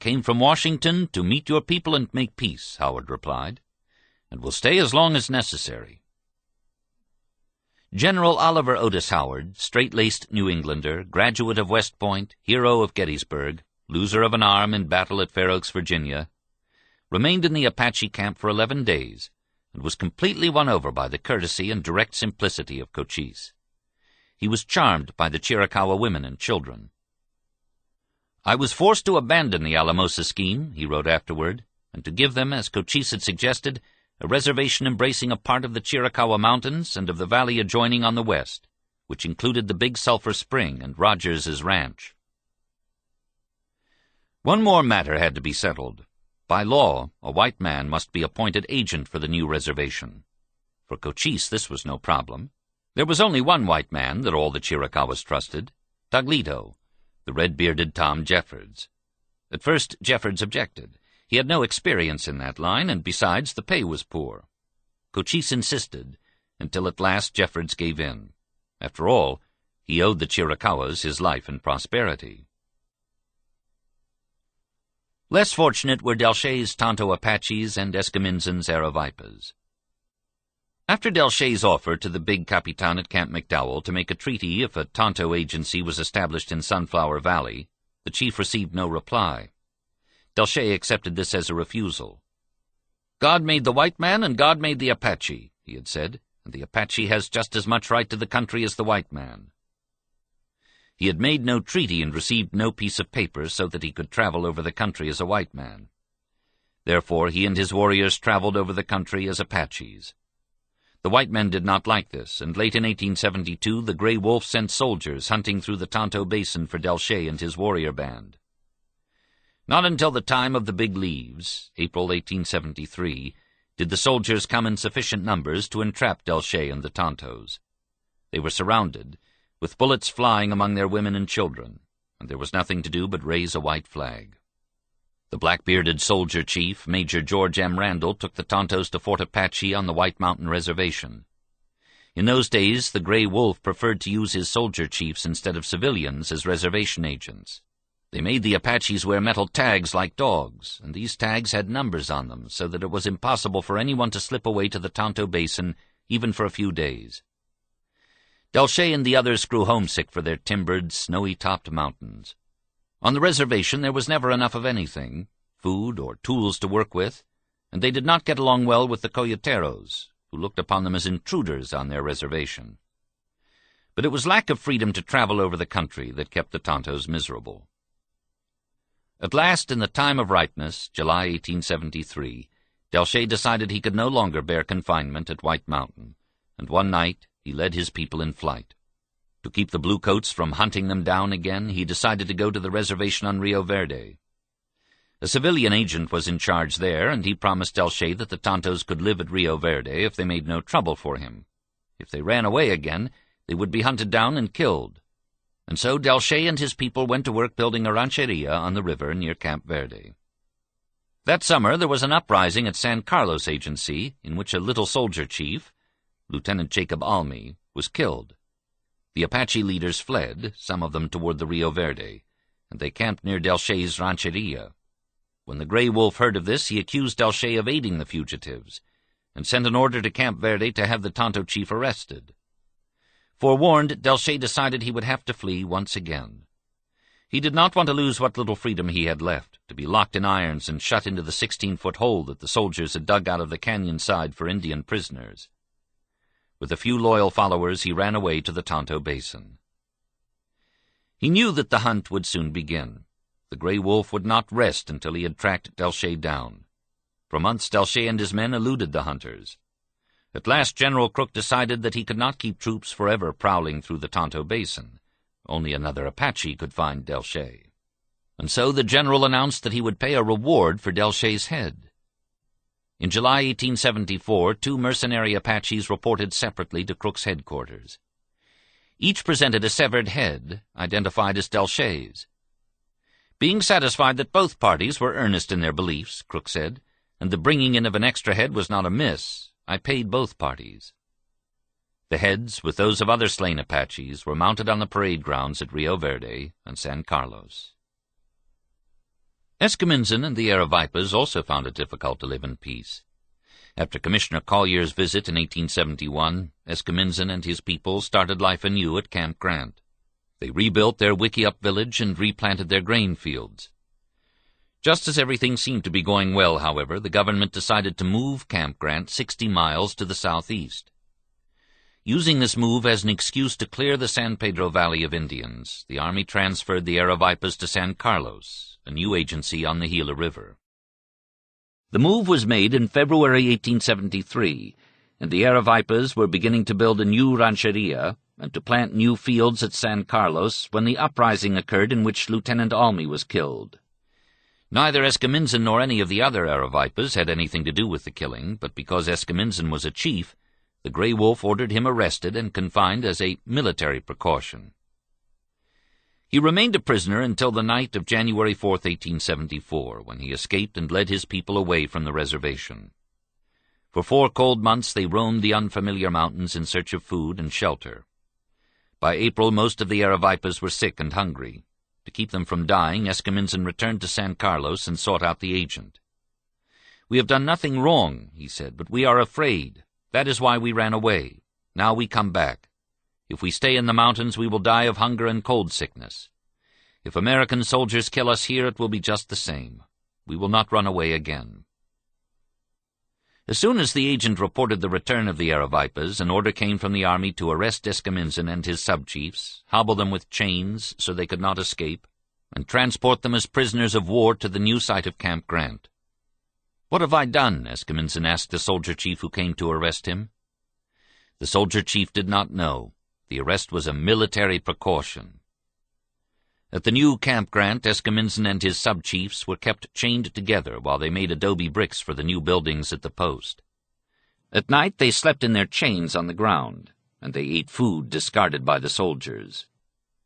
"Came from Washington to meet your people and make peace," Howard replied, "and will stay as long as necessary." General Oliver Otis Howard, straight-laced New Englander, graduate of West Point, hero of Gettysburg, loser of an arm in battle at Fair Oaks, Virginia, remained in the Apache camp for 11 days and was completely won over by the courtesy and direct simplicity of Cochise. He was charmed by the Chiricahua women and children. "I was forced to abandon the Alamosa scheme," he wrote afterward, "and to give them, as Cochise had suggested, a reservation embracing a part of the Chiricahua Mountains and of the valley adjoining on the west, which included the Big Sulphur Spring and Rogers's ranch." One more matter had to be settled. By law, a white man must be appointed agent for the new reservation. For Cochise, this was no problem. There was only one white man that all the Chiricahuas trusted, Taglito, the red-bearded Tom Jeffords. At first, Jeffords objected. He had no experience in that line, and besides, the pay was poor. Cochise insisted, until at last Jeffords gave in. After all, he owed the Chiricahuas his life and prosperity. Less fortunate were Delche's Tonto Apaches and Escamizon's Aravaipas. After Delche's offer to the big Capitan at Camp McDowell to make a treaty if a Tonto agency was established in Sunflower Valley, the chief received no reply. Delche accepted this as a refusal. "God made the white man and God made the Apache," he had said, "and the Apache has just as much right to the country as the white man." He had made no treaty and received no piece of paper so that he could travel over the country as a white man. Therefore he and his warriors traveled over the country as Apaches. The white men did not like this, and late in 1872 the Gray Wolf sent soldiers hunting through the Tonto Basin for Delche and his warrior band. Not until the time of the Big Leaves, April 1873, did the soldiers come in sufficient numbers to entrap Delche and the Tontos. They were surrounded, with bullets flying among their women and children, and there was nothing to do but raise a white flag. The black-bearded soldier chief, Major George M. Randall, took the Tontos to Fort Apache on the White Mountain Reservation. In those days, the Gray Wolf preferred to use his soldier chiefs instead of civilians as reservation agents. They made the Apaches wear metal tags like dogs, and these tags had numbers on them, so that it was impossible for anyone to slip away to the Tonto Basin, even for a few days. Delche and the others grew homesick for their timbered, snowy-topped mountains. On the reservation there was never enough of anything, food or tools to work with, and they did not get along well with the Coyoteros, who looked upon them as intruders on their reservation. But it was lack of freedom to travel over the country that kept the Tontos miserable. At last, in the time of ripeness, July 1873, Delche decided he could no longer bear confinement at White Mountain, and one night he led his people in flight. To keep the Bluecoats from hunting them down again, he decided to go to the reservation on Rio Verde. A civilian agent was in charge there, and he promised Delche that the Tontos could live at Rio Verde if they made no trouble for him. If they ran away again, they would be hunted down and killed. And so Delche and his people went to work building a rancheria on the river near Camp Verde. That summer there was an uprising at San Carlos Agency, in which a little soldier chief, Lieutenant Jacob Almy, was killed. The Apache leaders fled, some of them toward the Rio Verde, and they camped near Delche's rancheria. When the Gray Wolf heard of this, he accused Delche of aiding the fugitives, and sent an order to Camp Verde to have the Tonto chief arrested. Forewarned, Delche decided he would have to flee once again. He did not want to lose what little freedom he had left, to be locked in irons and shut into the 16-foot hole that the soldiers had dug out of the canyon side for Indian prisoners. With a few loyal followers, he ran away to the Tonto Basin. He knew that the hunt would soon begin. The Gray Wolf would not rest until he had tracked Delche down. For months Delche and his men eluded the hunters. At last General Crook decided that he could not keep troops forever prowling through the Tonto Basin. Only another Apache could find Delche. And so the general announced that he would pay a reward for Delche's head. In July 1874, 2 mercenary Apaches reported separately to Crook's headquarters. Each presented a severed head, identified as Delche's. Being satisfied that both parties were earnest in their beliefs, Crook said, and the bringing in of an extra head was not amiss, I paid both parties. The heads, with those of other slain Apaches, were mounted on the parade grounds at Rio Verde and San Carlos. Escamindson and the Aravaipas also found it difficult to live in peace. After Commissioner Collier's visit in 1871, Escamindson and his people started life anew at Camp Grant. They rebuilt their Wickiup village and replanted their grain fields. Just as everything seemed to be going well, however, the government decided to move Camp Grant 60 miles to the southeast. Using this move as an excuse to clear the San Pedro Valley of Indians, the Army transferred the Aravaipas to San Carlos, a new agency on the Gila River. The move was made in February 1873, and the Aravaipas were beginning to build a new rancheria and to plant new fields at San Carlos when the uprising occurred in which Lieutenant Almy was killed. Neither Escamindson nor any of the other Aravaipas had anything to do with the killing, but because Escamindson was a chief, the Grey Wolf ordered him arrested and confined as a military precaution. He remained a prisoner until the night of January 4, 1874, when he escaped and led his people away from the reservation. For 4 cold months they roamed the unfamiliar mountains in search of food and shelter. By April most of the Aravaipas were sick and hungry. To keep them from dying, Escamindson returned to San Carlos and sought out the agent. "We have done nothing wrong," he said, "but we are afraid. That is why we ran away. Now we come back. If we stay in the mountains, we will die of hunger and cold sickness. If American soldiers kill us here, it will be just the same. We will not run away again." As soon as the agent reported the return of the Aravaipas, an order came from the army to arrest Escamindson and his subchiefs, hobble them with chains so they could not escape, and transport them as prisoners of war to the new site of Camp Grant. "What have I done?" Escamindson asked the soldier chief who came to arrest him. The soldier chief did not know. The arrest was a military precaution. At the new Camp Grant, Escamindson and his subchiefs were kept chained together while they made adobe bricks for the new buildings at the post. At night they slept in their chains on the ground, and they ate food discarded by the soldiers.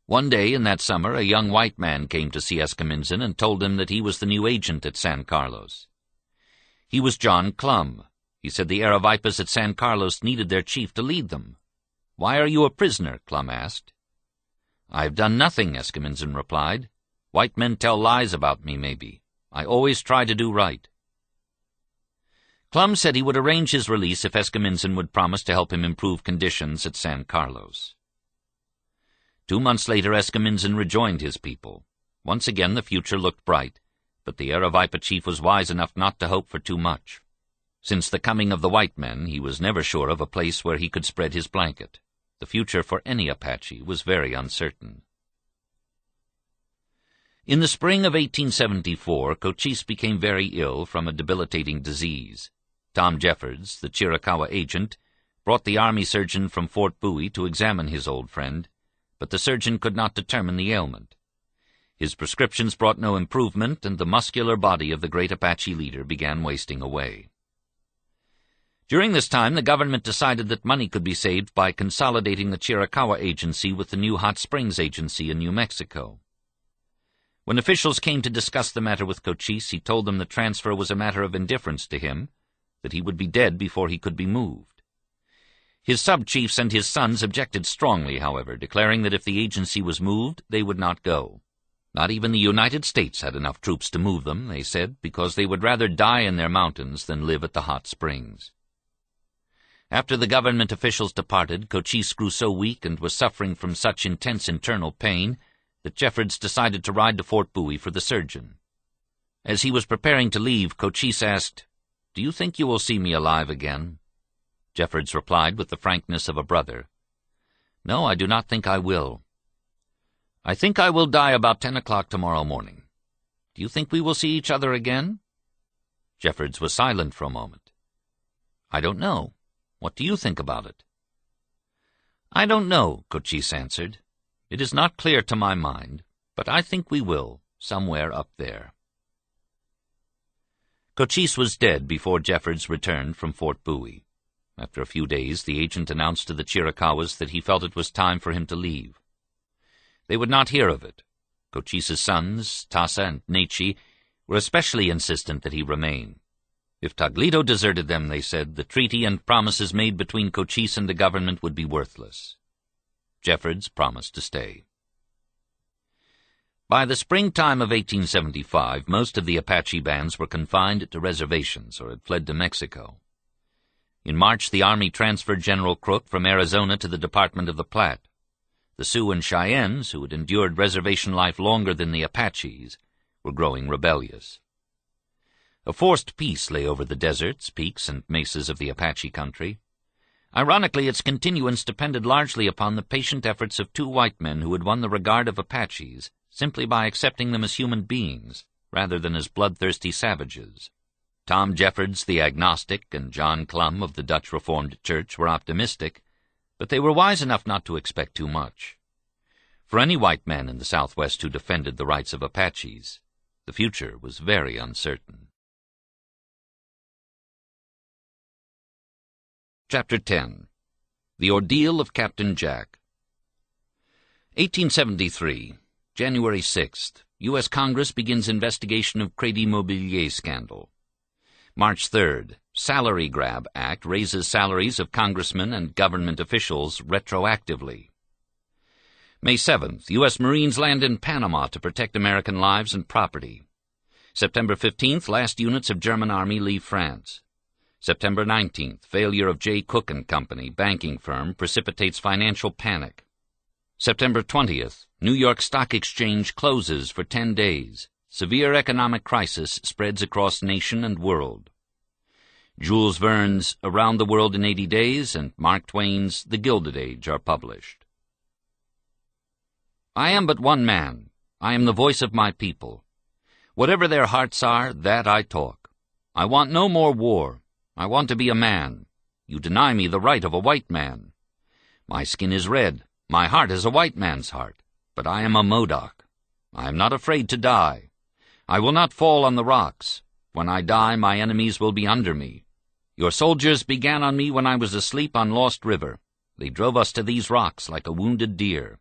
One day in that summer a young white man came to see Escamindson and told him that he was the new agent at San Carlos. He was John Clum. He said the Aravaipas at San Carlos needed their chief to lead them. "Why are you a prisoner?" Clum asked. "I have done nothing," Escamindson replied. "White men tell lies about me, maybe. I always try to do right." Clum said he would arrange his release if Escamindson would promise to help him improve conditions at San Carlos. 2 months later, Escamindson rejoined his people. Once again the future looked bright, but the Aravaipa chief was wise enough not to hope for too much. Since the coming of the white men, he was never sure of a place where he could spread his blanket. The future for any Apache was very uncertain. In the spring of 1874, Cochise became very ill from a debilitating disease. Tom Jeffords, the Chiricahua agent, brought the army surgeon from Fort Bowie to examine his old friend, but the surgeon could not determine the ailment. His prescriptions brought no improvement, and the muscular body of the great Apache leader began wasting away. During this time, the government decided that money could be saved by consolidating the Chiricahua Agency with the new Hot Springs Agency in New Mexico. When officials came to discuss the matter with Cochise, he told them the transfer was a matter of indifference to him, that he would be dead before he could be moved. His sub-chiefs and his sons objected strongly, however, declaring that if the agency was moved, they would not go. Not even the United States had enough troops to move them, they said, because they would rather die in their mountains than live at the hot springs. After the government officials departed, Cochise grew so weak and was suffering from such intense internal pain that Jeffords decided to ride to Fort Bowie for the surgeon. As he was preparing to leave, Cochise asked, "Do you think you will see me alive again?" Jeffords replied with the frankness of a brother, "No, I do not think I will. I think I will die about 10 o'clock tomorrow morning. Do you think we will see each other again?" Jeffords was silent for a moment. "I don't know. What do you think about it?" "I don't know," Cochise answered. "It is not clear to my mind, but I think we will, somewhere up there." Cochise was dead before Jeffords returned from Fort Bowie. After a few days, the agent announced to the Chiricahuas that he felt it was time for him to leave. They would not hear of it. Cochise's sons, Tasa and Nechi, were especially insistent that he remain. If Taglito deserted them, they said, the treaty and promises made between Cochise and the government would be worthless. Jeffords promised to stay. By the springtime of 1875, most of the Apache bands were confined to reservations or had fled to Mexico. In March, the Army transferred General Crook from Arizona to the Department of the Platte. The Sioux and Cheyennes, who had endured reservation life longer than the Apaches, were growing rebellious. A forced peace lay over the deserts, peaks, and mesas of the Apache country. Ironically, its continuance depended largely upon the patient efforts of two white men who had won the regard of Apaches simply by accepting them as human beings, rather than as bloodthirsty savages. Tom Jeffords, the agnostic, and John Clum of the Dutch Reformed Church were optimistic, but they were wise enough not to expect too much. For any white man in the Southwest who defended the rights of Apaches, the future was very uncertain. Chapter 10. The Ordeal of Captain Jack. 1873, January 6th. U.S. Congress begins investigation of Crédit Mobilier scandal. March 3rd. Salary Grab Act raises salaries of congressmen and government officials retroactively. May 7th. U.S. Marines land in Panama to protect American lives and property. September 15th. Last units of German Army leave France. September 19th. Failure of J. Cook & Company, banking firm, precipitates financial panic. September 20th. New York Stock Exchange closes for 10 days. Severe economic crisis spreads across nation and world. Jules Verne's Around the World in 80 Days and Mark Twain's The Gilded Age are published. I am but one man. I am the voice of my people. Whatever their hearts are, that I talk. I want no more war. I want to be a man. You deny me the right of a white man. My skin is red. My heart is a white man's heart. But I am a Modoc. I am not afraid to die. I will not fall on the rocks. When I die, my enemies will be under me. Your soldiers began on me when I was asleep on Lost River. They drove us to these rocks like a wounded deer.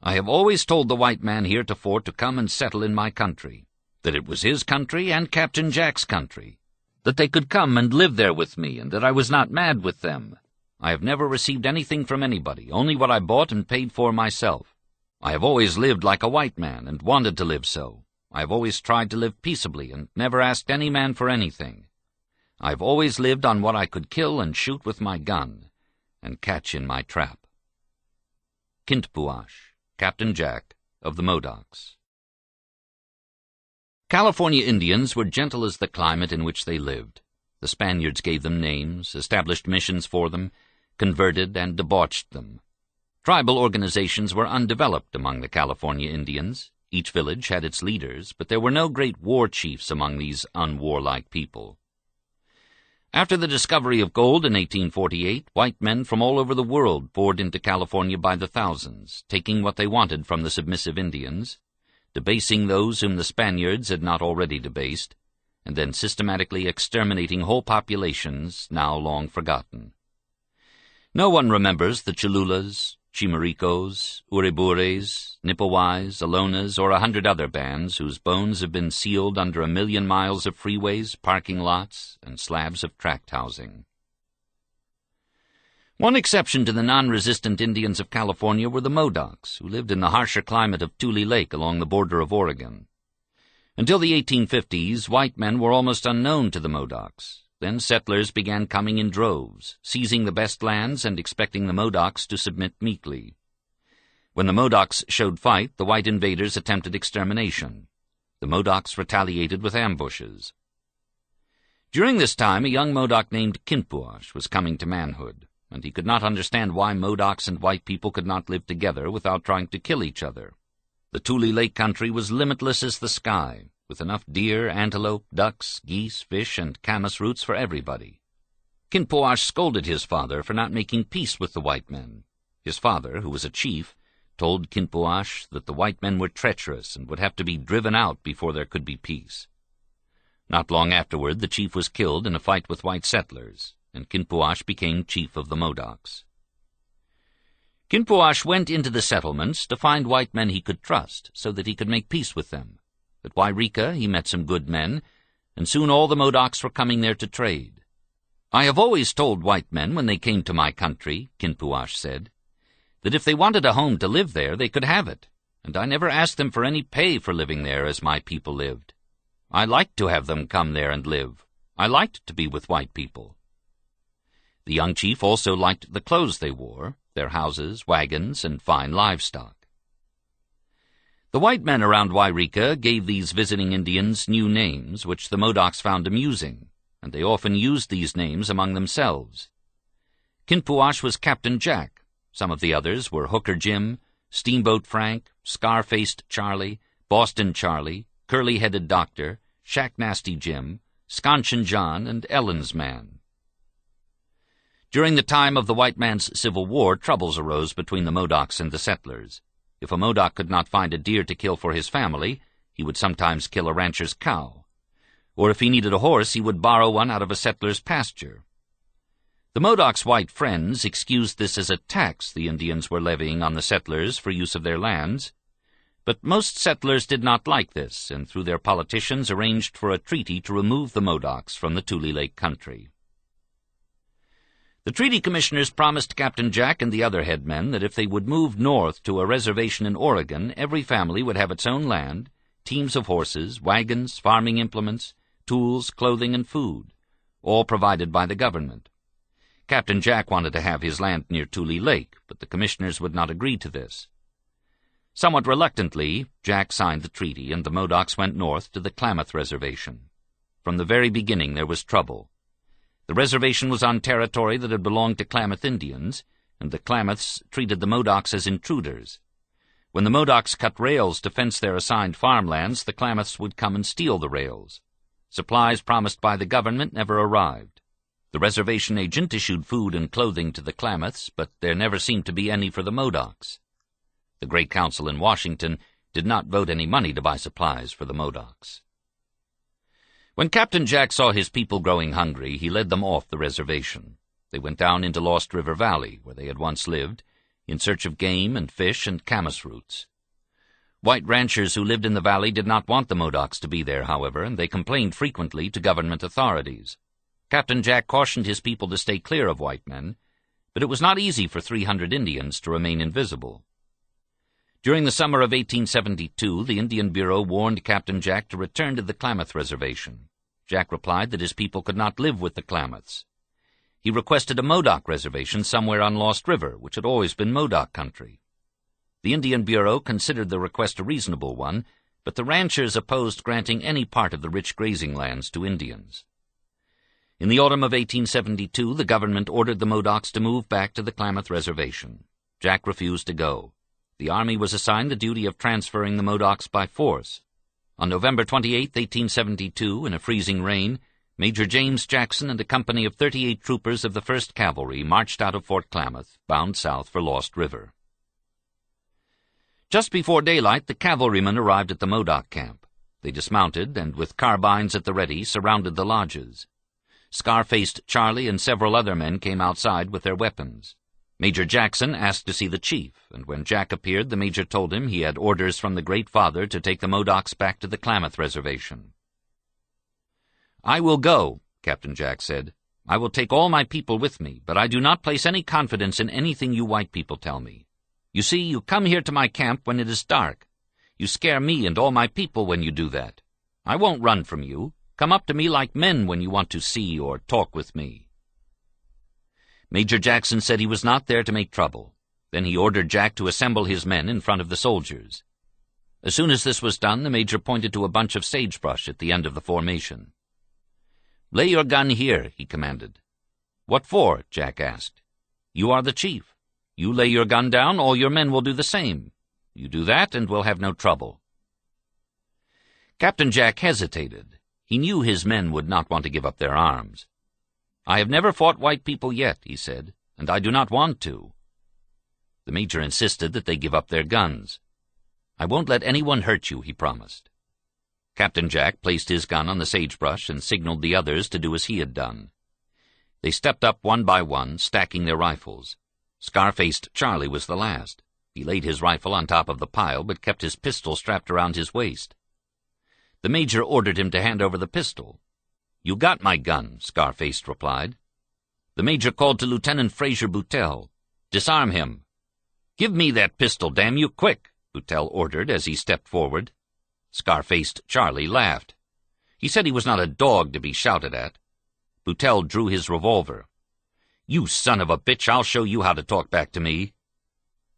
I have always told the white man heretofore to come and settle in my country, that it was his country and Captain Jack's country, that they could come and live there with me, and that I was not mad with them. I have never received anything from anybody, only what I bought and paid for myself. I have always lived like a white man and wanted to live so. I have always tried to live peaceably and never asked any man for anything. I have always lived on what I could kill and shoot with my gun and catch in my trap. Kintpuash, Captain Jack of the Modocs. California Indians were gentle as the climate in which they lived. The Spaniards gave them names, established missions for them, converted and debauched them. Tribal organizations were undeveloped among the California Indians. Each village had its leaders, but there were no great war chiefs among these unwarlike people. After the discovery of gold in 1848, white men from all over the world poured into California by the thousands, taking what they wanted from the submissive Indians, debasing those whom the Spaniards had not already debased, and then systematically exterminating whole populations now long forgotten. No one remembers the Cholulas, Chimaricos, Uribures, Nipawais, Alonas, or 100 other bands whose bones have been sealed under 1,000,000 miles of freeways, parking lots, and slabs of tract housing. One exception to the non-resistant Indians of California were the Modocs, who lived in the harsher climate of Tule Lake along the border of Oregon. Until the 1850s, white men were almost unknown to the Modocs. Then settlers began coming in droves, seizing the best lands and expecting the Modocs to submit meekly. When the Modocs showed fight, the white invaders attempted extermination. The Modocs retaliated with ambushes. During this time, a young Modoc named Kintpuash was coming to manhood, and he could not understand why Modocs and white people could not live together without trying to kill each other. The Tule Lake country was limitless as the sky, with enough deer, antelope, ducks, geese, fish, and camas roots for everybody. Kintpuash scolded his father for not making peace with the white men. His father, who was a chief, told Kintpuash that the white men were treacherous and would have to be driven out before there could be peace. Not long afterward, the chief was killed in a fight with white settlers, and Kintpuash became chief of the Modocs. Kintpuash went into the settlements to find white men he could trust so that he could make peace with them. At Wairika he met some good men, and soon all the Modocs were coming there to trade. I have always told white men when they came to my country, Kintpuash said, that if they wanted a home to live there, they could have it, and I never asked them for any pay for living there as my people lived. I liked to have them come there and live. I liked to be with white people. The young chief also liked the clothes they wore, their houses, wagons, and fine livestock. The white men around Wairika gave these visiting Indians new names, which the Modocs found amusing, and they often used these names among themselves. Kinpuash was Captain Jack. Some of the others were Hooker Jim, Steamboat Frank, Scar-Faced Charlie, Boston Charlie, Curly-Headed Doctor, Shack-Nasty Jim, Sconchin John, and Ellen's Man. During the time of the white man's Civil War, troubles arose between the Modocs and the settlers. If a Modoc could not find a deer to kill for his family, he would sometimes kill a rancher's cow. Or if he needed a horse, he would borrow one out of a settler's pasture. The Modocs' white friends excused this as a tax the Indians were levying on the settlers for use of their lands, but most settlers did not like this, and through their politicians arranged for a treaty to remove the Modocs from the Tule Lake country. The treaty commissioners promised Captain Jack and the other headmen that if they would move north to a reservation in Oregon, every family would have its own land, teams of horses, wagons, farming implements, tools, clothing, and food, all provided by the government. Captain Jack wanted to have his land near Tule Lake, but the commissioners would not agree to this. Somewhat reluctantly, Jack signed the treaty, and the Modocs went north to the Klamath Reservation. From the very beginning there was trouble. The reservation was on territory that had belonged to Klamath Indians, and the Klamaths treated the Modocs as intruders. When the Modocs cut rails to fence their assigned farmlands, the Klamaths would come and steal the rails. Supplies promised by the government never arrived. The reservation agent issued food and clothing to the Klamaths, but there never seemed to be any for the Modocs. The Great Council in Washington did not vote any money to buy supplies for the Modocs. When Captain Jack saw his people growing hungry, he led them off the reservation. They went down into Lost River Valley, where they had once lived, in search of game and fish and camas roots. White ranchers who lived in the valley did not want the Modocs to be there, however, and they complained frequently to government authorities. Captain Jack cautioned his people to stay clear of white men, but it was not easy for 300 Indians to remain invisible. During the summer of 1872, the Indian Bureau warned Captain Jack to return to the Klamath Reservation. Jack replied that his people could not live with the Klamaths. He requested a Modoc reservation somewhere on Lost River, which had always been Modoc country. The Indian Bureau considered the request a reasonable one, but the ranchers opposed granting any part of the rich grazing lands to Indians. In the autumn of 1872, the government ordered the Modocs to move back to the Klamath Reservation. Jack refused to go. The Army was assigned the duty of transferring the Modocs by force. On November 28, 1872, in a freezing rain, Major James Jackson and a company of 38 troopers of the 1st Cavalry marched out of Fort Klamath, bound south for Lost River. Just before daylight, the cavalrymen arrived at the Modoc camp. They dismounted and, with carbines at the ready, surrounded the lodges. Scar-Faced Charlie and several other men came outside with their weapons. Major Jackson asked to see the chief, and when Jack appeared, the major told him he had orders from the Great Father to take the Modocs back to the Klamath Reservation. "I will go," Captain Jack said. "I will take all my people with me, but I do not place any confidence in anything you white people tell me. You see, you come here to my camp when it is dark. You scare me and all my people when you do that. I won't run from you. Come up to me like men when you want to see or talk with me." Major Jackson said he was not there to make trouble. Then he ordered Jack to assemble his men in front of the soldiers. As soon as this was done, the major pointed to a bunch of sagebrush at the end of the formation. "Lay your gun here," he commanded. "What for?" Jack asked. "You are the chief. You lay your gun down, all your men will do the same. You do that, and we'll have no trouble." Captain Jack hesitated. He knew his men would not want to give up their arms. "I have never fought white people yet," he said, "and I do not want to." The major insisted that they give up their guns. "I won't let anyone hurt you," he promised. Captain Jack placed his gun on the sagebrush and signaled the others to do as he had done. They stepped up one by one, stacking their rifles. Scar-Faced Charlie was the last. He laid his rifle on top of the pile, but kept his pistol strapped around his waist. The major ordered him to hand over the pistol. "You got my gun," Scar-Faced replied. The major called to Lieutenant Fraser Boutelle. "Disarm him." "Give me that pistol, damn you, quick! Boutelle ordered as he stepped forward. Scar-faced Charlie laughed. He said he was not a dog to be shouted at. Boutelle drew his revolver. "You son of a bitch, I'll show you how to talk back to me."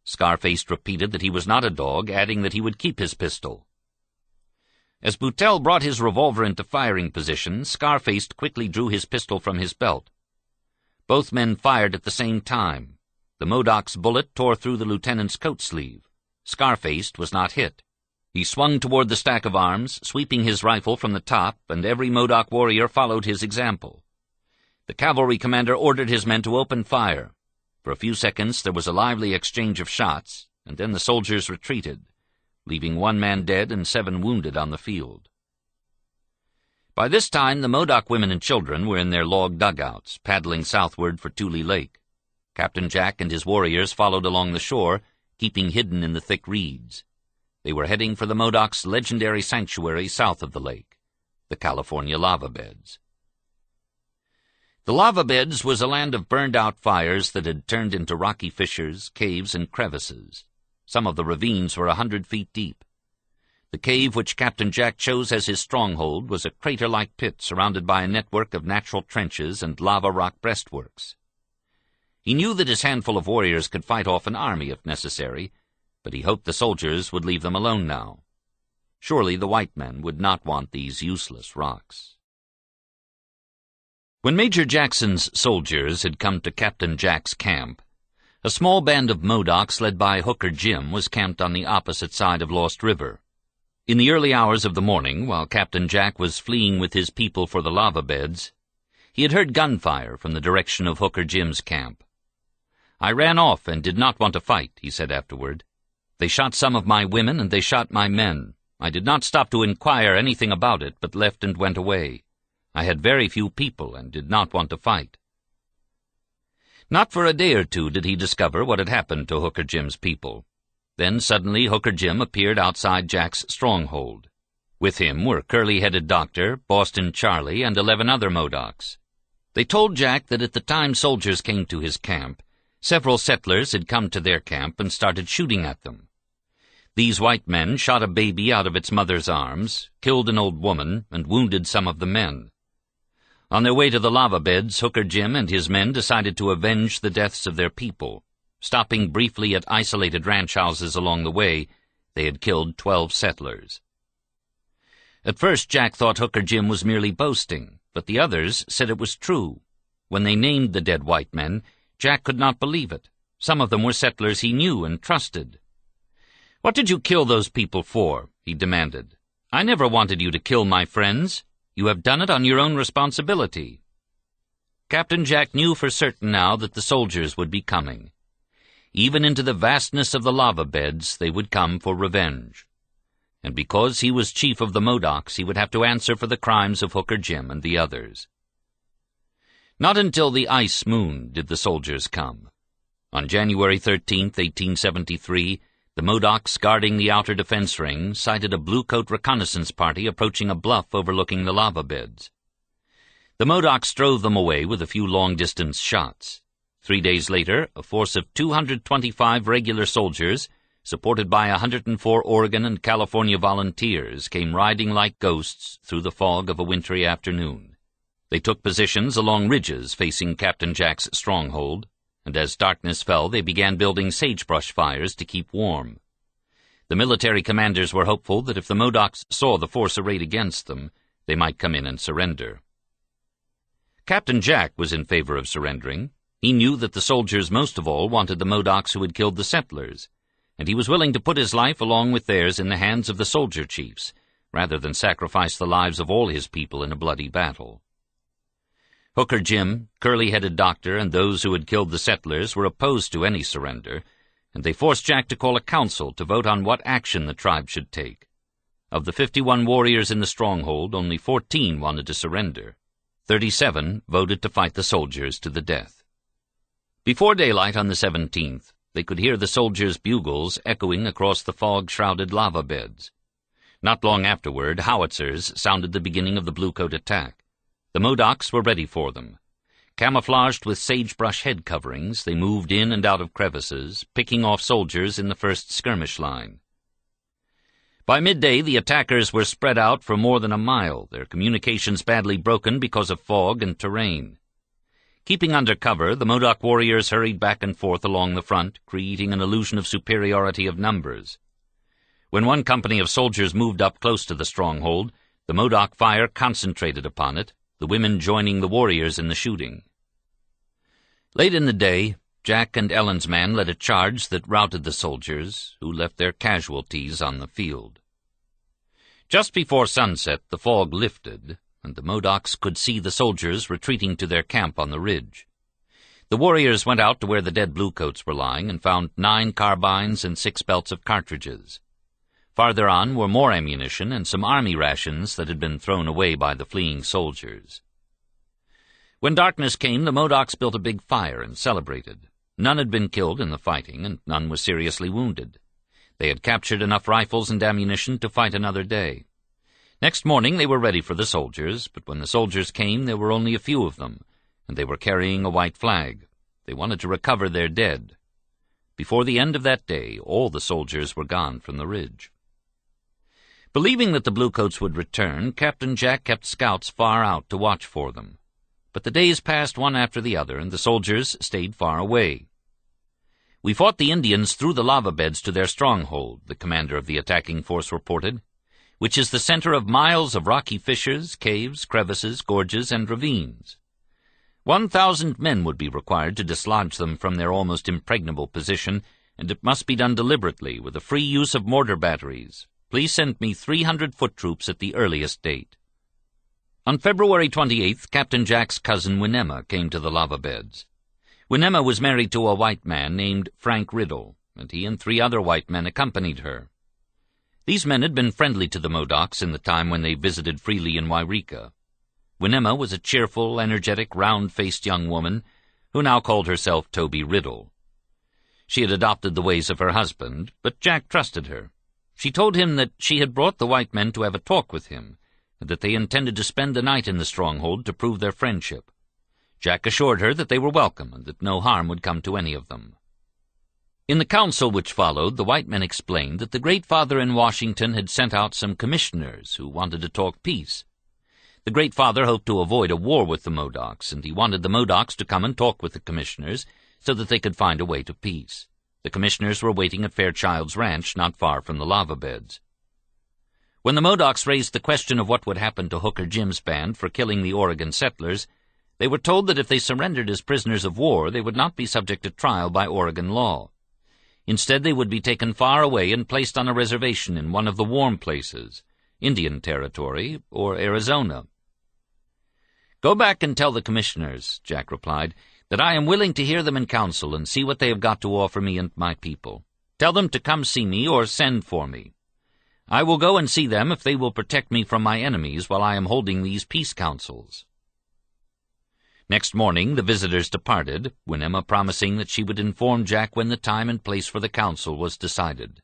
Scar-faced repeated that he was not a dog, adding that he would keep his pistol. As Boutelle brought his revolver into firing position, Scar-faced quickly drew his pistol from his belt. Both men fired at the same time. The Modoc's bullet tore through the lieutenant's coat sleeve. Scar-faced was not hit. He swung toward the stack of arms, sweeping his rifle from the top, and every Modoc warrior followed his example. The cavalry commander ordered his men to open fire. For a few seconds there was a lively exchange of shots, and then the soldiers retreated, leaving 1 man dead and 7 wounded on the field. By this time the Modoc women and children were in their log dugouts, paddling southward for Tule Lake. Captain Jack and his warriors followed along the shore, keeping hidden in the thick reeds. They were heading for the Modoc's legendary sanctuary south of the lake, the California Lava Beds. The Lava Beds was a land of burned-out fires that had turned into rocky fissures, caves, and crevices. Some of the ravines were 100 feet deep. The cave which Captain Jack chose as his stronghold was a crater-like pit surrounded by a network of natural trenches and lava rock breastworks. He knew that his handful of warriors could fight off an army if necessary, but he hoped the soldiers would leave them alone now. Surely the white men would not want these useless rocks. When Major Jackson's soldiers had come to Captain Jack's camp, a small band of Modocs led by Hooker Jim was camped on the opposite side of Lost River. In the early hours of the morning, while Captain Jack was fleeing with his people for the lava beds, he had heard gunfire from the direction of Hooker Jim's camp. "I ran off and did not want to fight," he said afterward. "They shot some of my women and they shot my men. I did not stop to inquire anything about it, but left and went away. I had very few people and did not want to fight." Not for a day or two did he discover what had happened to Hooker Jim's people. Then suddenly Hooker Jim appeared outside Jack's stronghold. With him were Curly-Headed Doctor, Boston Charlie, and 11 other Modocs. They told Jack that at the time soldiers came to his camp, several settlers had come to their camp and started shooting at them. These white men shot a baby out of its mother's arms, killed an old woman, and wounded some of the men. On their way to the lava beds, Hooker Jim and his men decided to avenge the deaths of their people. Stopping briefly at isolated ranch houses along the way, they had killed 12 settlers. At first Jack thought Hooker Jim was merely boasting, but the others said it was true. When they named the dead white men, Jack could not believe it. Some of them were settlers he knew and trusted. "What did you kill those people for?" he demanded. "I never wanted you to kill my friends. You have done it on your own responsibility." Captain Jack knew for certain now that the soldiers would be coming. Even into the vastness of the lava beds they would come for revenge. And because he was chief of the Modocs, he would have to answer for the crimes of Hooker Jim and the others. Not until the ice moon did the soldiers come. On January 13th, 1873, the Modocs guarding the outer defense ring sighted a bluecoat reconnaissance party approaching a bluff overlooking the lava beds. The Modocs drove them away with a few long-distance shots. 3 days later, a force of 225 regular soldiers, supported by 104 Oregon and California volunteers, came riding like ghosts through the fog of a wintry afternoon. They took positions along ridges facing Captain Jack's stronghold, and as darkness fell they began building sagebrush fires to keep warm. The military commanders were hopeful that if the Modocs saw the force arrayed against them, they might come in and surrender. Captain Jack was in favor of surrendering. He knew that the soldiers most of all wanted the Modocs who had killed the settlers, and he was willing to put his life along with theirs in the hands of the soldier chiefs, rather than sacrifice the lives of all his people in a bloody battle. Hooker Jim, Curly-Headed Doctor, and those who had killed the settlers were opposed to any surrender, and they forced Jack to call a council to vote on what action the tribe should take. Of the 51 warriors in the stronghold, only 14 wanted to surrender. 37 voted to fight the soldiers to the death. Before daylight on the 17th, they could hear the soldiers' bugles echoing across the fog-shrouded lava beds. Not long afterward, howitzers sounded the beginning of the bluecoat attack. The Modocs were ready for them. Camouflaged with sagebrush head coverings, they moved in and out of crevices, picking off soldiers in the first skirmish line. By midday, the attackers were spread out for more than a mile, their communications badly broken because of fog and terrain. Keeping under cover, the Modoc warriors hurried back and forth along the front, creating an illusion of superiority of numbers. When one company of soldiers moved up close to the stronghold, the Modoc fire concentrated upon it, the women joining the warriors in the shooting. Late in the day, Jack and Ellen's man led a charge that routed the soldiers, who left their casualties on the field. Just before sunset, the fog lifted, and the Modocs could see the soldiers retreating to their camp on the ridge. The warriors went out to where the dead bluecoats were lying and found 9 carbines and 6 belts of cartridges. Farther on were more ammunition and some army rations that had been thrown away by the fleeing soldiers. When darkness came, the Modocs built a big fire and celebrated. None had been killed in the fighting, and none was seriously wounded. They had captured enough rifles and ammunition to fight another day. Next morning they were ready for the soldiers, but when the soldiers came there were only a few of them, and they were carrying a white flag. They wanted to recover their dead. Before the end of that day, all the soldiers were gone from the ridge. Believing that the bluecoats would return, Captain Jack kept scouts far out to watch for them. But the days passed one after the other, and the soldiers stayed far away. "We fought the Indians through the lava beds to their stronghold," the commander of the attacking force reported, "which is the center of miles of rocky fissures, caves, crevices, gorges, and ravines. 1,000 men would be required to dislodge them from their almost impregnable position, and it must be done deliberately, with a free use of mortar batteries. Please send me 300 foot troops at the earliest date." On February 28th, Captain Jack's cousin Winema came to the lava beds. Winema was married to a white man named Frank Riddle, and he and 3 other white men accompanied her. These men had been friendly to the Modocs in the time when they visited freely in Wairika. Winema was a cheerful, energetic, round-faced young woman who now called herself Toby Riddle. She had adopted the ways of her husband, but Jack trusted her. She told him that she had brought the white men to have a talk with him, and that they intended to spend the night in the stronghold to prove their friendship. Jack assured her that they were welcome and that no harm would come to any of them. In the council which followed, the white men explained that the Great Father in Washington had sent out some commissioners who wanted to talk peace. The Great Father hoped to avoid a war with the Modocs, and he wanted the Modocs to come and talk with the commissioners so that they could find a way to peace. The commissioners were waiting at Fairchild's Ranch, not far from the lava beds. When the Modocs raised the question of what would happen to Hooker Jim's band for killing the Oregon settlers, they were told that if they surrendered as prisoners of war, they would not be subject to trial by Oregon law. Instead, they would be taken far away and placed on a reservation in one of the warm places, Indian Territory or Arizona. "Go back and tell the commissioners," Jack replied, "that I am willing to hear them in council and see what they have got to offer me and my people. Tell them to come see me or send for me. I will go and see them if they will protect me from my enemies while I am holding these peace councils." Next morning the visitors departed, Winema promising that she would inform Jack when the time and place for the council was decided.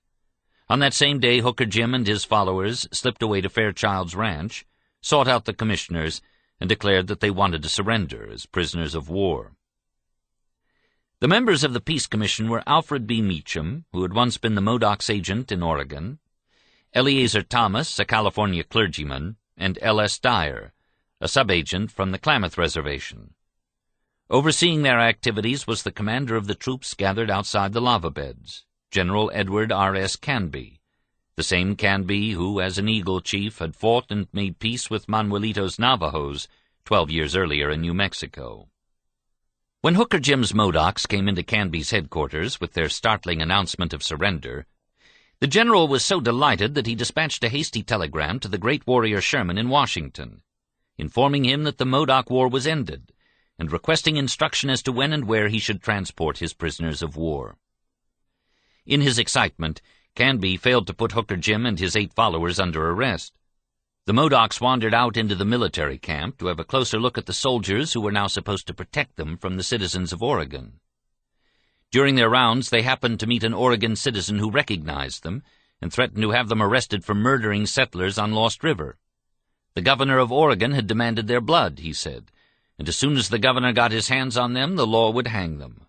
On that same day Hooker Jim and his followers slipped away to Fairchild's Ranch, sought out the commissioners, and declared that they wanted to surrender as prisoners of war. The members of the Peace Commission were Alfred B. Meacham, who had once been the Modocs' agent in Oregon, Eleazar Thomas, a California clergyman, and L.S. Dyer, a subagent from the Klamath Reservation. Overseeing their activities was the commander of the troops gathered outside the lava beds, General Edward R.S. Canby, the same Canby who, as an Eagle chief, had fought and made peace with Manuelito's Navajos 12 years earlier in New Mexico. When Hooker Jim's Modocs came into Canby's headquarters with their startling announcement of surrender, the general was so delighted that he dispatched a hasty telegram to the great warrior Sherman in Washington, informing him that the Modoc War was ended, and requesting instruction as to when and where he should transport his prisoners of war. In his excitement, Canby failed to put Hooker Jim and his 8 followers under arrest. The Modocs wandered out into the military camp to have a closer look at the soldiers who were now supposed to protect them from the citizens of Oregon. During their rounds, they happened to meet an Oregon citizen who recognized them and threatened to have them arrested for murdering settlers on Lost River. The governor of Oregon had demanded their blood, he said, and as soon as the governor got his hands on them, the law would hang them.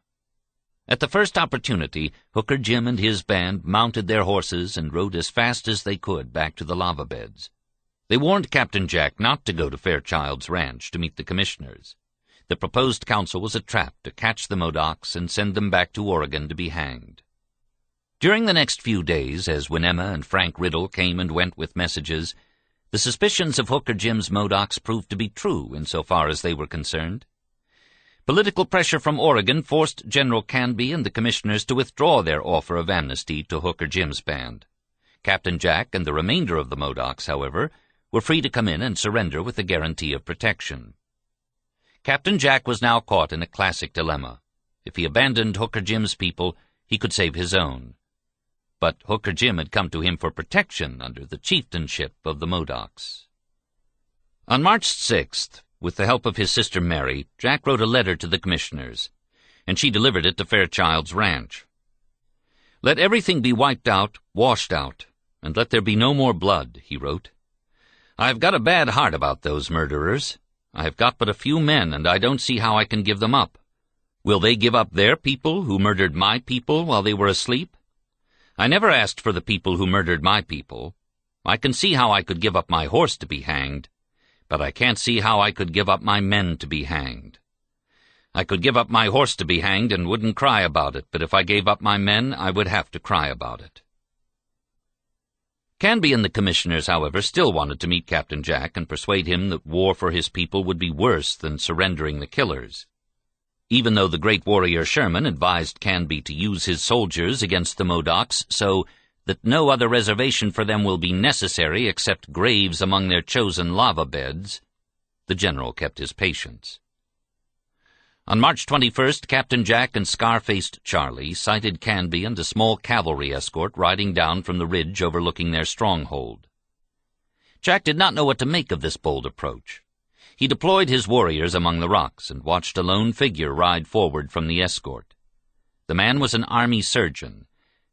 At the first opportunity, Hooker Jim and his band mounted their horses and rode as fast as they could back to the lava beds. They warned Captain Jack not to go to Fairchild's ranch to meet the commissioners. The proposed council was a trap to catch the Modocs and send them back to Oregon to be hanged. During the next few days, as Winema and Frank Riddle came and went with messages, the suspicions of Hooker Jim's Modocs proved to be true insofar as they were concerned. Political pressure from Oregon forced General Canby and the commissioners to withdraw their offer of amnesty to Hooker Jim's band. Captain Jack and the remainder of the Modocs, however, were free to come in and surrender with a guarantee of protection. Captain Jack was now caught in a classic dilemma. If he abandoned Hooker Jim's people, he could save his own. But Hooker Jim had come to him for protection under the chieftainship of the Modocs. On March 6th, with the help of his sister Mary, Jack wrote a letter to the commissioners, and she delivered it to Fairchild's ranch. "Let everything be wiped out, washed out, and let there be no more blood," he wrote. "I have got a bad heart about those murderers. I have got but a few men, and I don't see how I can give them up. Will they give up their people who murdered my people while they were asleep? I never asked for the people who murdered my people. I can see how I could give up my horse to be hanged, but I can't see how I could give up my men to be hanged. I could give up my horse to be hanged and wouldn't cry about it, but if I gave up my men, I would have to cry about it." Canby and the commissioners, however, still wanted to meet Captain Jack and persuade him that war for his people would be worse than surrendering the killers. Even though the great warrior Sherman advised Canby to use his soldiers against the Modocs so that no other reservation for them will be necessary except graves among their chosen lava beds, the general kept his patience. On March 21st, Captain Jack and Scar-faced Charlie sighted Canby and a small cavalry escort riding down from the ridge overlooking their stronghold. Jack did not know what to make of this bold approach. He deployed his warriors among the rocks and watched a lone figure ride forward from the escort. The man was an army surgeon,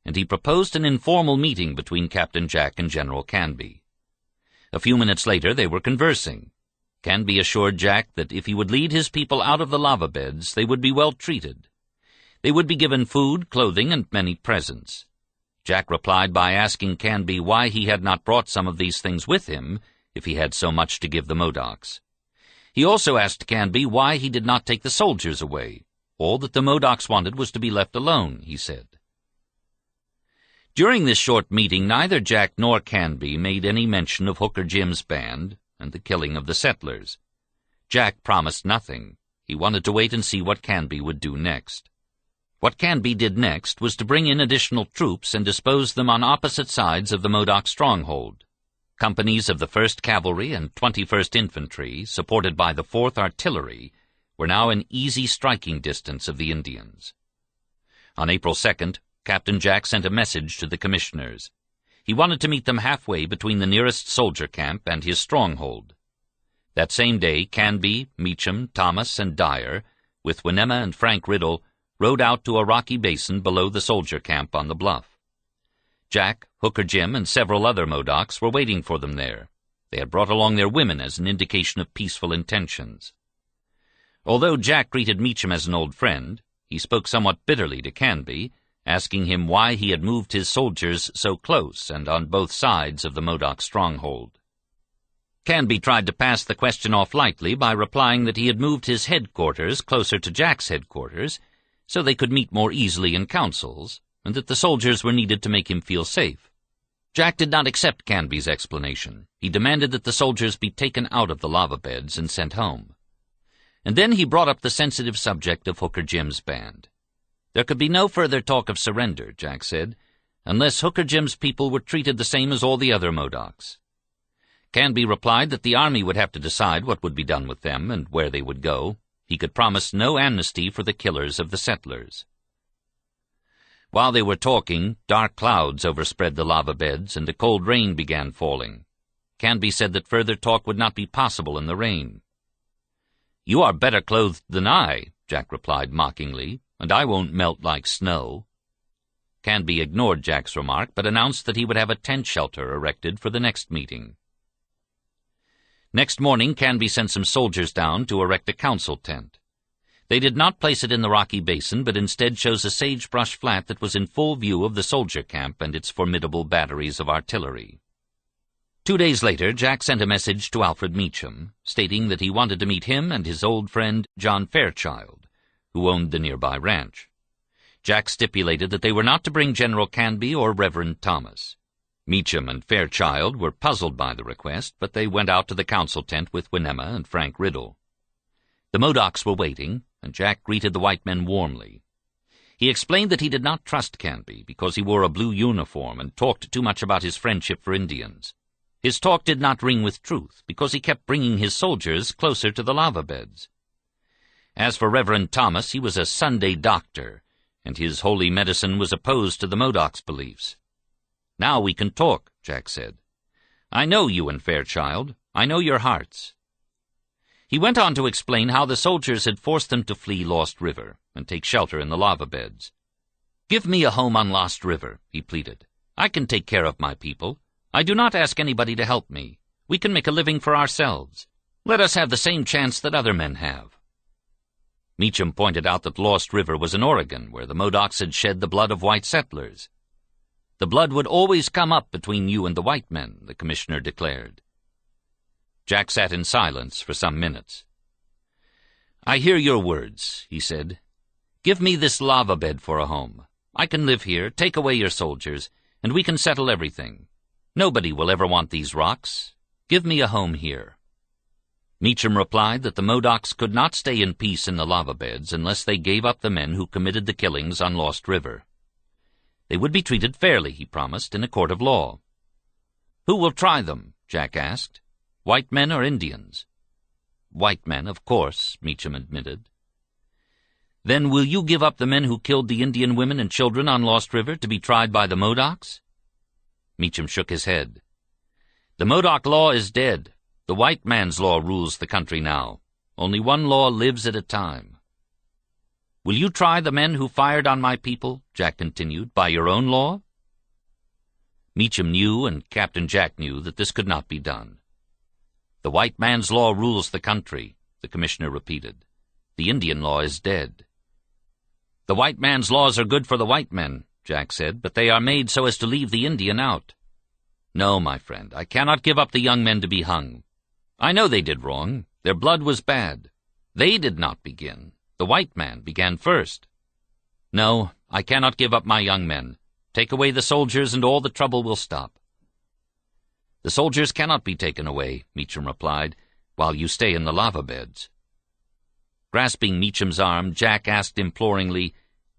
and he proposed an informal meeting between Captain Jack and General Canby. A few minutes later they were conversing. Canby assured Jack that if he would lead his people out of the lava beds, they would be well treated. They would be given food, clothing, and many presents. Jack replied by asking Canby why he had not brought some of these things with him, if he had so much to give the Modocs. He also asked Canby why he did not take the soldiers away. All that the Modocs wanted was to be left alone, he said. During this short meeting, neither Jack nor Canby made any mention of Hooker Jim's band and the killing of the settlers. Jack promised nothing. He wanted to wait and see what Canby would do next. What Canby did next was to bring in additional troops and dispose them on opposite sides of the Modoc stronghold. Companies of the 1st Cavalry and 21st Infantry, supported by the 4th Artillery, were now in easy striking distance of the Indians. On April 2nd, Captain Jack sent a message to the commissioners. He wanted to meet them halfway between the nearest soldier camp and his stronghold. That same day, Canby, Meacham, Thomas, and Dyer, with Winema and Frank Riddle, rode out to a rocky basin below the soldier camp on the bluff. Jack, Hooker Jim, and several other Modocs were waiting for them there. They had brought along their women as an indication of peaceful intentions. Although Jack greeted Meacham as an old friend, he spoke somewhat bitterly to Canby, asking him why he had moved his soldiers so close and on both sides of the Modoc stronghold. Canby tried to pass the question off lightly by replying that he had moved his headquarters closer to Jack's headquarters so they could meet more easily in councils, and that the soldiers were needed to make him feel safe. Jack did not accept Canby's explanation. He demanded that the soldiers be taken out of the lava beds and sent home. And then he brought up the sensitive subject of Hooker Jim's band. There could be no further talk of surrender, Jack said, unless Hooker Jim's people were treated the same as all the other Modocs. Canby replied that the army would have to decide what would be done with them and where they would go. He could promise no amnesty for the killers of the settlers. While they were talking, dark clouds overspread the lava beds and a cold rain began falling. Canby said that further talk would not be possible in the rain. "You are better clothed than I," Jack replied mockingly, "and I won't melt like snow." Canby ignored Jack's remark, but announced that he would have a tent shelter erected for the next meeting. Next morning, Canby sent some soldiers down to erect a council tent. They did not place it in the rocky basin, but instead chose a sagebrush flat that was in full view of the soldier camp and its formidable batteries of artillery. 2 days later, Jack sent a message to Alfred Meacham, stating that he wanted to meet him and his old friend John Fairchild, who owned the nearby ranch. Jack stipulated that they were not to bring General Canby or Reverend Thomas. Meacham and Fairchild were puzzled by the request, but they went out to the council tent with Winema and Frank Riddle. The Modocs were waiting, and Jack greeted the white men warmly. He explained that he did not trust Canby because he wore a blue uniform and talked too much about his friendship for Indians. His talk did not ring with truth because he kept bringing his soldiers closer to the lava beds. As for Reverend Thomas, he was a Sunday doctor, and his holy medicine was opposed to the Modocs' beliefs. "Now we can talk," Jack said. "I know you and Fairchild. I know your hearts." He went on to explain how the soldiers had forced them to flee Lost River and take shelter in the lava beds. "Give me a home on Lost River," he pleaded. "I can take care of my people. I do not ask anybody to help me. We can make a living for ourselves. Let us have the same chance that other men have." Meacham pointed out that Lost River was in Oregon, where the Modocs had shed the blood of white settlers. "The blood would always come up between you and the white men," the commissioner declared. Jack sat in silence for some minutes. "I hear your words," he said. "Give me this lava bed for a home. I can live here, take away your soldiers, and we can settle everything. Nobody will ever want these rocks. Give me a home here." Meacham replied that the Modocs could not stay in peace in the lava beds unless they gave up the men who committed the killings on Lost River. They would be treated fairly, he promised, in a court of law. "Who will try them?" Jack asked. "White men or Indians?" "White men, of course," Meacham admitted. "Then will you give up the men who killed the Indian women and children on Lost River to be tried by the Modocs?" Meacham shook his head. "The Modoc law is dead. The white man's law rules the country now. Only one law lives at a time." "Will you try the men who fired on my people," Jack continued, "by your own law?" Meacham knew, and Captain Jack knew, that this could not be done. "The white man's law rules the country," the commissioner repeated. "The Indian law is dead." "The white man's laws are good for the white men," Jack said, "but they are made so as to leave the Indian out." "No, my friend, I cannot give up the young men to be hung. I know they did wrong. Their blood was bad. They did not begin. The white man began first. No, I cannot give up my young men. Take away the soldiers and all the trouble will stop." "The soldiers cannot be taken away," Meacham replied, "while you stay in the lava beds." Grasping Meacham's arm, Jack asked imploringly,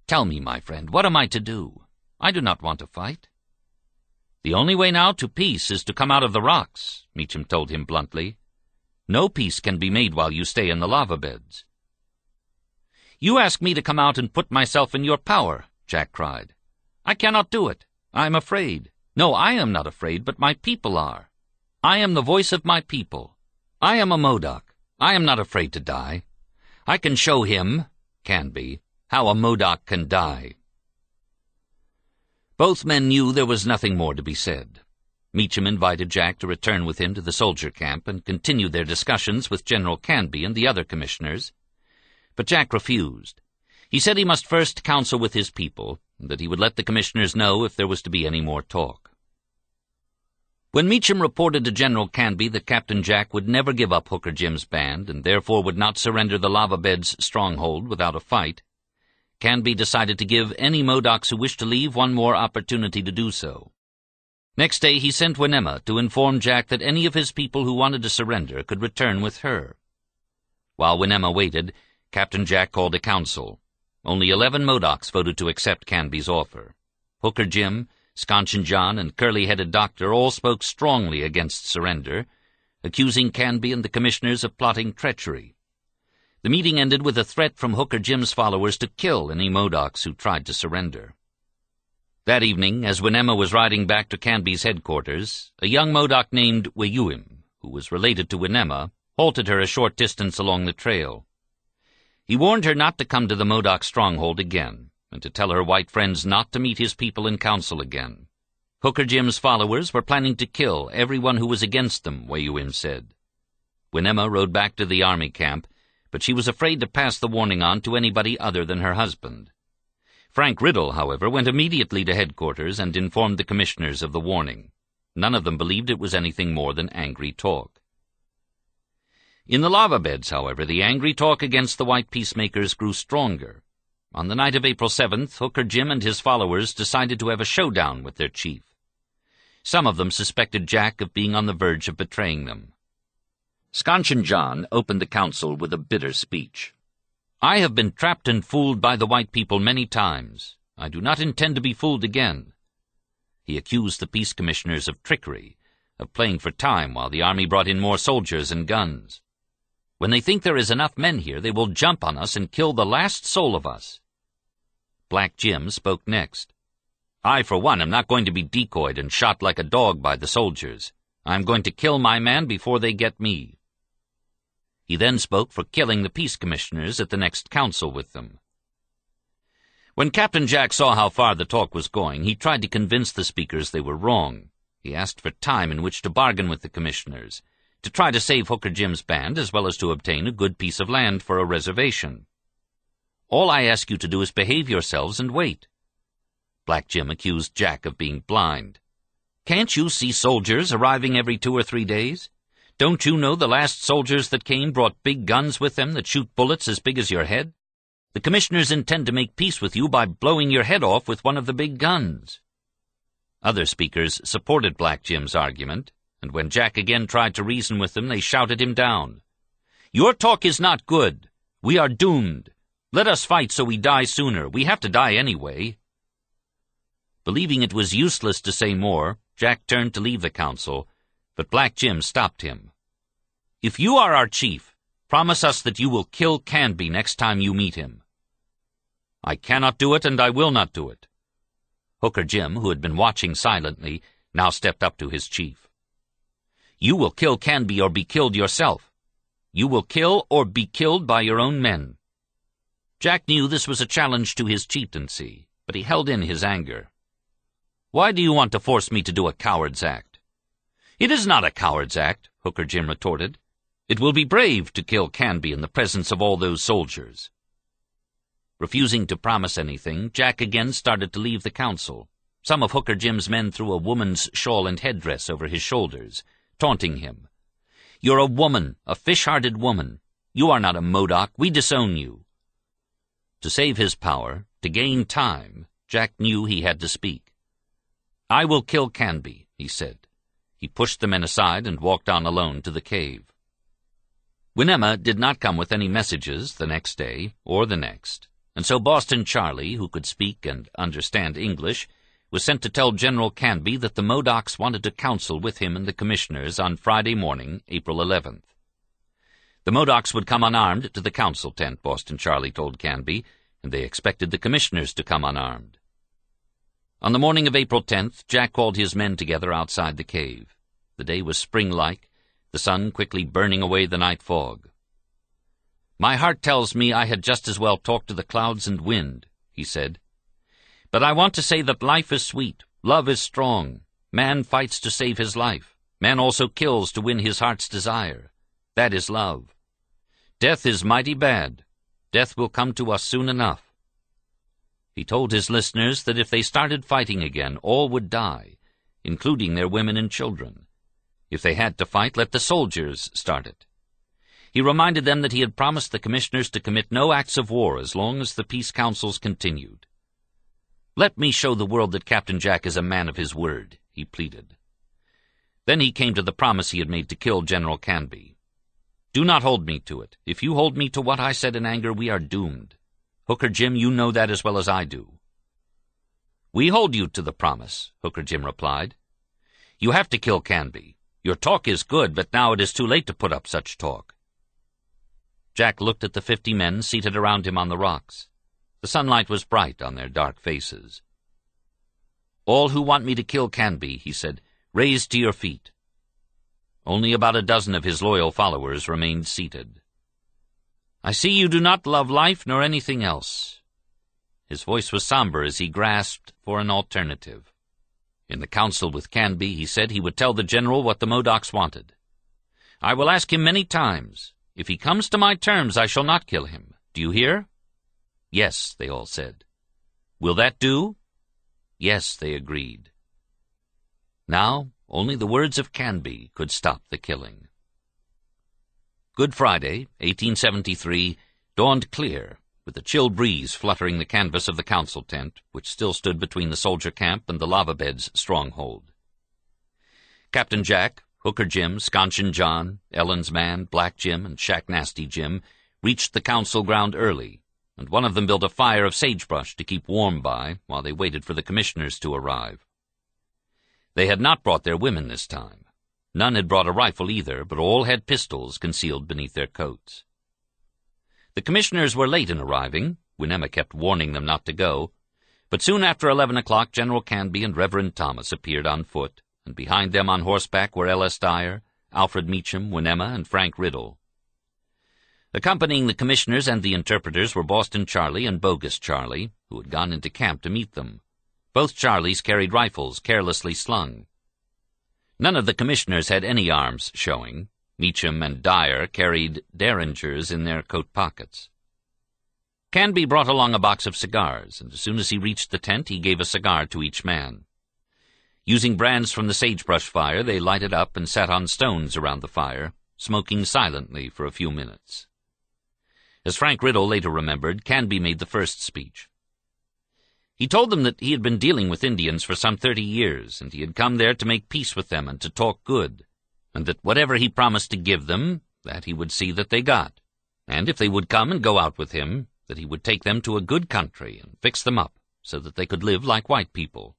"Tell me, my friend, what am I to do? I do not want to fight." "The only way now to peace is to come out of the rocks," Meacham told him bluntly. "No peace can be made while you stay in the lava beds." "You ask me to come out and put myself in your power," Jack cried. "I cannot do it. I am afraid. No, I am not afraid, but my people are. I am the voice of my people. I am a Modoc. I am not afraid to die. I can show him, Canby, how a Modoc can die." Both men knew there was nothing more to be said. Meacham invited Jack to return with him to the soldier camp and continue their discussions with General Canby and the other commissioners. But Jack refused. He said he must first counsel with his people, and that he would let the commissioners know if there was to be any more talk. When Meacham reported to General Canby that Captain Jack would never give up Hooker Jim's band and therefore would not surrender the lava bed's stronghold without a fight, Canby decided to give any Modocs who wished to leave one more opportunity to do so. Next day he sent Winema to inform Jack that any of his people who wanted to surrender could return with her. While Winema waited, Captain Jack called a council. Only 11 Modocs voted to accept Canby's offer. Hooker Jim, Sconchin John, and Curly-Headed Doctor all spoke strongly against surrender, accusing Canby and the commissioners of plotting treachery. The meeting ended with a threat from Hooker Jim's followers to kill any Modocs who tried to surrender. That evening, as Winema was riding back to Canby's headquarters, a young Modoc named Weyuim, who was related to Winema, halted her a short distance along the trail. He warned her not to come to the Modoc stronghold again, and to tell her white friends not to meet his people in council again. Hooker Jim's followers were planning to kill everyone who was against them, Weyuim said. Winema rode back to the army camp, but she was afraid to pass the warning on to anybody other than her husband. Frank Riddle, however, went immediately to headquarters and informed the commissioners of the warning. None of them believed it was anything more than angry talk. In the lava beds, however, the angry talk against the white peacemakers grew stronger. On the night of April 7th, Hooker Jim and his followers decided to have a showdown with their chief. Some of them suspected Jack of being on the verge of betraying them. Scanchin John opened the council with a bitter speech. "I have been trapped and fooled by the white people many times. I do not intend to be fooled again." He accused the peace commissioners of trickery, of playing for time while the army brought in more soldiers and guns. "When they think there is enough men here, they will jump on us and kill the last soul of us." Black Jim spoke next. "I, for one, am not going to be decoyed and shot like a dog by the soldiers. I am going to kill my man before they get me." He then spoke for killing the peace commissioners at the next council with them. When Captain Jack saw how far the talk was going, he tried to convince the speakers they were wrong. He asked for time in which to bargain with the commissioners, to try to save Hooker Jim's band as well as to obtain a good piece of land for a reservation. "All I ask you to do is behave yourselves and wait." Black Jim accused Jack of being blind. "Can't you see soldiers arriving every 2 or 3 days? Don't you know the last soldiers that came brought big guns with them that shoot bullets as big as your head? The commissioners intend to make peace with you by blowing your head off with one of the big guns." Other speakers supported Black Jim's argument, and when Jack again tried to reason with them, they shouted him down. "Your talk is not good. We are doomed. Let us fight so we die sooner. We have to die anyway." Believing it was useless to say more, Jack turned to leave the council, but Black Jim stopped him. "If you are our chief, promise us that you will kill Canby next time you meet him." "I cannot do it, and I will not do it." Hooker Jim, who had been watching silently, now stepped up to his chief. "You will kill Canby or be killed yourself. You will kill or be killed by your own men." Jack knew this was a challenge to his chieftaincy, but he held in his anger. "Why do you want to force me to do a coward's act?" "It is not a coward's act," Hooker Jim retorted. "It will be brave to kill Canby in the presence of all those soldiers." Refusing to promise anything, Jack again started to leave the council. Some of Hooker Jim's men threw a woman's shawl and headdress over his shoulders, taunting him. "You're a woman, a fish-hearted woman. You are not a Modoc. We disown you." To save his power, to gain time, Jack knew he had to speak. "I will kill Canby," he said. He pushed the men aside and walked on alone to the cave. Winema did not come with any messages the next day or the next, and so Boston Charlie, who could speak and understand English, was sent to tell General Canby that the Modocs wanted to counsel with him and the commissioners on Friday morning, April 11th. The Modocs would come unarmed to the council tent, Boston Charlie told Canby, and they expected the commissioners to come unarmed. On the morning of April 10th, Jack called his men together outside the cave. The day was spring-like, the sun quickly burning away the night fog. "My heart tells me I had just as well talk to the clouds and wind," he said. "But I want to say that life is sweet, love is strong. Man fights to save his life. Man also kills to win his heart's desire. That is love. Death is mighty bad. Death will come to us soon enough." He told his listeners that if they started fighting again, all would die, including their women and children. If they had to fight, let the soldiers start it. He reminded them that he had promised the commissioners to commit no acts of war as long as the peace councils continued. "Let me show the world that Captain Jack is a man of his word," he pleaded. Then he came to the promise he had made to kill General Canby. "Do not hold me to it. If you hold me to what I said in anger, we are doomed. Hooker Jim, you know that as well as I do." "We hold you to the promise," Hooker Jim replied. "You have to kill Canby. Your talk is good, but now it is too late to put up such talk." Jack looked at the 50 men seated around him on the rocks. The sunlight was bright on their dark faces. "All who want me to kill Canby," he said, "raise to your feet." Only about a dozen of his loyal followers remained seated. "I see you do not love life nor anything else." His voice was somber as he grasped for an alternative. In the council with Canby, he said he would tell the general what the Modocs wanted. "I will ask him many times. If he comes to my terms, I shall not kill him. Do you hear?" "Yes," they all said. "Will that do?" "Yes," they agreed. Now, only the words of Canby could stop the killing. Good Friday, 1873, dawned clear, with a chill breeze fluttering the canvas of the council tent, which still stood between the soldier camp and the lava bed's stronghold. Captain Jack, Hooker Jim, Sconchin John, Ellen's Man, Black Jim, and Shack Nasty Jim reached the council ground early, and one of them built a fire of sagebrush to keep warm by while they waited for the commissioners to arrive. They had not brought their women this time. None had brought a rifle either, but all had pistols concealed beneath their coats. The commissioners were late in arriving. Winnemma kept warning them not to go, but soon after 11 o'clock General Canby and Reverend Thomas appeared on foot, and behind them on horseback were L.S. Dyer, Alfred Meacham, Winnemma, and Frank Riddle. Accompanying the commissioners and the interpreters were Boston Charlie and Bogus Charlie, who had gone into camp to meet them. Both Charlies carried rifles carelessly slung. None of the commissioners had any arms showing. Meacham and Dyer carried derringers in their coat pockets. Canby brought along a box of cigars, and as soon as he reached the tent he gave a cigar to each man. Using brands from the sagebrush fire, they lighted up and sat on stones around the fire, smoking silently for a few minutes. As Frank Riddle later remembered, Canby made the first speech. He told them that he had been dealing with Indians for some 30 years, and he had come there to make peace with them and to talk good, and that whatever he promised to give them, that he would see that they got, and if they would come and go out with him, that he would take them to a good country and fix them up so that they could live like white people.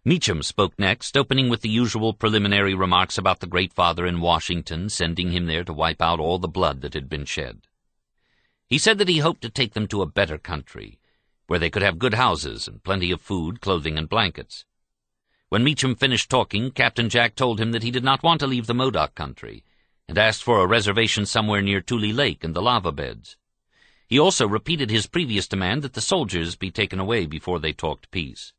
Meacham spoke next, opening with the usual preliminary remarks about the Great Father in Washington sending him there to wipe out all the blood that had been shed. He said that he hoped to take them to a better country, where they could have good houses and plenty of food, clothing, and blankets. When Meacham finished talking, Captain Jack told him that he did not want to leave the Modoc country, and asked for a reservation somewhere near Tule Lake and the lava beds. He also repeated his previous demand that the soldiers be taken away before they talked peace.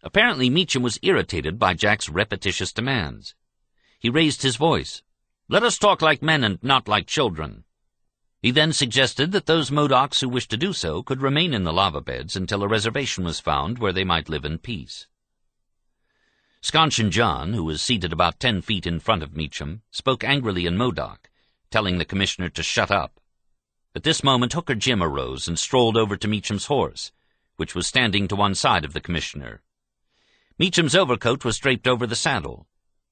Apparently Meacham was irritated by Jack's repetitious demands. He raised his voice. "Let us talk like men and not like children." He then suggested that those Modocs who wished to do so could remain in the lava beds until a reservation was found where they might live in peace. Sconchin John, who was seated about 10 feet in front of Meacham, spoke angrily in Modoc, telling the commissioner to shut up. At this moment Hooker Jim arose and strolled over to Meacham's horse, which was standing to one side of the commissioner. Meacham's overcoat was draped over the saddle.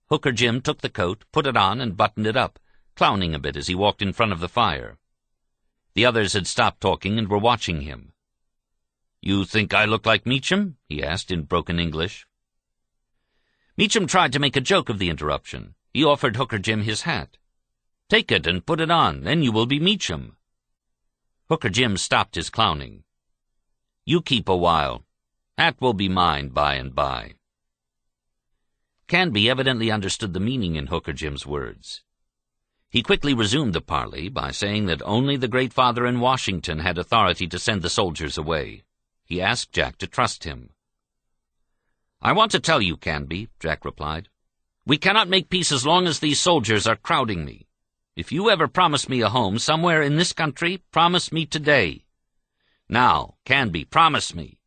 Hooker Jim took the coat, put it on, and buttoned it up, clowning a bit as he walked in front of the fire. The others had stopped talking and were watching him. "You think I look like Meacham?" he asked in broken English. Meacham tried to make a joke of the interruption. He offered Hooker Jim his hat. "Take it and put it on, then you will be Meacham." Hooker Jim stopped his clowning. "You keep a while. Hat will be mine by and by." Canby evidently understood the meaning in Hooker Jim's words. He quickly resumed the parley by saying that only the Great Father in Washington had authority to send the soldiers away. He asked Jack to trust him. "I want to tell you, Canby," Jack replied. "We cannot make peace as long as these soldiers are crowding me. If you ever promise me a home somewhere in this country, promise me today. Now, Canby, promise me.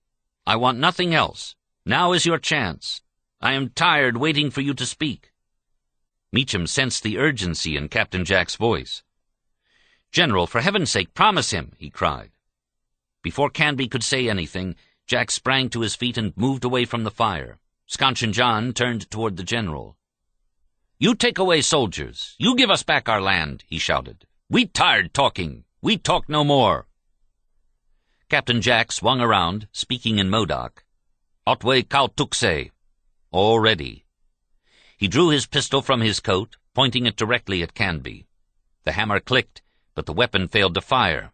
I want nothing else. Now is your chance. I am tired waiting for you to speak." Meacham sensed the urgency in Captain Jack's voice. "General, for heaven's sake, promise him," he cried. Before Canby could say anything, Jack sprang to his feet and moved away from the fire. Sconchin John turned toward the general. "You take away soldiers. You give us back our land," he shouted. "We tired talking. We talk no more." Captain Jack swung around, speaking in Modoc. "Otwe Kautukse," all ready. He drew his pistol from his coat, pointing it directly at Canby. The hammer clicked, but the weapon failed to fire.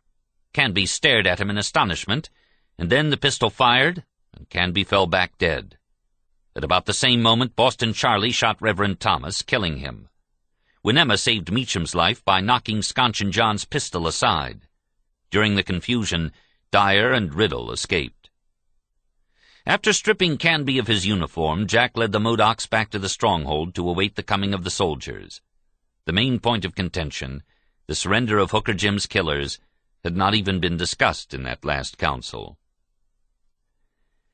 Canby stared at him in astonishment, and then the pistol fired, and Canby fell back dead. At about the same moment, Boston Charlie shot Reverend Thomas, killing him. Winnemma saved Meacham's life by knocking Sconchin John's pistol aside. During the confusion, Dyer and Riddle escaped. After stripping Canby of his uniform, Jack led the Modocs back to the stronghold to await the coming of the soldiers. the main point of contention, the surrender of Hooker Jim's killers, had not even been discussed in that last council.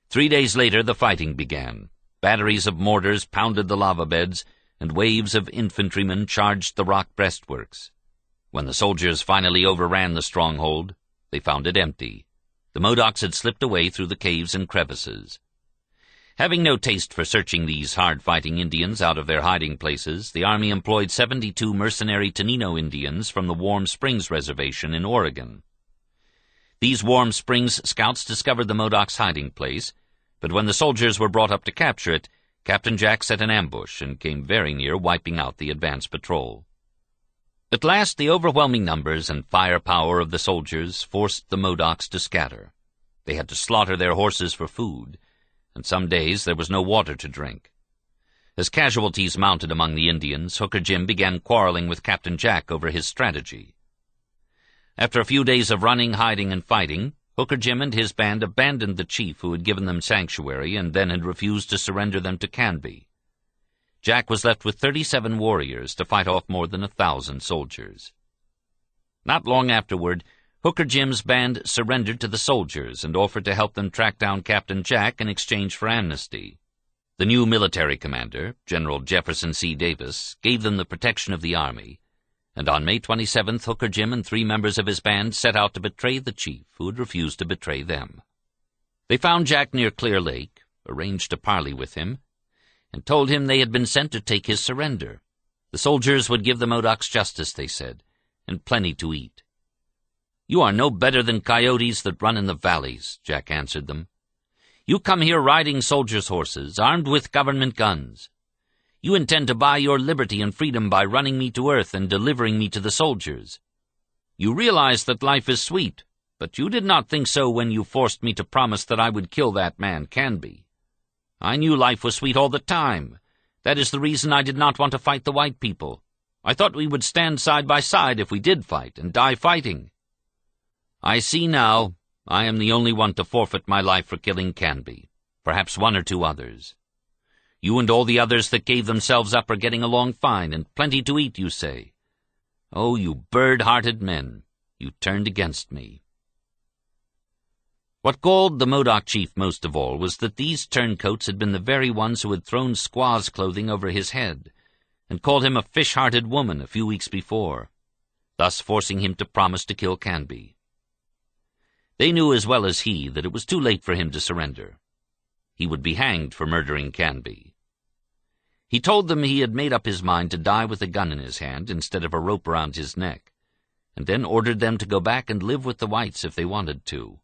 3 days later the fighting began. Batteries of mortars pounded the lava beds, and waves of infantrymen charged the rock breastworks. When the soldiers finally overran the stronghold, they found it empty. The Modocs had slipped away through the caves and crevices. Having no taste for searching these hard-fighting Indians out of their hiding places, the Army employed 72 mercenary Tenino Indians from the Warm Springs Reservation in Oregon. These Warm Springs scouts discovered the Modocs' hiding place, but when the soldiers were brought up to capture it, Captain Jack set an ambush and came very near wiping out the advance patrol. At last, the overwhelming numbers and firepower of the soldiers forced the Modocs to scatter. They had to slaughter their horses for food, and some days there was no water to drink. As casualties mounted among the Indians, Hooker Jim began quarreling with Captain Jack over his strategy. After a few days of running, hiding, and fighting, Hooker Jim and his band abandoned the chief who had given them sanctuary and then had refused to surrender them to Canby. Jack was left with 37 warriors to fight off more than 1,000 soldiers. Not long afterward, Hooker Jim's band surrendered to the soldiers and offered to help them track down Captain Jack in exchange for amnesty. The new military commander, General Jefferson C. Davis, gave them the protection of the Army, and on May 27th, Hooker Jim and 3 members of his band set out to betray the chief, who had refused to betray them. They found Jack near Clear Lake, arranged to parley with him, and told him they had been sent to take his surrender. The soldiers would give the Modocs justice, they said, and plenty to eat. "You are no better than coyotes that run in the valleys," Jack answered them. "You come here riding soldiers' horses, armed with government guns. You intend to buy your liberty and freedom by running me to earth and delivering me to the soldiers. You realize that life is sweet, but you did not think so when you forced me to promise that I would kill that man Canby. I knew life was sweet all the time. That is the reason I did not want to fight the white people. I thought we would stand side by side if we did fight, and die fighting. I see now I am the only one to forfeit my life for killing Canby, perhaps 1 or 2 others. You and all the others that gave themselves up are getting along fine, and plenty to eat, you say. Oh, you bird-hearted men, you turned against me." What galled the Modoc chief most of all was that these turncoats had been the very ones who had thrown squaw's clothing over his head, and called him a fish-hearted woman a few weeks before, thus forcing him to promise to kill Canby. They knew as well as he that it was too late for him to surrender. He would be hanged for murdering Canby. He told them he had made up his mind to die with a gun in his hand instead of a rope around his neck, and then ordered them to go back and live with the whites if they wanted to.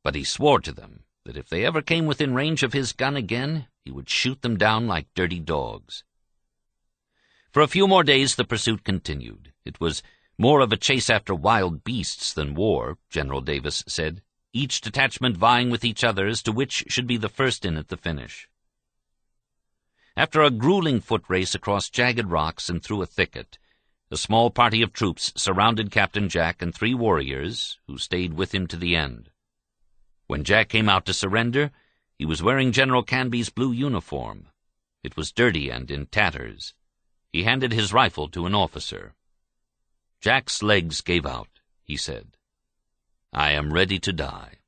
But he swore to them that if they ever came within range of his gun again, he would shoot them down like dirty dogs. For a few more days the pursuit continued. It was more of a chase after wild beasts than war, General Davis said, each detachment vying with each other as to which should be the first in at the finish. After a grueling foot race across jagged rocks and through a thicket, a small party of troops surrounded Captain Jack and 3 warriors, who stayed with him to the end. When Jack came out to surrender, he was wearing General Canby's blue uniform. It was dirty and in tatters. He handed his rifle to an officer. "Jack's legs gave out," he said. "I am ready to die."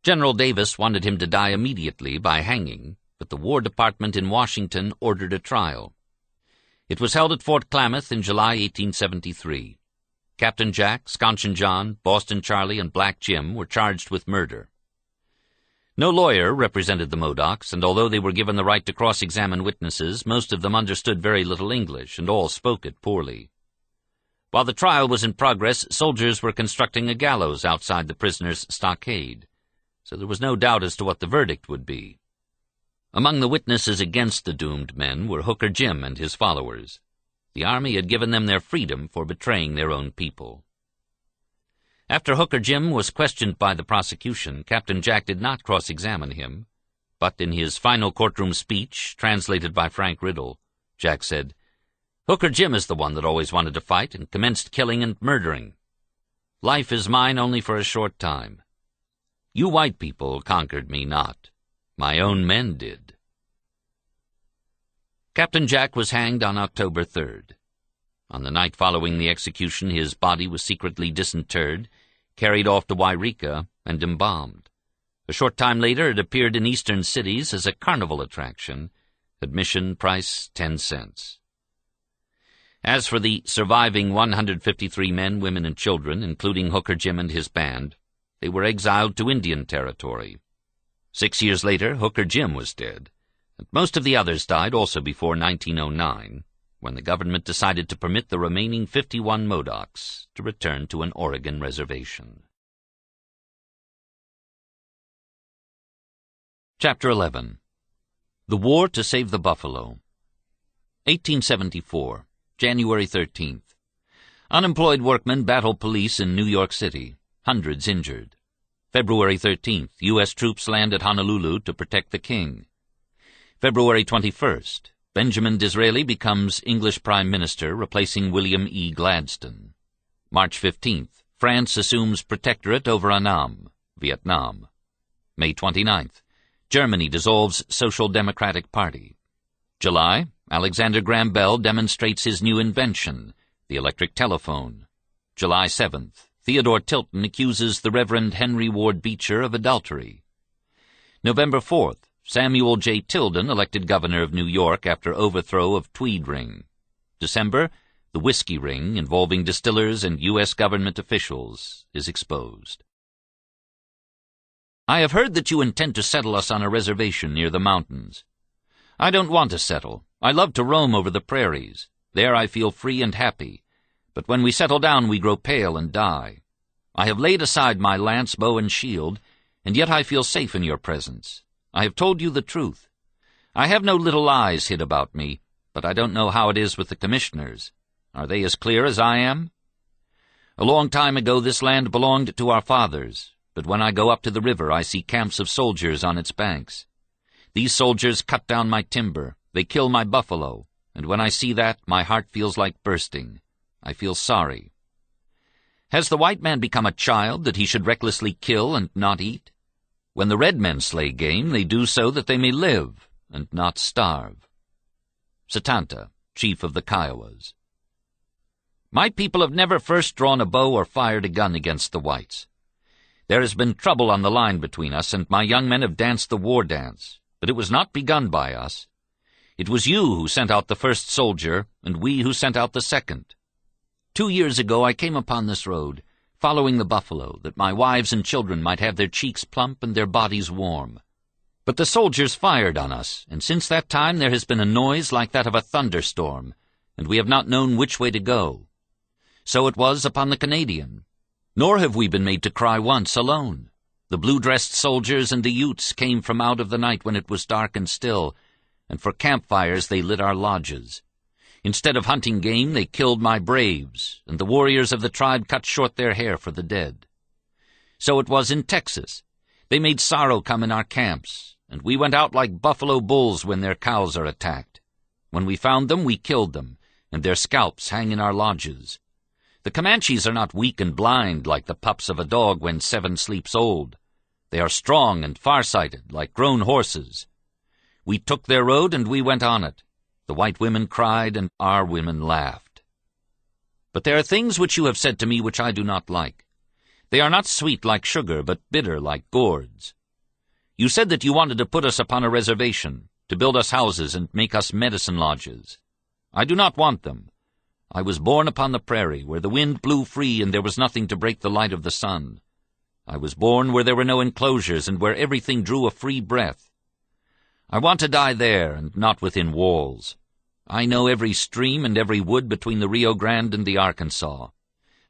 General Davis wanted him to die immediately by hanging, but the War Department in Washington ordered a trial. It was held at Fort Klamath in July 1873. Captain Jack, Sconchin John, Boston Charlie, and Black Jim were charged with murder. No lawyer represented the Modocs, and although they were given the right to cross-examine witnesses, most of them understood very little English, and all spoke it poorly. While the trial was in progress, soldiers were constructing a gallows outside the prisoners' stockade, so there was no doubt as to what the verdict would be. Among the witnesses against the doomed men were Hooker Jim and his followers. The Army had given them their freedom for betraying their own people. After Hooker Jim was questioned by the prosecution, Captain Jack did not cross-examine him, but in his final courtroom speech, translated by Frank Riddle, Jack said, "Hooker Jim is the one that always wanted to fight and commenced killing and murdering. Life is mine only for a short time. You white people conquered me not. My own men did." Captain Jack was hanged on October 3rd. On the night following the execution, his body was secretly disinterred, carried off to Wairika, and embalmed. A short time later it appeared in eastern cities as a carnival attraction, admission price 10 cents. As for the surviving 153 men, women, and children, including Hooker Jim and his band, they were exiled to Indian Territory. 6 years later, Hooker Jim was dead, and most of the others died also before 1909, when the government decided to permit the remaining 51 Modocs to return to an Oregon reservation. Chapter 11. The War to Save the Buffalo. 1874, January 13th. Unemployed workmen battle police in New York City. Hundreds injured. February 13th, U.S. troops land at Honolulu to protect the king. February 21st, Benjamin Disraeli becomes English Prime Minister, replacing William E. Gladstone. March 15th, France assumes protectorate over Annam, Vietnam. May 29th, Germany dissolves Social Democratic Party. July, Alexander Graham Bell demonstrates his new invention, the electric telephone. July 7th, Theodore Tilton accuses the Reverend Henry Ward Beecher of adultery. November 4th, Samuel J. Tilden elected governor of New York after overthrow of Tweed Ring. December, the Whiskey Ring, involving distillers and U.S. government officials, is exposed. I have heard that you intend to settle us on a reservation near the mountains. I don't want to settle. I love to roam over the prairies. There I feel free and happy. But when we settle down we grow pale and die. I have laid aside my lance, bow, and shield, and yet I feel safe in your presence. I have told you the truth. I have no little lies hid about me, but I don't know how it is with the commissioners. Are they as clear as I am? A long time ago this land belonged to our fathers, but when I go up to the river I see camps of soldiers on its banks. These soldiers cut down my timber, they kill my buffalo, and when I see that, my heart feels like bursting. I feel sorry. Has the white man become a child that he should recklessly kill and not eat? When the red men slay game, they do so that they may live and not starve. Satanta, chief of the Kiowas. My people have never first drawn a bow or fired a gun against the whites. There has been trouble on the line between us, and my young men have danced the war dance, but it was not begun by us. It was you who sent out the first soldier, and we who sent out the second. 2 years ago I came upon this road, following the buffalo, that my wives and children might have their cheeks plump and their bodies warm. But the soldiers fired on us, and since that time there has been a noise like that of a thunderstorm, and we have not known which way to go. So it was upon the Canadian. Nor have we been made to cry once alone. The blue-dressed soldiers and the Utes came from out of the night when it was dark and still, and for campfires they lit our lodges. Instead of hunting game, they killed my braves, and the warriors of the tribe cut short their hair for the dead. So it was in Texas. They made sorrow come in our camps, and we went out like buffalo bulls when their cows are attacked. When we found them, we killed them, and their scalps hang in our lodges. The Comanches are not weak and blind like the pups of a dog when 7 sleeps old. They are strong and far-sighted like grown horses. We took their road and we went on it. The white women cried and our women laughed. But there are things which you have said to me which I do not like. They are not sweet like sugar, but bitter like gourds. You said that you wanted to put us upon a reservation, to build us houses and make us medicine lodges. I do not want them. I was born upon the prairie, where the wind blew free and there was nothing to break the light of the sun. I was born where there were no enclosures and where everything drew a free breath. I want to die there and not within walls. I know every stream and every wood between the Rio Grande and the Arkansas.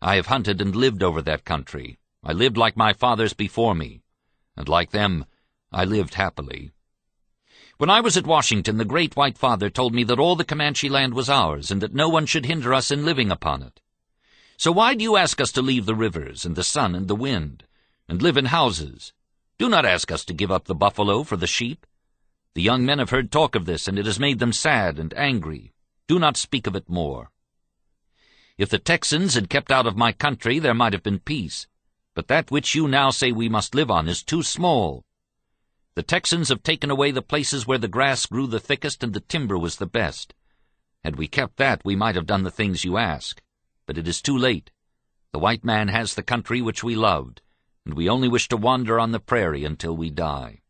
I have hunted and lived over that country. I lived like my fathers before me, and like them, I lived happily. When I was at Washington, the great white father told me that all the Comanche land was ours and that no one should hinder us in living upon it. So why do you ask us to leave the rivers and the sun and the wind and live in houses? Do not ask us to give up the buffalo for the sheep. The young men have heard talk of this, and it has made them sad and angry. Do not speak of it more. If the Texans had kept out of my country, there might have been peace. But that which you now say we must live on is too small. The Texans have taken away the places where the grass grew the thickest and the timber was the best. Had we kept that, we might have done the things you ask. But it is too late. The white man has the country which we loved, and we only wish to wander on the prairie until we die.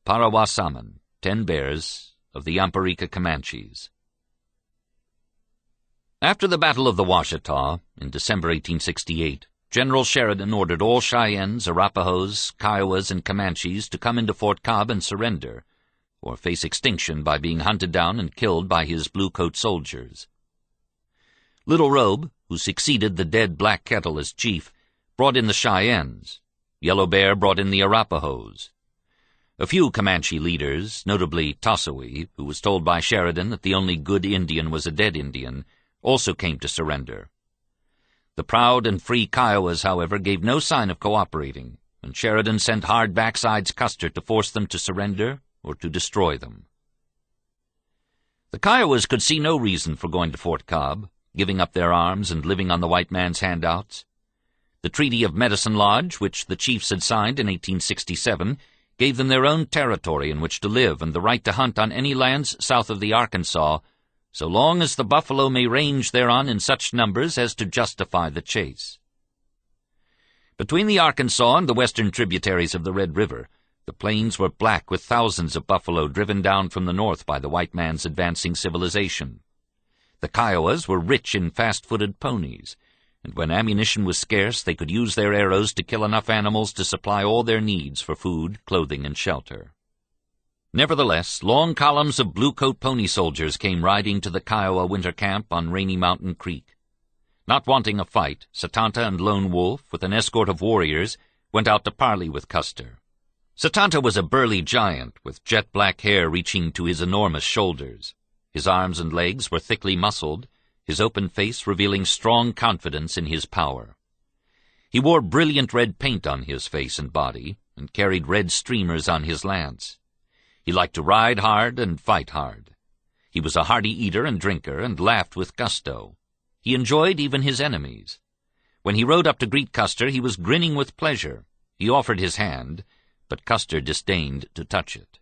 Parawasaman, 10 Bears, of the Yamparica Comanches. After the Battle of the Washita, in December 1868, General Sheridan ordered all Cheyennes, Arapahoes, Kiowas, and Comanches to come into Fort Cobb and surrender, or face extinction by being hunted down and killed by his blue-coat soldiers. Little Robe, who succeeded the dead Black Kettle as chief, brought in the Cheyennes. Yellow Bear brought in the Arapahoes. A few Comanche leaders, notably Tossawi, who was told by Sheridan that the only good Indian was a dead Indian, also came to surrender. The proud and free Kiowas, however, gave no sign of cooperating, and Sheridan sent Hard Backsides Custer to force them to surrender or to destroy them. The Kiowas could see no reason for going to Fort Cobb, giving up their arms and living on the white man's handouts. The Treaty of Medicine Lodge, which the chiefs had signed in 1867, gave them their own territory in which to live and the right to hunt on any lands south of the Arkansas, so long as the buffalo may range thereon in such numbers as to justify the chase. Between the Arkansas and the western tributaries of the Red River, the plains were black with thousands of buffalo driven down from the north by the white man's advancing civilization. The Kiowas were rich in fast-footed ponies, and when ammunition was scarce, they could use their arrows to kill enough animals to supply all their needs for food, clothing, and shelter. Nevertheless, long columns of blue-coat pony soldiers came riding to the Kiowa winter camp on Rainy Mountain Creek. Not wanting a fight, Satanta and Lone Wolf, with an escort of warriors, went out to parley with Custer. Satanta was a burly giant, with jet-black hair reaching to his enormous shoulders. His arms and legs were thickly muscled, his open face revealing strong confidence in his power. He wore brilliant red paint on his face and body, and carried red streamers on his lance. He liked to ride hard and fight hard. He was a hearty eater and drinker, and laughed with gusto. He enjoyed even his enemies. When he rode up to greet Custer, he was grinning with pleasure. He offered his hand, but Custer disdained to touch it.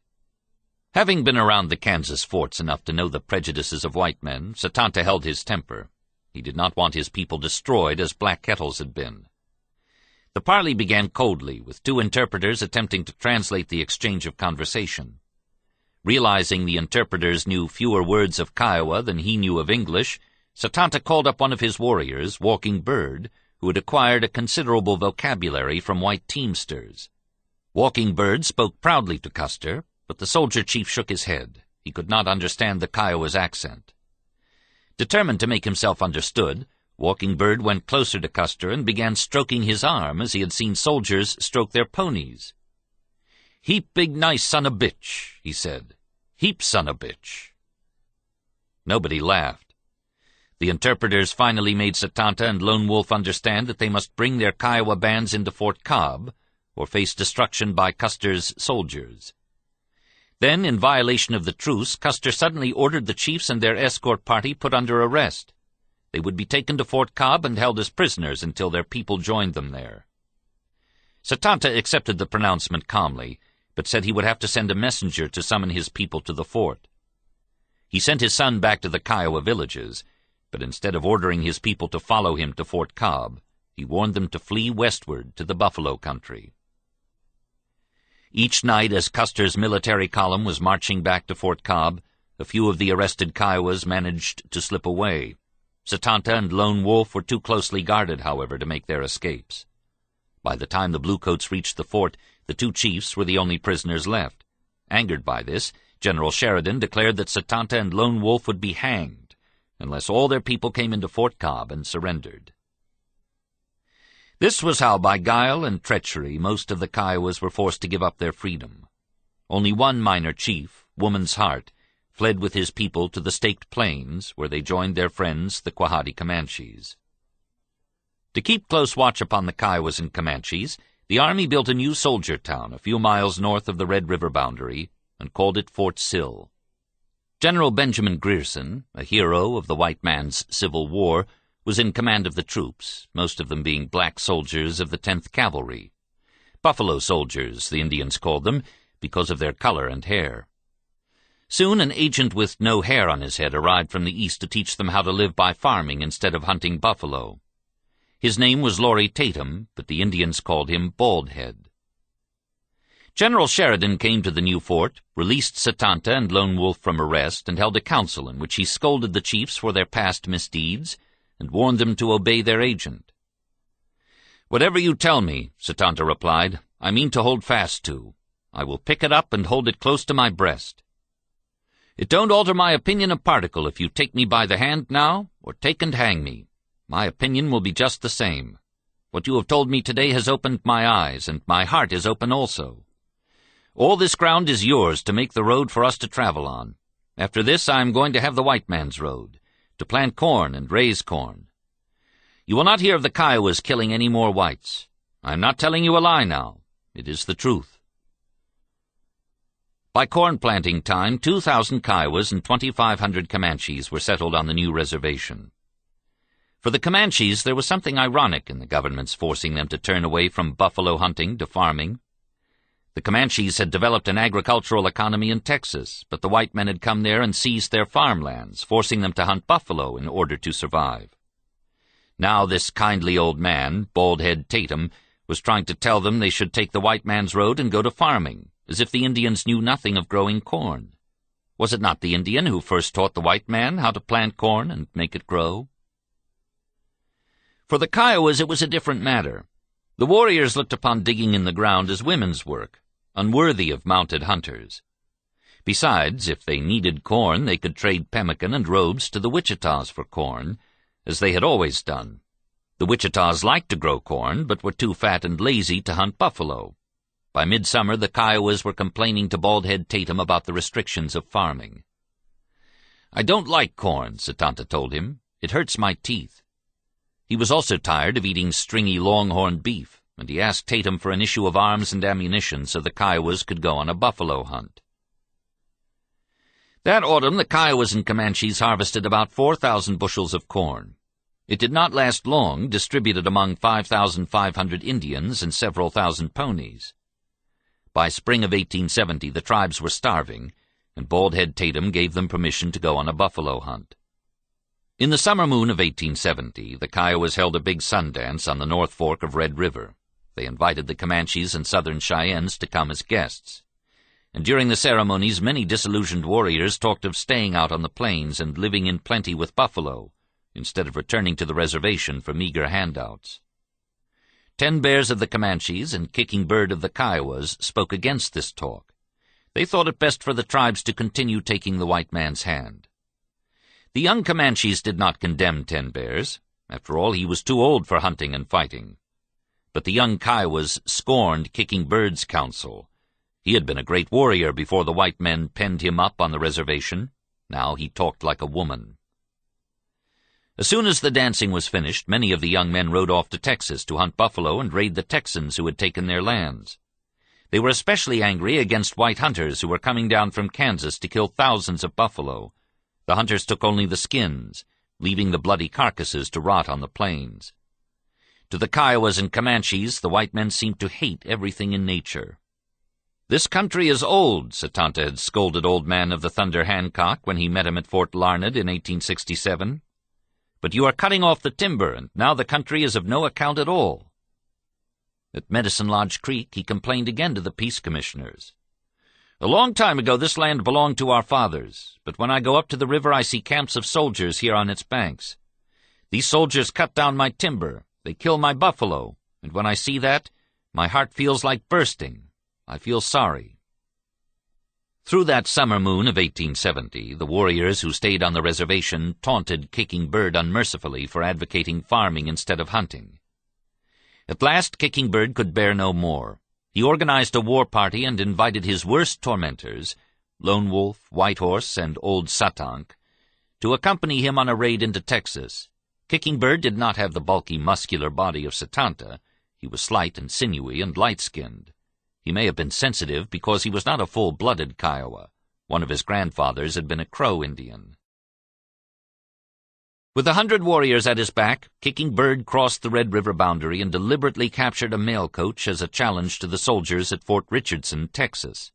Having been around the Kansas forts enough to know the prejudices of white men, Satanta held his temper. He did not want his people destroyed as Black Kettles had been. The parley began coldly, with 2 interpreters attempting to translate the exchange of conversation. Realizing the interpreters knew fewer words of Kiowa than he knew of English, Satanta called up one of his warriors, Walking Bird, who had acquired a considerable vocabulary from white teamsters. Walking Bird spoke proudly to Custer, but the soldier chief shook his head. He could not understand the Kiowa's accent. Determined to make himself understood, Walking Bird went closer to Custer and began stroking his arm as he had seen soldiers stroke their ponies. "Heap big nice son of bitch," he said. "Heap son of bitch." Nobody laughed. The interpreters finally made Satanta and Lone Wolf understand that they must bring their Kiowa bands into Fort Cobb, or face destruction by Custer's soldiers. Then, in violation of the truce, Custer suddenly ordered the chiefs and their escort party put under arrest. They would be taken to Fort Cobb and held as prisoners until their people joined them there. Satanta accepted the pronouncement calmly, but said he would have to send a messenger to summon his people to the fort. He sent his son back to the Kiowa villages, but instead of ordering his people to follow him to Fort Cobb, he warned them to flee westward to the buffalo country. Each night, as Custer's military column was marching back to Fort Cobb, a few of the arrested Kiowas managed to slip away. Satanta and Lone Wolf were too closely guarded, however, to make their escapes. By the time the Bluecoats reached the fort, the 2 chiefs were the only prisoners left. Angered by this, General Sheridan declared that Satanta and Lone Wolf would be hanged unless all their people came into Fort Cobb and surrendered. This was how, by guile and treachery, most of the Kiowas were forced to give up their freedom. Only one minor chief, Woman's Heart, fled with his people to the Staked Plains, where they joined their friends, the Quahati Comanches. To keep close watch upon the Kiowas and Comanches, the army built a new soldier town a few miles north of the Red River boundary and called it Fort Sill. General Benjamin Grierson, a hero of the white man's Civil War, was in command of the troops, most of them being black soldiers of the 10th Cavalry. Buffalo soldiers, the Indians called them, because of their color and hair. Soon an agent with no hair on his head arrived from the east to teach them how to live by farming instead of hunting buffalo. His name was Laurie Tatum, but the Indians called him Baldhead. General Sheridan came to the new fort, released Satanta and Lone Wolf from arrest, and held a council in which he scolded the chiefs for their past misdeeds and warned them to obey their agent. "Whatever you tell me," Satanta replied, "I mean to hold fast to. I will pick it up and hold it close to my breast. It don't alter my opinion a particle if you take me by the hand now, or take and hang me. My opinion will be just the same. What you have told me today has opened my eyes, and my heart is open also. All this ground is yours to make the road for us to travel on. After this I am going to have the white man's road, to plant corn and raise corn. You will not hear of the Kiowas killing any more whites. I am not telling you a lie now. It is the truth." By corn-planting time, 2,000 Kiowas and 2,500 Comanches were settled on the new reservation. For the Comanches, there was something ironic in the government's forcing them to turn away from buffalo hunting to farming. The Comanches had developed an agricultural economy in Texas, but the white men had come there and seized their farmlands, forcing them to hunt buffalo in order to survive. Now this kindly old man, Baldhead Tatum, was trying to tell them they should take the white man's road and go to farming, as if the Indians knew nothing of growing corn. Was it not the Indian who first taught the white man how to plant corn and make it grow? For the Kiowas it was a different matter. The warriors looked upon digging in the ground as women's work, unworthy of mounted hunters. Besides, if they needed corn, they could trade pemmican and robes to the Wichitas for corn, as they had always done. The Wichitas liked to grow corn, but were too fat and lazy to hunt buffalo. By midsummer, the Kiowas were complaining to Baldhead Tatum about the restrictions of farming. "I don't like corn," Satanta told him. "It hurts my teeth." He was also tired of eating stringy longhorn beef, and he asked Tatum for an issue of arms and ammunition so the Kiowas could go on a buffalo hunt. That autumn, the Kiowas and Comanches harvested about 4,000 bushels of corn. It did not last long, distributed among 5,500 Indians and several thousand ponies. By spring of 1870, the tribes were starving, and Baldhead Tatum gave them permission to go on a buffalo hunt. In the summer moon of 1870, the Kiowas held a big sun dance on the North Fork of Red River. They invited the Comanches and Southern Cheyennes to come as guests. And during the ceremonies, many disillusioned warriors talked of staying out on the plains and living in plenty with buffalo, instead of returning to the reservation for meager handouts. 10 Bears of the Comanches and Kicking Bird of the Kiowas spoke against this talk. They thought it best for the tribes to continue taking the white man's hand. The young Comanches did not condemn 10 Bears. After all, he was too old for hunting and fighting. But the young Kiowas scorned Kicking Bird's counsel. He had been a great warrior before the white men penned him up on the reservation. Now he talked like a woman. As soon as the dancing was finished, many of the young men rode off to Texas to hunt buffalo and raid the Texans who had taken their lands. They were especially angry against white hunters who were coming down from Kansas to kill thousands of buffalo. The hunters took only the skins, leaving the bloody carcasses to rot on the plains. To the Kiowas and Comanches, the white men seemed to hate everything in nature. "This country is old," Satanta had scolded Old Man of the Thunder Hancock when he met him at Fort Larned in 1867. "But you are cutting off the timber, and now the country is of no account at all." At Medicine Lodge Creek, he complained again to the peace commissioners. "A long time ago this land belonged to our fathers, but when I go up to the river I see camps of soldiers here on its banks. These soldiers cut down my timber, they kill my buffalo, and when I see that, my heart feels like bursting. I feel sorry." Through that summer moon of 1870, the warriors who stayed on the reservation taunted Kicking Bird unmercifully for advocating farming instead of hunting. At last Kicking Bird could bear no more. He organized a war party and invited his worst tormentors, Lone Wolf, White Horse, and Old Satank, to accompany him on a raid into Texas. Kicking Bird did not have the bulky, muscular body of Satanta. He was slight and sinewy and light-skinned. He may have been sensitive because he was not a full-blooded Kiowa. One of his grandfathers had been a Crow Indian. With 100 warriors at his back, Kicking Bird crossed the Red River boundary and deliberately captured a mail coach as a challenge to the soldiers at Fort Richardson, Texas.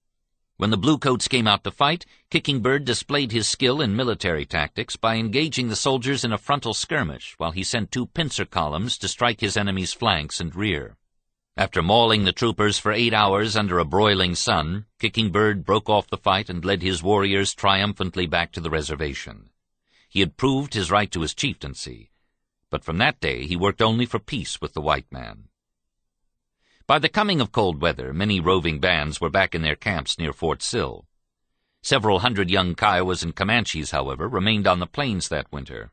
When the Bluecoats came out to fight, Kicking Bird displayed his skill in military tactics by engaging the soldiers in a frontal skirmish while he sent 2 pincer columns to strike his enemy's flanks and rear. After mauling the troopers for 8 hours under a broiling sun, Kicking Bird broke off the fight and led his warriors triumphantly back to the reservation. He had proved his right to his chieftaincy, but from that day he worked only for peace with the white man. By the coming of cold weather, many roving bands were back in their camps near Fort Sill. Several hundred young Kiowas and Comanches, however, remained on the plains that winter.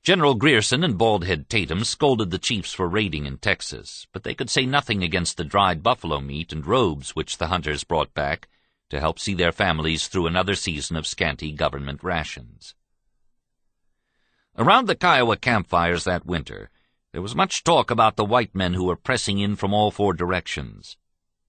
General Grierson and Baldhead Tatum scolded the chiefs for raiding in Texas, but they could say nothing against the dried buffalo meat and robes which the hunters brought back to help see their families through another season of scanty government rations. Around the Kiowa campfires that winter, there was much talk about the white men who were pressing in from all 4 directions.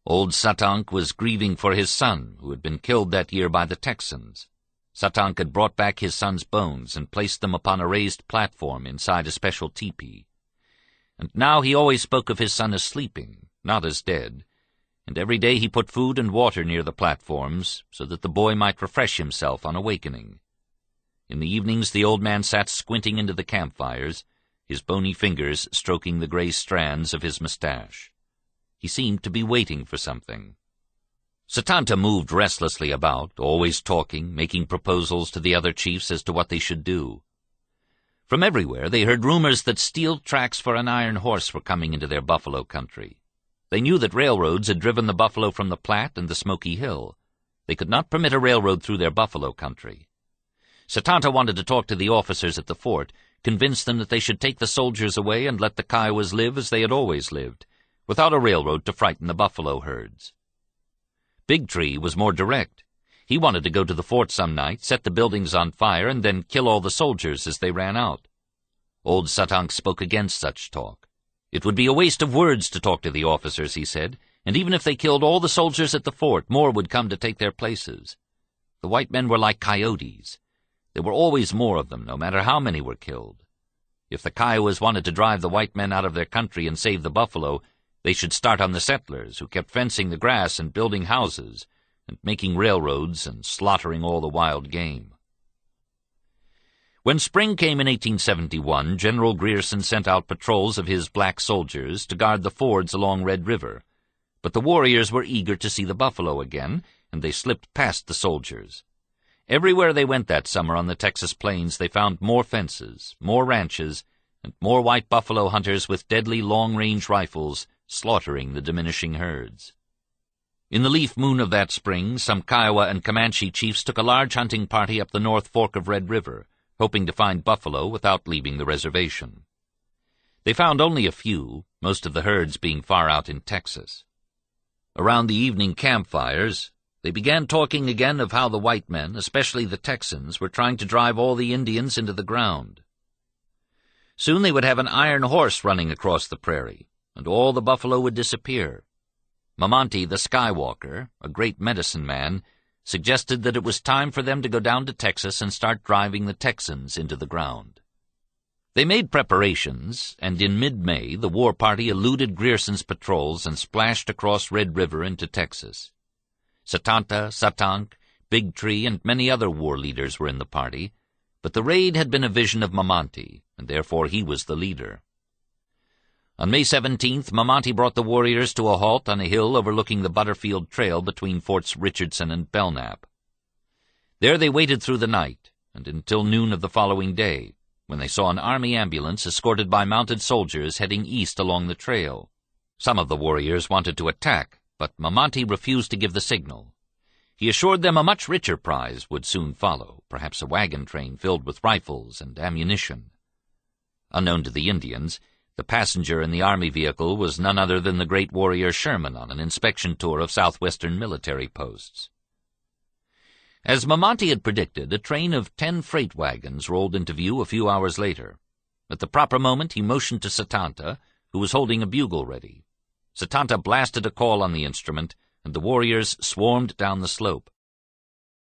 Old Satank was grieving for his son, who had been killed that year by the Texans. Satank had brought back his son's bones and placed them upon a raised platform inside a special tepee. And now he always spoke of his son as sleeping, not as dead, and every day he put food and water near the platforms so that the boy might refresh himself on awakening. In the evenings the old man sat squinting into the campfires, his bony fingers stroking the gray strands of his mustache. He seemed to be waiting for something. Satanta moved restlessly about, always talking, making proposals to the other chiefs as to what they should do. From everywhere they heard rumors that steel tracks for an iron horse were coming into their buffalo country. They knew that railroads had driven the buffalo from the Platte and the Smoky Hill. They could not permit a railroad through their buffalo country. Satanta wanted to talk to the officers at the fort, convince them that they should take the soldiers away and let the Kiowas live as they had always lived, without a railroad to frighten the buffalo herds. Big Tree was more direct. He wanted to go to the fort some night, set the buildings on fire, and then kill all the soldiers as they ran out. Old Satank spoke against such talk. It would be a waste of words to talk to the officers, he said, and even if they killed all the soldiers at the fort, more would come to take their places. The white men were like coyotes. There were always more of them, no matter how many were killed. If the Kiowas wanted to drive the white men out of their country and save the buffalo, they should start on the settlers, who kept fencing the grass and building houses, and making railroads and slaughtering all the wild game. When spring came in 1871, General Grierson sent out patrols of his black soldiers to guard the fords along Red River, but the warriors were eager to see the buffalo again, and they slipped past the soldiers. Everywhere they went that summer on the Texas plains, they found more fences, more ranches, and more white buffalo hunters with deadly long-range rifles slaughtering the diminishing herds. In the leaf moon of that spring, some Kiowa and Comanche chiefs took a large hunting party up the North Fork of Red River, hoping to find buffalo without leaving the reservation. They found only a few, most of the herds being far out in Texas. Around the evening campfires, they began talking again of how the white men, especially the Texans, were trying to drive all the Indians into the ground. Soon they would have an iron horse running across the prairie, and all the buffalo would disappear. Mamonte the Skywalker, a great medicine man, suggested that it was time for them to go down to Texas and start driving the Texans into the ground. They made preparations, and in mid-May the war party eluded Grierson's patrols and splashed across Red River into Texas. Satanta, Satank, Big Tree, and many other war leaders were in the party, but the raid had been a vision of Mamonte, and therefore he was the leader. On May 17th, Mamonte brought the warriors to a halt on a hill overlooking the Butterfield Trail between Forts Richardson and Belknap. There they waited through the night, and until noon of the following day, when they saw an army ambulance escorted by mounted soldiers heading east along the trail. Some of the warriors wanted to attack, but Mamonte refused to give the signal. He assured them a much richer prize would soon follow, perhaps a wagon train filled with rifles and ammunition. Unknown to the Indians, the passenger in the army vehicle was none other than the great warrior Sherman on an inspection tour of southwestern military posts. As Mamonte had predicted, a train of 10 freight wagons rolled into view a few hours later. At the proper moment he motioned to Satanta, who was holding a bugle ready. Satanta blasted a call on the instrument, and the warriors swarmed down the slope.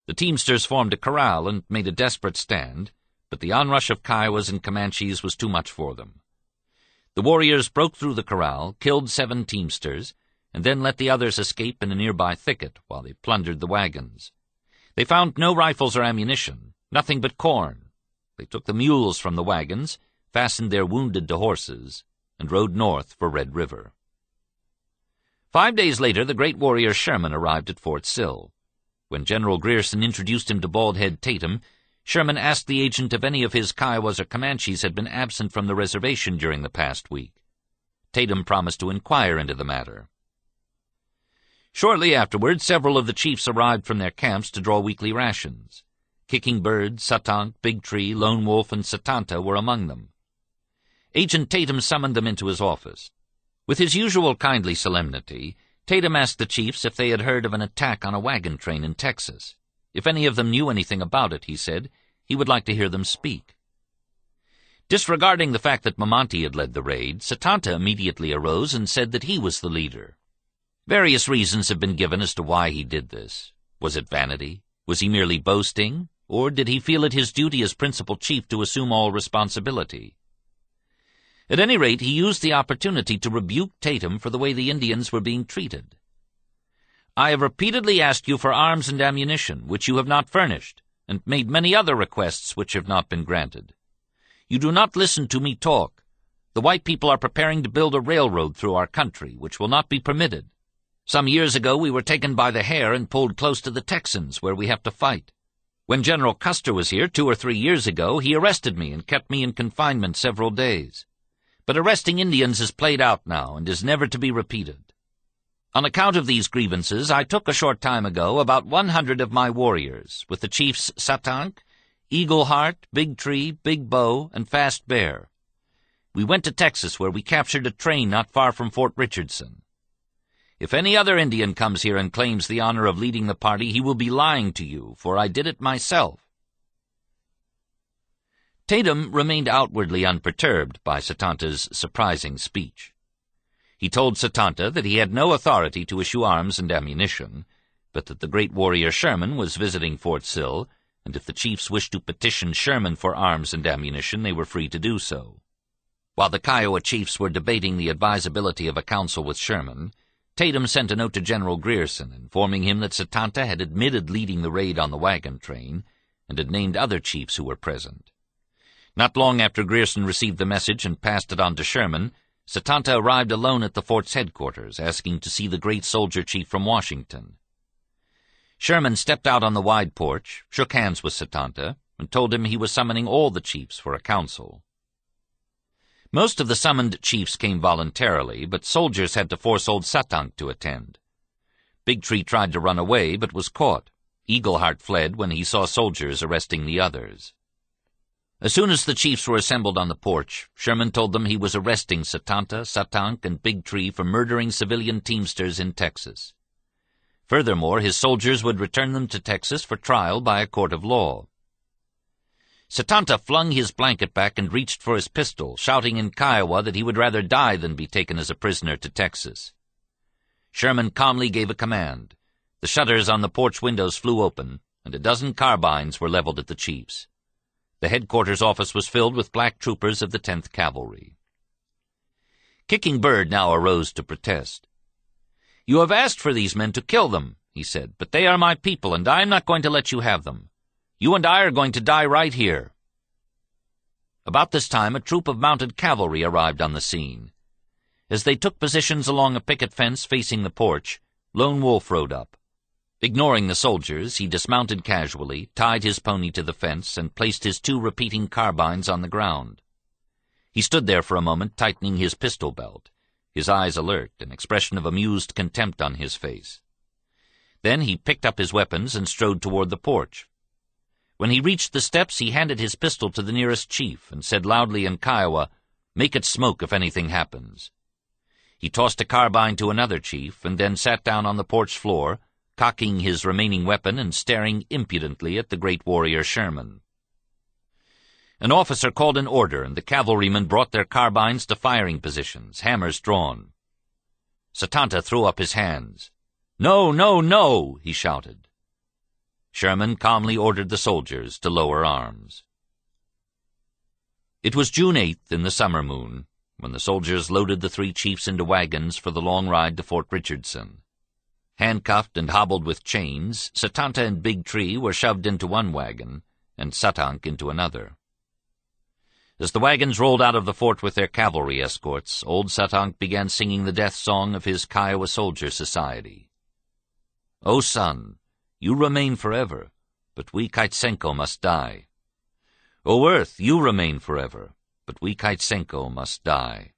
The teamsters formed a corral and made a desperate stand, but the onrush of Kiowas and Comanches was too much for them. The warriors broke through the corral, killed 7 teamsters, and then let the others escape in a nearby thicket while they plundered the wagons. They found no rifles or ammunition, nothing but corn. They took the mules from the wagons, fastened their wounded to horses, and rode north for Red River. 5 days later, the great warrior Sherman arrived at Fort Sill. When General Grierson introduced him to Baldhead Tatum, Sherman asked the agent if any of his Kiowas or Comanches had been absent from the reservation during the past week. Tatum promised to inquire into the matter. Shortly afterward, several of the chiefs arrived from their camps to draw weekly rations. Kicking Bird, Satank, Big Tree, Lone Wolf, and Satanta were among them. Agent Tatum summoned them into his office. With his usual kindly solemnity, Tatum asked the chiefs if they had heard of an attack on a wagon train in Texas. If any of them knew anything about it, he said, he would like to hear them speak. Disregarding the fact that Mamonte had led the raid, Satanta immediately arose and said that he was the leader. Various reasons have been given as to why he did this. Was it vanity? Was he merely boasting? Or did he feel it his duty as principal chief to assume all responsibility? At any rate, he used the opportunity to rebuke Tatum for the way the Indians were being treated. "I have repeatedly asked you for arms and ammunition, which you have not furnished, and made many other requests which have not been granted. You do not listen to me talk. The white people are preparing to build a railroad through our country, which will not be permitted. Some years ago we were taken by the hair and pulled close to the Texans, where we have to fight. When General Custer was here 2 or 3 years ago, he arrested me and kept me in confinement several days. But arresting Indians is played out now and is never to be repeated. On account of these grievances, I took a short time ago about 100 of my warriors, with the chiefs Satank, Eagle Heart, Big Tree, Big Bow, and Fast Bear. We went to Texas, where we captured a train not far from Fort Richardson. If any other Indian comes here and claims the honor of leading the party, he will be lying to you, for I did it myself." Tatum remained outwardly unperturbed by Satanta's surprising speech. He told Satanta that he had no authority to issue arms and ammunition, but that the great warrior Sherman was visiting Fort Sill, and if the chiefs wished to petition Sherman for arms and ammunition, they were free to do so. While the Kiowa chiefs were debating the advisability of a council with Sherman, Tatum sent a note to General Grierson, informing him that Satanta had admitted leading the raid on the wagon train, and had named other chiefs who were present. Not long after Grierson received the message and passed it on to Sherman, Satanta arrived alone at the fort's headquarters, asking to see the great soldier chief from Washington. Sherman stepped out on the wide porch, shook hands with Satanta, and told him he was summoning all the chiefs for a council. Most of the summoned chiefs came voluntarily, but soldiers had to force old Satank to attend. Big Tree tried to run away, but was caught. Eagle Heart fled when he saw soldiers arresting the others. As soon as the chiefs were assembled on the porch, Sherman told them he was arresting Satanta, Satank, and Big Tree for murdering civilian teamsters in Texas. Furthermore, his soldiers would return them to Texas for trial by a court of law. Satanta flung his blanket back and reached for his pistol, shouting in Kiowa that he would rather die than be taken as a prisoner to Texas. Sherman calmly gave a command. The shutters on the porch windows flew open, and a dozen carbines were leveled at the chiefs. The headquarters office was filled with black troopers of the 10th Cavalry. Kicking Bird now arose to protest. "You have asked for these men to kill them," he said, "but they are my people, and I am not going to let you have them. You and I are going to die right here." About this time, a troop of mounted cavalry arrived on the scene. As they took positions along a picket fence facing the porch, Lone Wolf rode up. Ignoring the soldiers, he dismounted casually, tied his pony to the fence, and placed his 2 repeating carbines on the ground. He stood there for a moment, tightening his pistol belt, his eyes alert, an expression of amused contempt on his face. Then he picked up his weapons and strode toward the porch. When he reached the steps, he handed his pistol to the nearest chief and said loudly in Kiowa, "Make it smoke if anything happens." He tossed a carbine to another chief and then sat down on the porch floor, cocking his remaining weapon and staring impudently at the great warrior Sherman. An officer called an order, and the cavalrymen brought their carbines to firing positions, hammers drawn. Satanta threw up his hands. "No, no, no!" he shouted. Sherman calmly ordered the soldiers to lower arms. It was June 8th in the summer moon, when the soldiers loaded the three chiefs into wagons for the long ride to Fort Richardson. Handcuffed and hobbled with chains, Satanta and Big Tree were shoved into one wagon, and Satank into another. As the wagons rolled out of the fort with their cavalry escorts, old Satank began singing the death song of his Kiowa Soldier Society. "O sun, you remain forever, but we Kaitsenko must die. O earth, you remain forever, but we Kaitsenko must die."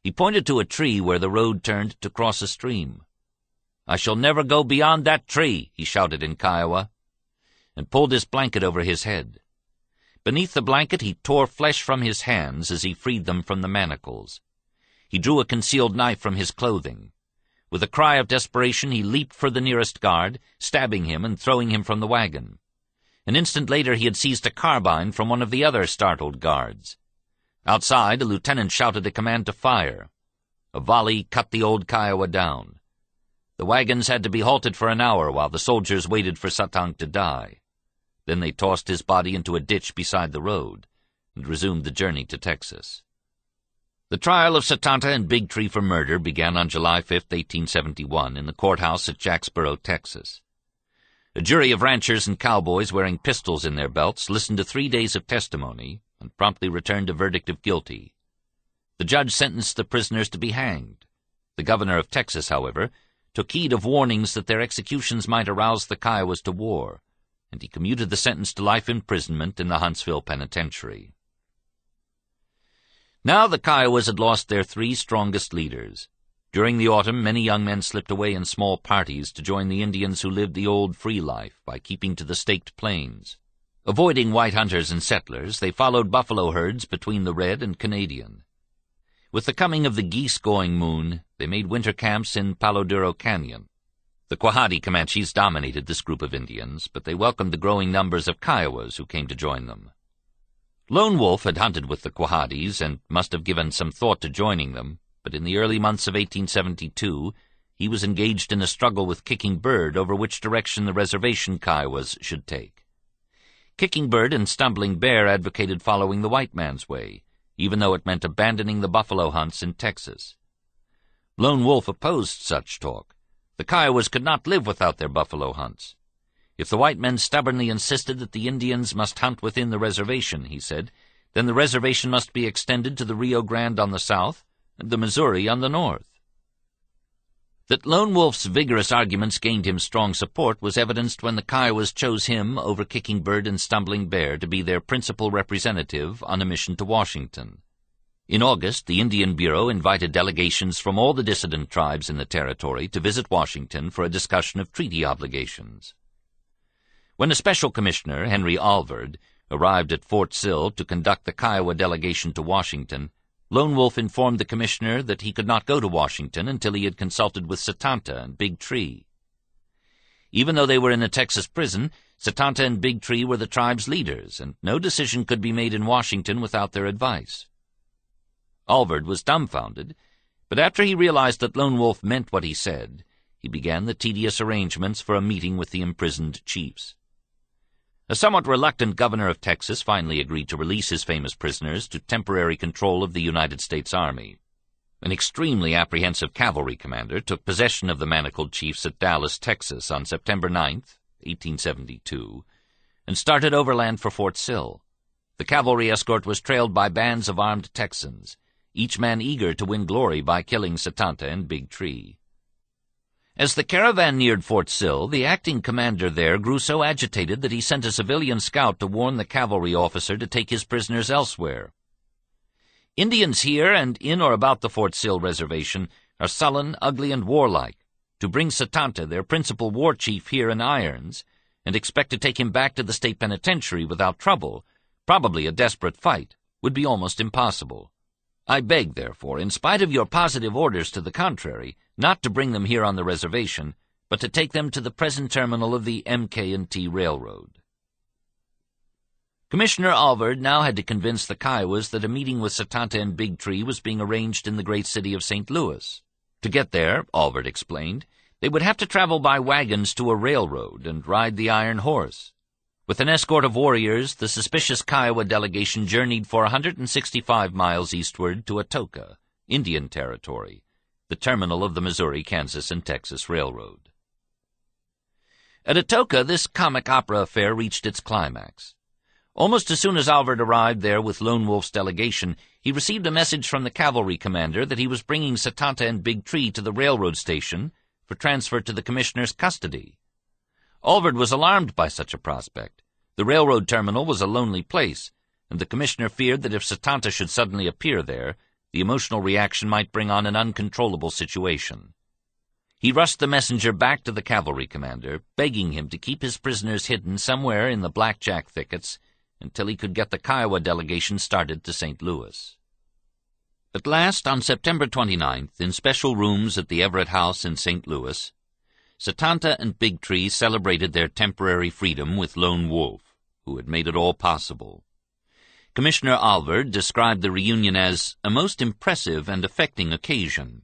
He pointed to a tree where the road turned to cross a stream. "I shall never go beyond that tree," he shouted in Kiowa, and pulled his blanket over his head. Beneath the blanket he tore flesh from his hands as he freed them from the manacles. He drew a concealed knife from his clothing. With a cry of desperation he leaped for the nearest guard, stabbing him and throwing him from the wagon. An instant later he had seized a carbine from one of the other startled guards. Outside, a lieutenant shouted a command to fire. A volley cut the old Kiowa down. The wagons had to be halted for an hour while the soldiers waited for Satank to die. Then they tossed his body into a ditch beside the road and resumed the journey to Texas. The trial of Satanta and Big Tree for murder began on July 5, 1871, in the courthouse at Jacksboro, Texas. A jury of ranchers and cowboys wearing pistols in their belts listened to 3 days of testimony and promptly returned a verdict of guilty. The judge sentenced the prisoners to be hanged. The governor of Texas, however, took heed of warnings that their executions might arouse the Kiowas to war, and he commuted the sentence to life imprisonment in the Huntsville Penitentiary. Now the Kiowas had lost their 3 strongest leaders. During the autumn, many young men slipped away in small parties to join the Indians who lived the old free life by keeping to the staked plains. Avoiding white hunters and settlers, they followed buffalo herds between the Red and Canadian. With the coming of the geese-going moon, they made winter camps in Palo Duro Canyon. The Quahati Comanches dominated this group of Indians, but they welcomed the growing numbers of Kiowas who came to join them. Lone Wolf had hunted with the Quahatis and must have given some thought to joining them, but in the early months of 1872 he was engaged in a struggle with Kicking Bird over which direction the reservation Kiowas should take. Kicking Bird and Stumbling Bear advocated following the white man's way, even though it meant abandoning the buffalo hunts in Texas. Lone Wolf opposed such talk. The Kiowas could not live without their buffalo hunts. If the white men stubbornly insisted that the Indians must hunt within the reservation, he said, then the reservation must be extended to the Rio Grande on the south and the Missouri on the north. That Lone Wolf's vigorous arguments gained him strong support was evidenced when the Kiowas chose him over Kicking Bird and Stumbling Bear to be their principal representative on a mission to Washington. In August, the Indian Bureau invited delegations from all the dissident tribes in the territory to visit Washington for a discussion of treaty obligations. When a special commissioner, Henry Alvord, arrived at Fort Sill to conduct the Kiowa delegation to Washington, Lone Wolf informed the commissioner that he could not go to Washington until he had consulted with Satanta and Big Tree. Even though they were in a Texas prison, Satanta and Big Tree were the tribe's leaders, and no decision could be made in Washington without their advice. Alvord was dumbfounded, but after he realized that Lone Wolf meant what he said, he began the tedious arrangements for a meeting with the imprisoned chiefs. A somewhat reluctant governor of Texas finally agreed to release his famous prisoners to temporary control of the United States Army. An extremely apprehensive cavalry commander took possession of the manacled chiefs at Dallas, Texas, on September 9th, 1872, and started overland for Fort Sill. The cavalry escort was trailed by bands of armed Texans, each man eager to win glory by killing Satanta and Big Tree. As the caravan neared Fort Sill, the acting commander there grew so agitated that he sent a civilian scout to warn the cavalry officer to take his prisoners elsewhere. Indians here and in or about the Fort Sill reservation are sullen, ugly, and warlike. To bring Satanta, their principal war chief, here in irons, and expect to take him back to the state penitentiary without trouble, probably a desperate fight, would be almost impossible. I beg, therefore, in spite of your positive orders to the contrary, not to bring them here on the reservation, but to take them to the present terminal of the MK&T Railroad. Commissioner Alvord now had to convince the Kiowas that a meeting with Satanta and Big Tree was being arranged in the great city of St. Louis. To get there, Alvord explained, they would have to travel by wagons to a railroad and ride the iron horse. With an escort of warriors, the suspicious Kiowa delegation journeyed for 165 miles eastward to Atoka, Indian Territory, the terminal of the Missouri, Kansas, and Texas Railroad. At Atoka, this comic opera affair reached its climax. Almost as soon as Alvord arrived there with Lone Wolf's delegation, he received a message from the cavalry commander that he was bringing Satanta and Big Tree to the railroad station for transfer to the commissioner's custody. Alvord was alarmed by such a prospect. The railroad terminal was a lonely place, and the commissioner feared that if Satanta should suddenly appear there, the emotional reaction might bring on an uncontrollable situation. He rushed the messenger back to the cavalry commander, begging him to keep his prisoners hidden somewhere in the blackjack thickets until he could get the Kiowa delegation started to St. Louis. At last, on September 29th, in special rooms at the Everett House in St. Louis, Satanta and Big Tree celebrated their temporary freedom with Lone Wolf, who had made it all possible. Commissioner Alvord described the reunion as a most impressive and affecting occasion.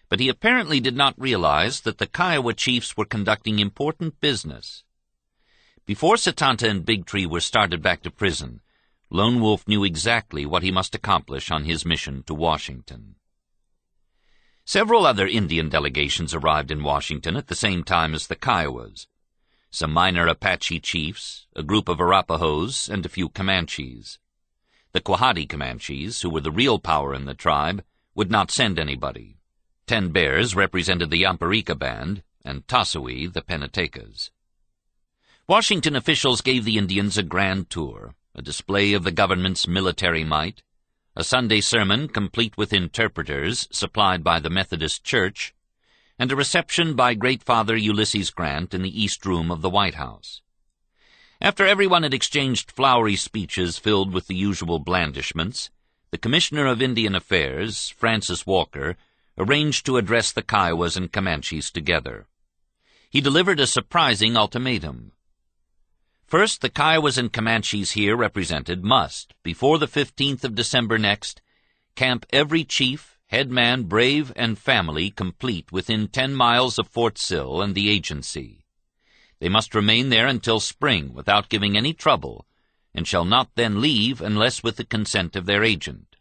But he apparently did not realize that the Kiowa chiefs were conducting important business. Before Satanta and Big Tree were started back to prison, Lone Wolf knew exactly what he must accomplish on his mission to Washington. Several other Indian delegations arrived in Washington at the same time as the Kiowas. Some minor Apache chiefs, a group of Arapahoes, and a few Comanches. The Quahati Comanches, who were the real power in the tribe, would not send anybody. 10 Bears represented the Yamparica Band, and Tassawi the Penatecas. Washington officials gave the Indians a grand tour, a display of the government's military might, a Sunday sermon complete with interpreters supplied by the Methodist Church, and a reception by Great Father Ulysses Grant in the East Room of the White House. After everyone had exchanged flowery speeches filled with the usual blandishments, the Commissioner of Indian Affairs, Francis Walker, arranged to address the Kiowas and Comanches together. He delivered a surprising ultimatum. First, the Kiowas and Comanches here represented must, before the 15th of December next, camp every chief, headman, brave, and family complete within 10 miles of Fort Sill and the agency. They must remain there until spring without giving any trouble, and shall not then leave unless with the consent of their agent.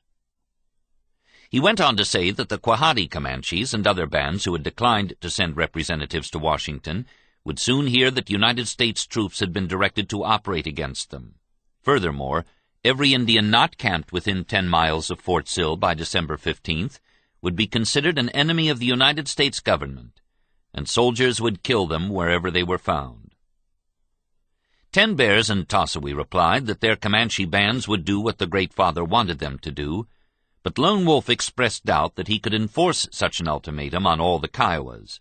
He went on to say that the Quahati Comanches and other bands who had declined to send representatives to Washington would soon hear that United States troops had been directed to operate against them. Furthermore, every Indian not camped within 10 miles of Fort Sill by December 15th would be considered an enemy of the United States government, and soldiers would kill them wherever they were found. 10 Bears and Tassawi replied that their Comanche bands would do what the Great Father wanted them to do, but Lone Wolf expressed doubt that he could enforce such an ultimatum on all the Kiowas.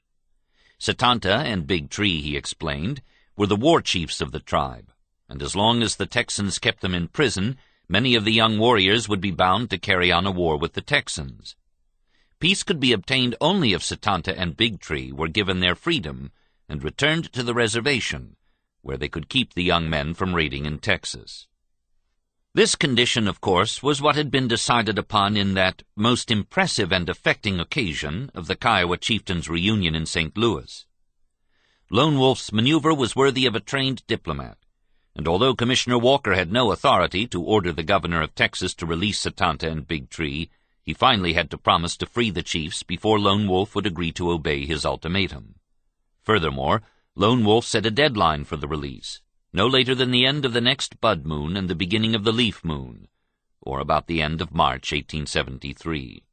Satanta and Big Tree, he explained, were the war chiefs of the tribe, and as long as the Texans kept them in prison, many of the young warriors would be bound to carry on a war with the Texans. Peace could be obtained only if Satanta and Big Tree were given their freedom and returned to the reservation, where they could keep the young men from raiding in Texas. This condition, of course, was what had been decided upon in that most impressive and affecting occasion of the Kiowa chieftains' reunion in St. Louis. Lone Wolf's maneuver was worthy of a trained diplomat, and although Commissioner Walker had no authority to order the governor of Texas to release Satanta and Big Tree, he finally had to promise to free the chiefs before Lone Wolf would agree to obey his ultimatum. Furthermore, Lone Wolf set a deadline for the release, no later than the end of the next bud moon and the beginning of the leaf moon, or about the end of March 1873.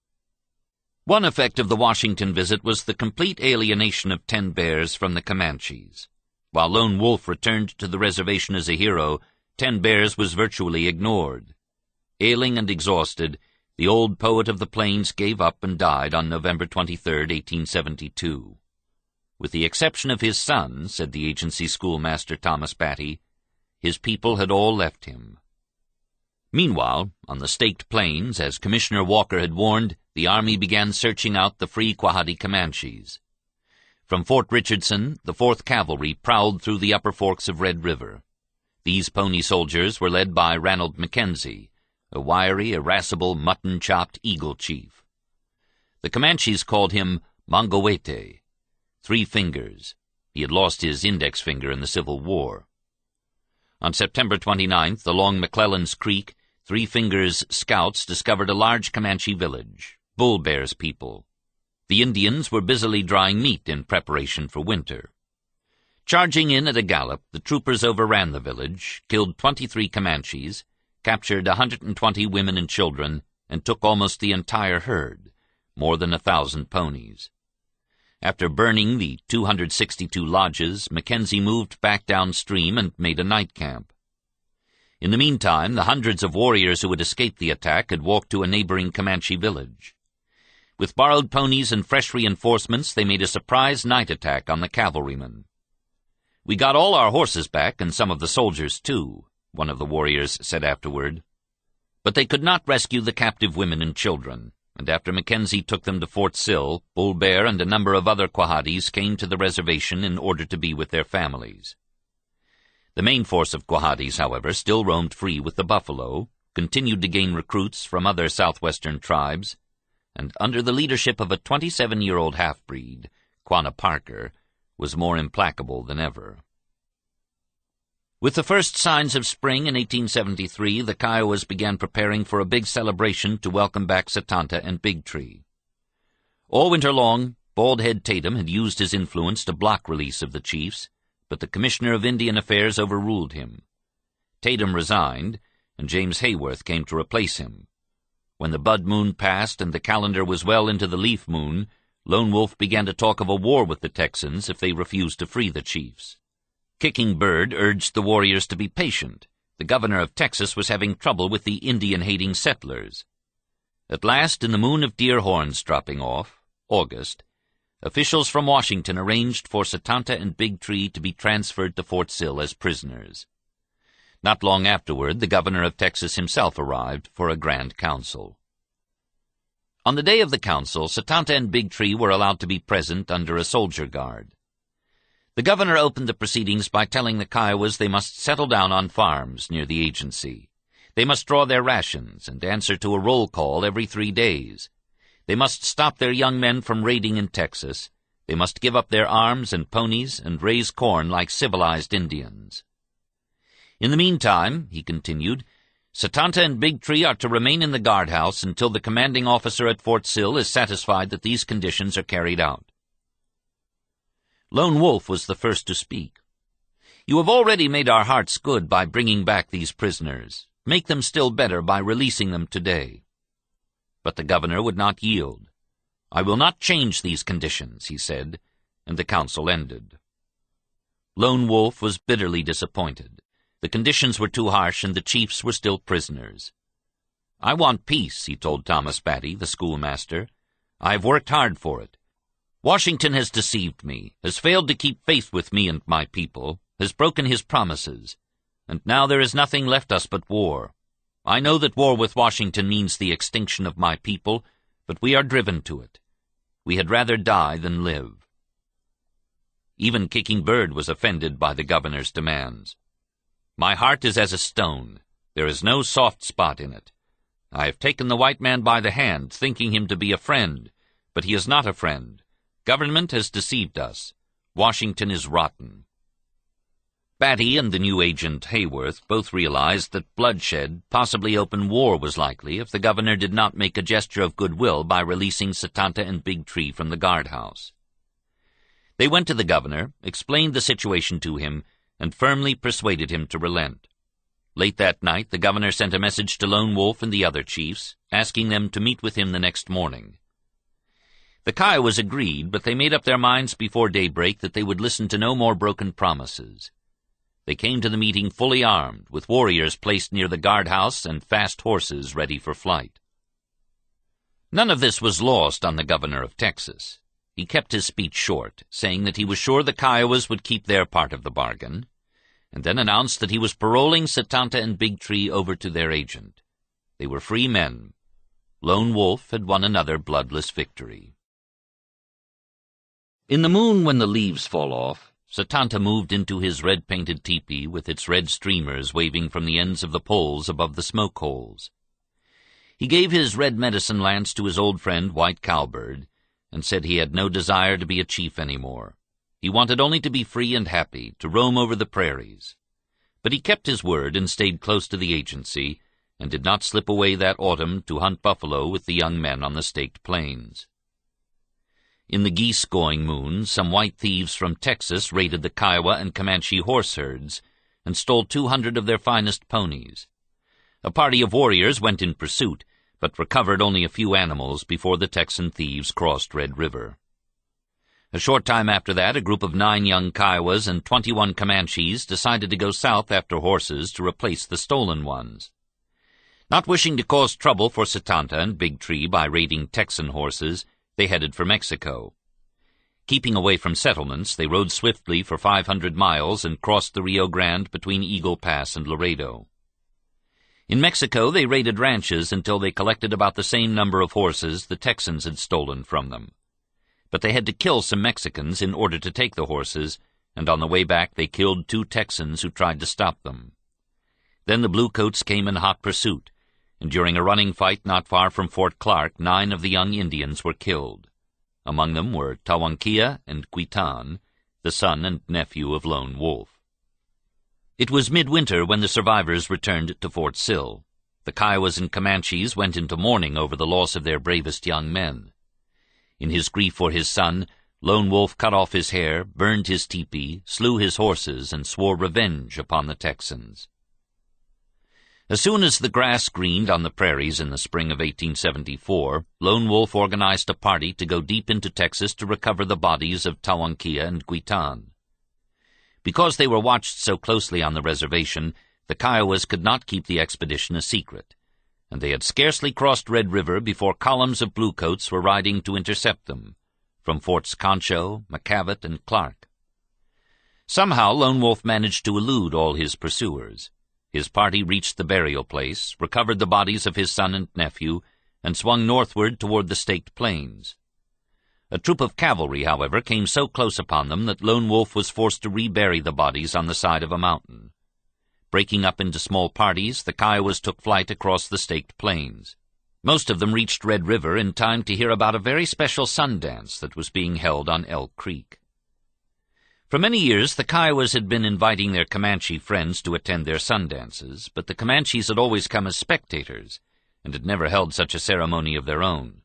One effect of the Washington visit was the complete alienation of 10 Bears from the Comanches. While Lone Wolf returned to the reservation as a hero, 10 Bears was virtually ignored. Ailing and exhausted, the old poet of the plains gave up and died on November 23, 1872. With the exception of his son, said the agency schoolmaster Thomas Batty, his people had all left him. Meanwhile, on the Staked Plains, as Commissioner Walker had warned, the army began searching out the free Quahati Comanches. From Fort Richardson, the 4th Cavalry prowled through the upper forks of Red River. These pony soldiers were led by Ranald Mackenzie, a wiry, irascible, mutton-chopped Eagle chief. The Comanches called him Mongowete, 3 fingers. He had lost his index finger in the Civil War. On September 29th, along McClellan's Creek, Three Fingers scouts discovered a large Comanche village, Bull Bear's people. The Indians were busily drying meat in preparation for winter. Charging in at a gallop, the troopers overran the village, killed 23 Comanches, captured 120 women and children, and took almost the entire herd, more than 1,000 ponies. After burning the 262 lodges, Mackenzie moved back downstream and made a night camp. In the meantime, the hundreds of warriors who had escaped the attack had walked to a neighboring Comanche village. With borrowed ponies and fresh reinforcements, they made a surprise night attack on the cavalrymen. "We got all our horses back, and some of the soldiers, too," one of the warriors said afterward. But they could not rescue the captive women and children, and after Mackenzie took them to Fort Sill, Bull Bear and a number of other Quahatis came to the reservation in order to be with their families. The main force of Quahatis, however, still roamed free with the buffalo, continued to gain recruits from other southwestern tribes, and under the leadership of a 27-year-old half-breed, Quanah Parker, was more implacable than ever. With the first signs of spring in 1873, the Kiowas began preparing for a big celebration to welcome back Satanta and Big Tree. All winter long, Bald Head Tatum had used his influence to block release of the chiefs, but the Commissioner of Indian Affairs overruled him. Tatum resigned, and James Hayworth came to replace him. When the bud moon passed and the calendar was well into the leaf moon, Lone Wolf began to talk of a war with the Texans if they refused to free the chiefs. Kicking Bird urged the warriors to be patient. The governor of Texas was having trouble with the Indian-hating settlers. At last, in the moon of deer horns dropping off, August, officials from Washington arranged for Satanta and Big Tree to be transferred to Fort Sill as prisoners. Not long afterward, the governor of Texas himself arrived for a grand council. On the day of the council, Satanta and Big Tree were allowed to be present under a soldier guard. The governor opened the proceedings by telling the Kiowas they must settle down on farms near the agency. They must draw their rations and answer to a roll call every 3 days. They must stop their young men from raiding in Texas. They must give up their arms and ponies and raise corn like civilized Indians. In the meantime, he continued, Satanta and Big Tree are to remain in the guardhouse until the commanding officer at Fort Sill is satisfied that these conditions are carried out. Lone Wolf was the first to speak. "You have already made our hearts good by bringing back these prisoners. Make them still better by releasing them today." But the governor would not yield. "I will not change these conditions," he said, and the council ended. Lone Wolf was bitterly disappointed. The conditions were too harsh, and the chiefs were still prisoners. "I want peace," he told Thomas Batty, the schoolmaster. "I have worked hard for it. Washington has deceived me, has failed to keep faith with me and my people, has broken his promises, and now there is nothing left us but war. I know that war with Washington means the extinction of my people, but we are driven to it. We had rather die than live." Even Kicking Bird was offended by the governor's demands. "My heart is as a stone. There is no soft spot in it. I have taken the white man by the hand, thinking him to be a friend, but he is not a friend. Government has deceived us. Washington is rotten." Batty and the new agent Hayworth both realized that bloodshed, possibly open war, was likely if the governor did not make a gesture of goodwill by releasing Satanta and Big Tree from the guardhouse. They went to the governor, explained the situation to him, and firmly persuaded him to relent. Late that night, the governor sent a message to Lone Wolf and the other chiefs, asking them to meet with him the next morning. The Kiowas agreed, but they made up their minds before daybreak that they would listen to no more broken promises. They came to the meeting fully armed, with warriors placed near the guardhouse and fast horses ready for flight. None of this was lost on the governor of Texas. He kept his speech short, saying that he was sure the Kiowas would keep their part of the bargain, and then announced that he was paroling Satanta and Big Tree over to their agent. They were free men. Lone Wolf had won another bloodless victory. In the moon when the leaves fall off, Satanta moved into his red-painted tepee with its red streamers waving from the ends of the poles above the smoke holes. He gave his red medicine lance to his old friend White Cowbird, and said he had no desire to be a chief any more. He wanted only to be free and happy, to roam over the prairies. but he kept his word and stayed close to the agency, and did not slip away that autumn to hunt buffalo with the young men on the Staked Plains. In the geese-going moon, some white thieves from Texas raided the Kiowa and Comanche horse herds and stole 200 of their finest ponies. A party of warriors went in pursuit, but recovered only a few animals before the Texan thieves crossed Red River. A short time after that, a group of 9 young Kiowas and 21 Comanches decided to go south after horses to replace the stolen ones. Not wishing to cause trouble for Setanta and Big Tree by raiding Texan horses, they headed for Mexico. Keeping away from settlements, they rode swiftly for 500 miles and crossed the Rio Grande between Eagle Pass and Laredo. In Mexico, they raided ranches until they collected about the same number of horses the Texans had stolen from them. But they had to kill some Mexicans in order to take the horses, and on the way back they killed 2 Texans who tried to stop them. Then the Bluecoats came in hot pursuit, and during a running fight not far from Fort Clark, 9 of the young Indians were killed. Among them were Tawankia and Quitan, the son and nephew of Lone Wolf. It was midwinter when the survivors returned to Fort Sill. The Kiowas and Comanches went into mourning over the loss of their bravest young men. In his grief for his son, Lone Wolf cut off his hair, burned his tepee, slew his horses, and swore revenge upon the Texans. As soon as the grass greened on the prairies in the spring of 1874, Lone Wolf organized a party to go deep into Texas to recover the bodies of Tawankia and Quitan. Because they were watched so closely on the reservation, the Kiowas could not keep the expedition a secret, and they had scarcely crossed Red River before columns of Bluecoats were riding to intercept them, from Forts Concho, McCavitt, and Clark. Somehow Lone Wolf managed to elude all his pursuers. His party reached the burial place, recovered the bodies of his son and nephew, and swung northward toward the Staked Plains. A troop of cavalry, however, came so close upon them that Lone Wolf was forced to rebury the bodies on the side of a mountain. Breaking up into small parties, the Kiowas took flight across the Staked Plains. Most of them reached Red River in time to hear about a very special sun dance that was being held on Elk Creek. For many years the Kiowas had been inviting their Comanche friends to attend their sun dances, but the Comanches had always come as spectators, and had never held such a ceremony of their own.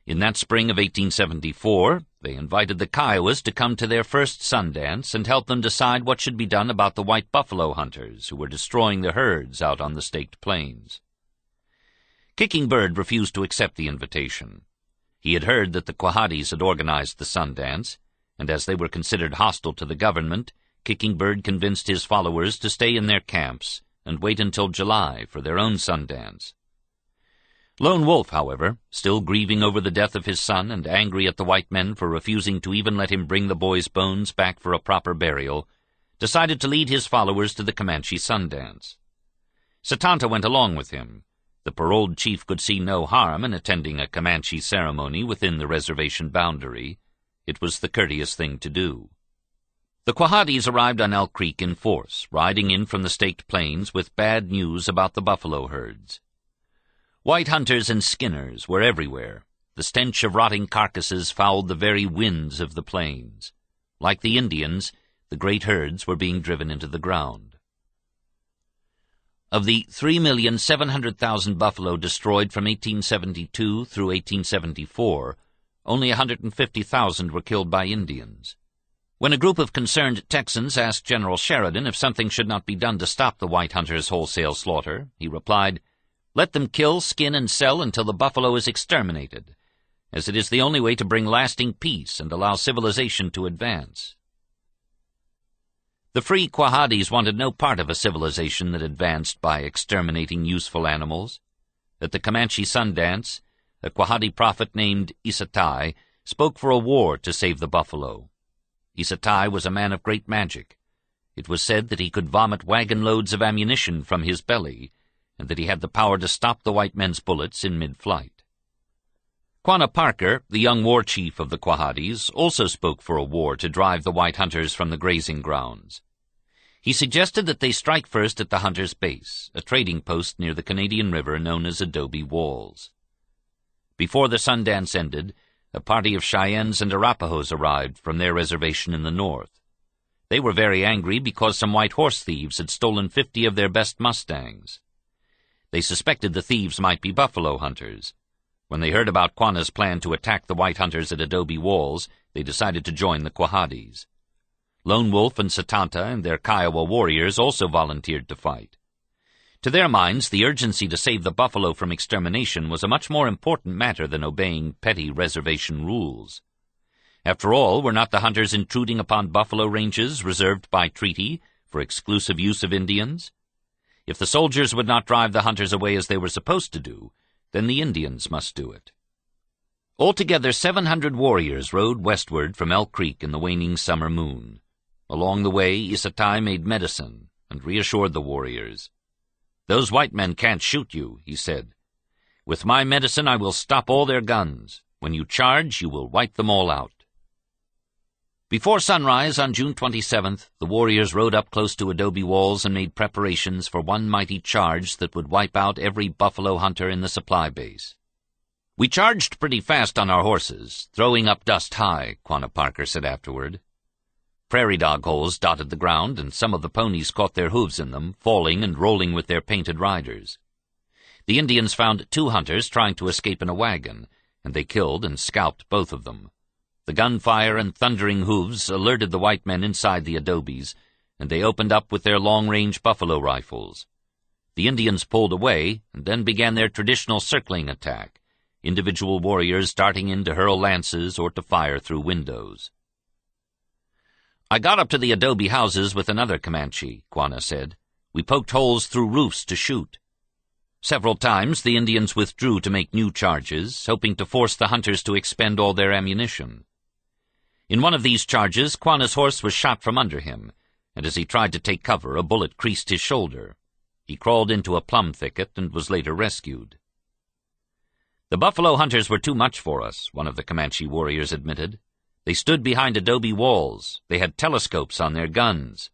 In that spring of 1874, they invited the Kiowas to come to their first sun dance and help them decide what should be done about the white buffalo hunters who were destroying the herds out on the Staked Plains. Kicking Bird refused to accept the invitation. He had heard that the Quahatis had organized the sun dance, and as they were considered hostile to the government, Kicking Bird convinced his followers to stay in their camps and wait until July for their own sun dance. Lone Wolf, however, still grieving over the death of his son and angry at the white men for refusing to even let him bring the boy's bones back for a proper burial, decided to lead his followers to the Comanche sun dance. Setanta went along with him. The paroled chief could see no harm in attending a Comanche ceremony within the reservation boundary. It was the courteous thing to do. The Quahatis arrived on Elk Creek in force, riding in from the Staked Plains with bad news about the buffalo herds. White hunters and skinners were everywhere. The stench of rotting carcasses fouled the very winds of the plains. Like the Indians, the great herds were being driven into the ground. Of the 3,700,000 buffalo destroyed from 1872 through 1874, only 150,000 were killed by Indians. When a group of concerned Texans asked General Sheridan if something should not be done to stop the white hunters' wholesale slaughter, he replied, "Let them kill, skin, and sell until the buffalo is exterminated, as it is the only way to bring lasting peace and allow civilization to advance." The free Quahatis wanted no part of a civilization that advanced by exterminating useful animals. At the Comanche sun dance, a Quahati prophet named Isatai spoke for a war to save the buffalo. Isatai was a man of great magic. It was said that he could vomit wagon loads of ammunition from his belly, and that he had the power to stop the white men's bullets in mid-flight. Quanah Parker, the young war chief of the Quahatis, also spoke for a war to drive the white hunters from the grazing grounds. He suggested that they strike first at the Hunters' Base, a trading post near the Canadian River known as Adobe Walls. Before the sun dance ended, a party of Cheyennes and Arapahoes arrived from their reservation in the north. They were very angry because some white horse thieves had stolen 50 of their best mustangs. They suspected the thieves might be buffalo hunters. When they heard about Quanah's plan to attack the white hunters at Adobe Walls, they decided to join the Quahadis. Lone Wolf and Satanta and their Kiowa warriors also volunteered to fight. To their minds, the urgency to save the buffalo from extermination was a much more important matter than obeying petty reservation rules. After all, were not the hunters intruding upon buffalo ranges reserved by treaty for exclusive use of Indians? If the soldiers would not drive the hunters away as they were supposed to do, then the Indians must do it. Altogether, 700 warriors rode westward from Elk Creek in the waning summer moon. Along the way, Issatai made medicine and reassured the warriors. "Those white men can't shoot you," he said. "With my medicine I will stop all their guns. When you charge, you will wipe them all out." Before sunrise on June 27th, the warriors rode up close to Adobe Walls and made preparations for one mighty charge that would wipe out every buffalo hunter in the supply base. "We charged pretty fast on our horses, throwing up dust high," Quanah Parker said afterward. Prairie dog holes dotted the ground, and some of the ponies caught their hooves in them, falling and rolling with their painted riders. The Indians found 2 hunters trying to escape in a wagon, and they killed and scalped both of them. The gunfire and thundering hooves alerted the white men inside the adobes, and they opened up with their long-range buffalo rifles. The Indians pulled away, and then began their traditional circling attack, individual warriors darting in to hurl lances or to fire through windows. "I got up to the adobe houses with another Comanche," Quanah said. "We poked holes through roofs to shoot. Several times the Indians withdrew to make new charges, hoping to force the hunters to expend all their ammunition. In one of these charges, Quanah's horse was shot from under him, and as he tried to take cover, a bullet creased his shoulder. He crawled into a plum thicket and was later rescued. "The buffalo hunters were too much for us," one of the Comanche warriors admitted. "They stood behind adobe walls. They had telescopes on their guns.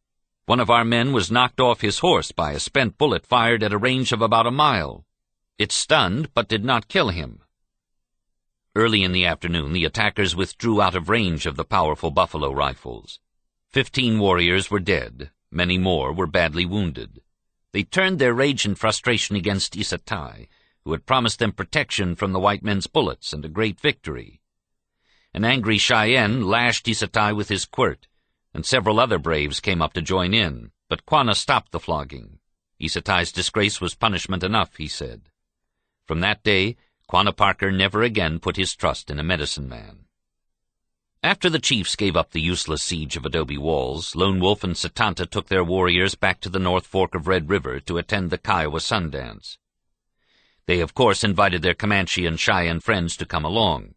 One of our men was knocked off his horse by a spent bullet fired at a range of about a mile. It stunned, but did not kill him." Early in the afternoon, the attackers withdrew out of range of the powerful buffalo rifles. 15 warriors were dead. Many more were badly wounded. They turned their rage and frustration against Issatai, who had promised them protection from the white men's bullets and a great victory. An angry Cheyenne lashed Issatai with his quirt, and several other braves came up to join in, but Quanah stopped the flogging. Issatai's disgrace was punishment enough, he said. From that day, Quanah Parker never again put his trust in a medicine man. After the chiefs gave up the useless siege of Adobe Walls, Lone Wolf and Satanta took their warriors back to the North Fork of Red River to attend the Kiowa Sundance. They, of course, invited their Comanche and Cheyenne friends to come along.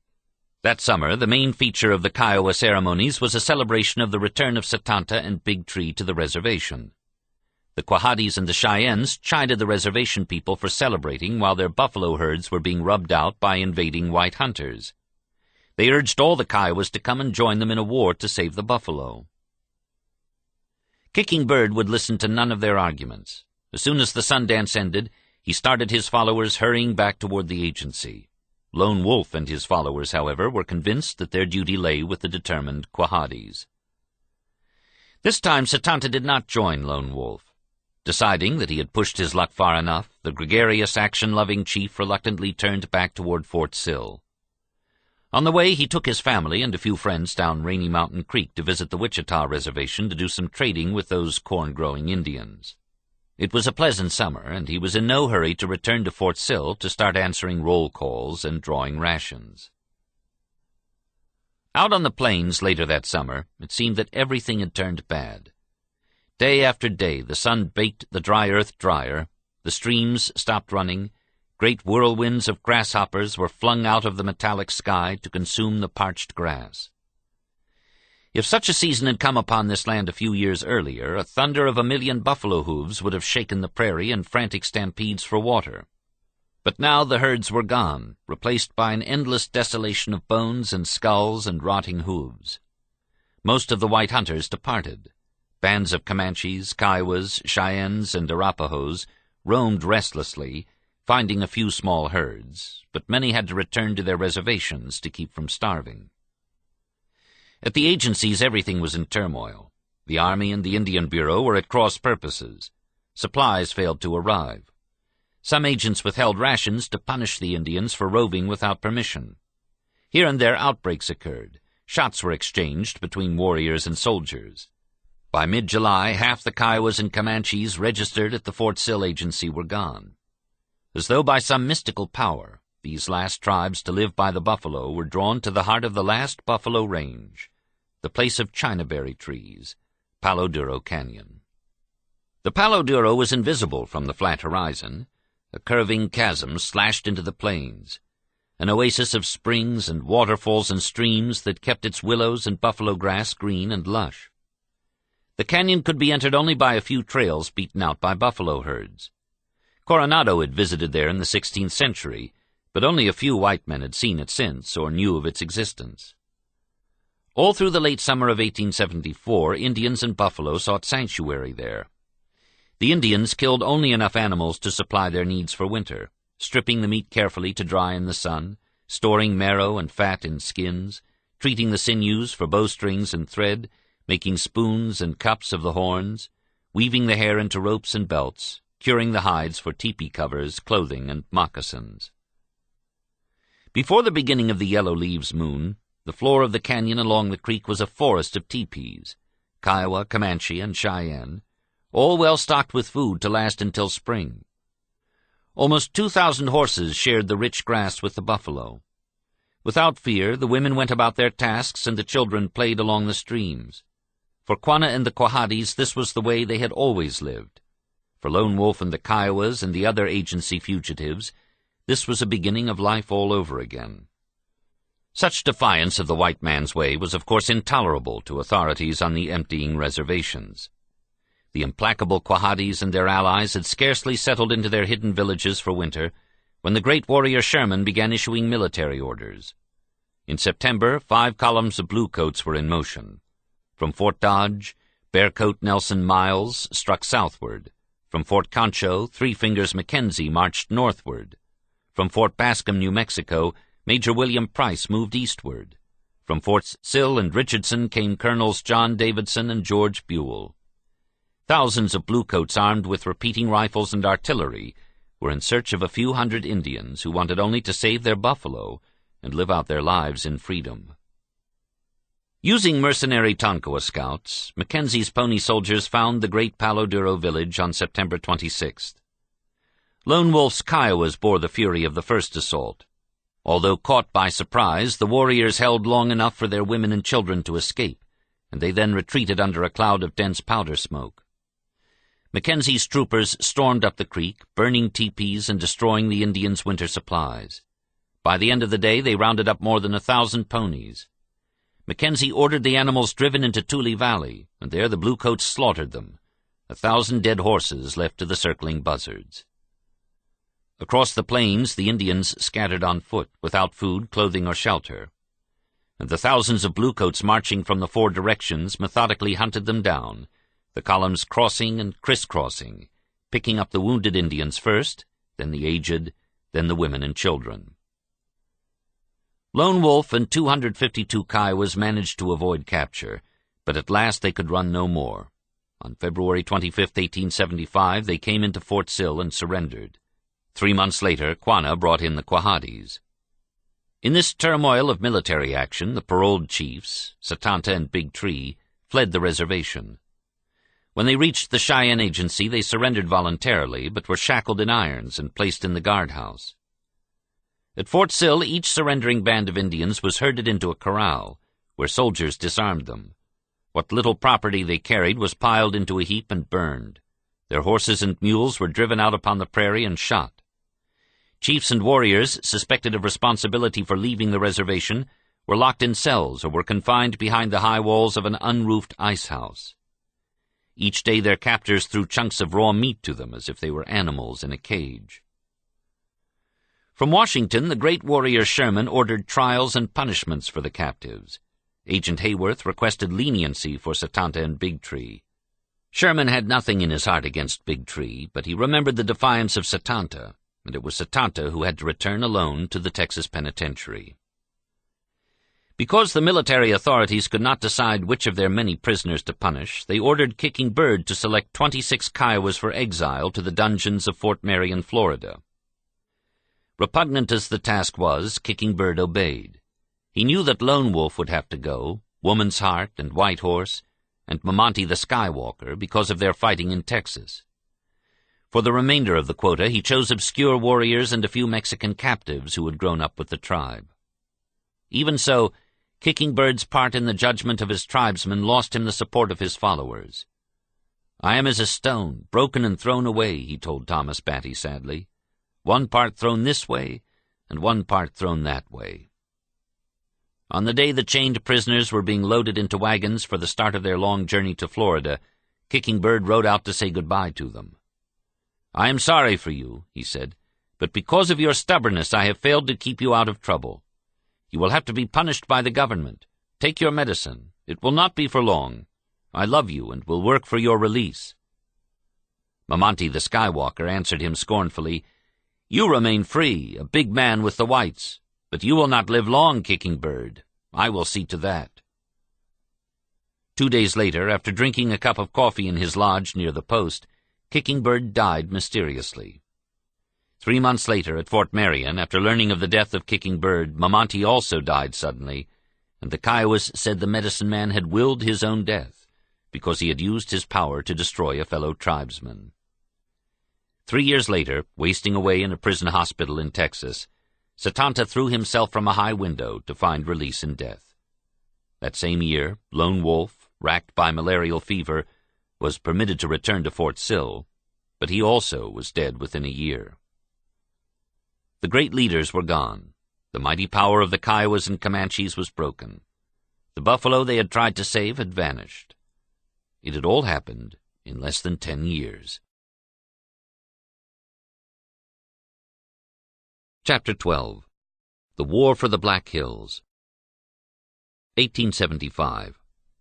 That summer, the main feature of the Kiowa ceremonies was a celebration of the return of Satanta and Big Tree to the reservation. The Quahadis and the Cheyennes chided the reservation people for celebrating while their buffalo herds were being rubbed out by invading white hunters. They urged all the Kiowas to come and join them in a war to save the buffalo. Kicking Bird would listen to none of their arguments. As soon as the Sundance ended, he started his followers hurrying back toward the agency. Lone Wolf and his followers, however, were convinced that their duty lay with the determined Quahadis. This time Satanta did not join Lone Wolf. Deciding that he had pushed his luck far enough, the gregarious, action-loving chief reluctantly turned back toward Fort Sill. On the way, he took his family and a few friends down Rainy Mountain Creek to visit the Wichita Reservation to do some trading with those corn-growing Indians. It was a pleasant summer, and he was in no hurry to return to Fort Sill to start answering roll calls and drawing rations. Out on the plains later that summer, it seemed that everything had turned bad. Day after day, the sun baked the dry earth drier, the streams stopped running, great whirlwinds of grasshoppers were flung out of the metallic sky to consume the parched grass. If such a season had come upon this land a few years earlier, a thunder of 1,000,000 buffalo hooves would have shaken the prairie in frantic stampedes for water. But now the herds were gone, replaced by an endless desolation of bones and skulls and rotting hooves. Most of the white hunters departed. Bands of Comanches, Kiowas, Cheyennes, and Arapahoes roamed restlessly, finding a few small herds, but many had to return to their reservations to keep from starving. At the agencies, everything was in turmoil. The Army and the Indian Bureau were at cross purposes. Supplies failed to arrive. Some agents withheld rations to punish the Indians for roving without permission. Here and there outbreaks occurred. Shots were exchanged between warriors and soldiers. By mid-July, half the Kiowas and Comanches registered at the Fort Sill agency were gone. As though by some mystical power, these last tribes to live by the buffalo were drawn to the heart of the last buffalo range, the place of chinaberry trees, Palo Duro Canyon. The Palo Duro was invisible from the flat horizon, a curving chasm slashed into the plains, an oasis of springs and waterfalls and streams that kept its willows and buffalo grass green and lush. The canyon could be entered only by a few trails beaten out by buffalo herds. Coronado had visited there in the 16th century, but only a few white men had seen it since or knew of its existence. All through the late summer of 1874, Indians and buffalo sought sanctuary there. The Indians killed only enough animals to supply their needs for winter, stripping the meat carefully to dry in the sun, storing marrow and fat in skins, treating the sinews for bowstrings and thread, making spoons and cups of the horns, weaving the hair into ropes and belts, curing the hides for teepee covers, clothing, and moccasins. Before the beginning of the Yellow Leaves moon, the floor of the canyon along the creek was a forest of teepees, Kiowa, Comanche, and Cheyenne, all well stocked with food to last until spring. Almost 2,000 horses shared the rich grass with the buffalo. Without fear, the women went about their tasks and the children played along the streams. For Quanah and the Quahatis, this was the way they had always lived. For Lone Wolf and the Kiowas and the other agency fugitives, this was a beginning of life all over again. Such defiance of the white man's way was of course intolerable to authorities on the emptying reservations. The implacable Quahatis and their allies had scarcely settled into their hidden villages for winter when the great warrior Sherman began issuing military orders. In September, 5 columns of bluecoats were in motion. From Fort Dodge, Bearcoat Nelson Miles struck southward. From Fort Concho, Three Fingers Mackenzie marched northward. From Fort Bascom, New Mexico, Major William Price moved eastward. From Forts Sill and Richardson came Colonels John Davidson and George Buell. Thousands of bluecoats armed with repeating rifles and artillery were in search of a few hundred Indians who wanted only to save their buffalo and live out their lives in freedom. Using mercenary Tonkawa scouts, Mackenzie's pony soldiers found the great Palo Duro village on September 26th. Lone Wolf's Kiowas bore the fury of the first assault. Although caught by surprise, the warriors held long enough for their women and children to escape, and they then retreated under a cloud of dense powder smoke. Mackenzie's troopers stormed up the creek, burning teepees and destroying the Indians' winter supplies. By the end of the day, they rounded up more than 1,000 ponies. Mackenzie ordered the animals driven into Tule Valley, and there the bluecoats slaughtered them, 1,000 dead horses left to the circling buzzards. Across the plains, the Indians scattered on foot, without food, clothing, or shelter, and the thousands of bluecoats marching from the 4 directions methodically hunted them down, the columns crossing and crisscrossing, picking up the wounded Indians first, then the aged, then the women and children. Lone Wolf and 252 Kiowas managed to avoid capture, but at last they could run no more. On February 25, 1875, they came into Fort Sill and surrendered. 3 months later, Quanah brought in the Quahatis. In this turmoil of military action, the paroled chiefs, Satanta and Big Tree, fled the reservation. When they reached the Cheyenne agency, they surrendered voluntarily, but were shackled in irons and placed in the guardhouse. At Fort Sill, each surrendering band of Indians was herded into a corral, where soldiers disarmed them. What little property they carried was piled into a heap and burned. Their horses and mules were driven out upon the prairie and shot. Chiefs and warriors, suspected of responsibility for leaving the reservation, were locked in cells or were confined behind the high walls of an unroofed ice house. Each day their captors threw chunks of raw meat to them as if they were animals in a cage. From Washington, the great warrior Sherman ordered trials and punishments for the captives. Agent Hayworth requested leniency for Satanta and Big Tree. Sherman had nothing in his heart against Big Tree, but he remembered the defiance of Satanta, and it was Satanta who had to return alone to the Texas penitentiary. Because the military authorities could not decide which of their many prisoners to punish, they ordered Kicking Bird to select 26 Kiowas for exile to the dungeons of Fort Marion, Florida. Repugnant as the task was, Kicking Bird obeyed. He knew that Lone Wolf would have to go, Woman's Heart and White Horse, and Mamonte the Skywalker, because of their fighting in Texas. For the remainder of the quota, he chose obscure warriors and a few Mexican captives who had grown up with the tribe. Even so, Kicking Bird's part in the judgment of his tribesmen lost him the support of his followers. "I am as a stone, broken and thrown away," he told Thomas Batty sadly. "One part thrown this way, and one part thrown that way." On the day the chained prisoners were being loaded into wagons for the start of their long journey to Florida, Kicking Bird rode out to say goodbye to them. "I am sorry for you," he said, "but because of your stubbornness I have failed to keep you out of trouble. You will have to be punished by the government. Take your medicine. It will not be for long. I love you and will work for your release." Mamonte the Skywalker answered him scornfully, "You remain free, a big man with the whites, but you will not live long, Kicking Bird. I will see to that." 2 days later, after drinking a cup of coffee in his lodge near the post, Kicking Bird died mysteriously. 3 months later, at Fort Marion, after learning of the death of Kicking Bird, Mamonte also died suddenly, and the Kiowas said the medicine man had willed his own death, because he had used his power to destroy a fellow tribesman. 3 years later, wasting away in a prison hospital in Texas, Setanta threw himself from a high window to find release in death. That same year, Lone Wolf, racked by malarial fever, was permitted to return to Fort Sill, but he also was dead within a year. The great leaders were gone. The mighty power of the Kiowas and Comanches was broken. The buffalo they had tried to save had vanished. It had all happened in less than 10 years. Chapter 12. The War for the Black Hills. 1875.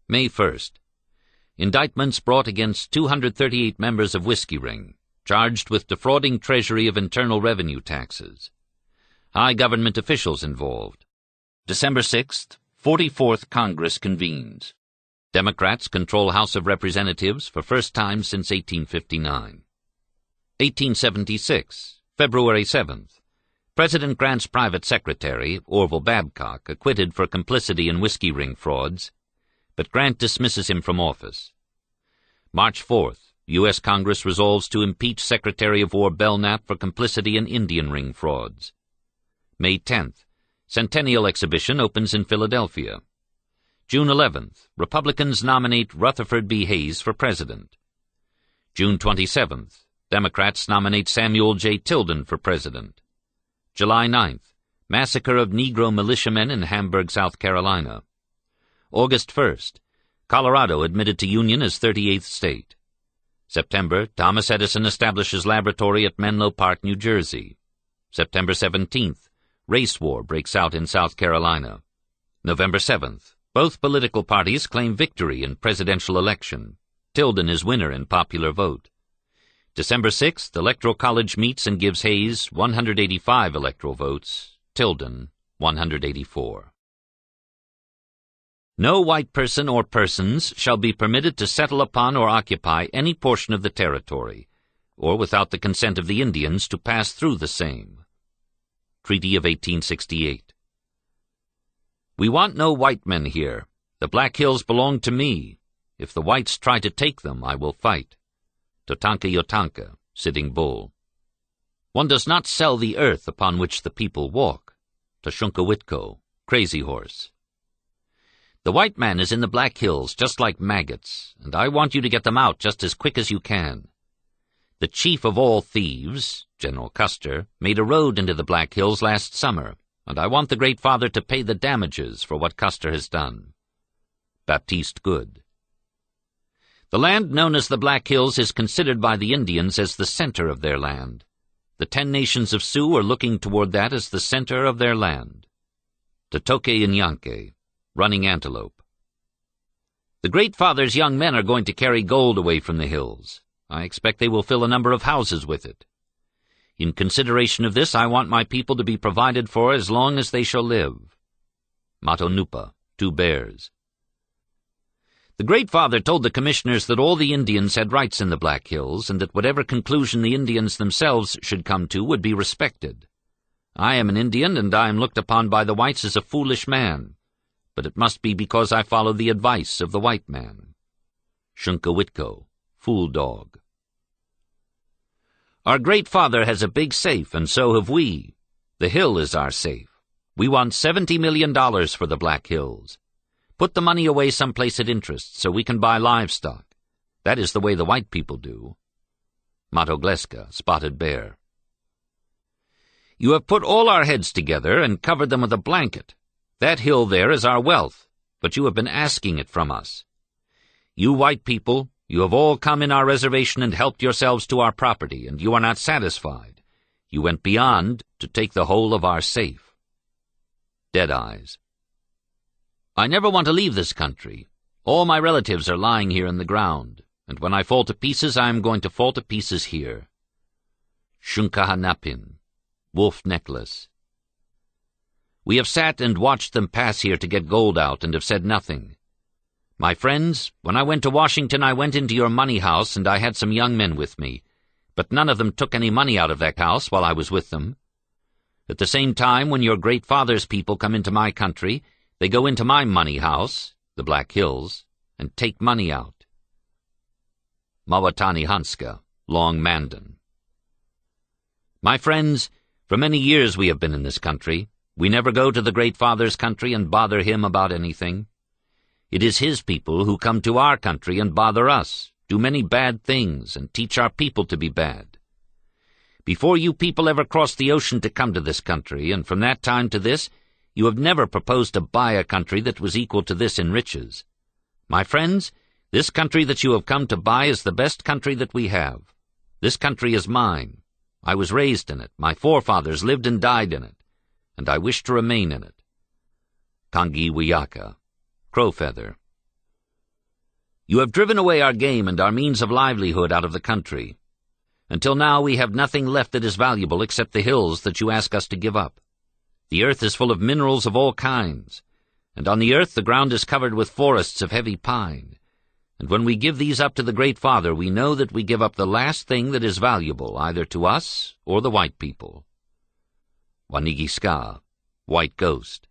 May 1st. Indictments brought against 238 members of Whiskey Ring, charged with defrauding Treasury of internal revenue taxes. High government officials involved. December 6th, 44th Congress convenes. Democrats control House of Representatives for first time since 1859. 1876, February 7th. President Grant's private secretary, Orville Babcock, acquitted for complicity in Whiskey Ring frauds, but Grant dismisses him from office. March 4th, U.S. Congress resolves to impeach Secretary of War Belknap for complicity in Indian Ring frauds. May 10th, Centennial Exhibition opens in Philadelphia. June 11th, Republicans nominate Rutherford B. Hayes for president. June 27th, Democrats nominate Samuel J. Tilden for president. July 9th, massacre of Negro militiamen in Hamburg, South Carolina. August 1st, Colorado admitted to Union as 38th state. September, Thomas Edison establishes laboratory at Menlo Park, New Jersey. September 17th, race war breaks out in South Carolina. November 7th, both political parties claim victory in presidential election. Tilden is winner in popular vote. December 6th, Electoral College meets and gives Hayes 185 electoral votes, Tilden 184. No white person or persons shall be permitted to settle upon or occupy any portion of the territory, or without the consent of the Indians to pass through the same. Treaty of 1868. We want no white men here. The Black Hills belong to me. If the whites try to take them, I will fight. Tatanka Yotanka, Sitting Bull. One does not sell the earth upon which the people walk. Tashunka Witko, Crazy Horse. The white man is in the Black Hills just like maggots, and I want you to get them out just as quick as you can. The chief of all thieves, General Custer, made a road into the Black Hills last summer, and I want the Great Father to pay the damages for what Custer has done. Baptiste Good. The land known as the Black Hills is considered by the Indians as the center of their land. The 10 nations of Sioux are looking toward that as the center of their land. Totoke Inyanke, Running Antelope. The Great Father's young men are going to carry gold away from the hills. I expect they will fill a number of houses with it. In consideration of this, I want my people to be provided for as long as they shall live. Matonupa, 2 bears. The Great Father told the commissioners that all the Indians had rights in the Black Hills, and that whatever conclusion the Indians themselves should come to would be respected. I am an Indian, and I am looked upon by the whites as a foolish man, but it must be because I follow the advice of the white man. Shunka-Witko, Fool Dog. Our Great Father has a big safe, and so have we. The hill is our safe. We want $70 million for the Black Hills. Put the money away someplace at interest so we can buy livestock. That is the way the white people do. Matogleska, Spotted Bear. You have put all our heads together and covered them with a blanket. That hill there is our wealth, but you have been asking it from us. You white people, you have all come in our reservation and helped yourselves to our property, and you are not satisfied. You went beyond to take the whole of our safe. Deadeyes. I never want to leave this country. All my relatives are lying here in the ground, and when I fall to pieces, I am going to fall to pieces here. Shunkahanapin, Wolf Necklace. We have sat and watched them pass here to get gold out and have said nothing. My friends, when I went to Washington, I went into your money house, and I had some young men with me, but none of them took any money out of that house while I was with them. At the same time, when your Great Father's people come into my country, they go into my money house, the Black Hills, and take money out. Mawatani Hanska, Long Mandan. My friends, for many years we have been in this country. We never go to the Great Father's country and bother him about anything. It is his people who come to our country and bother us, do many bad things, and teach our people to be bad. Before you people ever crossed the ocean to come to this country, and from that time to this, you have never proposed to buy a country that was equal to this in riches. My friends, this country that you have come to buy is the best country that we have. This country is mine. I was raised in it. My forefathers lived and died in it, and I wish to remain in it. Kangi Wiyaka, Crowfeather. You have driven away our game and our means of livelihood out of the country. Until now we have nothing left that is valuable except the hills that you ask us to give up. The earth is full of minerals of all kinds, and on the earth the ground is covered with forests of heavy pine. And when we give these up to the Great Father, we know that we give up the last thing that is valuable, either to us or the white people. Wanigiska, White Ghost.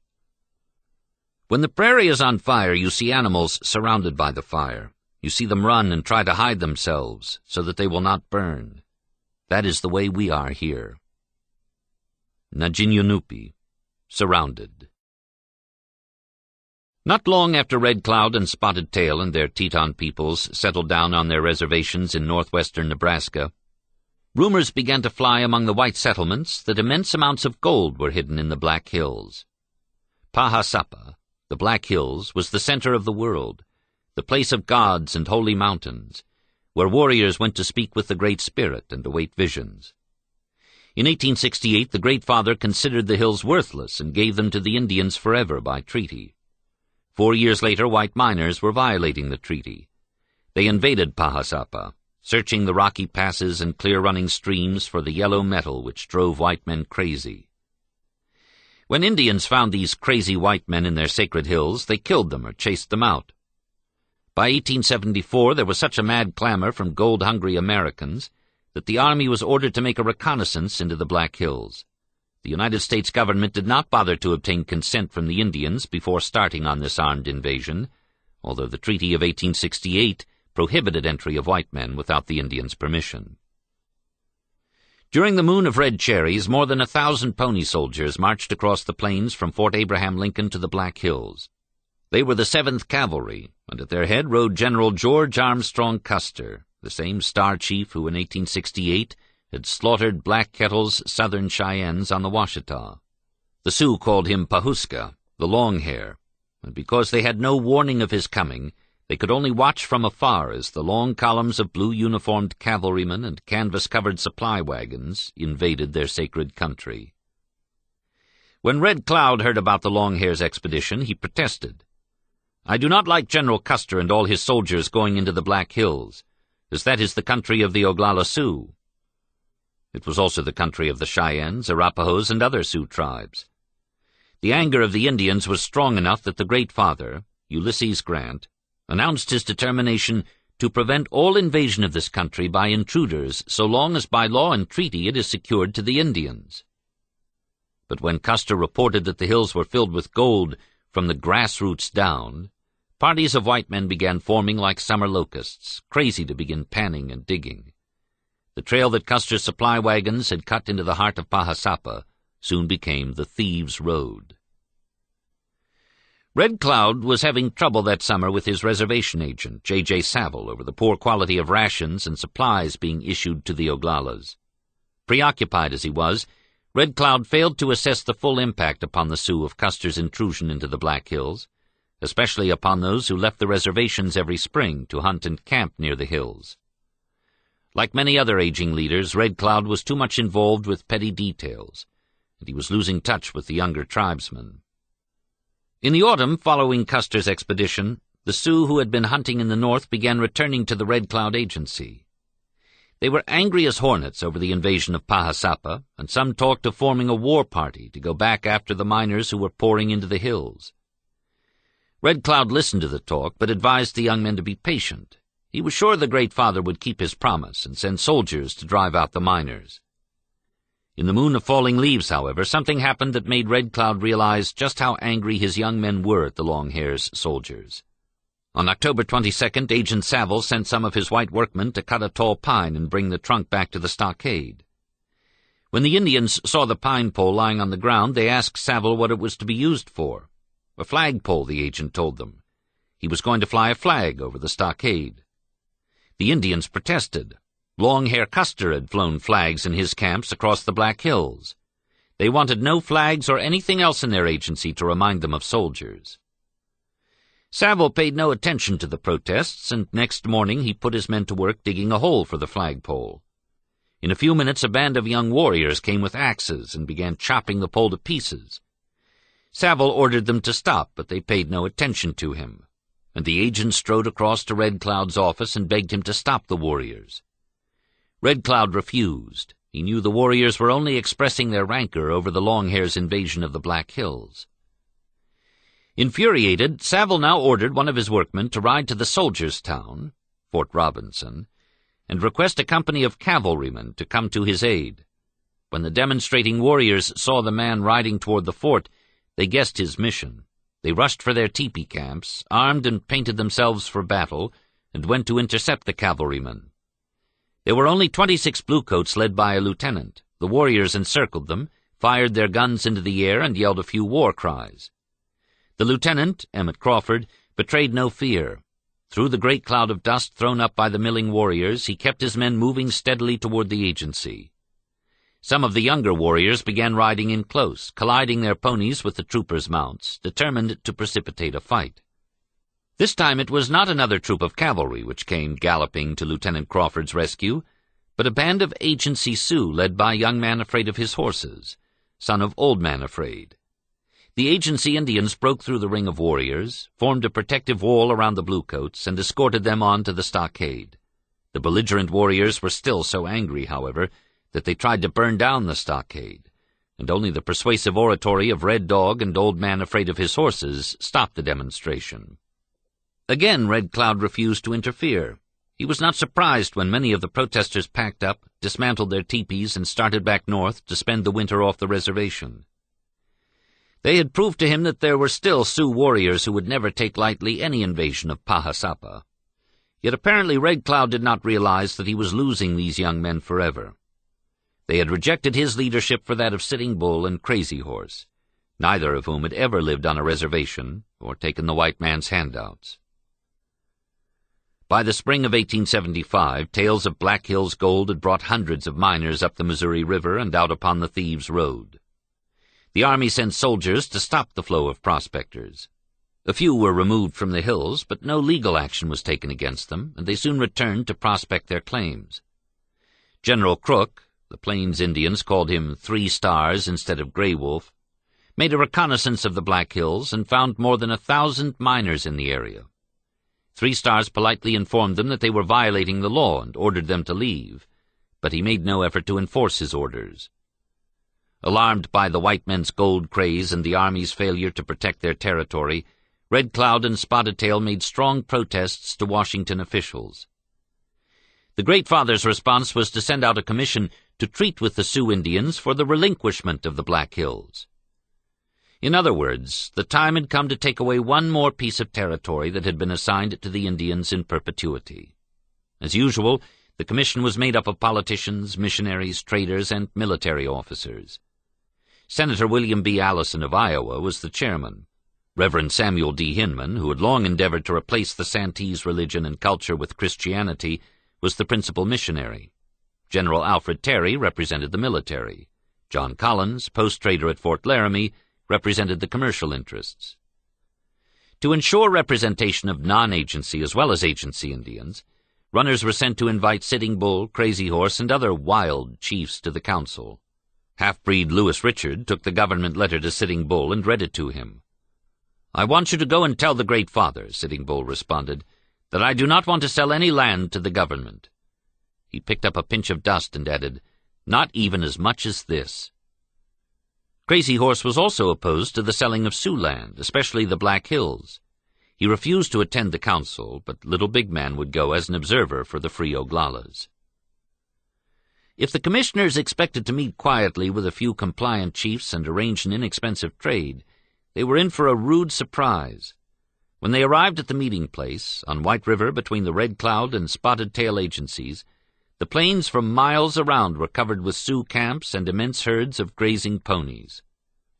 When the prairie is on fire, you see animals surrounded by the fire. You see them run and try to hide themselves so that they will not burn. That is the way we are here. Najinyanupi, Surrounded. Not long after Red Cloud and Spotted Tail and their Teton peoples settled down on their reservations in northwestern Nebraska, rumors began to fly among the white settlements that immense amounts of gold were hidden in the Black Hills. Pahasapa, the Black Hills, was the center of the world, the place of gods and holy mountains, where warriors went to speak with the Great Spirit and await visions. In 1868, the Great Father considered the hills worthless and gave them to the Indians forever by treaty. 4 years later, white miners were violating the treaty. They invaded Pahasapa, searching the rocky passes and clear-running streams for the yellow metal which drove white men crazy. When Indians found these crazy white men in their sacred hills, they killed them or chased them out. By 1874, there was such a mad clamor from gold-hungry Americans that the Army was ordered to make a reconnaissance into the Black Hills. The United States government did not bother to obtain consent from the Indians before starting on this armed invasion, although the Treaty of 1868 prohibited entry of white men without the Indians' permission. During the Moon of Red Cherries, more than 1,000 pony soldiers marched across the plains from Fort Abraham Lincoln to the Black Hills. They were the 7th Cavalry, and at their head rode General George Armstrong Custer, the same star chief who in 1868 had slaughtered Black Kettle's Southern Cheyennes on the Washita. The Sioux called him Pahuska, the Long Hair, and because they had no warning of his coming, they could only watch from afar as the long columns of blue-uniformed cavalrymen and canvas-covered supply wagons invaded their sacred country. When Red Cloud heard about the Long Hair's expedition, he protested. "I do not like General Custer and all his soldiers going into the Black Hills, as that is the country of the Oglala Sioux." It was also the country of the Cheyennes, Arapahoes, and other Sioux tribes. The anger of the Indians was strong enough that the Great Father, Ulysses Grant, announced his determination to prevent all invasion of this country by intruders so long as by law and treaty it is secured to the Indians. But when Custer reported that the hills were filled with gold from the grassroots down, parties of white men began forming like summer locusts, crazy to begin panning and digging. The trail that Custer's supply wagons had cut into the heart of Pahasapa soon became the Thieves' Road. Red Cloud was having trouble that summer with his reservation agent, J.J. Saville, over the poor quality of rations and supplies being issued to the Oglalas. Preoccupied as he was, Red Cloud failed to assess the full impact upon the Sioux of Custer's intrusion into the Black Hills, especially upon those who left the reservations every spring to hunt and camp near the hills. Like many other aging leaders, Red Cloud was too much involved with petty details, and he was losing touch with the younger tribesmen. In the autumn following Custer's expedition, the Sioux who had been hunting in the north began returning to the Red Cloud Agency. They were angry as hornets over the invasion of Pahasapa, and some talked of forming a war party to go back after the miners who were pouring into the hills. Red Cloud listened to the talk, but advised the young men to be patient. He was sure the Great Father would keep his promise and send soldiers to drive out the miners. In the moon of falling leaves, however, something happened that made Red Cloud realize just how angry his young men were at the Longhairs' soldiers. On October 22nd, Agent Saville sent some of his white workmen to cut a tall pine and bring the trunk back to the stockade. When the Indians saw the pine pole lying on the ground, they asked Saville what it was to be used for. A flagpole, the agent told them. He was going to fly a flag over the stockade. The Indians protested. Longhair Custer had flown flags in his camps across the Black Hills. They wanted no flags or anything else in their agency to remind them of soldiers. Saville paid no attention to the protests, and next morning he put his men to work digging a hole for the flagpole. In a few minutes a band of young warriors came with axes and began chopping the pole to pieces. Saville ordered them to stop, but they paid no attention to him, and the agent strode across to Red Cloud's office and begged him to stop the warriors. Red Cloud refused. He knew the warriors were only expressing their rancor over the Longhairs' invasion of the Black Hills. Infuriated, Saville now ordered one of his workmen to ride to the soldiers' town, Fort Robinson, and request a company of cavalrymen to come to his aid. When the demonstrating warriors saw the man riding toward the fort, they guessed his mission. They rushed for their teepee camps, armed and painted themselves for battle, and went to intercept the cavalrymen. There were only 26 bluecoats led by a lieutenant. The warriors encircled them, fired their guns into the air, and yelled a few war cries. The lieutenant, Emmett Crawford, betrayed no fear. Through the great cloud of dust thrown up by the milling warriors, he kept his men moving steadily toward the agency. Some of the younger warriors began riding in close, colliding their ponies with the troopers' mounts, determined to precipitate a fight. This time it was not another troop of cavalry which came galloping to Lieutenant Crawford's rescue, but a band of agency Sioux led by Young Man Afraid of His Horses, son of Old Man Afraid. The agency Indians broke through the ring of warriors, formed a protective wall around the bluecoats, and escorted them on to the stockade. The belligerent warriors were still so angry, however, that they tried to burn down the stockade, and only the persuasive oratory of Red Dog and Old Man Afraid of His Horses stopped the demonstration. Again Red Cloud refused to interfere. He was not surprised when many of the protesters packed up, dismantled their teepees, and started back north to spend the winter off the reservation. They had proved to him that there were still Sioux warriors who would never take lightly any invasion of Pahasapa. Yet apparently Red Cloud did not realize that he was losing these young men forever. They had rejected his leadership for that of Sitting Bull and Crazy Horse, neither of whom had ever lived on a reservation or taken the white man's handouts. By the spring of 1875, tales of Black Hills gold had brought hundreds of miners up the Missouri River and out upon the Thieves' Road. The Army sent soldiers to stop the flow of prospectors. A few were removed from the hills, but no legal action was taken against them, and they soon returned to prospect their claims. General Crook, the Plains Indians called him 3 Stars instead of Gray Wolf, made a reconnaissance of the Black Hills and found more than 1,000 miners in the area. 3 Stars politely informed them that they were violating the law and ordered them to leave, but he made no effort to enforce his orders. Alarmed by the white men's gold craze and the Army's failure to protect their territory, Red Cloud and Spotted Tail made strong protests to Washington officials. The Great Father's response was to send out a commission to treat with the Sioux Indians for the relinquishment of the Black Hills. In other words, the time had come to take away one more piece of territory that had been assigned to the Indians in perpetuity. As usual, the commission was made up of politicians, missionaries, traders, and military officers. Senator William B. Allison of Iowa was the chairman. Reverend Samuel D. Hinman, who had long endeavored to replace the Santee's religion and culture with Christianity, was the principal missionary. General Alfred Terry represented the military. John Collins, post-trader at Fort Laramie, represented the commercial interests. To ensure representation of non-agency as well as agency Indians, runners were sent to invite Sitting Bull, Crazy Horse, and other wild chiefs to the council. Half-breed Lewis Richard took the government letter to Sitting Bull and read it to him. "I want you to go and tell the Great Father," Sitting Bull responded, "that I do not want to sell any land to the government." He picked up a pinch of dust and added, "Not even as much as this." Crazy Horse was also opposed to the selling of Sioux land, especially the Black Hills. He refused to attend the council, but Little Big Man would go as an observer for the Free Oglalas. If the commissioners expected to meet quietly with a few compliant chiefs and arrange an inexpensive trade, they were in for a rude surprise. When they arrived at the meeting place, on White River between the Red Cloud and Spotted Tail agencies, the plains for miles around were covered with Sioux camps and immense herds of grazing ponies.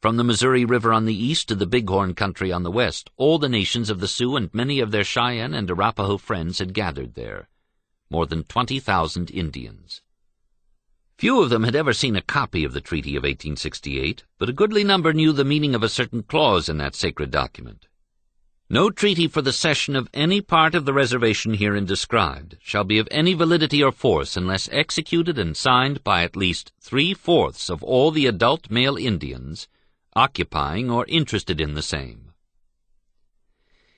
From the Missouri River on the east to the Bighorn country on the west, all the nations of the Sioux and many of their Cheyenne and Arapaho friends had gathered there. More than 20,000 Indians. Few of them had ever seen a copy of the Treaty of 1868, but a goodly number knew the meaning of a certain clause in that sacred document. "No treaty for the cession of any part of the reservation herein described shall be of any validity or force unless executed and signed by at least 3/4 of all the adult male Indians occupying or interested in the same."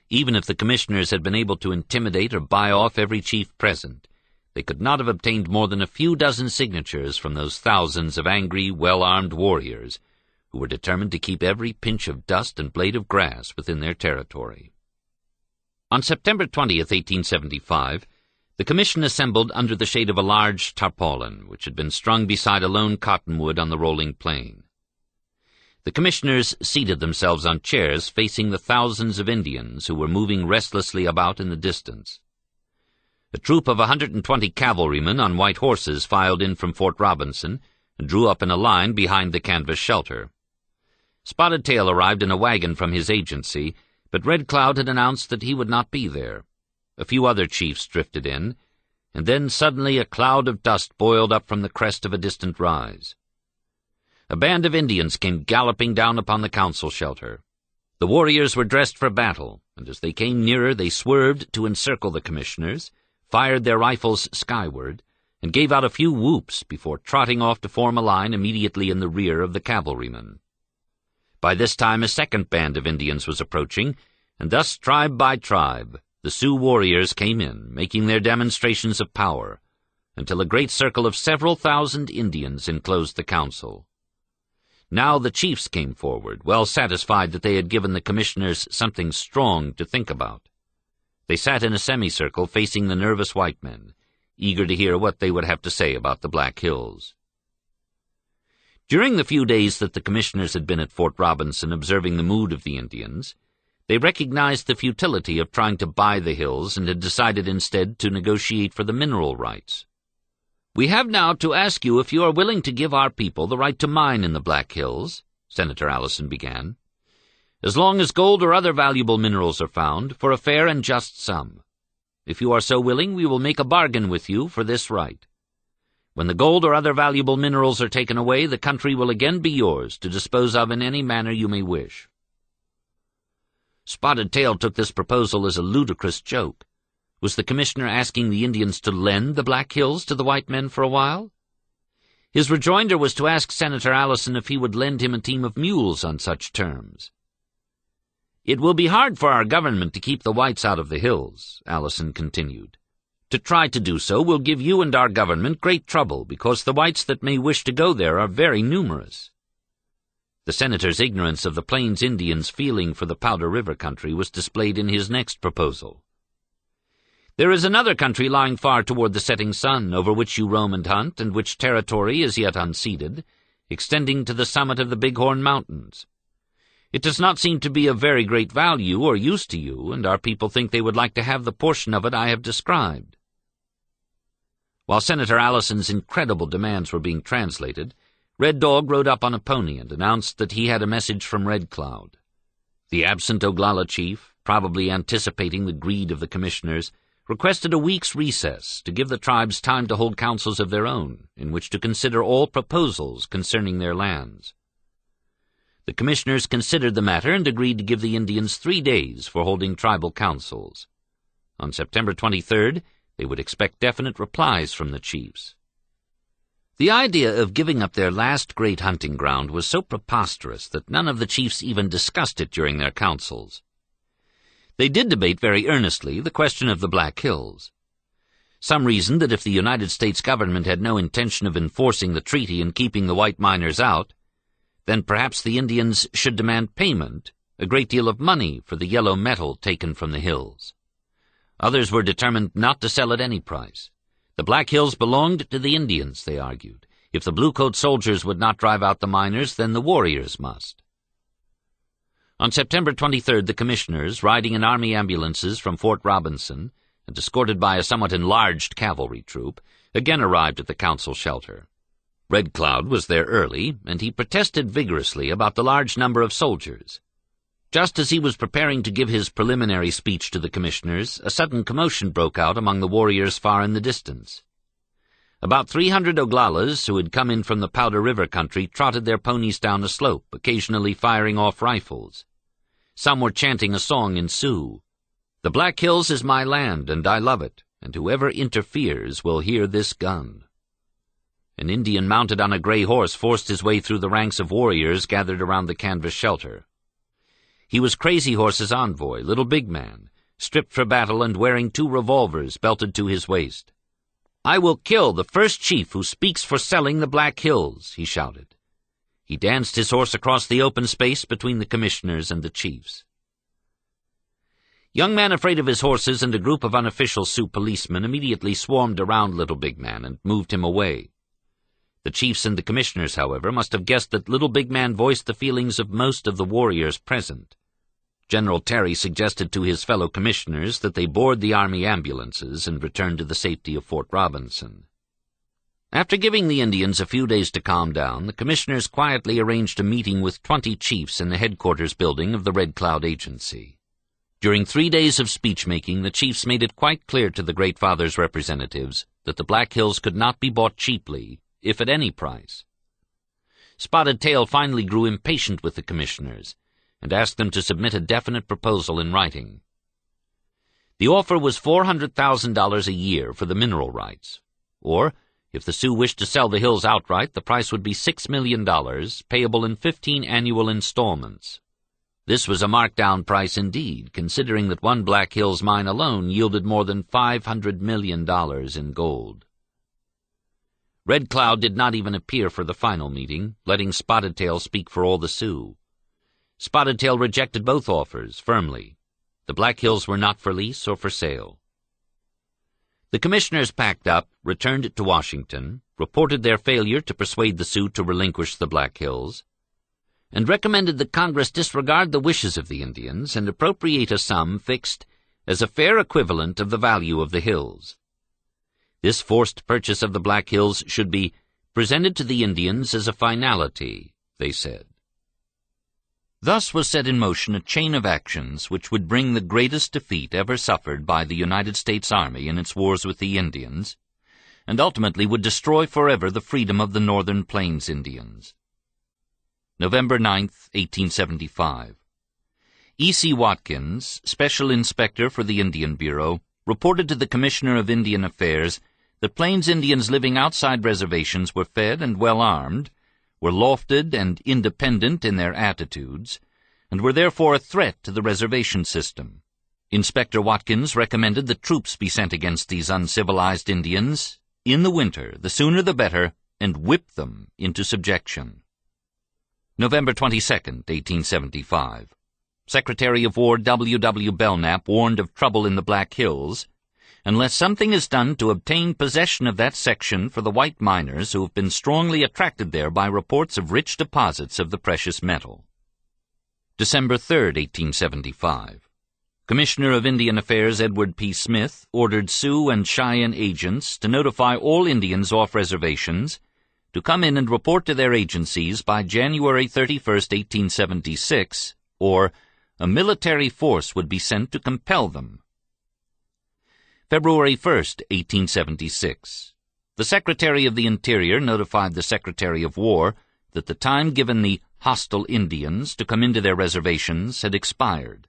Even if the commissioners had been able to intimidate or buy off every chief present, they could not have obtained more than a few dozen signatures from those thousands of angry, well-armed warriors who were determined to keep every pinch of dust and blade of grass within their territory. On September 20th, 1875, the commission assembled under the shade of a large tarpaulin, which had been strung beside a lone cottonwood on the rolling plain. The commissioners seated themselves on chairs facing the thousands of Indians who were moving restlessly about in the distance. A troop of 120 cavalrymen on white horses filed in from Fort Robinson and drew up in a line behind the canvas shelter. Spotted Tail arrived in a wagon from his agency, but Red Cloud had announced that he would not be there. A few other chiefs drifted in, and then suddenly a cloud of dust boiled up from the crest of a distant rise. A band of Indians came galloping down upon the council shelter. The warriors were dressed for battle, and as they came nearer they swerved to encircle the commissioners, fired their rifles skyward, and gave out a few whoops before trotting off to form a line immediately in the rear of the cavalrymen. By this time a second band of Indians was approaching, and thus tribe by tribe the Sioux warriors came in, making their demonstrations of power, until a great circle of several thousand Indians enclosed the council. Now the chiefs came forward, well satisfied that they had given the commissioners something strong to think about. They sat in a semicircle facing the nervous white men, eager to hear what they would have to say about the Black Hills. During the few days that the commissioners had been at Fort Robinson observing the mood of the Indians, they recognized the futility of trying to buy the hills and had decided instead to negotiate for the mineral rights. "We have now to ask you if you are willing to give our people the right to mine in the Black Hills," Senator Allison began. "As long as gold or other valuable minerals are found, for a fair and just sum. If you are so willing, we will make a bargain with you for this right. When the gold or other valuable minerals are taken away, the country will again be yours to dispose of in any manner you may wish." Spotted Tail took this proposal as a ludicrous joke. Was the commissioner asking the Indians to lend the Black Hills to the white men for a while? His rejoinder was to ask Senator Allison if he would lend him a team of mules on such terms. "It will be hard for our government to keep the whites out of the hills," Allison continued. "To try to do so will give you and our government great trouble, because the whites that may wish to go there are very numerous. The senator's ignorance of the Plains Indians' feeling for the Powder River country was displayed in his next proposal. "There is another country lying far toward the setting sun, over which you roam and hunt, and which territory is yet unceded, extending to the summit of the Bighorn Mountains. It does not seem to be of very great value or use to you, and our people think they would like to have the portion of it I have described." While Senator Allison's incredible demands were being translated, Red Dog rode up on a pony and announced that he had a message from Red Cloud. The absent Oglala chief, probably anticipating the greed of the commissioners, requested a week's recess to give the tribes time to hold councils of their own, in which to consider all proposals concerning their lands. The commissioners considered the matter and agreed to give the Indians 3 days for holding tribal councils. On September 23rd, they would expect definite replies from the chiefs. The idea of giving up their last great hunting ground was so preposterous that none of the chiefs even discussed it during their councils. They did debate very earnestly the question of the Black Hills. Some reasoned that if the United States government had no intention of enforcing the treaty and keeping the white miners out, then perhaps the Indians should demand payment, a great deal of money, for the yellow metal taken from the hills. Others were determined not to sell at any price. The Black Hills belonged to the Indians, they argued. If the blue-coat soldiers would not drive out the miners, then the warriors must. On September 23rd, the commissioners, riding in army ambulances from Fort Robinson, and escorted by a somewhat enlarged cavalry troop, again arrived at the council shelter. Red Cloud was there early, and he protested vigorously about the large number of soldiers. Just as he was preparing to give his preliminary speech to the commissioners, a sudden commotion broke out among the warriors far in the distance. About 300 Oglalas, who had come in from the Powder River country, trotted their ponies down a slope, occasionally firing off rifles. Some were chanting a song in Sioux. "The Black Hills is my land, and I love it, and whoever interferes will hear this gun." An Indian mounted on a gray horse forced his way through the ranks of warriors gathered around the canvas shelter. He was Crazy Horse's envoy, Little Big Man, stripped for battle and wearing 2 revolvers belted to his waist. "I will kill the first chief who speaks for selling the Black Hills," he shouted. He danced his horse across the open space between the commissioners and the chiefs. Young Man Afraid of His Horses and a group of unofficial Sioux policemen immediately swarmed around Little Big Man and moved him away. The chiefs and the commissioners, however, must have guessed that Little Big Man voiced the feelings of most of the warriors present. General Terry suggested to his fellow commissioners that they board the army ambulances and return to the safety of Fort Robinson. After giving the Indians a few days to calm down, the commissioners quietly arranged a meeting with 20 chiefs in the headquarters building of the Red Cloud Agency. During 3 days of speech-making, the chiefs made it quite clear to the Great Father's representatives that the Black Hills could not be bought cheaply, if at any price. Spotted Tail finally grew impatient with the commissioners and asked them to submit a definite proposal in writing. The offer was $400,000 a year for the mineral rights, or, if the Sioux wished to sell the hills outright, the price would be $6 million, payable in 15 annual installments. This was a markdown price indeed, considering that one Black Hills mine alone yielded more than $500 million in gold. Red Cloud did not even appear for the final meeting, letting Spotted Tail speak for all the Sioux. Spotted Tail rejected both offers firmly. The Black Hills were not for lease or for sale. The commissioners packed up, returned to Washington, reported their failure to persuade the Sioux to relinquish the Black Hills, and recommended that Congress disregard the wishes of the Indians and appropriate a sum fixed as a fair equivalent of the value of the hills. This forced purchase of the Black Hills should be presented to the Indians as a finality, they said. Thus was set in motion a chain of actions which would bring the greatest defeat ever suffered by the United States Army in its wars with the Indians, and ultimately would destroy forever the freedom of the Northern Plains Indians. November 9th, 1875. E.C. Watkins, Special Inspector for the Indian Bureau, reported to the Commissioner of Indian Affairs that Plains Indians living outside reservations were fed and well armed, were lofted and independent in their attitudes, and were therefore a threat to the reservation system. Inspector Watkins recommended that troops be sent against these uncivilized Indians in the winter, the sooner the better, and whip them into subjection. November 22, 1875. Secretary of War W. W. Belknap warned of trouble in the Black Hills, unless something is done to obtain possession of that section for the white miners who have been strongly attracted there by reports of rich deposits of the precious metal. December 3, 1875. Commissioner of Indian Affairs Edward P. Smith ordered Sioux and Cheyenne agents to notify all Indians off reservations to come in and report to their agencies by January 31, 1876, or a military force would be sent to compel them. February 1, 1876. The Secretary of the Interior notified the Secretary of War that the time given the hostile Indians to come into their reservations had expired,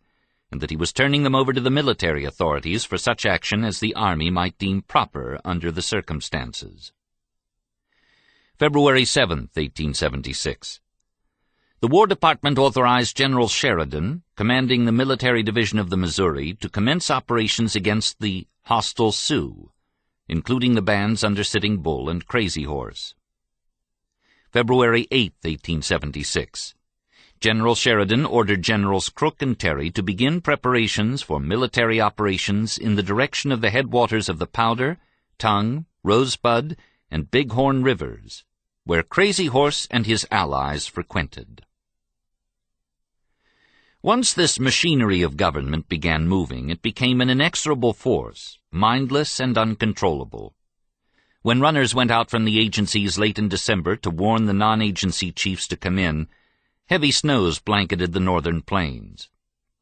and that he was turning them over to the military authorities for such action as the Army might deem proper under the circumstances. February 7, 1876. The War Department authorized General Sheridan, commanding the Military Division of the Missouri, to commence operations against the hostile Sioux, including the bands under Sitting Bull and Crazy Horse. February 8, 1876. General Sheridan ordered Generals Crook and Terry to begin preparations for military operations in the direction of the headwaters of the Powder, Tongue, Rosebud, and Bighorn Rivers, where Crazy Horse and his allies frequented. Once this machinery of government began moving, it became an inexorable force, mindless and uncontrollable. When runners went out from the agencies late in December to warn the non-agency chiefs to come in, heavy snows blanketed the northern plains.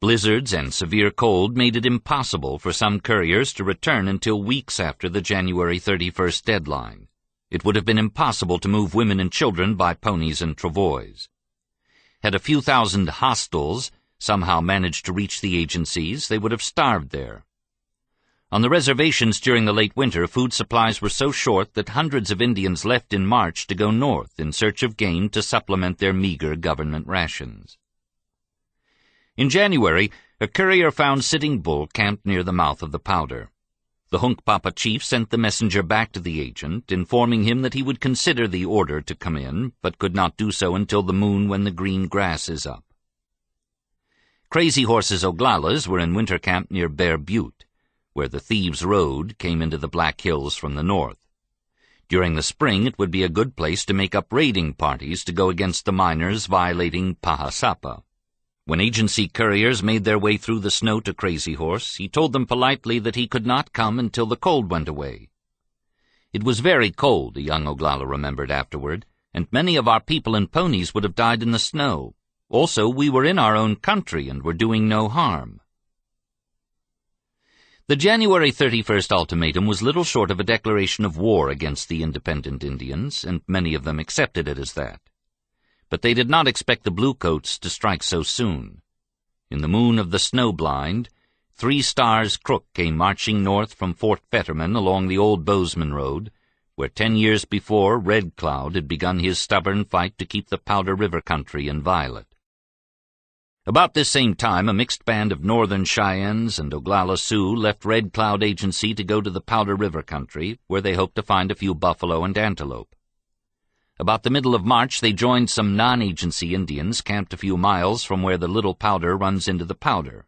Blizzards and severe cold made it impossible for some couriers to return until weeks after the January 31st deadline. It would have been impossible to move women and children by ponies and travois. Had a few thousand hostiles somehow managed to reach the agencies, they would have starved there. On the reservations during the late winter, food supplies were so short that hundreds of Indians left in March to go north in search of game to supplement their meager government rations. In January, a courier found Sitting Bull camped near the mouth of the Powder. The Hunkpapa chief sent the messenger back to the agent, informing him that he would consider the order to come in, but could not do so until the moon when the green grass is up. Crazy Horse's Oglalas were in winter camp near Bear Butte, where the Thieves' Road came into the Black Hills from the north. During the spring it would be a good place to make up raiding parties to go against the miners violating Pahasapa. When agency couriers made their way through the snow to Crazy Horse, he told them politely that he could not come until the cold went away. It was very cold, the young Oglala remembered afterward, and many of our people and ponies would have died in the snow. Also, we were in our own country and were doing no harm. The January 31st ultimatum was little short of a declaration of war against the independent Indians, and many of them accepted it as that. But they did not expect the Bluecoats to strike so soon. In the moon of the snowblind, 3 Stars Crook came marching north from Fort Fetterman along the old Bozeman Road, where 10 years before Red Cloud had begun his stubborn fight to keep the Powder River country inviolate. About this same time, a mixed band of northern Cheyennes and Oglala Sioux left Red Cloud Agency to go to the Powder River country, where they hoped to find a few buffalo and antelope. About the middle of March, they joined some non-agency Indians camped a few miles from where the Little Powder runs into the Powder.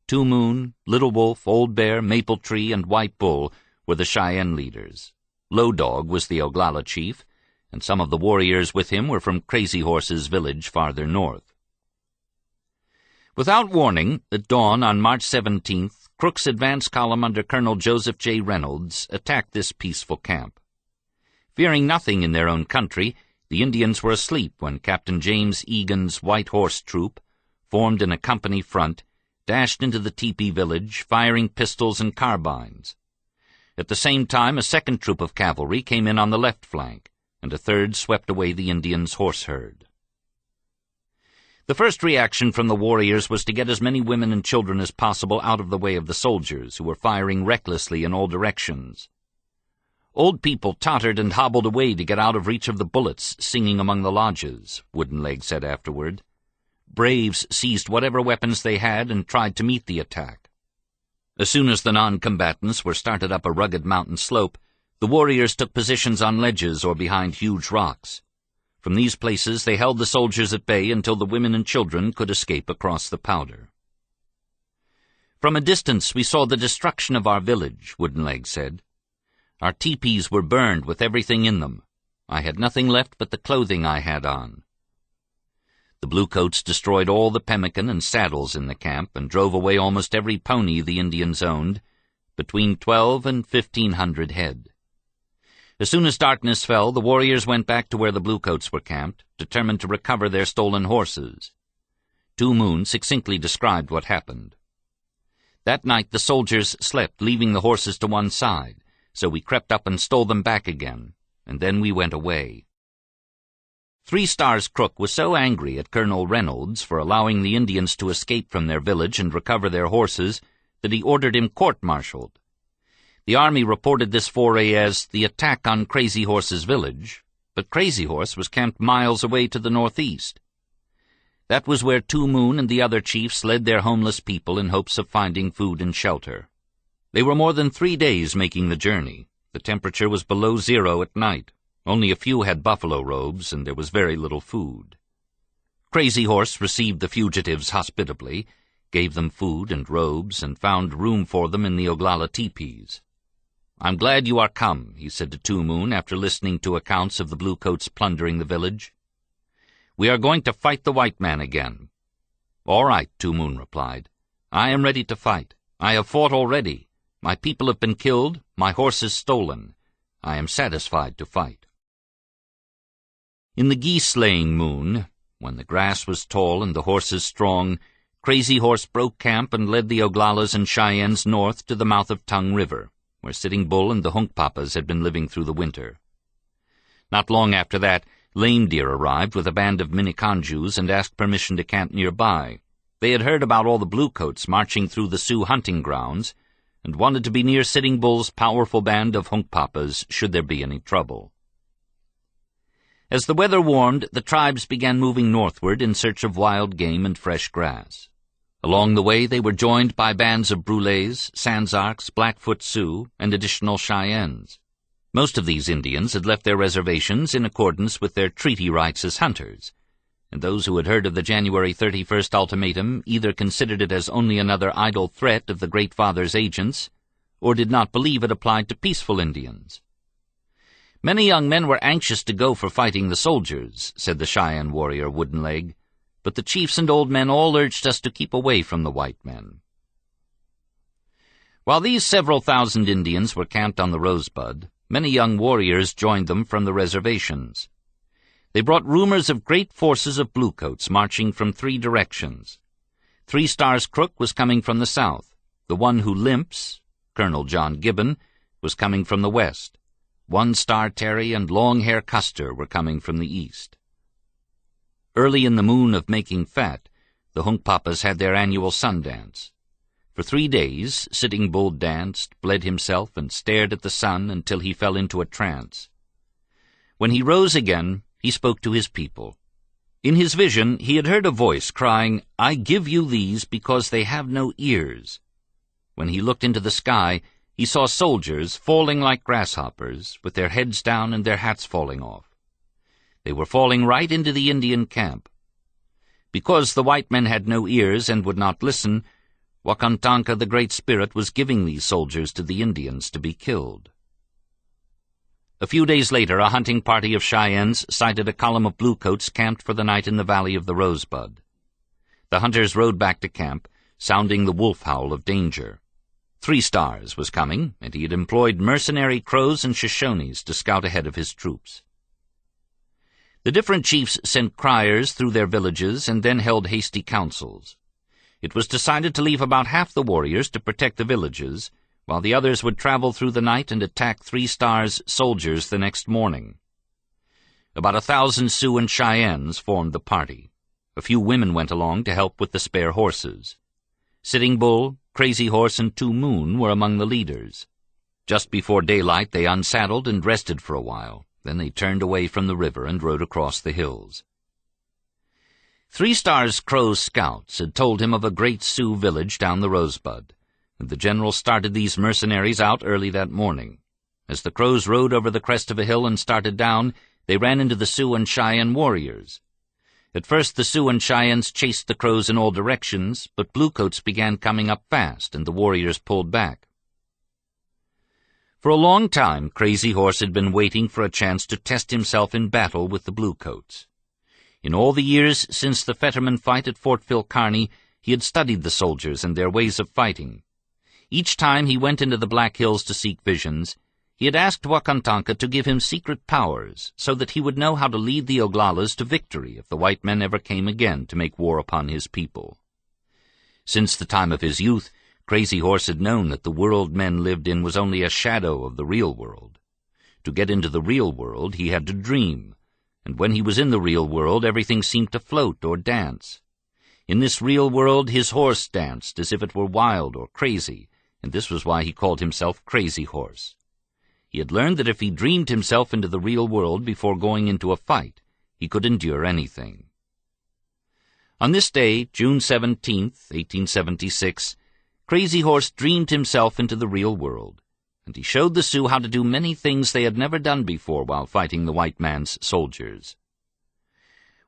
Two Moon, Little Wolf, Old Bear, Maple Tree, and White Bull were the Cheyenne leaders. Low Dog was the Oglala chief, and some of the warriors with him were from Crazy Horse's village farther north. Without warning, at dawn on March 17th, Crook's advance column under Colonel Joseph J. Reynolds attacked this peaceful camp. Fearing nothing in their own country, the Indians were asleep when Captain James Egan's White Horse Troop, formed in a company front, dashed into the teepee village, firing pistols and carbines. At the same time, a second troop of cavalry came in on the left flank, and a third swept away the Indians' horse herd. The first reaction from the warriors was to get as many women and children as possible out of the way of the soldiers, who were firing recklessly in all directions. Old people tottered and hobbled away to get out of reach of the bullets singing among the lodges, Woodenleg said afterward. Braves seized whatever weapons they had and tried to meet the attack. As soon as the non-combatants were started up a rugged mountain slope, the warriors took positions on ledges or behind huge rocks. From these places they held the soldiers at bay until the women and children could escape across the powder. "From a distance we saw the destruction of our village," Woodenleg said. "Our teepees were burned with everything in them. I had nothing left but the clothing I had on." The Bluecoats destroyed all the pemmican and saddles in the camp and drove away almost every pony the Indians owned, between 12 and 1,500 head. As soon as darkness fell, the warriors went back to where the Bluecoats were camped, determined to recover their stolen horses. Two Moon succinctly described what happened. "That night the soldiers slept, leaving the horses to one side, so we crept up and stole them back again, and then we went away." Three Stars Crook was so angry at Colonel Reynolds for allowing the Indians to escape from their village and recover their horses that he ordered him court-martialed. The army reported this foray as the attack on Crazy Horse's village, but Crazy Horse was camped miles away to the northeast. That was where Two Moon and the other chiefs led their homeless people in hopes of finding food and shelter. They were more than 3 days making the journey. The temperature was below zero at night. Only a few had buffalo robes, and there was very little food. Crazy Horse received the fugitives hospitably, gave them food and robes, and found room for them in the Oglala teepees. "I'm glad you are come," he said to Two Moon after listening to accounts of the Bluecoats plundering the village. "We are going to fight the white man again." "All right," Two Moon replied. "I am ready to fight. I have fought already. My people have been killed, my horses stolen. I am satisfied to fight." In the geese-laying moon, when the grass was tall and the horses strong, Crazy Horse broke camp and led the Oglalas and Cheyennes north to the mouth of Tongue River, where Sitting Bull and the Hunkpapas had been living through the winter. Not long after that, Lame Deer arrived with a band of Miniconjous and asked permission to camp nearby. They had heard about all the Bluecoats marching through the Sioux hunting grounds and wanted to be near Sitting Bull's powerful band of Hunkpapas should there be any trouble. As the weather warmed, the tribes began moving northward in search of wild game and fresh grass. Along the way they were joined by bands of Brulés, Sanzarks, Blackfoot Sioux, and additional Cheyennes. Most of these Indians had left their reservations in accordance with their treaty rights as hunters, and those who had heard of the January 31st ultimatum either considered it as only another idle threat of the Great Father's agents, or did not believe it applied to peaceful Indians. "Many young men were anxious to go for fighting the soldiers," said the Cheyenne warrior Woodenleg, "but the chiefs and old men all urged us to keep away from the white men." While these several thousand Indians were camped on the Rosebud, many young warriors joined them from the reservations. They brought rumors of great forces of Bluecoats marching from 3 directions. Three Stars Crook was coming from the south. The one who limps, Colonel John Gibbon, was coming from the west. One Star Terry and Long Hair Custer were coming from the east. Early in the moon of making fat, the Hunkpapas had their annual sun dance. For 3 days, Sitting Bull danced, bled himself, and stared at the sun until he fell into a trance. When he rose again, he spoke to his people. In his vision, he had heard a voice crying, "I give you these because they have no ears." When he looked into the sky, he saw soldiers falling like grasshoppers, with their heads down and their hats falling off. They were falling right into the Indian camp. Because the white men had no ears and would not listen, Wakantanka, the Great Spirit, was giving these soldiers to the Indians to be killed. A few days later, a hunting party of Cheyennes sighted a column of Bluecoats camped for the night in the valley of the Rosebud. The hunters rode back to camp, sounding the wolf howl of danger. 3 Stars was coming, and he had employed mercenary Crows and Shoshones to scout ahead of his troops. The different chiefs sent criers through their villages and then held hasty councils. It was decided to leave about half the warriors to protect the villages, while the others would travel through the night and attack 3 Stars' soldiers the next morning. About 1,000 Sioux and Cheyennes formed the party. A few women went along to help with the spare horses. Sitting Bull, Crazy Horse, and Two Moon were among the leaders. Just before daylight they unsaddled and rested for a while. Then they turned away from the river and rode across the hills. 3 Stars' Crow's scouts had told him of a great Sioux village down the Rosebud, and the general started these mercenaries out early that morning. As the Crows rode over the crest of a hill and started down, they ran into the Sioux and Cheyenne warriors. At first the Sioux and Cheyennes chased the Crows in all directions, but Bluecoats began coming up fast, and the warriors pulled back. For a long time, Crazy Horse had been waiting for a chance to test himself in battle with the Bluecoats. In all the years since the Fetterman fight at Fort Phil Kearny, he had studied the soldiers and their ways of fighting. Each time he went into the Black Hills to seek visions, he had asked Wakantanka to give him secret powers so that he would know how to lead the Oglalas to victory if the white men ever came again to make war upon his people. Since the time of his youth, Crazy Horse had known that the world men lived in was only a shadow of the real world. To get into the real world, he had to dream, and when he was in the real world, everything seemed to float or dance. In this real world, his horse danced as if it were wild or crazy, and this was why he called himself Crazy Horse. He had learned that if he dreamed himself into the real world before going into a fight, he could endure anything. On this day, June 17th, 1876, Crazy Horse dreamed himself into the real world, and he showed the Sioux how to do many things they had never done before while fighting the white man's soldiers.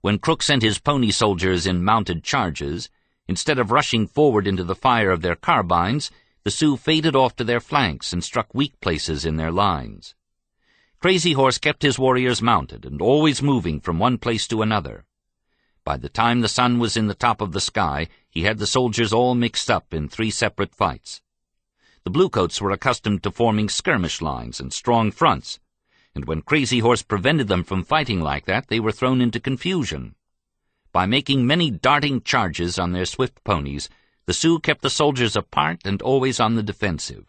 When Crook sent his pony soldiers in mounted charges, instead of rushing forward into the fire of their carbines, the Sioux faded off to their flanks and struck weak places in their lines. Crazy Horse kept his warriors mounted and always moving from one place to another. By the time the sun was in the top of the sky, he had the soldiers all mixed up in 3 separate fights. The Bluecoats were accustomed to forming skirmish lines and strong fronts, and when Crazy Horse prevented them from fighting like that, they were thrown into confusion. By making many darting charges on their swift ponies, the Sioux kept the soldiers apart and always on the defensive.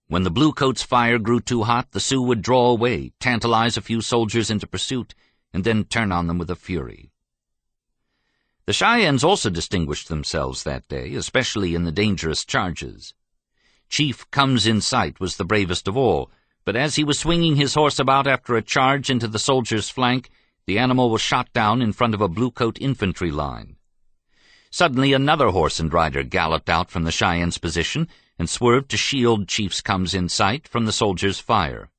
When the Bluecoats' fire grew too hot, the Sioux would draw away, tantalize a few soldiers into pursuit, and then turn on them with a fury. The Cheyennes also distinguished themselves that day, especially in the dangerous charges. Chief Comes in Sight was the bravest of all, but as he was swinging his horse about after a charge into the soldier's flank, the animal was shot down in front of a Bluecoat infantry line. Suddenly another horse and rider galloped out from the Cheyennes' position and swerved to shield Chief Comes in Sight from the soldier's fire.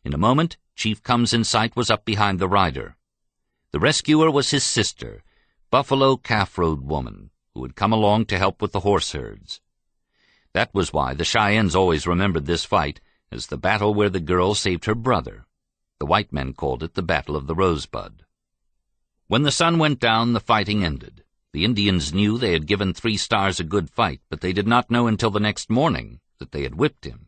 In a moment, Chief Comes in Sight was up behind the rider. The rescuer was his sister, Buffalo Calf Road woman, who had come along to help with the horse herds. That was why the Cheyennes always remembered this fight as the battle where the girl saved her brother. The white men called it the Battle of the Rosebud. When the sun went down, the fighting ended. The Indians knew they had given 3 Stars a good fight, but they did not know until the next morning that they had whipped him.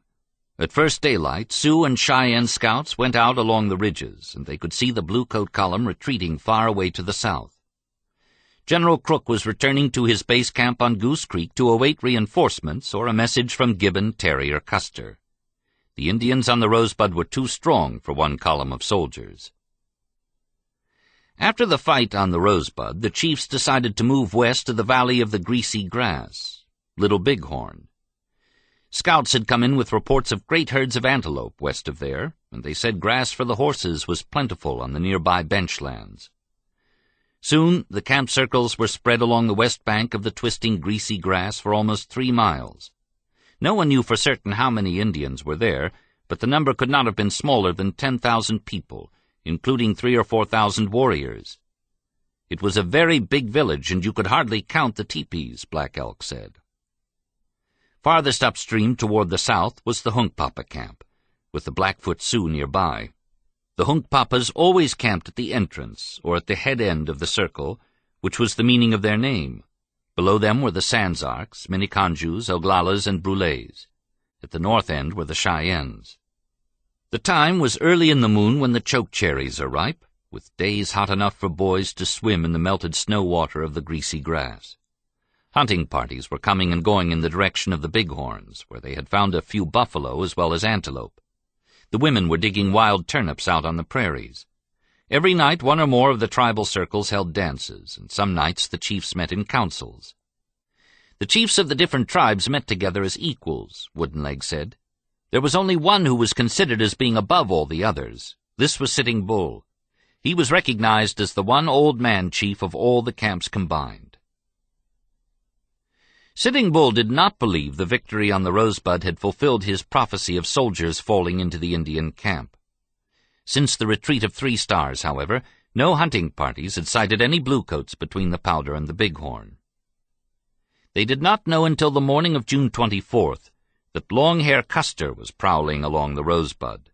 At first daylight, Sioux and Cheyenne scouts went out along the ridges, and they could see the Bluecoat column retreating far away to the south. General Crook was returning to his base camp on Goose Creek to await reinforcements or a message from Gibbon, Terry, or Custer. The Indians on the Rosebud were too strong for one column of soldiers. After the fight on the Rosebud, the chiefs decided to move west to the valley of the Greasy Grass, Little Bighorn. Scouts had come in with reports of great herds of antelope west of there, and they said grass for the horses was plentiful on the nearby benchlands. Soon the camp circles were spread along the west bank of the twisting Greasy Grass for almost 3 miles. No one knew for certain how many Indians were there, but the number could not have been smaller than 10,000 people, including 3,000 or 4,000 warriors. It was a very big village, and you could hardly count the teepees, Black Elk said. Farthest upstream toward the south was the Hunkpapa camp, with the Blackfoot Sioux nearby. The Hunkpapas always camped at the entrance, or at the head end of the circle, which was the meaning of their name. Below them were the Sanzarks, Miniconjous, Oglalas, and Brulés. At the north end were the Cheyennes. The time was early in the moon when the choke cherries are ripe, with days hot enough for boys to swim in the melted snow water of the Greasy Grass. Hunting parties were coming and going in the direction of the Bighorns, where they had found a few buffalo as well as antelope. The women were digging wild turnips out on the prairies. Every night 1 or more of the tribal circles held dances, and some nights the chiefs met in councils. The chiefs of the different tribes met together as equals, Woodenleg said. There was only one who was considered as being above all the others. This was Sitting Bull. He was recognized as the one old man chief of all the camps combined. Sitting Bull did not believe the victory on the Rosebud had fulfilled his prophecy of soldiers falling into the Indian camp. Since the retreat of 3 Stars, however, no hunting parties had sighted any bluecoats between the Powder and the Bighorn. They did not know until the morning of June 24th that Longhair Custer was prowling along the Rosebud.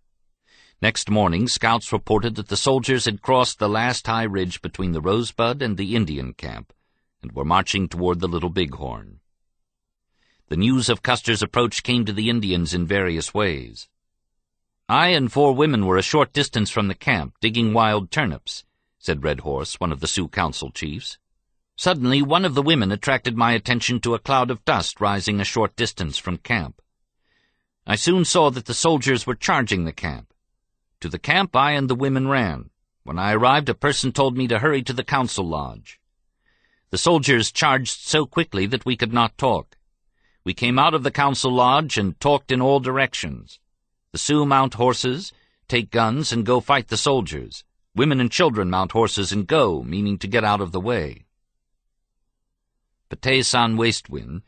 Next morning, scouts reported that the soldiers had crossed the last high ridge between the Rosebud and the Indian camp and were marching toward the Little Bighorn. The news of Custer's approach came to the Indians in various ways. I and 4 women were a short distance from the camp, digging wild turnips, said Red Horse, one of the Sioux council chiefs. Suddenly, one of the women attracted my attention to a cloud of dust rising a short distance from camp. I soon saw that the soldiers were charging the camp. To the camp I and the women ran. When I arrived, a person told me to hurry to the council lodge. The soldiers charged so quickly that we could not talk. We came out of the council lodge and talked in all directions. The Sioux mount horses, take guns, and go fight the soldiers. Women and children mount horses and go, meaning to get out of the way. Patay-san Wastewind,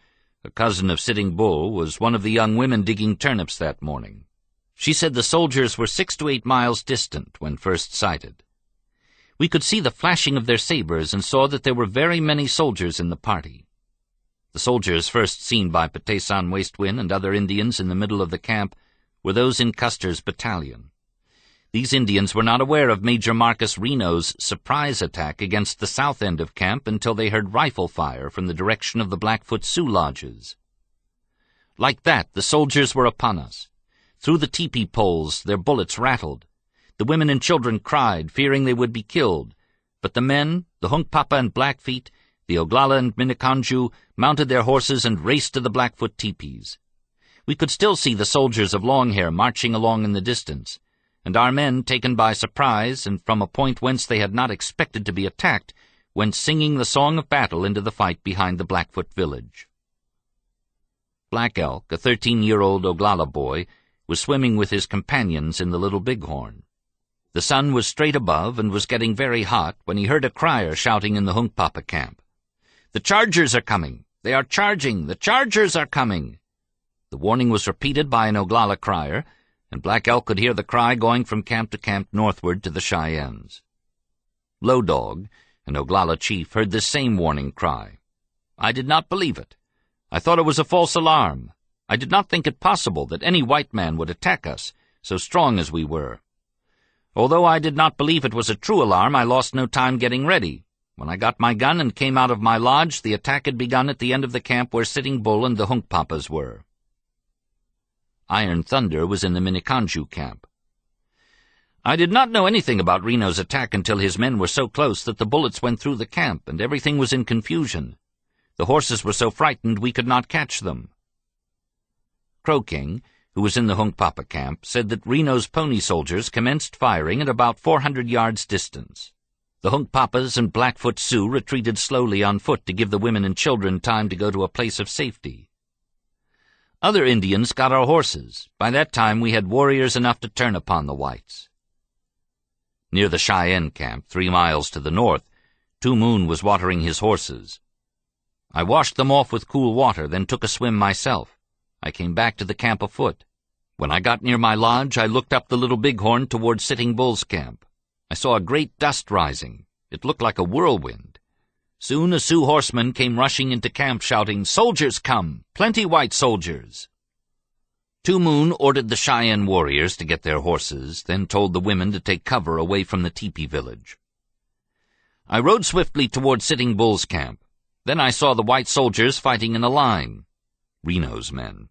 a cousin of Sitting Bull, was one of the young women digging turnips that morning. She said the soldiers were 6 to 8 miles distant when first sighted. We could see the flashing of their sabers and saw that there were very many soldiers in the party. The soldiers first seen by Patay-san Wastewind and other Indians in the middle of the camp were those in Custer's battalion. These Indians were not aware of Major Marcus Reno's surprise attack against the south end of camp until they heard rifle fire from the direction of the Blackfoot Sioux lodges. Like that, the soldiers were upon us. Through the teepee poles their bullets rattled. The women and children cried, fearing they would be killed. But the men, the Hunkpapa and Blackfeet, the Oglala and Minneconjou, mounted their horses and raced to the Blackfoot teepees. We could still see the soldiers of Longhair marching along in the distance, and our men, taken by surprise and from a point whence they had not expected to be attacked, went singing the song of battle into the fight behind the Blackfoot village. Black Elk, a 13-year-old Oglala boy, was swimming with his companions in the Little Bighorn. The sun was straight above and was getting very hot when he heard a crier shouting in the Hunkpapa camp. "The chargers are coming! They are charging! The chargers are coming!" The warning was repeated by an Oglala crier, and Black Elk could hear the cry going from camp to camp northward to the Cheyennes. Low Dog, an Oglala chief, heard this same warning cry. I did not believe it. I thought it was a false alarm. I did not think it possible that any white man would attack us, so strong as we were. Although I did not believe it was a true alarm, I lost no time getting ready. When I got my gun and came out of my lodge, the attack had begun at the end of the camp where Sitting Bull and the Hunkpapas were. Iron Thunder was in the Minneconjou camp. I did not know anything about Reno's attack until his men were so close that the bullets went through the camp and everything was in confusion. The horses were so frightened we could not catch them. Crow King, who was in the Hunkpapa camp, said that Reno's pony soldiers commenced firing at about 400 yards distance. The Hunkpapas and Blackfoot Sioux retreated slowly on foot to give the women and children time to go to a place of safety. Other Indians got our horses. By that time we had warriors enough to turn upon the whites. Near the Cheyenne camp, 3 miles to the north, Two Moon was watering his horses. I washed them off with cool water, then took a swim myself. I came back to the camp afoot. When I got near my lodge, I looked up the Little Bighorn toward Sitting Bull's camp. I saw a great dust rising. It looked like a whirlwind. Soon a Sioux horseman came rushing into camp shouting, "Soldiers come! Plenty white soldiers!" Two Moon ordered the Cheyenne warriors to get their horses, then told the women to take cover away from the teepee village. I rode swiftly toward Sitting Bull's camp. Then I saw the white soldiers fighting in a line. Reno's men.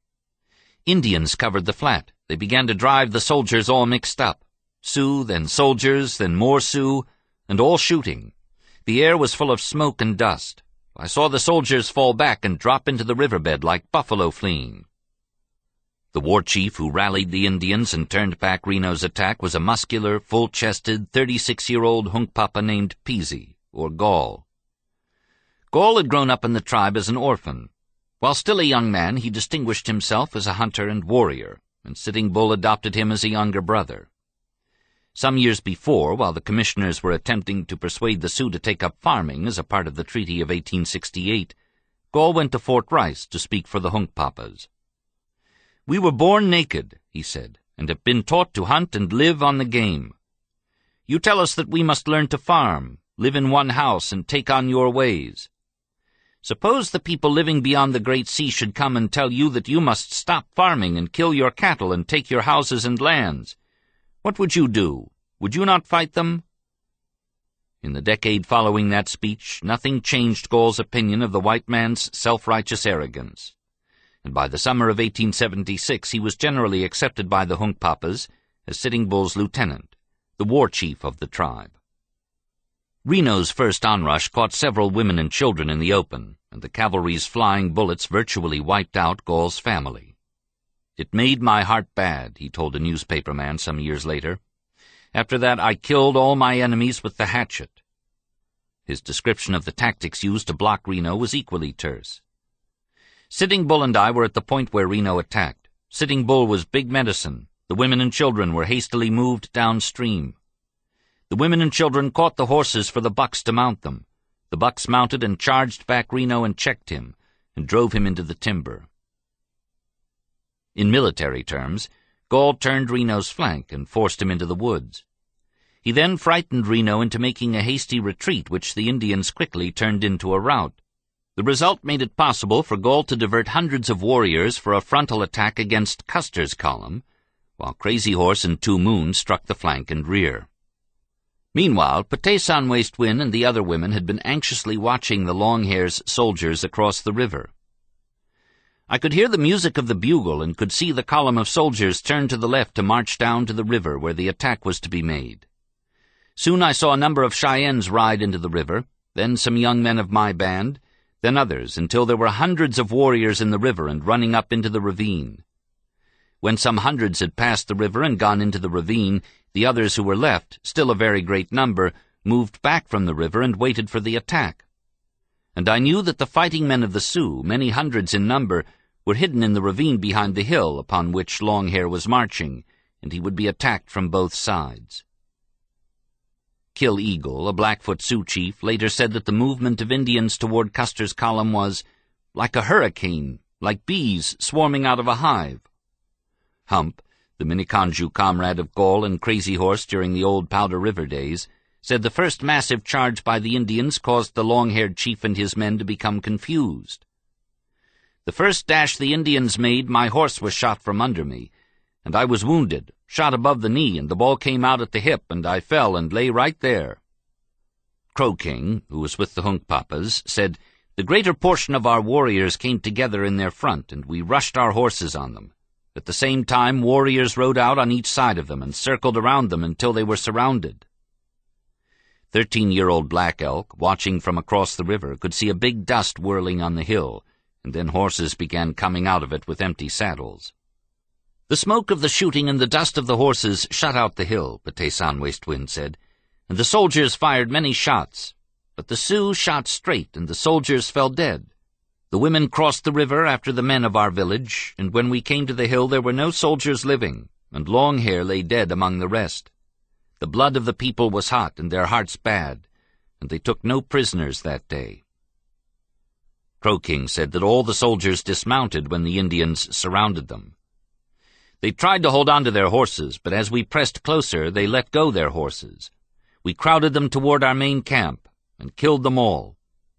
Indians covered the flat. They began to drive the soldiers all mixed up. Sioux, then soldiers, then more Sioux, and all shooting. The air was full of smoke and dust. I saw the soldiers fall back and drop into the riverbed like buffalo fleeing. The war chief who rallied the Indians and turned back Reno's attack was a muscular, full-chested, 36-year-old Hunkpapa named Peasy, or Gall. Gall had grown up in the tribe as an orphan. While still a young man, he distinguished himself as a hunter and warrior, and Sitting Bull adopted him as a younger brother. Some years before, while the commissioners were attempting to persuade the Sioux to take up farming as a part of the Treaty of 1868, Gall went to Fort Rice to speak for the Hunkpapas. "We were born naked," he said, "and have been taught to hunt and live on the game. You tell us that we must learn to farm, live in one house, and take on your ways. Suppose the people living beyond the great sea should come and tell you that you must stop farming and kill your cattle and take your houses and lands. What would you do? Would you not fight them?" In the decade following that speech, nothing changed Gall's opinion of the white man's self-righteous arrogance, and by the summer of 1876 he was generally accepted by the Hunkpapas as Sitting Bull's lieutenant, the war chief of the tribe. Reno's first onrush caught several women and children in the open, and the cavalry's flying bullets virtually wiped out Gall's family. "It made my heart bad," he told a newspaperman some years later. "After that I killed all my enemies with the hatchet." His description of the tactics used to block Reno was equally terse. "Sitting Bull and I were at the point where Reno attacked. Sitting Bull was big medicine. The women and children were hastily moved downstream. The women and children caught the horses for the bucks to mount them. The bucks mounted and charged back Reno and checked him, and drove him into the timber." In military terms, Gall turned Reno's flank and forced him into the woods. He then frightened Reno into making a hasty retreat, which the Indians quickly turned into a rout. The result made it possible for Gall to divert hundreds of warriors for a frontal attack against Custer's column, while Crazy Horse and Two Moons struck the flank and rear. Meanwhile, Pataysan Waist Wind and the other women had been anxiously watching the Longhair's soldiers across the river. "I could hear the music of the bugle and could see the column of soldiers turn to the left to march down to the river where the attack was to be made. Soon I saw a number of Cheyennes ride into the river, then some young men of my band, then others, until there were hundreds of warriors in the river and running up into the ravine. When some hundreds had passed the river and gone into the ravine, the others who were left, still a very great number, moved back from the river and waited for the attack. And I knew that the fighting men of the Sioux, many hundreds in number, were hidden in the ravine behind the hill upon which Longhair was marching, and he would be attacked from both sides." Kill Eagle, a Blackfoot Sioux chief, later said that the movement of Indians toward Custer's column was like a hurricane, like bees swarming out of a hive. Hump, the Miniconjou comrade of Gall and Crazy Horse during the old Powder River days, said the first massive charge by the Indians caused the long-haired chief and his men to become confused. "The first dash the Indians made, my horse was shot from under me, and I was wounded, shot above the knee, and the ball came out at the hip, and I fell and lay right there." Crow King, who was with the Hunkpapas, said, "The greater portion of our warriors came together in their front, and we rushed our horses on them. At the same time, warriors rode out on each side of them and circled around them until they were surrounded." 13-year-old Black Elk, watching from across the river, could see a big dust whirling on the hill, and then horses began coming out of it with empty saddles. "The smoke of the shooting and the dust of the horses shut out the hill," Pataysan Waist Wind said, "and the soldiers fired many shots. But the Sioux shot straight, and the soldiers fell dead. The women crossed the river after the men of our village, and when we came to the hill there were no soldiers living, and Longhair lay dead among the rest. The blood of the people was hot, and their hearts bad, and they took no prisoners that day." Crow King said that all the soldiers dismounted when the Indians surrounded them. "They tried to hold on to their horses, but as we pressed closer, they let go their horses. We crowded them toward our main camp, and killed them all.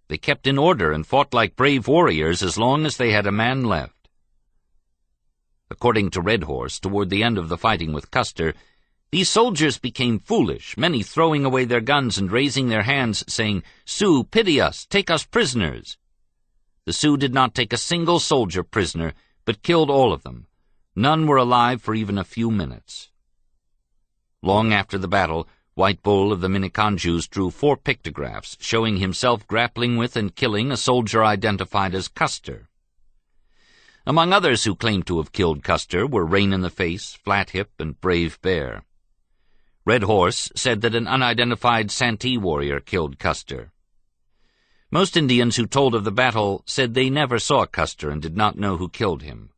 They kept in order and fought like brave warriors as long as they had a man left." According to Red Horse, toward the end of the fighting with Custer, "These soldiers became foolish, many throwing away their guns and raising their hands, saying, 'Sioux, pity us, take us prisoners.' The Sioux did not take a single soldier prisoner, but killed all of them. None were alive for even a few minutes." Long after the battle, White Bull of the Miniconjous drew 4 pictographs showing himself grappling with and killing a soldier identified as Custer. Among others who claimed to have killed Custer were Rain in the Face, Flat Hip, and Brave Bear. Red Horse said that an unidentified Santee warrior killed Custer. Most Indians who told of the battle said they never saw Custer and did not know who killed him.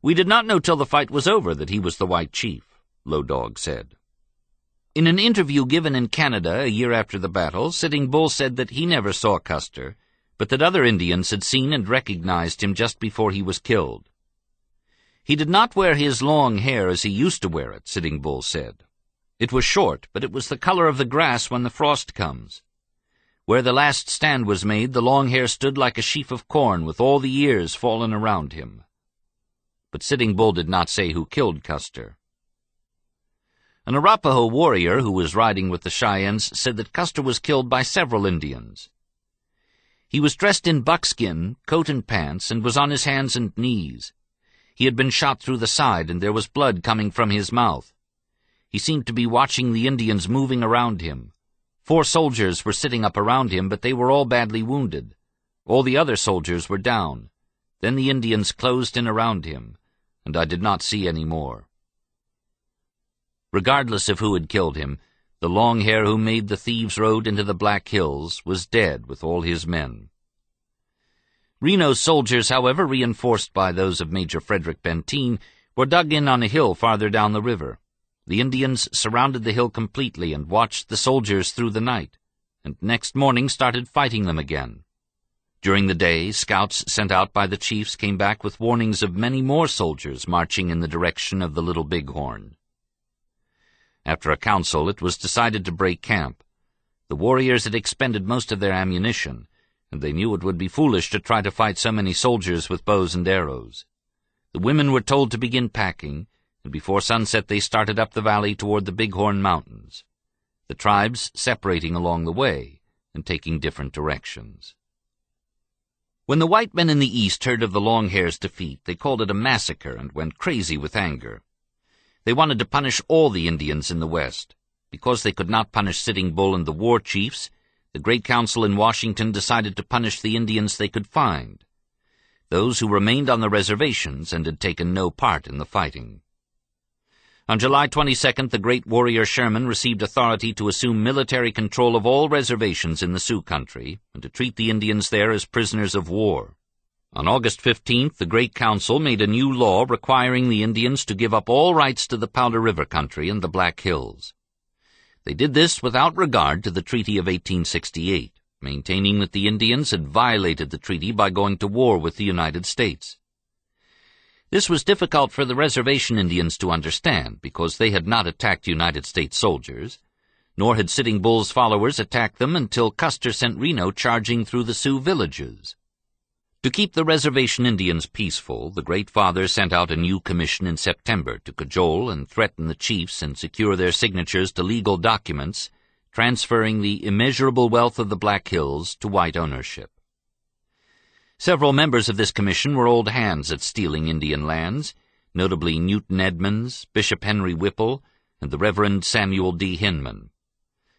"We did not know till the fight was over that he was the white chief," Low Dog said. In an interview given in Canada a year after the battle, Sitting Bull said that he never saw Custer, but that other Indians had seen and recognized him just before he was killed. "He did not wear his long hair as he used to wear it," Sitting Bull said. It was short, but it was the color of the grass when the frost comes. Where the last stand was made, the long hair stood like a sheaf of corn, with all the ears fallen around him. But Sitting Bull did not say who killed Custer. An Arapaho warrior who was riding with the Cheyennes said that Custer was killed by several Indians. He was dressed in buckskin, coat and pants, and was on his hands and knees. He had been shot through the side, and there was blood coming from his mouth. He seemed to be watching the Indians moving around him. 4 soldiers were sitting up around him, but they were all badly wounded. All the other soldiers were down. Then the Indians closed in around him, and I did not see any more. Regardless of who had killed him, the long-hair who made the thieves' road into the Black Hills was dead with all his men. Reno's soldiers, however, reinforced by those of Major Frederick Benteen, were dug in on a hill farther down the river. The Indians surrounded the hill completely and watched the soldiers through the night, and next morning started fighting them again. During the day, scouts sent out by the chiefs came back with warnings of many more soldiers marching in the direction of the Little Bighorn. After a council, it was decided to break camp. The warriors had expended most of their ammunition, and they knew it would be foolish to try to fight so many soldiers with bows and arrows. The women were told to begin packing, and before sunset they started up the valley toward the Bighorn Mountains, the tribes separating along the way and taking different directions. When the white men in the east heard of the Longhair's defeat, they called it a massacre and went crazy with anger. They wanted to punish all the Indians in the west. Because they could not punish Sitting Bull and the war chiefs, the Great Council in Washington decided to punish the Indians they could find, those who remained on the reservations and had taken no part in the fighting. On July 22nd, the great warrior Sherman received authority to assume military control of all reservations in the Sioux country and to treat the Indians there as prisoners of war. On August 15th, the Great Council made a new law requiring the Indians to give up all rights to the Powder River country and the Black Hills. They did this without regard to the Treaty of 1868, maintaining that the Indians had violated the treaty by going to war with the United States. This was difficult for the reservation Indians to understand, because they had not attacked United States soldiers, nor had Sitting Bull's followers attacked them until Custer sent Reno charging through the Sioux villages. To keep the reservation Indians peaceful, the Great Father sent out a new commission in September to cajole and threaten the chiefs and secure their signatures to legal documents, transferring the immeasurable wealth of the Black Hills to white ownership. Several members of this commission were old hands at stealing Indian lands, notably Newton Edmonds, Bishop Henry Whipple, and the Reverend Samuel D. Hinman.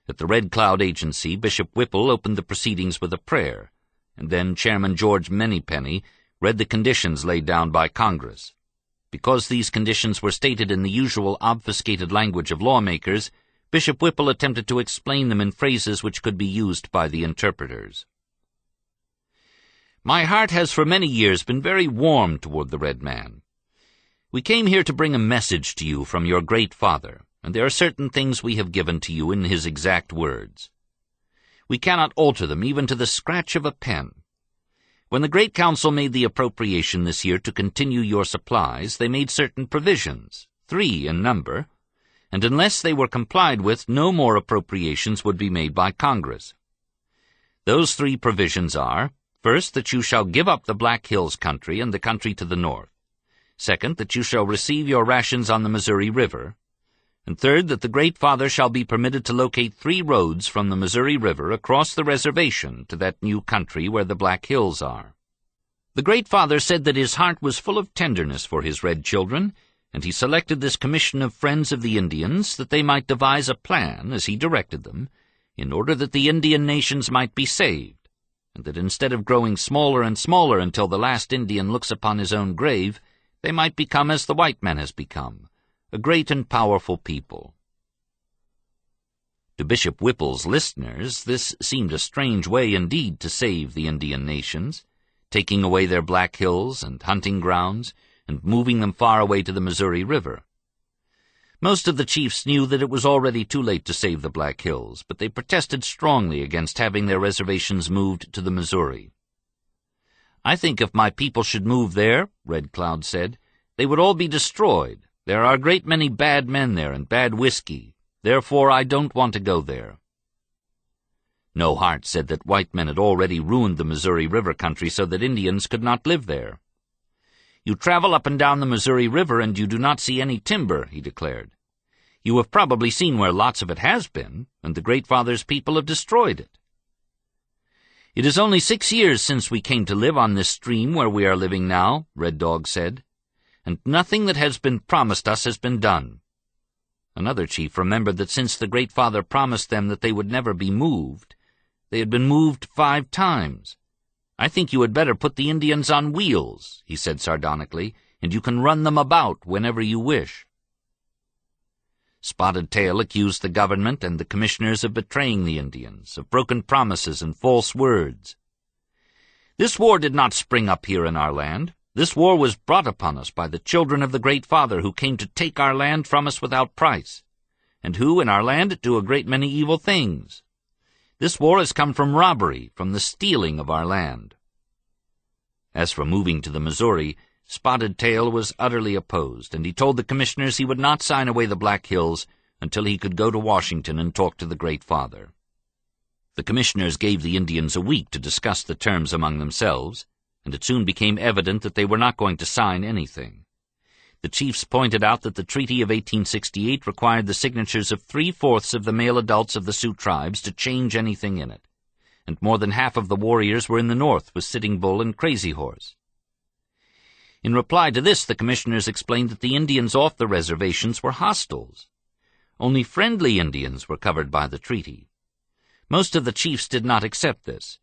At the Red Cloud Agency, Bishop Whipple opened the proceedings with a prayer, and then Chairman George Manypenny read the conditions laid down by Congress. Because these conditions were stated in the usual obfuscated language of lawmakers, Bishop Whipple attempted to explain them in phrases which could be used by the interpreters. My heart has for many years been very warm toward the red man. We came here to bring a message to you from your great father, and there are certain things we have given to you in his exact words. We cannot alter them even to the scratch of a pen. When the Great Council made the appropriation this year to continue your supplies, they made certain provisions, 3 in number, and unless they were complied with, no more appropriations would be made by Congress. Those 3 provisions are, first, that you shall give up the Black Hills country and the country to the north. Second, that you shall receive your rations on the Missouri River. And third, that the Great Father shall be permitted to locate 3 roads from the Missouri River across the reservation to that new country where the Black Hills are. The Great Father said that his heart was full of tenderness for his red children, and he selected this commission of Friends of the Indians that they might devise a plan, as he directed them, in order that the Indian nations might be saved, and that instead of growing smaller and smaller until the last Indian looks upon his own grave, they might become as the white man has become, a great and powerful people. To Bishop Whipple's listeners, this seemed a strange way indeed to save the Indian nations, taking away their Black Hills and hunting grounds, and moving them far away to the Missouri River. Most of the chiefs knew that it was already too late to save the Black Hills, but they protested strongly against having their reservations moved to the Missouri. I think if my people should move there, Red Cloud said, they would all be destroyed. There are a great many bad men there and bad whiskey. Therefore I don't want to go there." No Heart said that white men had already ruined the Missouri River country so that Indians could not live there. "You travel up and down the Missouri River and you do not see any timber," he declared. "You have probably seen where lots of it has been, and the Great Father's people have destroyed it." "It is only 6 years since we came to live on this stream where we are living now," Red Dog said, "and nothing that has been promised us has been done." Another chief remembered that since the Great Father promised them that they would never be moved, they had been moved 5 times. "I think you had better put the Indians on wheels," he said sardonically, "and you can run them about whenever you wish." Spotted Tail accused the government and the commissioners of betraying the Indians, of broken promises and false words. "This war did not spring up here in our land. This war was brought upon us by the children of the Great Father who came to take our land from us without price, and who in our land do a great many evil things. This war has come from robbery, from the stealing of our land." As for moving to the Missouri, Spotted Tail was utterly opposed, and he told the commissioners he would not sign away the Black Hills until he could go to Washington and talk to the Great Father. The commissioners gave the Indians a week to discuss the terms among themselves, and it soon became evident that they were not going to sign anything. The chiefs pointed out that the Treaty of 1868 required the signatures of 3/4 of the male adults of the Sioux tribes to change anything in it, and more than half of the warriors were in the North with Sitting Bull and Crazy Horse. In reply to this, the commissioners explained that the Indians off the reservations were hostiles. Only friendly Indians were covered by the treaty. Most of the chiefs did not accept this.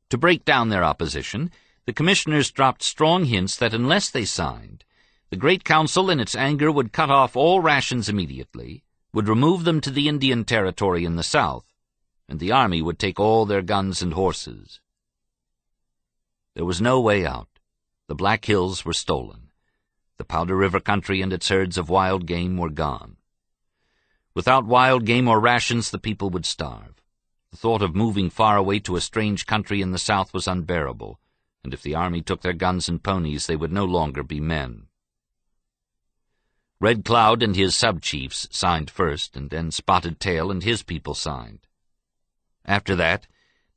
To break down their opposition, the commissioners dropped strong hints that unless they signed, the Great Council in its anger would cut off all rations immediately, would remove them to the Indian Territory in the South, and the army would take all their guns and horses. There was no way out. The Black Hills were stolen. The Powder River country and its herds of wild game were gone. Without wild game or rations, the people would starve. The thought of moving far away to a strange country in the South was unbearable, and if the army took their guns and ponies, they would no longer be men. Red Cloud and his sub-chiefs signed first, and then Spotted Tail and his people signed. After that,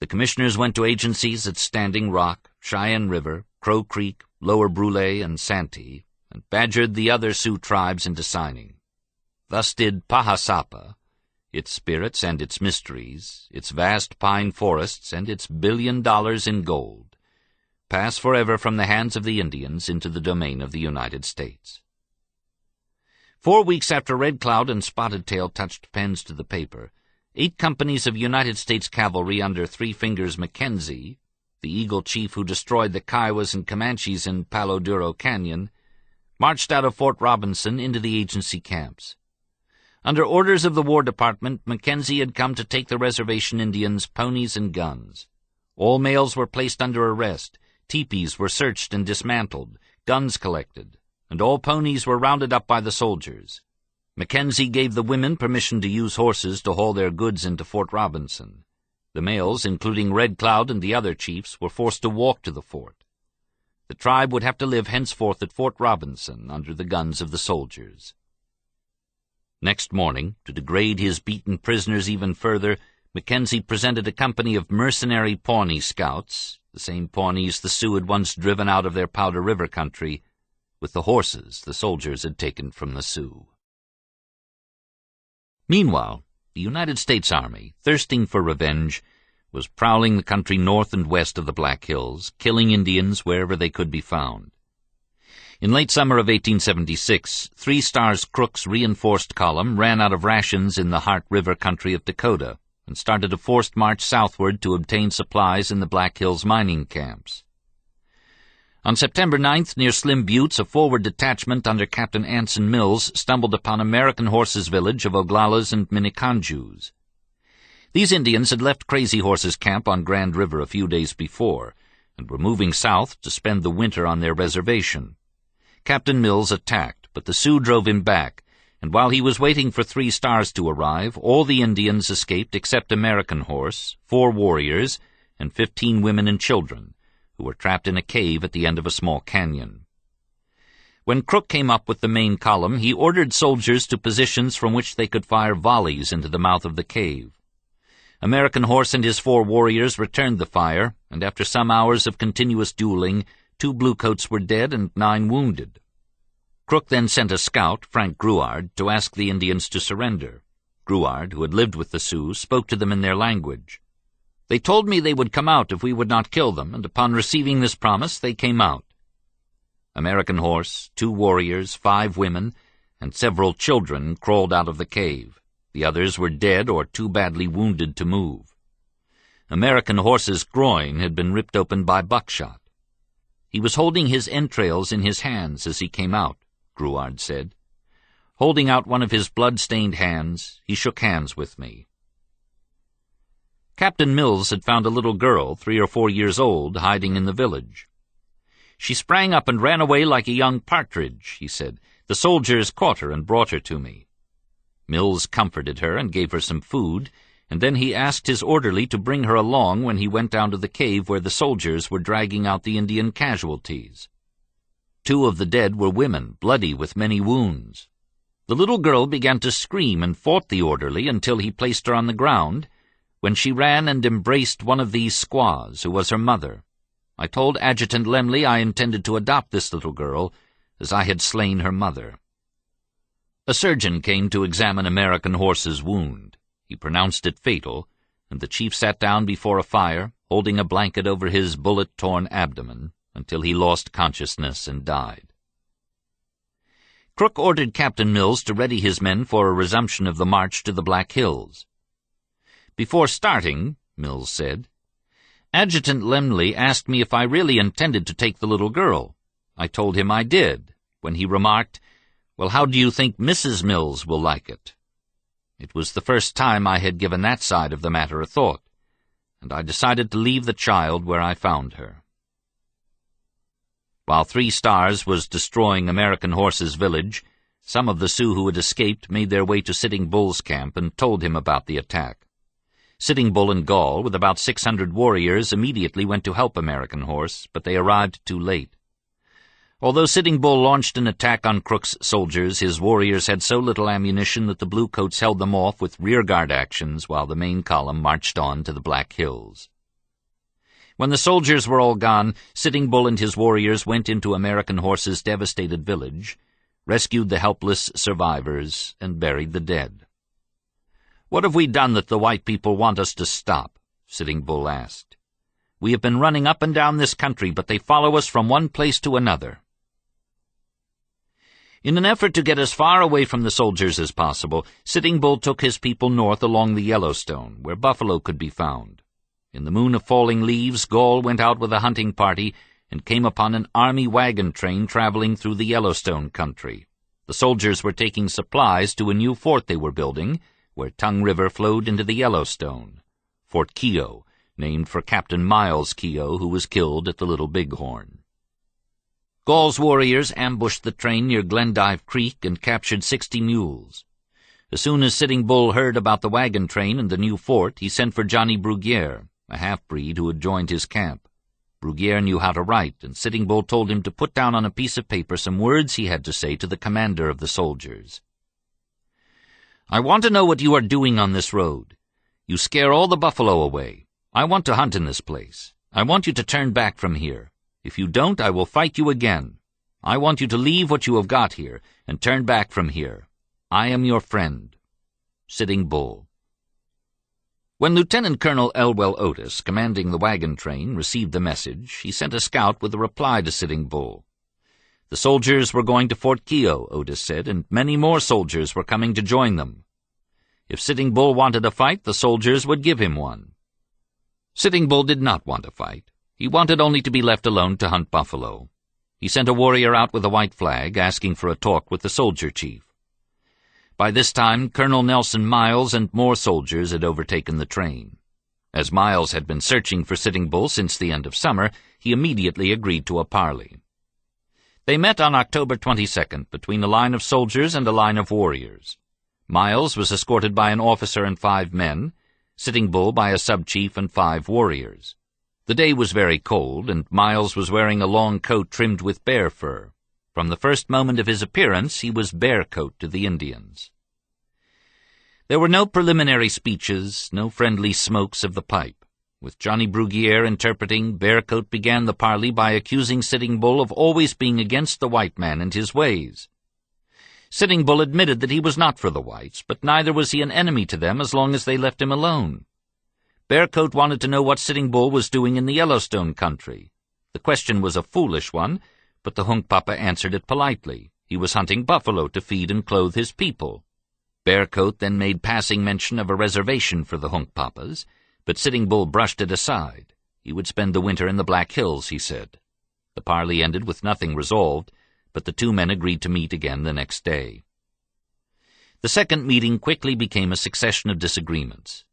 the commissioners went to agencies at Standing Rock, Cheyenne River, Crow Creek, Lower Brule, and Santee, and badgered the other Sioux tribes into signing. Thus did Pahasapa, its spirits and its mysteries, its vast pine forests and its $1 billion in gold, pass forever from the hands of the Indians into the domain of the United States. 4 weeks after Red Cloud and Spotted Tail touched pens to the paper, 8 companies of United States cavalry under Three Fingers Mackenzie, the Eagle chief who destroyed the Kiowas and Comanches in Palo Duro Canyon, marched out of Fort Robinson into the agency camps. Under orders of the War Department, Mackenzie had come to take the reservation Indians' ponies and guns. All males were placed under arrest, teepees were searched and dismantled, guns collected, and all ponies were rounded up by the soldiers. Mackenzie gave the women permission to use horses to haul their goods into Fort Robinson. The males, including Red Cloud and the other chiefs, were forced to walk to the fort. The tribe would have to live henceforth at Fort Robinson under the guns of the soldiers. Next morning, to degrade his beaten prisoners even further, Mackenzie presented a company of mercenary Pawnee scouts, the same Pawnees the Sioux had once driven out of their Powder River country, with the horses the soldiers had taken from the Sioux. Meanwhile, the United States Army, thirsting for revenge, was prowling the country north and west of the Black Hills, killing Indians wherever they could be found. In late summer of 1876, Three Stars Crook's reinforced column ran out of rations in the Heart River country of Dakota and started a forced march southward to obtain supplies in the Black Hills mining camps. On September 9th, near Slim Buttes, a forward detachment under Captain Anson Mills stumbled upon American Horse's village of Oglalas and Miniconjous. These Indians had left Crazy Horse's camp on Grand River a few days before, and were moving south to spend the winter on their reservation. Captain Mills attacked, but the Sioux drove him back, and while he was waiting for Three Stars to arrive, all the Indians escaped except American Horse, 4 warriors, and 15 women and children, who were trapped in a cave at the end of a small canyon. When Crook came up with the main column, he ordered soldiers to positions from which they could fire volleys into the mouth of the cave. American Horse and his 4 warriors returned the fire, and after some hours of continuous dueling, 2 bluecoats were dead and 9 wounded. Crook then sent a scout, Frank Gruard, to ask the Indians to surrender. Gruard, who had lived with the Sioux, spoke to them in their language. They told me they would come out if we would not kill them, and upon receiving this promise they came out. American Horse, 2 warriors, 5 women, and several children crawled out of the cave. The others were dead or too badly wounded to move. American Horse's groin had been ripped open by buckshot. He was holding his entrails in his hands as he came out, Gruard said. Holding out one of his blood-stained hands, he shook hands with me. Captain Mills had found a little girl, 3 or 4 years old, hiding in the village. "She sprang up and ran away like a young partridge," he said. "The soldiers caught her and brought her to me." Mills comforted her and gave her some food, and then he asked his orderly to bring her along when he went down to the cave where the soldiers were dragging out the Indian casualties. 2 of the dead were women, bloody with many wounds. The little girl began to scream and fought the orderly until he placed her on the ground, when she ran and embraced one of these squaws, who was her mother. I told Adjutant Lemley I intended to adopt this little girl, as I had slain her mother. A surgeon came to examine American Horse's wound. He pronounced it fatal, and the chief sat down before a fire, holding a blanket over his bullet-torn abdomen, until he lost consciousness and died. Crook ordered Captain Mills to ready his men for a resumption of the march to the Black Hills. "Before starting," Mills said, "Adjutant Lemley asked me if I really intended to take the little girl. I told him I did, when he remarked, 'Well, how do you think Mrs. Mills will like it?' It was the first time I had given that side of the matter a thought, and I decided to leave the child where I found her." While 3 Stars was destroying American Horse's village, some of the Sioux who had escaped made their way to Sitting Bull's camp and told him about the attack. Sitting Bull and Gall, with about 600 warriors, immediately went to help American Horse, but they arrived too late. Although Sitting Bull launched an attack on Crook's soldiers, his warriors had so little ammunition that the Bluecoats held them off with rearguard actions while the main column marched on to the Black Hills. When the soldiers were all gone, Sitting Bull and his warriors went into American Horse's devastated village, rescued the helpless survivors, and buried the dead. "What have we done that the white people want us to stop?" Sitting Bull asked. "We have been running up and down this country, but they follow us from one place to another." In an effort to get as far away from the soldiers as possible, Sitting Bull took his people north along the Yellowstone, where buffalo could be found. In the moon of falling leaves, Gall went out with a hunting party and came upon an army wagon train traveling through the Yellowstone country. The soldiers were taking supplies to a new fort they were building, where Tongue River flowed into the Yellowstone, Fort Keogh, named for Captain Miles Keogh, who was killed at the Little Bighorn. Gall's warriors ambushed the train near Glendive Creek and captured 60 mules. As soon as Sitting Bull heard about the wagon train and the new fort, he sent for Johnny Bruguiere, a half-breed who had joined his camp. Bruguiere knew how to write, and Sitting Bull told him to put down on a piece of paper some words he had to say to the commander of the soldiers. "I want to know what you are doing on this road. You scare all the buffalo away. I want to hunt in this place. I want you to turn back from here. If you don't, I will fight you again. I want you to leave what you have got here and turn back from here. I am your friend. Sitting Bull." When Lieutenant Colonel Elwell Otis, commanding the wagon train, received the message, he sent a scout with a reply to Sitting Bull. The soldiers were going to Fort Keogh, Otis said, and many more soldiers were coming to join them. If Sitting Bull wanted a fight, the soldiers would give him one. Sitting Bull did not want a fight. He wanted only to be left alone to hunt buffalo. He sent a warrior out with a white flag, asking for a talk with the soldier chief. By this time, Colonel Nelson Miles and more soldiers had overtaken the train. As Miles had been searching for Sitting Bull since the end of summer, he immediately agreed to a parley. They met on October 22nd between a line of soldiers and a line of warriors. Miles was escorted by an officer and 5 men, Sitting Bull by a sub-chief and 5 warriors. The day was very cold, and Miles was wearing a long coat trimmed with bear fur. From the first moment of his appearance, he was Bearcoat to the Indians. There were no preliminary speeches, no friendly smokes of the pipe. With Johnny Bruguiere interpreting, Bearcoat began the parley by accusing Sitting Bull of always being against the white man and his ways. Sitting Bull admitted that he was not for the whites, but neither was he an enemy to them as long as they left him alone. Bearcoat wanted to know what Sitting Bull was doing in the Yellowstone country. The question was a foolish one, but the Hunkpapa answered it politely. He was hunting buffalo to feed and clothe his people. Bearcoat then made passing mention of a reservation for the Hunkpapas, but Sitting Bull brushed it aside. He would spend the winter in the Black Hills, he said. The parley ended with nothing resolved, but the two men agreed to meet again the next day. The second meeting quickly became a succession of disagreements.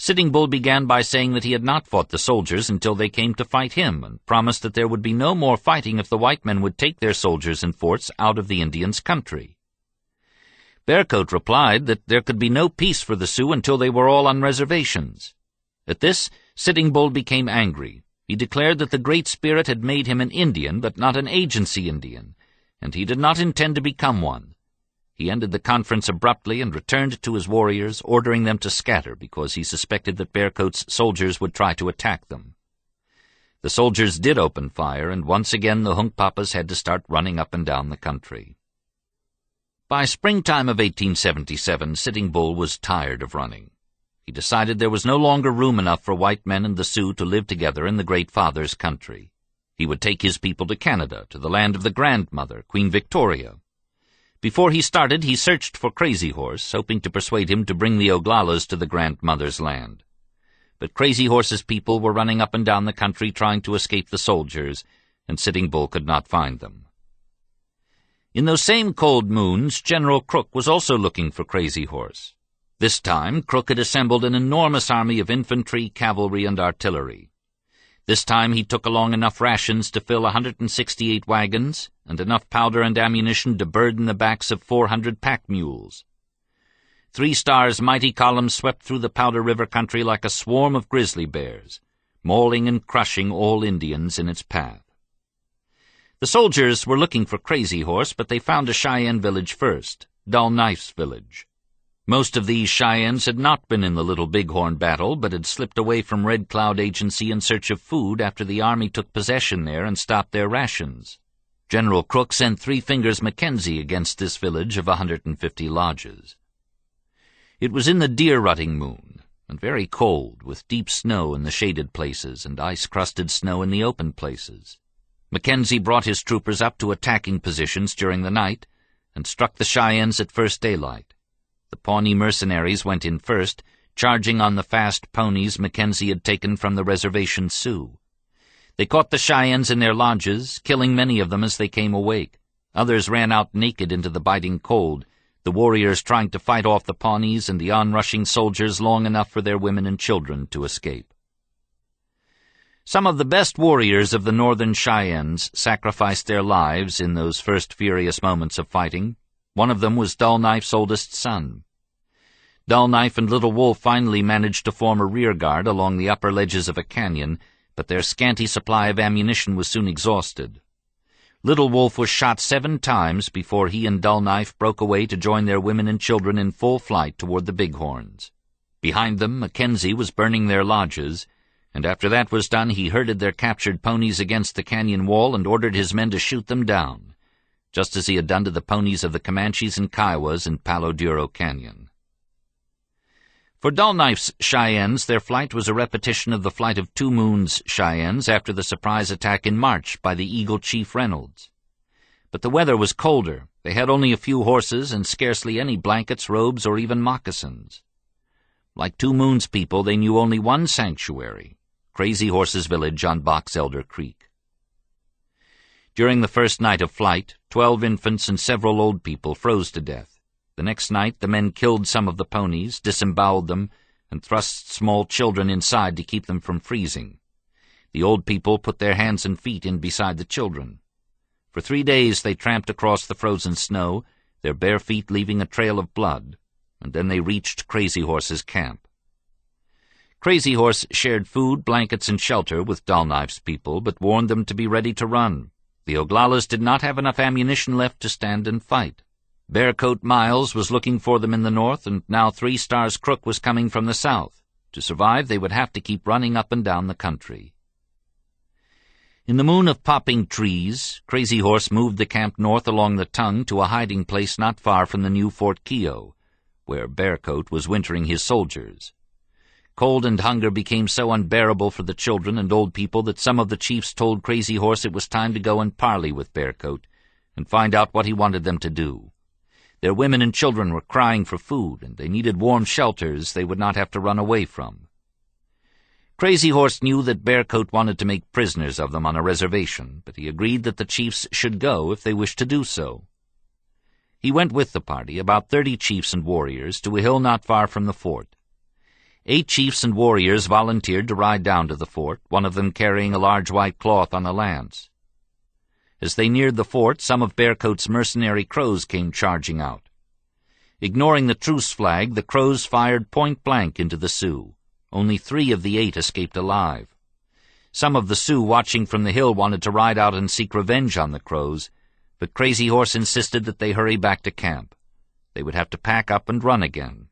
Sitting Bull began by saying that he had not fought the soldiers until they came to fight him, and promised that there would be no more fighting if the white men would take their soldiers and forts out of the Indians' country. Bearcoat replied that there could be no peace for the Sioux until they were all on reservations. At this, Sitting Bull became angry. He declared that the Great Spirit had made him an Indian, but not an agency Indian, and he did not intend to become one. He ended the conference abruptly and returned to his warriors, ordering them to scatter because he suspected that Bearcoat's soldiers would try to attack them. The soldiers did open fire, and once again the Hunkpapas had to start running up and down the country. By springtime of 1877, Sitting Bull was tired of running. He decided there was no longer room enough for white men and the Sioux to live together in the Great Father's country. He would take his people to Canada, to the land of the grandmother, Queen Victoria. Before he started, he searched for Crazy Horse, hoping to persuade him to bring the Oglalas to the grandmother's land. But Crazy Horse's people were running up and down the country trying to escape the soldiers, and Sitting Bull could not find them. In those same cold moons, General Crook was also looking for Crazy Horse. This time, Crook had assembled an enormous army of infantry, cavalry, and artillery. This time he took along enough rations to fill 168 wagons, and enough powder and ammunition to burden the backs of 400 pack mules. 3 Star's mighty column swept through the Powder River country like a swarm of grizzly bears, mauling and crushing all Indians in its path. The soldiers were looking for Crazy Horse, but they found a Cheyenne village first, Dull Knife's village. Most of these Cheyennes had not been in the Little Bighorn battle, but had slipped away from Red Cloud Agency in search of food after the army took possession there and stopped their rations. General Crook sent Three Fingers Mackenzie against this village of 150 lodges. It was in the deer-rutting moon, and very cold, with deep snow in the shaded places and ice-crusted snow in the open places. Mackenzie brought his troopers up to attacking positions during the night and struck the Cheyennes at first daylight. The Pawnee mercenaries went in first, charging on the fast ponies Mackenzie had taken from the reservation Sioux. They caught the Cheyennes in their lodges, killing many of them as they came awake. Others ran out naked into the biting cold, the warriors trying to fight off the Pawnees and the onrushing soldiers long enough for their women and children to escape. Some of the best warriors of the northern Cheyennes sacrificed their lives in those first furious moments of fighting. One of them was Dull Knife's oldest son. Dull Knife and Little Wolf finally managed to form a rearguard along the upper ledges of a canyon, but their scanty supply of ammunition was soon exhausted. Little Wolf was shot 7 times before he and Dull Knife broke away to join their women and children in full flight toward the Bighorns. Behind them, Mackenzie was burning their lodges, and after that was done he herded their captured ponies against the canyon wall and ordered his men to shoot them down, just as he had done to the ponies of the Comanches and Kiowas in Palo Duro Canyon. For Dull Knife's Cheyennes, their flight was a repetition of the flight of Two Moon's Cheyennes after the surprise attack in March by the Eagle Chief Reynolds. But the weather was colder. They had only a few horses and scarcely any blankets, robes, or even moccasins. Like Two Moon's people, they knew only one sanctuary, Crazy Horse's village on Box Elder Creek. During the first night of flight, 12 infants and several old people froze to death. The next night the men killed some of the ponies, disemboweled them, and thrust small children inside to keep them from freezing. The old people put their hands and feet in beside the children. For 3 days they tramped across the frozen snow, their bare feet leaving a trail of blood, and then they reached Crazy Horse's camp. Crazy Horse shared food, blankets, and shelter with Dull Knife's people, but warned them to be ready to run. The Oglalas did not have enough ammunition left to stand and fight. Bearcoat Miles was looking for them in the north, and now Three Stars Crook was coming from the south. To survive, they would have to keep running up and down the country. In the moon of popping trees, Crazy Horse moved the camp north along the Tongue to a hiding place not far from the new Fort Keogh, where Bearcoat was wintering his soldiers. Cold and hunger became so unbearable for the children and old people that some of the chiefs told Crazy Horse it was time to go and parley with Bearcoat and find out what he wanted them to do. Their women and children were crying for food, and they needed warm shelters they would not have to run away from. Crazy Horse knew that Bearcoat wanted to make prisoners of them on a reservation, but he agreed that the chiefs should go if they wished to do so. He went with the party, about 30 chiefs and warriors, to a hill not far from the fort. 8 chiefs and warriors volunteered to ride down to the fort, one of them carrying a large white cloth on a lance. As they neared the fort, some of Bearcoat's mercenary Crows came charging out. Ignoring the truce flag, the Crows fired point-blank into the Sioux. Only 3 of the 8 escaped alive. Some of the Sioux watching from the hill wanted to ride out and seek revenge on the Crows, but Crazy Horse insisted that they hurry back to camp. They would have to pack up and run again.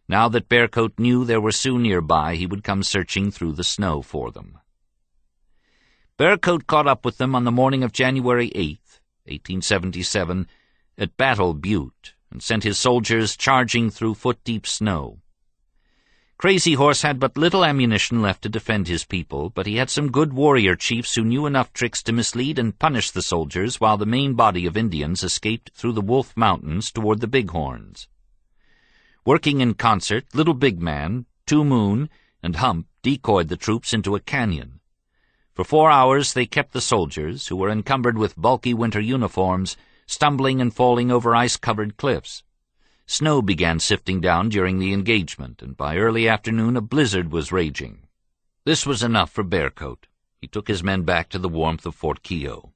Now that Bearcoat knew there were Sioux nearby, he would come searching through the snow for them. Bearcoat caught up with them on the morning of January 8th, 1877, at Battle Butte, and sent his soldiers charging through foot-deep snow. Crazy Horse had but little ammunition left to defend his people, but he had some good warrior chiefs who knew enough tricks to mislead and punish the soldiers while the main body of Indians escaped through the Wolf Mountains toward the Bighorns. Working in concert, Little Big Man, Two Moon, and Hump decoyed the troops into a canyon. For 4 hours they kept the soldiers, who were encumbered with bulky winter uniforms, stumbling and falling over ice-covered cliffs. Snow began sifting down during the engagement, and by early afternoon a blizzard was raging. This was enough for Bearcoat. He took his men back to the warmth of Fort Keogh.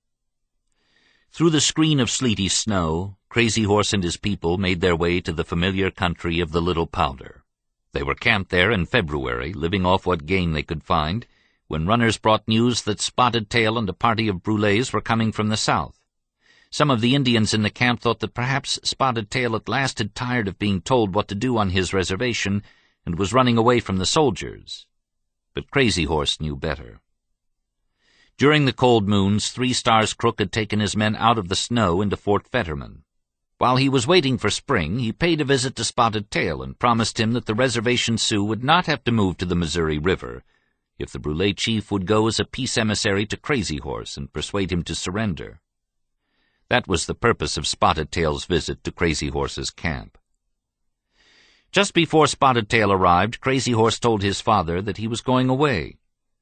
Through the screen of sleety snow, Crazy Horse and his people made their way to the familiar country of the Little Powder. They were camped there in February, living off what game they could find, when runners brought news that Spotted Tail and a party of Brulés were coming from the south. Some of the Indians in the camp thought that perhaps Spotted Tail at last had tired of being told what to do on his reservation and was running away from the soldiers. But Crazy Horse knew better. During the cold moons, Three Stars Crook had taken his men out of the snow into Fort Fetterman. While he was waiting for spring, he paid a visit to Spotted Tail and promised him that the reservation Sioux would not have to move to the Missouri River if the Brulé chief would go as a peace emissary to Crazy Horse and persuade him to surrender. That was the purpose of Spotted Tail's visit to Crazy Horse's camp. Just before Spotted Tail arrived, Crazy Horse told his father that he was going away.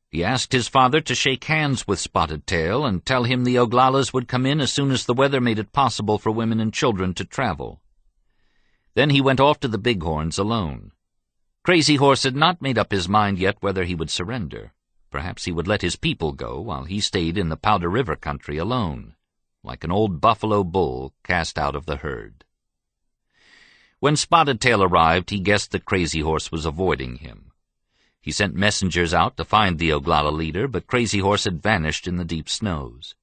He asked his father to shake hands with Spotted Tail and tell him the Oglalas would come in as soon as the weather made it possible for women and children to travel. Then he went off to the Bighorns alone. Crazy Horse had not made up his mind yet whether he would surrender. Perhaps he would let his people go while he stayed in the Powder River country alone, like an old buffalo bull cast out of the herd. When Spotted Tail arrived, he guessed that Crazy Horse was avoiding him. He sent messengers out to find the Oglala leader, but Crazy Horse had vanished in the deep snows.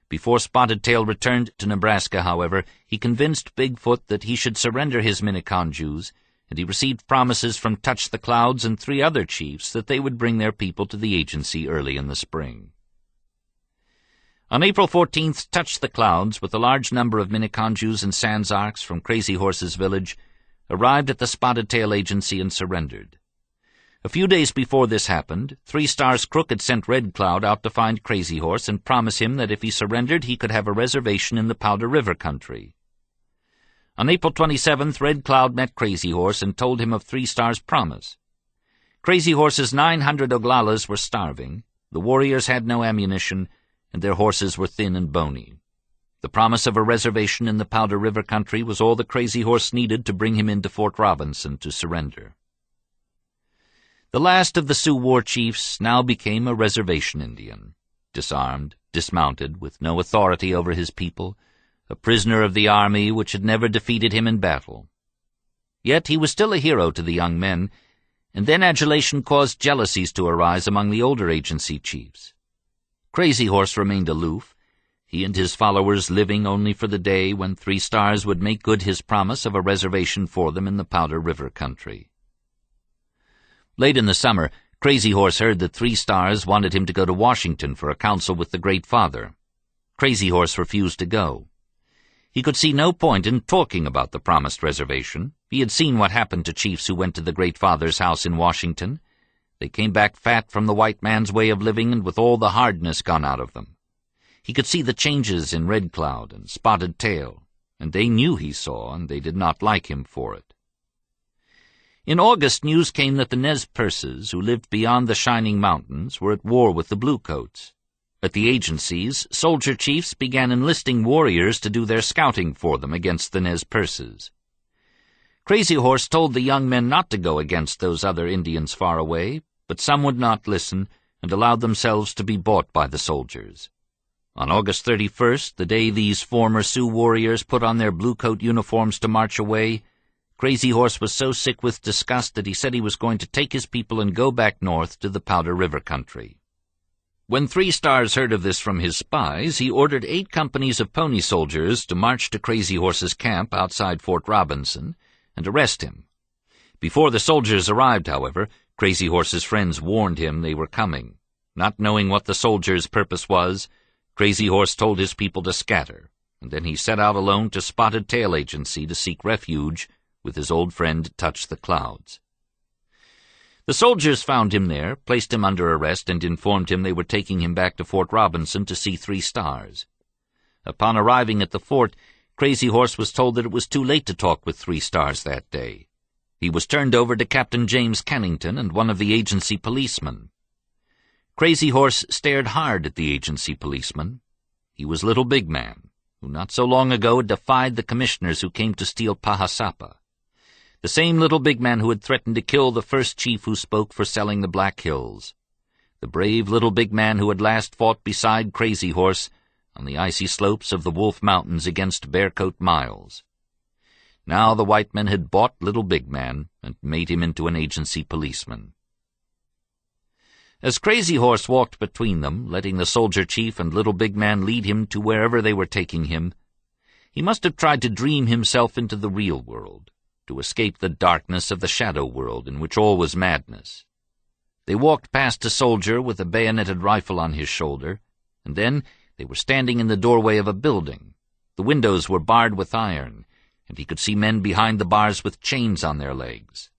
Before Spotted Tail returned to Nebraska, however, he convinced Bigfoot that he should surrender his Minneconjous, and he received promises from Touch the Clouds and 3 other chiefs that they would bring their people to the agency early in the spring. On April 14th, Touch the Clouds, with a large number of Minneconjous and Sans-Arcs from Crazy Horse's village, arrived at the Spotted Tail agency and surrendered. A few days before this happened, Three Stars Crook had sent Red Cloud out to find Crazy Horse and promise him that if he surrendered he could have a reservation in the Powder River country. On April 27th, Red Cloud met Crazy Horse and told him of Three Stars' promise. Crazy Horse's 900 Oglalas were starving, the warriors had no ammunition, and their horses were thin and bony. The promise of a reservation in the Powder River country was all the Crazy Horse needed to bring him into Fort Robinson to surrender. The last of the Sioux war chiefs now became a reservation Indian, disarmed, dismounted, with no authority over his people, a prisoner of the army which had never defeated him in battle. Yet he was still a hero to the young men, and then adulation caused jealousies to arise among the older agency chiefs. Crazy Horse remained aloof, he and his followers living only for the day when Three Stars would make good his promise of a reservation for them in the Powder River country. Late in the summer, Crazy Horse heard that Three Stars wanted him to go to Washington for a council with the Great Father. Crazy Horse refused to go. He could see no point in talking about the promised reservation. He had seen what happened to chiefs who went to the Great Father's house in Washington. They came back fat from the white man's way of living and with all the hardness gone out of them. He could see the changes in Red Cloud and Spotted Tail, and they knew he saw, and they did not like him for it. In August, news came that the Nez Perces, who lived beyond the Shining Mountains, were at war with the Bluecoats. At the agencies, soldier chiefs began enlisting warriors to do their scouting for them against the Nez Perces. Crazy Horse told the young men not to go against those other Indians far away, but some would not listen and allowed themselves to be bought by the soldiers. On August 31st, the day these former Sioux warriors put on their bluecoat uniforms to march away, Crazy Horse was so sick with disgust that he said he was going to take his people and go back north to the Powder River country. When Three Stars heard of this from his spies, he ordered 8 companies of pony soldiers to march to Crazy Horse's camp outside Fort Robinson and arrest him. Before the soldiers arrived, however, Crazy Horse's friends warned him they were coming. Not knowing what the soldiers' purpose was, Crazy Horse told his people to scatter, and then he set out alone to Spotted Tail Agency to seek refuge with his old friend Touch the Clouds. The soldiers found him there, placed him under arrest, and informed him they were taking him back to Fort Robinson to see Three Stars. Upon arriving at the fort, Crazy Horse was told that it was too late to talk with Three Stars that day. He was turned over to Captain James Kennington and one of the agency policemen. Crazy Horse stared hard at the agency policeman. He was Little Big Man, who not so long ago had defied the commissioners who came to steal Pahasapa. The same Little Big Man who had threatened to kill the first chief who spoke for selling the Black Hills. The brave Little Big Man who had last fought beside Crazy Horse on the icy slopes of the Wolf Mountains against Bearcoat Miles. Now the white men had bought Little Big Man and made him into an agency policeman. As Crazy Horse walked between them, letting the soldier chief and Little Big Man lead him to wherever they were taking him, he must have tried to dream himself into the real world, to escape the darkness of the shadow world in which all was madness. They walked past a soldier with a bayoneted rifle on his shoulder, and then they were standing in the doorway of a building. The windows were barred with iron, and he could see men behind the bars with chains on their legs.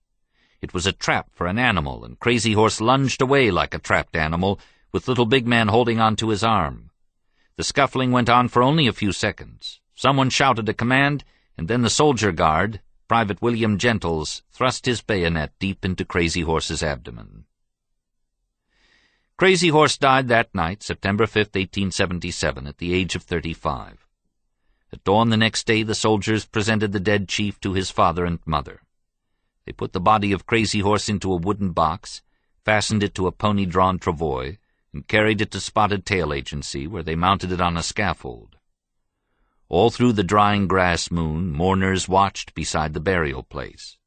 It was a trap for an animal, and Crazy Horse lunged away like a trapped animal, with Little Big Man holding on to his arm. The scuffling went on for only a few seconds. Someone shouted a command, and then the soldier guard, Private William Gentles, thrust his bayonet deep into Crazy Horse's abdomen. Crazy Horse died that night, September 5, 1877, at the age of 35. At dawn the next day the soldiers presented the dead chief to his father and mother. They put the body of Crazy Horse into a wooden box, fastened it to a pony-drawn travois, and carried it to Spotted Tail Agency, where they mounted it on a scaffold. All through the drying grass moon, mourners watched beside the burial place.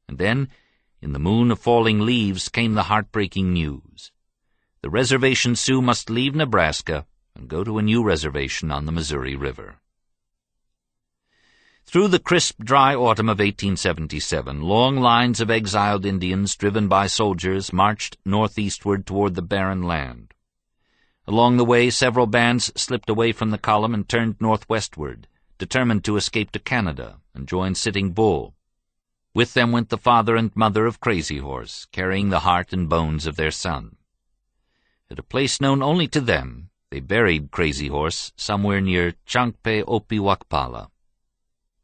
And then, in the moon of falling leaves, came the heartbreaking news. The reservation Sioux must leave Nebraska and go to a new reservation on the Missouri River. Through the crisp, dry autumn of 1877, long lines of exiled Indians, driven by soldiers, marched northeastward toward the barren land. Along the way, several bands slipped away from the column and turned northwestward, determined to escape to Canada and join Sitting Bull. With them went the father and mother of Crazy Horse, carrying the heart and bones of their son. At a place known only to them, they buried Crazy Horse somewhere near Chankpe-Opiwakpala,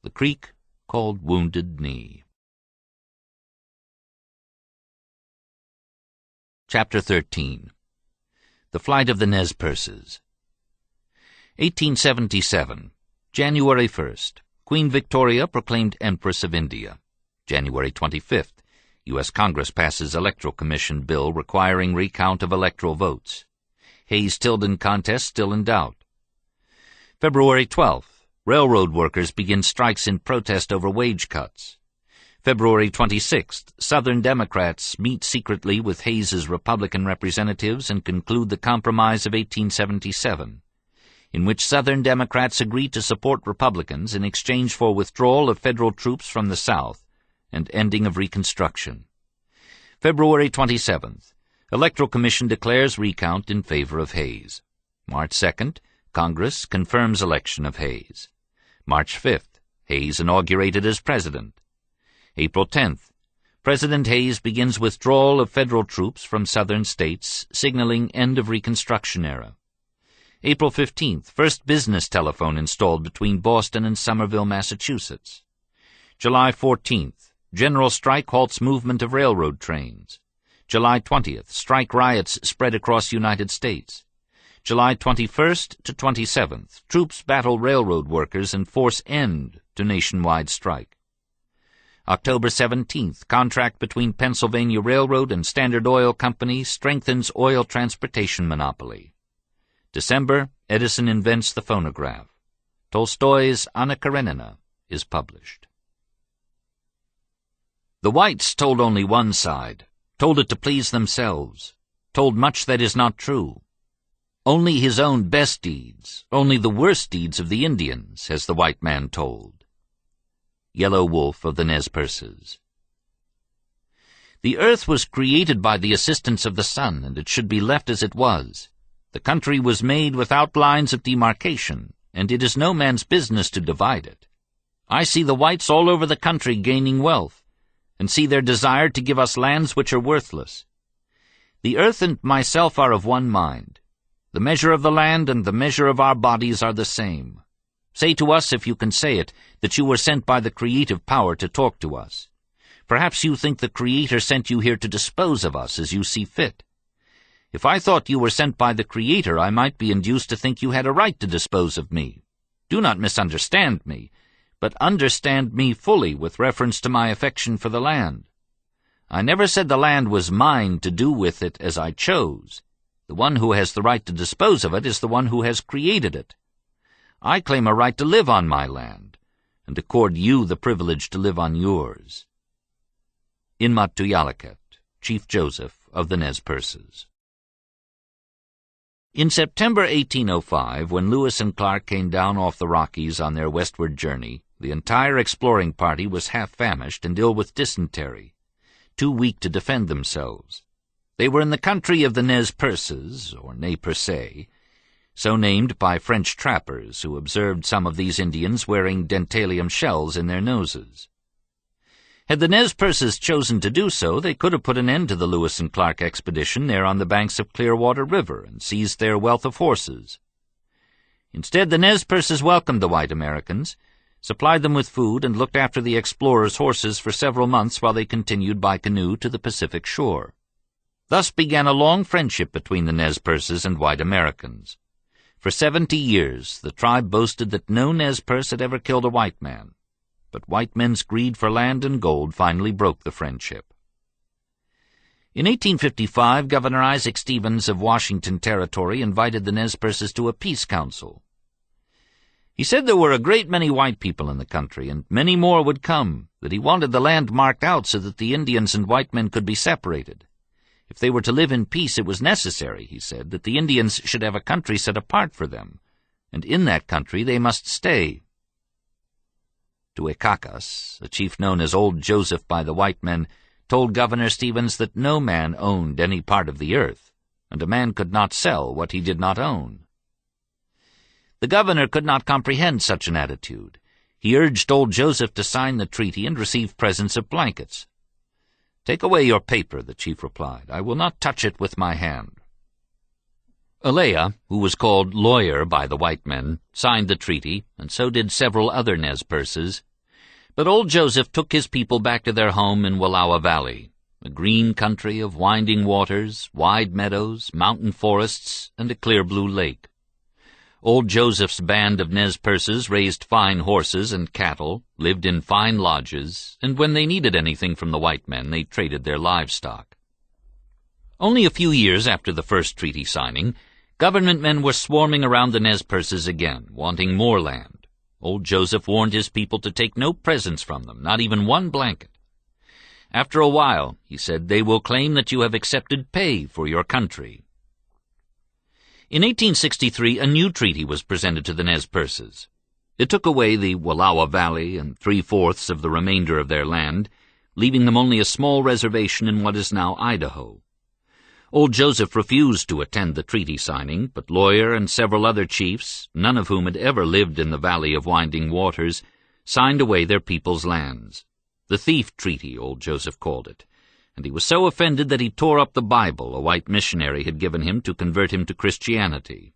the creek called Wounded Knee. Chapter 13. The Flight of the Nez Perces. 1877. January 1st. Queen Victoria proclaimed Empress of India. January 25th. U.S. Congress passes Electoral Commission bill requiring recount of electoral votes. Hayes-Tilden contest still in doubt. February 12th. Railroad workers begin strikes in protest over wage cuts. February 26th, Southern Democrats meet secretly with Hayes's Republican representatives and conclude the Compromise of 1877. in which Southern Democrats agreed to support Republicans in exchange for withdrawal of federal troops from the South and ending of Reconstruction. February 27th, Electoral Commission declares recount in favor of Hayes. March 2nd, Congress confirms election of Hayes. March 5th, Hayes inaugurated as president. April 10th, President Hayes begins withdrawal of federal troops from southern states, signaling end of Reconstruction era. April 15th, first business telephone installed between Boston and Somerville, Massachusetts. July 14th, general strike halts movement of railroad trains. July 20th, strike riots spread across United States. July 21st to 27th, troops battle railroad workers and force end to nationwide strike. October 17th, contract between Pennsylvania Railroad and Standard Oil Company strengthens oil transportation monopoly. December, Edison invents the phonograph. Tolstoy's Anna Karenina is published. The whites told only one side, told it to please themselves, told much that is not true. Only his own best deeds, only the worst deeds of the Indians, has the white man told. Yellow Wolf of the Nez Perces. The earth was created by the assistance of the sun, and it should be left as it was. The country was made without lines of demarcation, and it is no man's business to divide it. I see the whites all over the country gaining wealth, and see their desire to give us lands which are worthless. The earth and myself are of one mind. The measure of the land and the measure of our bodies are the same. Say to us, if you can say it, that you were sent by the creative power to talk to us. Perhaps you think the Creator sent you here to dispose of us as you see fit. If I thought you were sent by the Creator, I might be induced to think you had a right to dispose of me. Do not misunderstand me, but understand me fully with reference to my affection for the land. I never said the land was mine to do with it as I chose. The one who has the right to dispose of it is the one who has created it. I claim a right to live on my land, and accord you the privilege to live on yours. Inmat-Tuyalakhet, Chief Joseph of the Nez Perces. In September 1805, when Lewis and Clark came down off the Rockies on their westward journey, the entire exploring party was half-famished and ill with dysentery, too weak to defend themselves. They were in the country of the Nez Perces, or Nez Perces, so named by French trappers who observed some of these Indians wearing dentalium shells in their noses. Had the Nez Perces chosen to do so, they could have put an end to the Lewis and Clark expedition there on the banks of Clearwater River and seized their wealth of horses. Instead, the Nez Perces welcomed the white Americans, supplied them with food, and looked after the explorers' horses for several months while they continued by canoe to the Pacific shore. Thus began a long friendship between the Nez Perces and white Americans. For 70 years, the tribe boasted that no Nez Perce had ever killed a white man, but white men's greed for land and gold finally broke the friendship. In 1855, Governor Isaac Stevens of Washington Territory invited the Nez Perces to a peace council. He said there were a great many white people in the country, and many more would come, that he wanted the land marked out so that the Indians and white men could be separated. If they were to live in peace, it was necessary, he said, that the Indians should have a country set apart for them, and in that country they must stay. Tuekakas, a chief known as Old Joseph by the white men, told Governor Stevens that no man owned any part of the earth, and a man could not sell what he did not own. The governor could not comprehend such an attitude. He urged Old Joseph to sign the treaty and receive presents of blankets. "Take away your paper," the chief replied. "I will not touch it with my hand." Alea, who was called Lawyer by the white men, signed the treaty, and so did several other Nez Perces. But Old Joseph took his people back to their home in Wallowa Valley, a green country of winding waters, wide meadows, mountain forests, and a clear blue lake. Old Joseph's band of Nez Perces raised fine horses and cattle, lived in fine lodges, and when they needed anything from the white men, they traded their livestock. Only a few years after the first treaty signing, government men were swarming around the Nez Perces again, wanting more land. Old Joseph warned his people to take no presents from them, not even one blanket. After a while, he said, they will claim that you have accepted pay for your country. In 1863, a new treaty was presented to the Nez Perces. It took away the Wallowa Valley and 3/4 of the remainder of their land, leaving them only a small reservation in what is now Idaho. Old Joseph refused to attend the treaty signing, but Lawyer and several other chiefs, none of whom had ever lived in the Valley of Winding Waters, signed away their people's lands. The Thief Treaty, old Joseph called it, and he was so offended that he tore up the Bible a white missionary had given him to convert him to Christianity.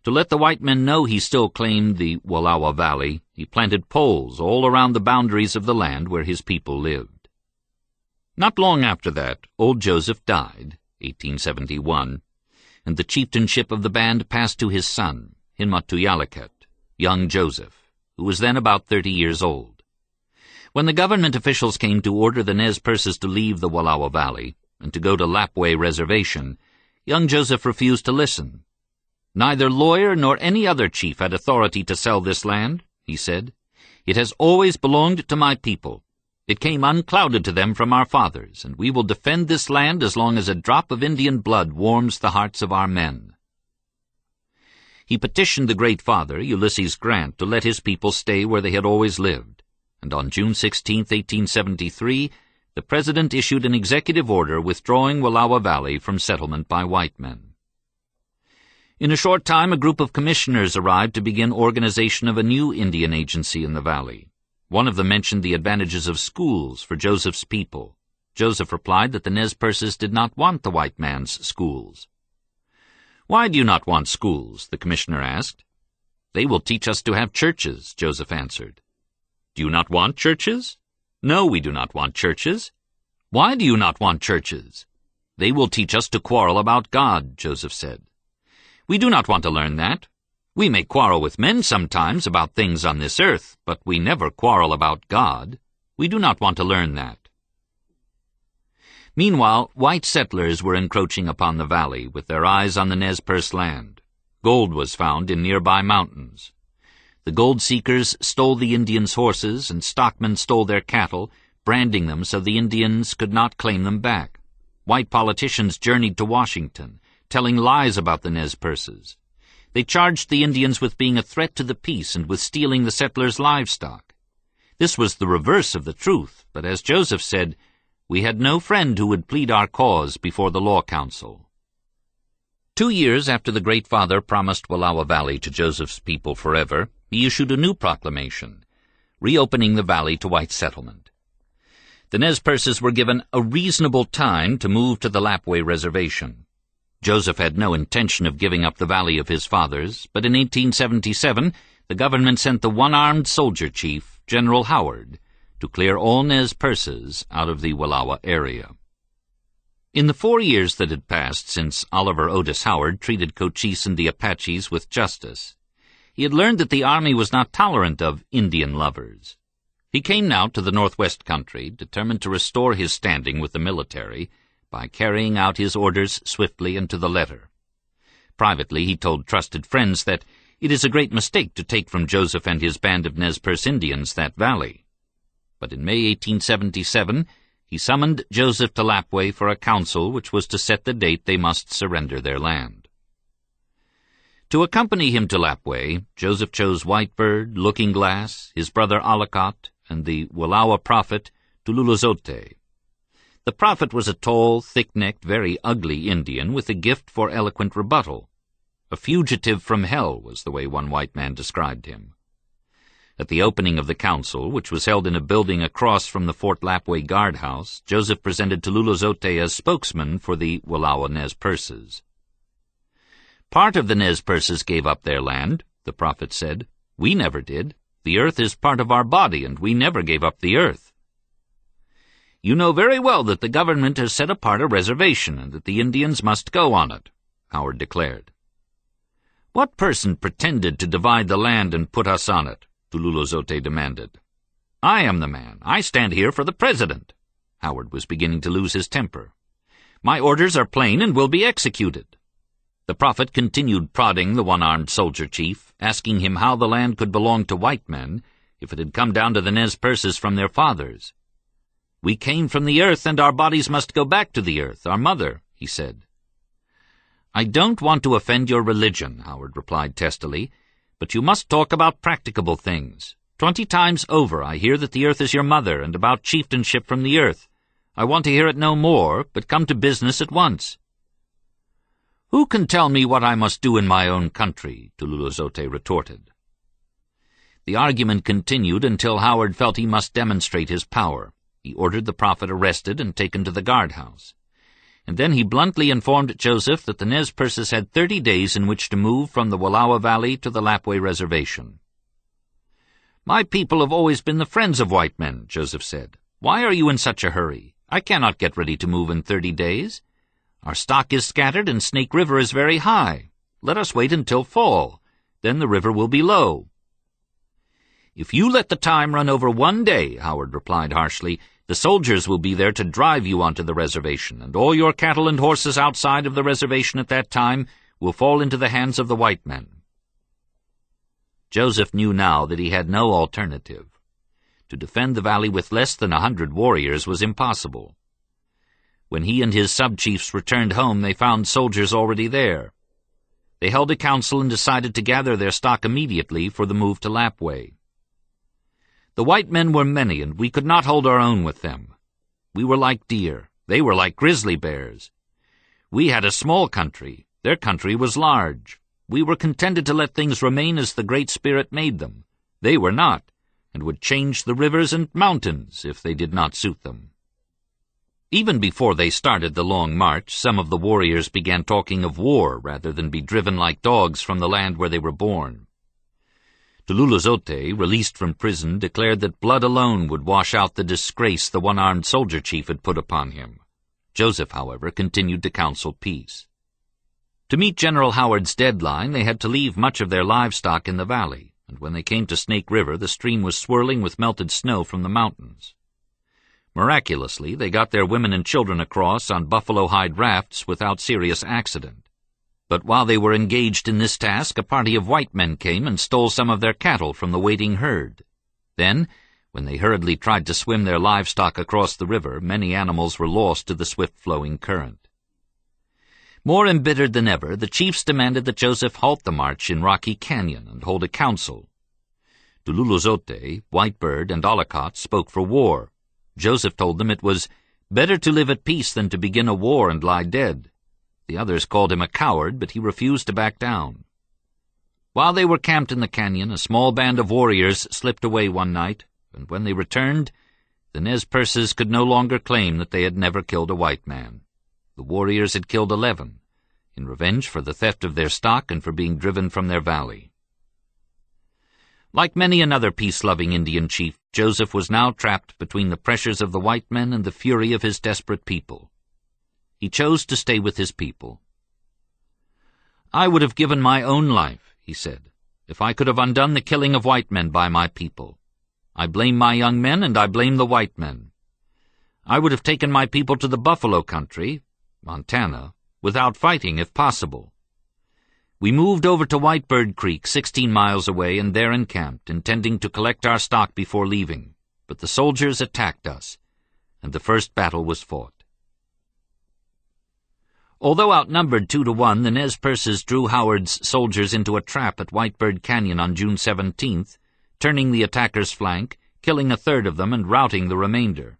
To let the white men know he still claimed the Wallowa Valley, he planted poles all around the boundaries of the land where his people lived. Not long after that, old Joseph died, 1871, and the chieftainship of the band passed to his son, Hinmatuyaleket, young Joseph, who was then about 30 years old. When the government officials came to order the Nez Perces to leave the Wallowa Valley and to go to Lapway Reservation, young Joseph refused to listen. "Neither Lawyer nor any other chief had authority to sell this land," he said. "It has always belonged to my people. It came unclouded to them from our fathers, and we will defend this land as long as a drop of Indian blood warms the hearts of our men." He petitioned the Great Father, Ulysses Grant, to let his people stay where they had always lived, and on June 16, 1873, the President issued an executive order withdrawing Wallowa Valley from settlement by white men. In a short time, a group of commissioners arrived to begin organization of a new Indian agency in the valley. One of them mentioned the advantages of schools for Joseph's people. Joseph replied that the Nez Perces did not want the white man's schools. "Why do you not want schools?" the commissioner asked. "They will teach us to have churches," Joseph answered. "Do you not want churches?" "No, we do not want churches." "Why do you not want churches?" "They will teach us to quarrel about God," Joseph said. "We do not want to learn that. We may quarrel with men sometimes about things on this earth, but we never quarrel about God. We do not want to learn that." Meanwhile, white settlers were encroaching upon the valley, with their eyes on the Nez Perce land. Gold was found in nearby mountains. The gold seekers stole the Indians' horses, and stockmen stole their cattle, branding them so the Indians could not claim them back. White politicians journeyed to Washington, telling lies about the Nez Perces. They charged the Indians with being a threat to the peace and with stealing the settlers' livestock. This was the reverse of the truth, but as Joseph said, "We had no friend who would plead our cause before the law council." 2 years after the Great Father promised Wallowa Valley to Joseph's people forever, he issued a new proclamation, reopening the valley to white settlement. The Nez Perces were given a reasonable time to move to the Lapway Reservation. Joseph had no intention of giving up the valley of his fathers, but in 1877 the government sent the one-armed soldier chief, General Howard, to clear all Nez Perces out of the Wallowa area. In the 4 years that had passed since Oliver Otis Howard treated Cochise and the Apaches with justice, he had learned that the Army was not tolerant of Indian lovers. He came now to the Northwest country, determined to restore his standing with the military by carrying out his orders swiftly and to the letter. Privately, he told trusted friends that it is a great mistake to take from Joseph and his band of Nez Perce Indians that valley. But in May 1877, he summoned Joseph to Lapway for a council which was to set the date they must surrender their land. To accompany him to Lapway, Joseph chose Whitebird, Looking Glass, his brother Ollicott, and the Wallowa prophet, Tululuzote. The prophet was a tall, thick-necked, very ugly Indian with a gift for eloquent rebuttal. A fugitive from hell was the way one white man described him. At the opening of the council, which was held in a building across from the Fort Lapway guardhouse, Joseph presented Tululuzote as spokesman for the Wallowa Nez Perces. "Part of the Nez Perces gave up their land," the prophet said. "We never did. The earth is part of our body, and we never gave up the earth." "You know very well that the government has set apart a reservation and that the Indians must go on it," Howard declared. "What person pretended to divide the land and put us on it?" Tululuzote demanded. "I am the man. I stand here for the president." Howard was beginning to lose his temper. "My orders are plain and will be executed." The prophet continued prodding the one-armed soldier chief, asking him how the land could belong to white men if it had come down to the Nez Perces from their fathers. "We came from the earth, and our bodies must go back to the earth, our mother," he said. "I don't want to offend your religion," Howard replied testily, "but you must talk about practicable things. 20 times over I hear that the earth is your mother, and about chieftainship from the earth. I want to hear it no more, but come to business at once." "Who can tell me what I must do in my own country?" Tululuzote retorted. The argument continued until Howard felt he must demonstrate his power. He ordered the prophet arrested and taken to the guardhouse. And then he bluntly informed Joseph that the Nez Perces had 30 days in which to move from the Wallowa Valley to the Lapwai Reservation. "My people have always been the friends of white men," Joseph said. "Why are you in such a hurry? I cannot get ready to move in 30 days. Our stock is scattered and Snake River is very high. Let us wait until fall. Then the river will be low." "If you let the time run over 1 day," Howard replied harshly, "the soldiers will be there to drive you onto the reservation, and all your cattle and horses outside of the reservation at that time will fall into the hands of the white men." Joseph knew now that he had no alternative. To defend the valley with less than 100 warriors was impossible. When he and his sub-chiefs returned home, they found soldiers already there. They held a council and decided to gather their stock immediately for the move to Lapwai. The white men were many, and we could not hold our own with them. We were like deer. They were like grizzly bears. We had a small country. Their country was large. We were contented to let things remain as the Great Spirit made them. They were not, and would change the rivers and mountains if they did not suit them. Even before they started the long march, some of the warriors began talking of war rather than be driven like dogs from the land where they were born. Tululuzote, released from prison, declared that blood alone would wash out the disgrace the one-armed soldier chief had put upon him. Joseph, however, continued to counsel peace. To meet General Howard's deadline, they had to leave much of their livestock in the valley, and when they came to Snake River, the stream was swirling with melted snow from the mountains. Miraculously, they got their women and children across on buffalo hide rafts without serious accident. But while they were engaged in this task, a party of white men came and stole some of their cattle from the waiting herd. Then, when they hurriedly tried to swim their livestock across the river, many animals were lost to the swift-flowing current. More embittered than ever, the chiefs demanded that Joseph halt the march in Rocky Canyon and hold a council. Tululuzote, Whitebird, and Ollicott spoke for war. Joseph told them it was better to live at peace than to begin a war and lie dead. The others called him a coward, but he refused to back down. While they were camped in the canyon, a small band of warriors slipped away one night, and when they returned, the Nez Perces could no longer claim that they had never killed a white man. The warriors had killed 11, in revenge for the theft of their stock and for being driven from their valley. Like many another peace-loving Indian chief, Joseph was now trapped between the pressures of the white men and the fury of his desperate people. He chose to stay with his people. "I would have given my own life," he said, "if I could have undone the killing of white men by my people. I blame my young men, and I blame the white men. I would have taken my people to the buffalo country, Montana, without fighting if possible. We moved over to Whitebird Creek, 16 miles away, and there encamped, intending to collect our stock before leaving. But the soldiers attacked us, and the first battle was fought. Although outnumbered 2-1, the Nez Perces drew Howard's soldiers into a trap at Whitebird Canyon on June 17th, turning the attackers' flank, killing a third of them and routing the remainder.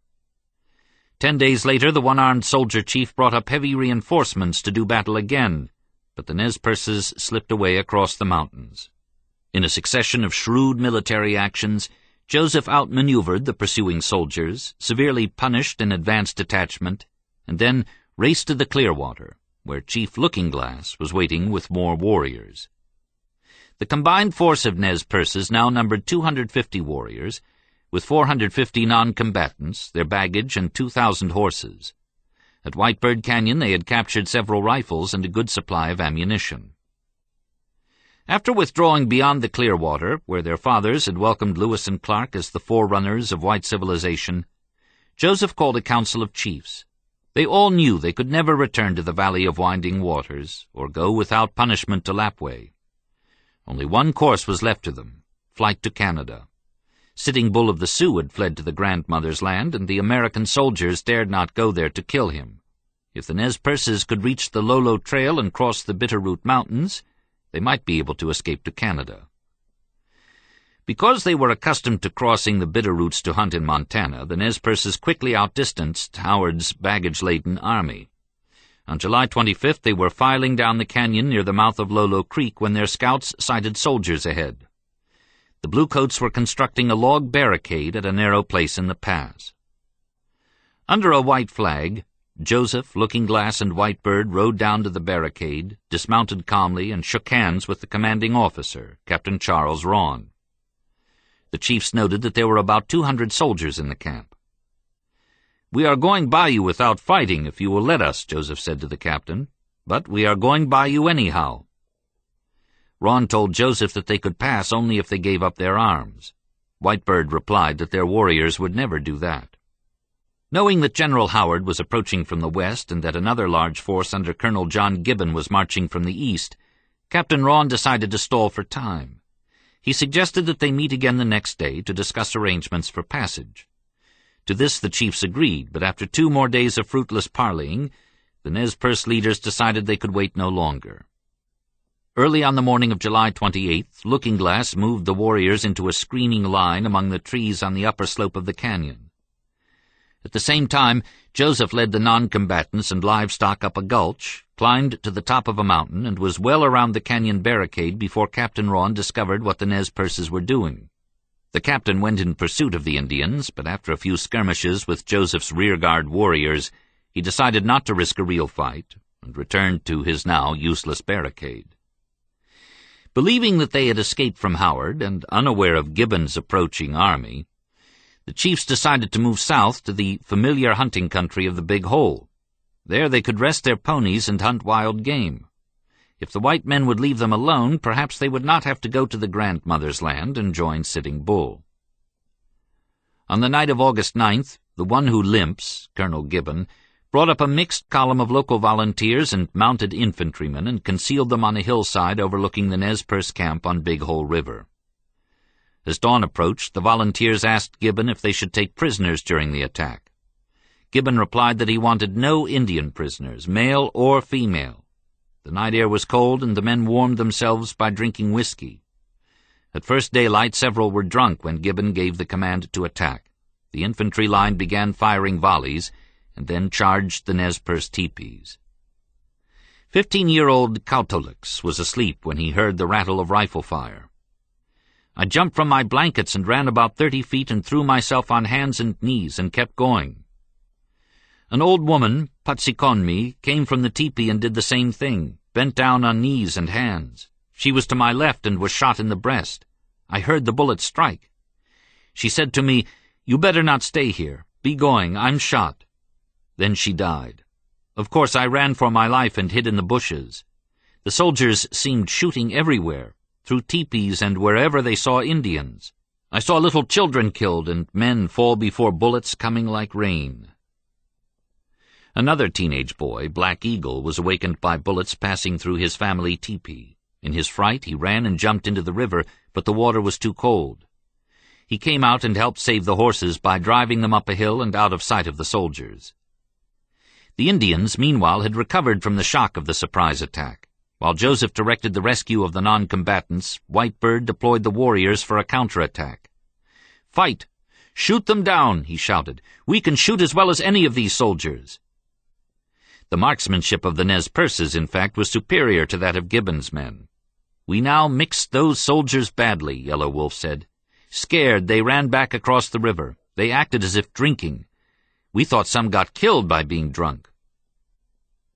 10 days later, the one-armed soldier chief brought up heavy reinforcements to do battle again, but the Nez Perces slipped away across the mountains. In a succession of shrewd military actions, Joseph outmaneuvered the pursuing soldiers, severely punished an advanced detachment, and then raced to the Clearwater, where Chief Looking-Glass was waiting with more warriors. The combined force of Nez Perces now numbered 250 warriors, with 450 non-combatants, their baggage, and 2,000 horses. At Whitebird Canyon they had captured several rifles and a good supply of ammunition. After withdrawing beyond the Clearwater, where their fathers had welcomed Lewis and Clark as the forerunners of white civilization, Joseph called a council of chiefs. They all knew they could never return to the Valley of Winding Waters, or go without punishment to Lapwai. Only one course was left to them, flight to Canada. Sitting Bull of the Sioux had fled to the Grandmother's land, and the American soldiers dared not go there to kill him. If the Nez Perces could reach the Lolo Trail and cross the Bitterroot Mountains, they might be able to escape to Canada. Because they were accustomed to crossing the Bitterroots to hunt in Montana, the Nez Perces quickly outdistanced Howard's baggage-laden army. On July 25th, they were filing down the canyon near the mouth of Lolo Creek when their scouts sighted soldiers ahead. The Bluecoats were constructing a log barricade at a narrow place in the pass. Under a white flag, Joseph, Looking Glass, and Whitebird rode down to the barricade, dismounted calmly, and shook hands with the commanding officer, Captain Charles Rawn. The chiefs noted that there were about 200 soldiers in the camp. "We are going by you without fighting, if you will let us," Joseph said to the captain, "but we are going by you anyhow." Rawn told Joseph that they could pass only if they gave up their arms. Whitebird replied that their warriors would never do that. Knowing that General Howard was approaching from the west and that another large force under Colonel John Gibbon was marching from the east, Captain Rawn decided to stall for time. He suggested that they meet again the next day to discuss arrangements for passage. To this the chiefs agreed, but after 2 more days of fruitless parleying, the Nez Perce leaders decided they could wait no longer. Early on the morning of July 28th, Looking Glass moved the warriors into a screening line among the trees on the upper slope of the canyon. At the same time, Joseph led the non-combatants and livestock up a gulch, climbed to the top of a mountain, and was well around the canyon barricade before Captain Rawn discovered what the Nez Perces were doing. The captain went in pursuit of the Indians, but after a few skirmishes with Joseph's rearguard warriors, he decided not to risk a real fight, and returned to his now useless barricade. Believing that they had escaped from Howard, and unaware of Gibbon's approaching army, the chiefs decided to move south to the familiar hunting country of the Big Hole. There they could rest their ponies and hunt wild game. If the white men would leave them alone, perhaps they would not have to go to the grandmother's land and join Sitting Bull. On the night of August 9th, the one who limps, Colonel Gibbon, brought up a mixed column of local volunteers and mounted infantrymen and concealed them on a hillside overlooking the Nez Perce camp on Big Hole River. As dawn approached, the volunteers asked Gibbon if they should take prisoners during the attack. Gibbon replied that he wanted no Indian prisoners, male or female. The night air was cold, and the men warmed themselves by drinking whiskey. At first daylight, several were drunk when Gibbon gave the command to attack. The infantry line began firing volleys, and then charged the Nez Perce teepees. 15-year-old Kautolix was asleep when he heard the rattle of rifle fire. "I jumped from my blankets and ran about 30 feet and threw myself on hands and knees and kept going. An old woman, Patsikonmi, came from the teepee and did the same thing, bent down on knees and hands. She was to my left and was shot in the breast. I heard the bullet strike. She said to me, 'You better not stay here. Be going, I'm shot.' Then she died. Of course I ran for my life and hid in the bushes. The soldiers seemed shooting everywhere, through teepees and wherever they saw Indians. I saw little children killed and men fall before bullets coming like rain." Another teenage boy, Black Eagle, was awakened by bullets passing through his family teepee. In his fright, he ran and jumped into the river, but the water was too cold. He came out and helped save the horses by driving them up a hill and out of sight of the soldiers. The Indians, meanwhile, had recovered from the shock of the surprise attack. While Joseph directed the rescue of the non-combatants, Whitebird deployed the warriors for a counterattack. "Fight! Shoot them down!" he shouted. "We can shoot as well as any of these soldiers." The marksmanship of the Nez Perces, in fact, was superior to that of Gibbon's men. "We now mixed those soldiers badly," Yellow Wolf said. "Scared, they ran back across the river. They acted as if drinking. We thought some got killed by being drunk."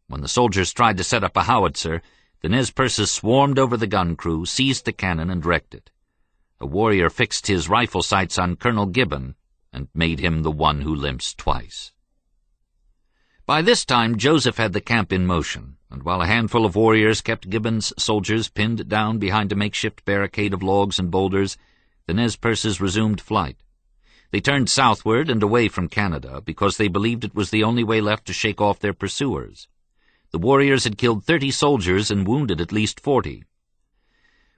When the soldiers tried to set up a howitzer, the Nez Perces swarmed over the gun crew, seized the cannon, and wrecked it. A warrior fixed his rifle sights on Colonel Gibbon and made him the one who limps twice. By this time Joseph had the camp in motion, and while a handful of warriors kept Gibbon's soldiers pinned down behind a makeshift barricade of logs and boulders, the Nez Perces resumed flight. They turned southward and away from Canada because they believed it was the only way left to shake off their pursuers. The warriors had killed 30 soldiers and wounded at least 40.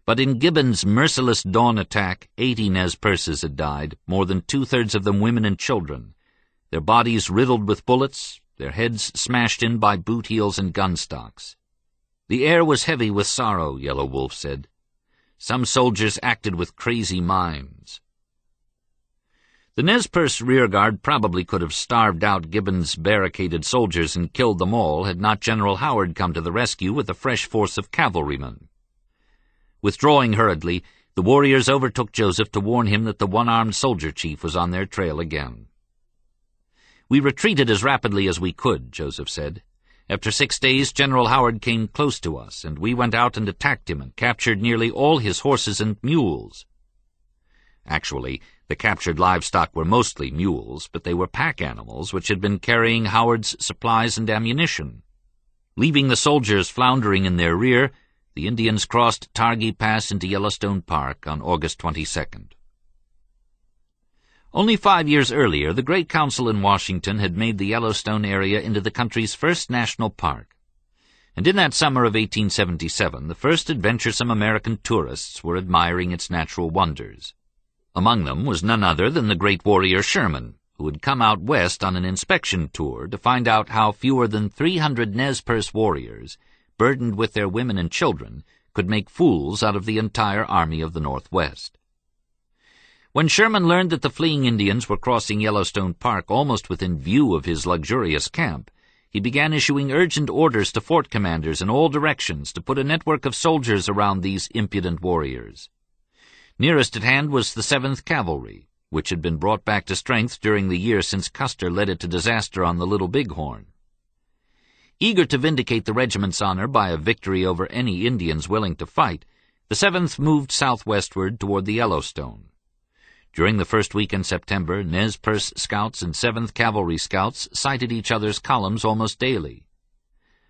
But in Gibbon's merciless dawn attack, 80 Nez Perces had died, more than 2/3 of them women and children, their bodies riddled with bullets, their heads smashed in by boot heels and gun stocks. The air was heavy with sorrow, Yellow Wolf said. Some soldiers acted with crazy minds. The Nez Perce rearguard probably could have starved out Gibbon's barricaded soldiers and killed them all had not General Howard come to the rescue with a fresh force of cavalrymen. Withdrawing hurriedly, the warriors overtook Joseph to warn him that the one-armed soldier chief was on their trail again. "We retreated as rapidly as we could," Joseph said. "After 6 days, General Howard came close to us, and we went out and attacked him and captured nearly all his horses and mules." Actually, the captured livestock were mostly mules, but they were pack animals which had been carrying Howard's supplies and ammunition. Leaving the soldiers floundering in their rear, the Indians crossed Targhee Pass into Yellowstone Park on August 22nd. Only 5 years earlier, the Great Council in Washington had made the Yellowstone area into the country's first national park. And in that summer of 1877, the first adventuresome American tourists were admiring its natural wonders. Among them was none other than the great warrior Sherman, who had come out west on an inspection tour to find out how fewer than 300 Nez Perce warriors, burdened with their women and children, could make fools out of the entire army of the Northwest. When Sherman learned that the fleeing Indians were crossing Yellowstone Park almost within view of his luxurious camp, he began issuing urgent orders to fort commanders in all directions to put a network of soldiers around these impudent warriors. Nearest at hand was the 7th Cavalry, which had been brought back to strength during the year since Custer led it to disaster on the Little Bighorn. Eager to vindicate the regiment's honor by a victory over any Indians willing to fight, the 7th moved southwestward toward the Yellowstone. During the first week in September, Nez Perce scouts and 7th Cavalry scouts sighted each other's columns almost daily.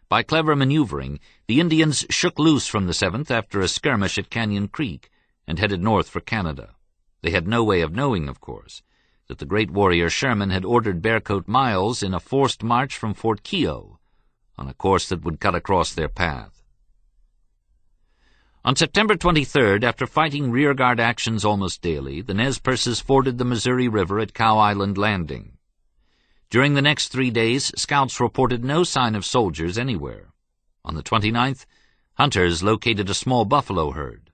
By clever maneuvering, the Indians shook loose from the 7th after a skirmish at Canyon Creek and headed north for Canada. They had no way of knowing, of course, that the great warrior Sherman had ordered Bearcoat Miles in a forced march from Fort Keogh, on a course that would cut across their path. On September 23rd, after fighting rearguard actions almost daily, the Nez Perces forded the Missouri River at Cow Island Landing. During the next 3 days, scouts reported no sign of soldiers anywhere. On the 29th, hunters located a small buffalo herd.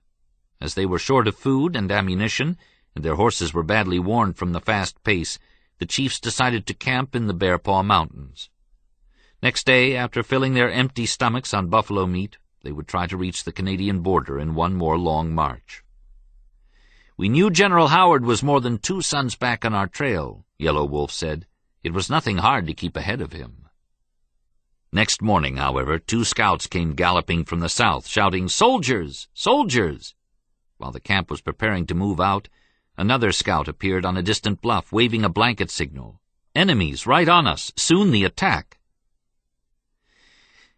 As they were short of food and ammunition, and their horses were badly worn from the fast pace, the chiefs decided to camp in the Bear Paw Mountains. Next day, after filling their empty stomachs on buffalo meat, they would try to reach the Canadian border in one more long march. "We knew General Howard was more than 2 suns back on our trail," Yellow Wolf said. "It was nothing hard to keep ahead of him." Next morning, however, 2 scouts came galloping from the south, shouting, "Soldiers! Soldiers!" While the camp was preparing to move out, another scout appeared on a distant bluff, waving a blanket signal. "Enemies right on us! Soon the attack!"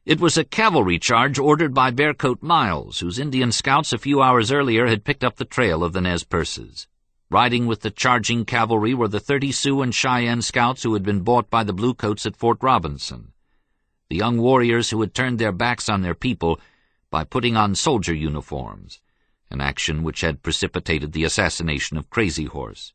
It was a cavalry charge ordered by Bearcoat Miles, whose Indian scouts a few hours earlier had picked up the trail of the Nez Perces. Riding with the charging cavalry were the 30 Sioux and Cheyenne scouts who had been bought by the Bluecoats at Fort Robinson, the young warriors who had turned their backs on their people by putting on soldier uniforms, an action which had precipitated the assassination of Crazy Horse.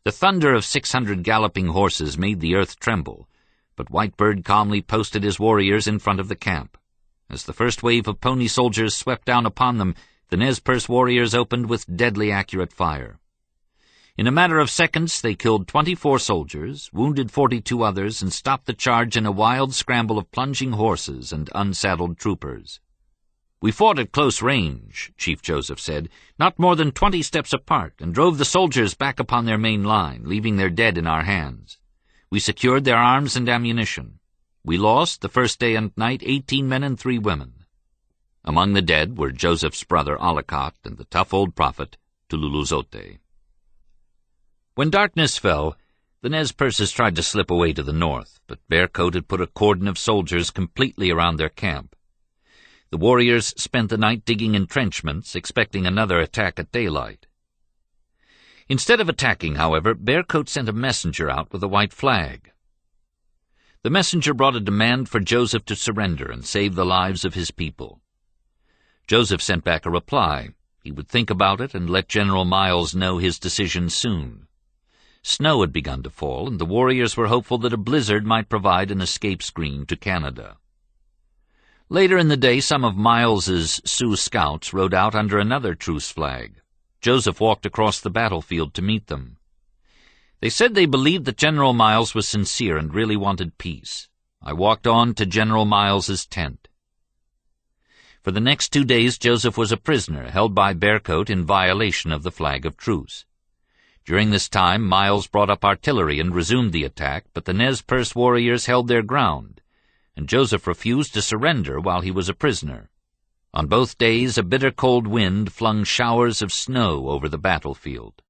The thunder of 600 galloping horses made the earth tremble, but Whitebird calmly posted his warriors in front of the camp. As the first wave of pony soldiers swept down upon them, the Nez Perce warriors opened with deadly accurate fire. In a matter of seconds they killed 24 soldiers, wounded 42 others, and stopped the charge in a wild scramble of plunging horses and unsaddled troopers. "We fought at close range," Chief Joseph said, "not more than 20 steps apart, and drove the soldiers back upon their main line, leaving their dead in our hands. We secured their arms and ammunition. We lost, the first day and night, 18 men and 3 women. Among the dead were Joseph's brother Ollicott and the tough old prophet Tululuzote." When darkness fell, the Nez Perces tried to slip away to the north, but Bearcoat had put a cordon of soldiers completely around their camp. The warriors spent the night digging entrenchments, expecting another attack at daylight. Instead of attacking, however, Bearcoat sent a messenger out with a white flag. The messenger brought a demand for Joseph to surrender and save the lives of his people. Joseph sent back a reply. He would think about it and let General Miles know his decision soon. Snow had begun to fall, and the warriors were hopeful that a blizzard might provide an escape screen to Canada. Later in the day, some of Miles's Sioux scouts rode out under another truce flag. Joseph walked across the battlefield to meet them. They said they believed that General Miles was sincere and really wanted peace. I walked on to General Miles's tent. For the next 2 days, Joseph was a prisoner, held by Bearcoat in violation of the flag of truce. During this time, Miles brought up artillery and resumed the attack, but the Nez Perce warriors held their ground, and Joseph refused to surrender while he was a prisoner. On both days, a bitter cold wind flung showers of snow over the battlefield.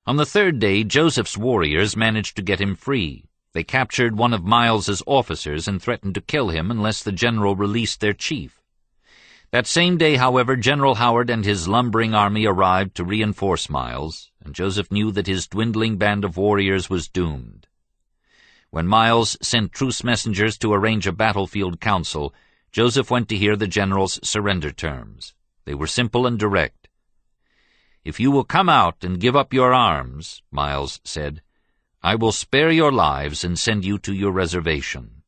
On the third day, Joseph's warriors managed to get him free. They captured one of Miles's officers and threatened to kill him unless the general released their chief. That same day, however, General Howard and his lumbering army arrived to reinforce Miles, and Joseph knew that his dwindling band of warriors was doomed. When Miles sent truce messengers to arrange a battlefield council, Joseph went to hear the general's surrender terms. They were simple and direct. "If you will come out and give up your arms," Miles said, "I will spare your lives and send you to your reservation."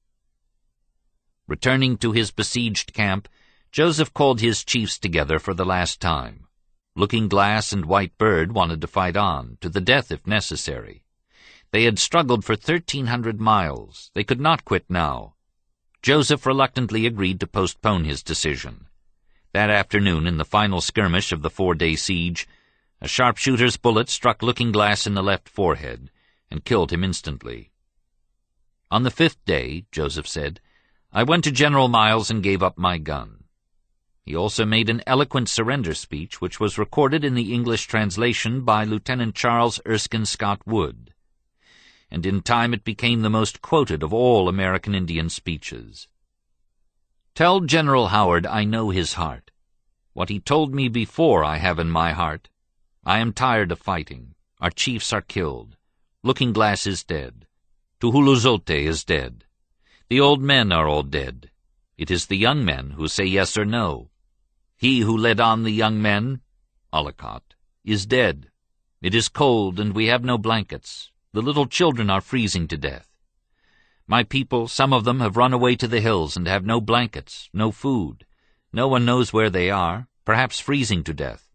Returning to his besieged camp, Joseph called his chiefs together for the last time. Looking Glass and White Bird wanted to fight on, to the death if necessary. They had struggled for 1,300 miles. They could not quit now. Joseph reluctantly agreed to postpone his decision. That afternoon, in the final skirmish of the 4-day siege, a sharpshooter's bullet struck Looking Glass in the left forehead and killed him instantly. On the 5th day, Joseph said, I went to General Miles and gave up my gun. He also made an eloquent surrender speech, which was recorded in the English translation by Lieutenant Charles Erskine Scott Wood, and in time it became the most quoted of all American Indian speeches. "Tell General Howard I know his heart. What he told me before I have in my heart. I am tired of fighting. Our chiefs are killed. Looking Glass is dead. Tuhuluzote is dead. The old men are all dead. It is the young men who say yes or no. He who led on the young men, Ollicott, is dead. It is cold, and we have no blankets. The little children are freezing to death. My people, some of them, have run away to the hills and have no blankets, no food. No one knows where they are, perhaps freezing to death.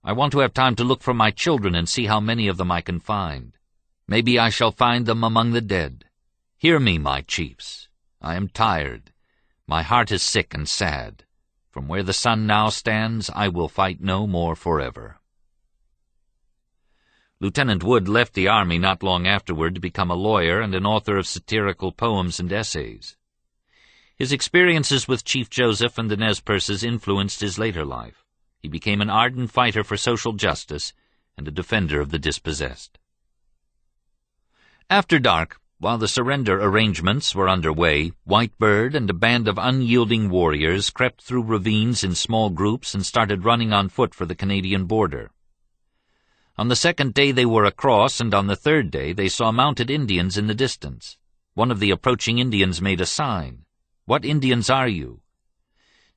I want to have time to look for my children and see how many of them I can find. Maybe I shall find them among the dead. Hear me, my chiefs. I am tired. My heart is sick and sad. From where the sun now stands, I will fight no more forever." Lieutenant Wood left the army not long afterward to become a lawyer and an author of satirical poems and essays. His experiences with Chief Joseph and the Nez Perces influenced his later life. He became an ardent fighter for social justice and a defender of the dispossessed. After dark, while the surrender arrangements were underway, White Bird and a band of unyielding warriors crept through ravines in small groups and started running on foot for the Canadian border. On the 2nd day they were across, and on the 3rd day they saw mounted Indians in the distance. One of the approaching Indians made a sign. "What Indians are you?"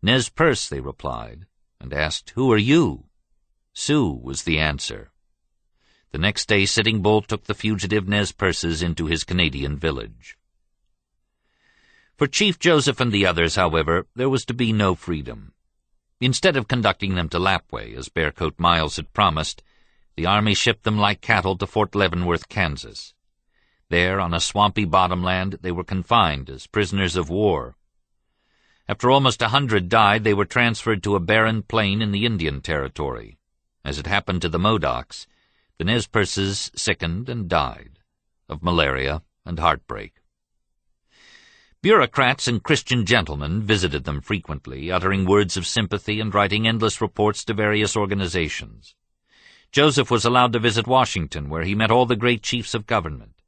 "Nez Perce," they replied, and asked, "Who are you?" "Sioux," was the answer. The next day Sitting Bull took the fugitive Nez Perces into his Canadian village. For Chief Joseph and the others, however, there was to be no freedom. Instead of conducting them to Lapway, as Bearcoat Miles had promised, the army shipped them like cattle to Fort Leavenworth, Kansas. There, on a swampy bottomland, they were confined as prisoners of war. After almost 100 died, they were transferred to a barren plain in the Indian Territory. As it happened to the Modocs, the Nez Perces sickened and died of malaria and heartbreak. Bureaucrats and Christian gentlemen visited them frequently, uttering words of sympathy and writing endless reports to various organizations. Joseph was allowed to visit Washington, where he met all the great chiefs of government.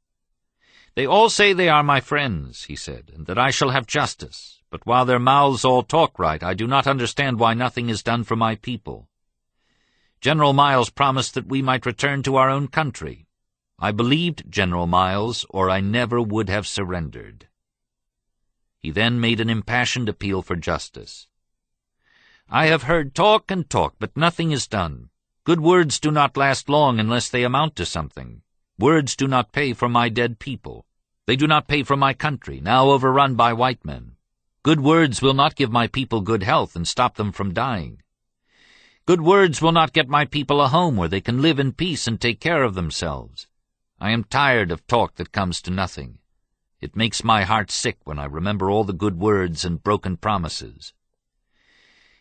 "They all say they are my friends," he said, "and that I shall have justice. But while their mouths all talk right, I do not understand why nothing is done for my people. General Miles promised that we might return to our own country. I believed General Miles, or I never would have surrendered." He then made an impassioned appeal for justice. "I have heard talk and talk, but nothing is done. Good words do not last long unless they amount to something. Words do not pay for my dead people. They do not pay for my country, now overrun by white men. Good words will not give my people good health and stop them from dying. Good words will not get my people a home where they can live in peace and take care of themselves. I am tired of talk that comes to nothing. It makes my heart sick when I remember all the good words and broken promises.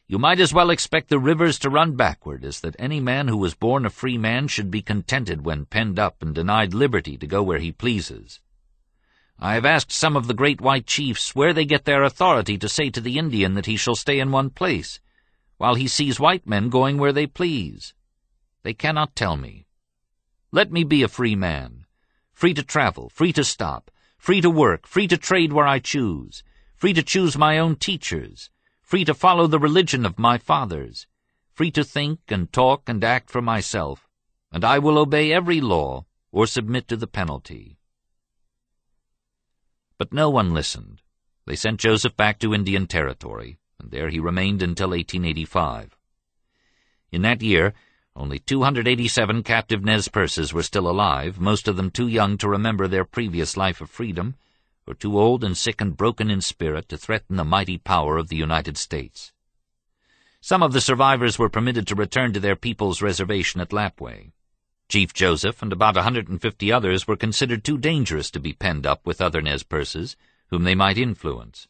You might as well expect the rivers to run backward as that any man who was born a free man should be contented when penned up and denied liberty to go where he pleases. I have asked some of the great white chiefs where they get their authority to say to the Indian that he shall stay in one place, while he sees white men going where they please. They cannot tell me. Let me be a free man, free to travel, free to stop, free to work, free to trade where I choose, free to choose my own teachers, free to follow the religion of my fathers, free to think and talk and act for myself, and I will obey every law or submit to the penalty. But no one listened. They sent Joseph back to Indian Territory, and there he remained until 1885. In that year, only 287 captive Nez Perces were still alive, most of them too young to remember their previous life of freedom, or too old and sick and broken in spirit to threaten the mighty power of the United States. Some of the survivors were permitted to return to their people's reservation at Lapway. Chief Joseph and about 150 others were considered too dangerous to be penned up with other Nez Perces, whom they might influence.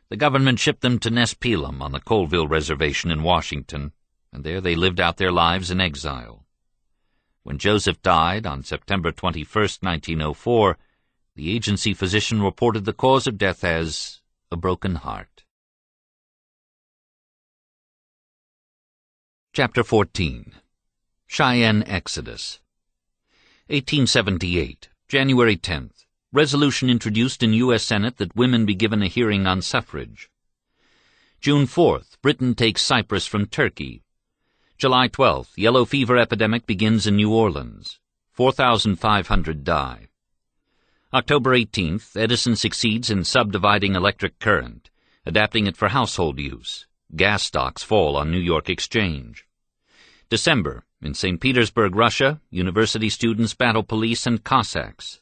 The government shipped them to Nez Pelham on the Colville Reservation in Washington, and there they lived out their lives in exile. When Joseph died on September 21, 1904, the agency physician reported the cause of death as a broken heart. Chapter 14. Cheyenne Exodus. 1878, January 10th. Resolution introduced in U.S. Senate that women be given a hearing on suffrage. June 4th. Britain takes Cyprus from Turkey. July 12th. Yellow fever epidemic begins in New Orleans. 4,500 die. October 18th. Edison succeeds in subdividing electric current, adapting it for household use. Gas stocks fall on New York Exchange. December. In St. Petersburg, Russia, university students battle police and Cossacks.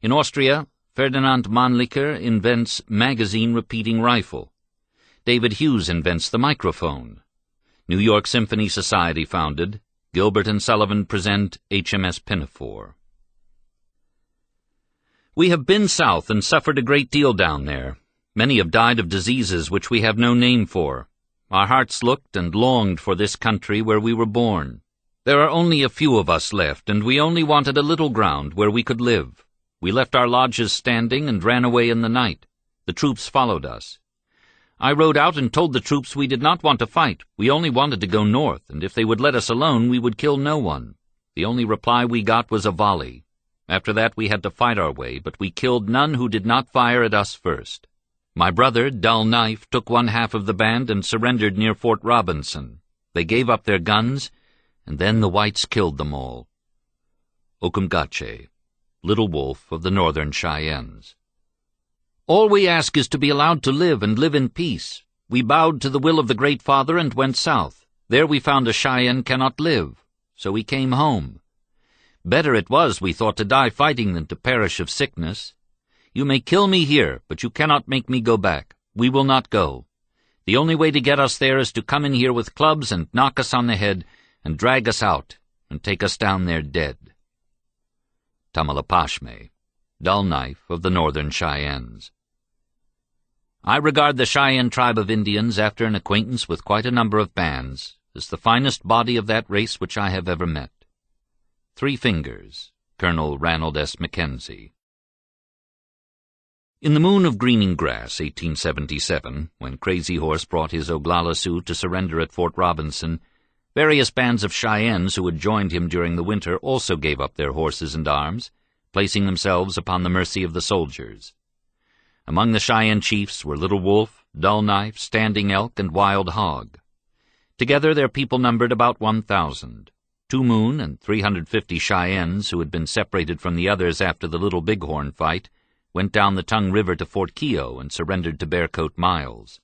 In Austria, Ferdinand Mannlicher invents magazine-repeating rifle. David Hughes invents the microphone. New York Symphony Society founded. Gilbert and Sullivan present HMS Pinafore. We have been south and suffered a great deal down there. Many have died of diseases which we have no name for. Our hearts looked and longed for this country where we were born. There are only a few of us left, and we only wanted a little ground where we could live. We left our lodges standing and ran away in the night. The troops followed us. I rode out and told the troops we did not want to fight. We only wanted to go north, and if they would let us alone, we would kill no one. The only reply we got was a volley. After that we had to fight our way, but we killed none who did not fire at us first. My brother, Dull Knife, took one half of the band and surrendered near Fort Robinson. They gave up their guns, and then the whites killed them all. Ocumgache, Little Wolf of the Northern Cheyennes. All we ask is to be allowed to live and live in peace. We bowed to the will of the Great Father and went south. There we found a Cheyenne cannot live, so we came home. Better it was, we thought, to die fighting than to perish of sickness. You may kill me here, but you cannot make me go back. We will not go. The only way to get us there is to come in here with clubs and knock us on the head and drag us out and take us down there dead. Tamalapashme, Dull Knife of the Northern Cheyennes. I regard the Cheyenne tribe of Indians, after an acquaintance with quite a number of bands, as the finest body of that race which I have ever met. Three Fingers, Colonel Ranald S. Mackenzie. In the moon of Greening Grass, 1877, when Crazy Horse brought his Oglala Sioux to surrender at Fort Robinson, various bands of Cheyennes who had joined him during the winter also gave up their horses and arms, placing themselves upon the mercy of the soldiers. Among the Cheyenne chiefs were Little Wolf, Dull Knife, Standing Elk, and Wild Hog. Together their people numbered about 1,000. Two Moon and 350 Cheyennes, who had been separated from the others after the Little Bighorn fight, went down the Tongue River to Fort Keogh and surrendered to Bearcoat Miles.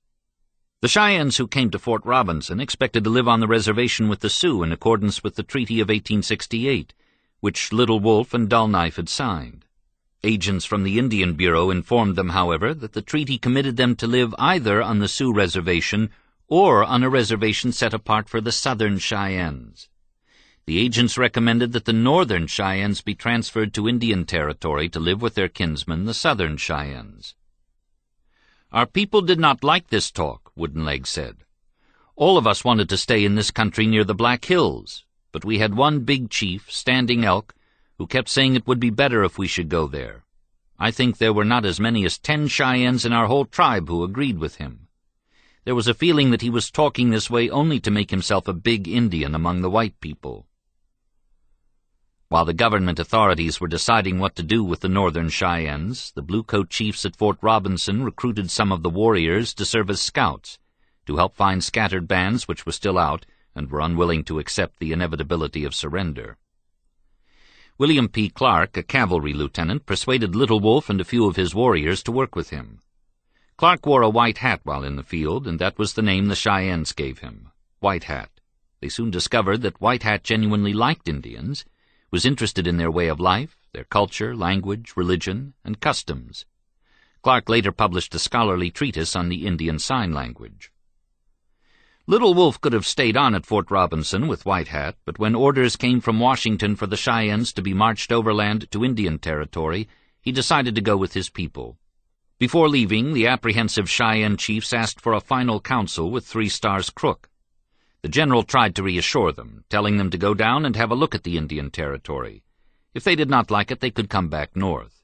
The Cheyennes who came to Fort Robinson expected to live on the reservation with the Sioux in accordance with the Treaty of 1868, which Little Wolf and Dull Knife had signed. Agents from the Indian Bureau informed them, however, that the treaty committed them to live either on the Sioux reservation or on a reservation set apart for the Southern Cheyennes. The agents recommended that the Northern Cheyennes be transferred to Indian Territory to live with their kinsmen, the Southern Cheyennes. Our people did not like this talk, Wooden Leg said. All of us wanted to stay in this country near the Black Hills, but we had one big chief, Standing Elk, who kept saying it would be better if we should go there. I think there were not as many as 10 Cheyennes in our whole tribe who agreed with him. There was a feeling that he was talking this way only to make himself a big Indian among the white people. While the government authorities were deciding what to do with the Northern Cheyennes, the Bluecoat chiefs at Fort Robinson recruited some of the warriors to serve as scouts, to help find scattered bands which were still out and were unwilling to accept the inevitability of surrender. William P. Clark, a cavalry lieutenant, persuaded Little Wolf and a few of his warriors to work with him. Clark wore a white hat while in the field, and that was the name the Cheyennes gave him, White Hat. They soon discovered that White Hat genuinely liked Indians, was interested in their way of life, their culture, language, religion, and customs. Clark later published a scholarly treatise on the Indian Sign Language. Little Wolf could have stayed on at Fort Robinson with White Hat, but when orders came from Washington for the Cheyennes to be marched overland to Indian Territory, he decided to go with his people. Before leaving, the apprehensive Cheyenne chiefs asked for a final council with Three Stars Crook. The general tried to reassure them, telling them to go down and have a look at the Indian Territory. If they did not like it, they could come back north.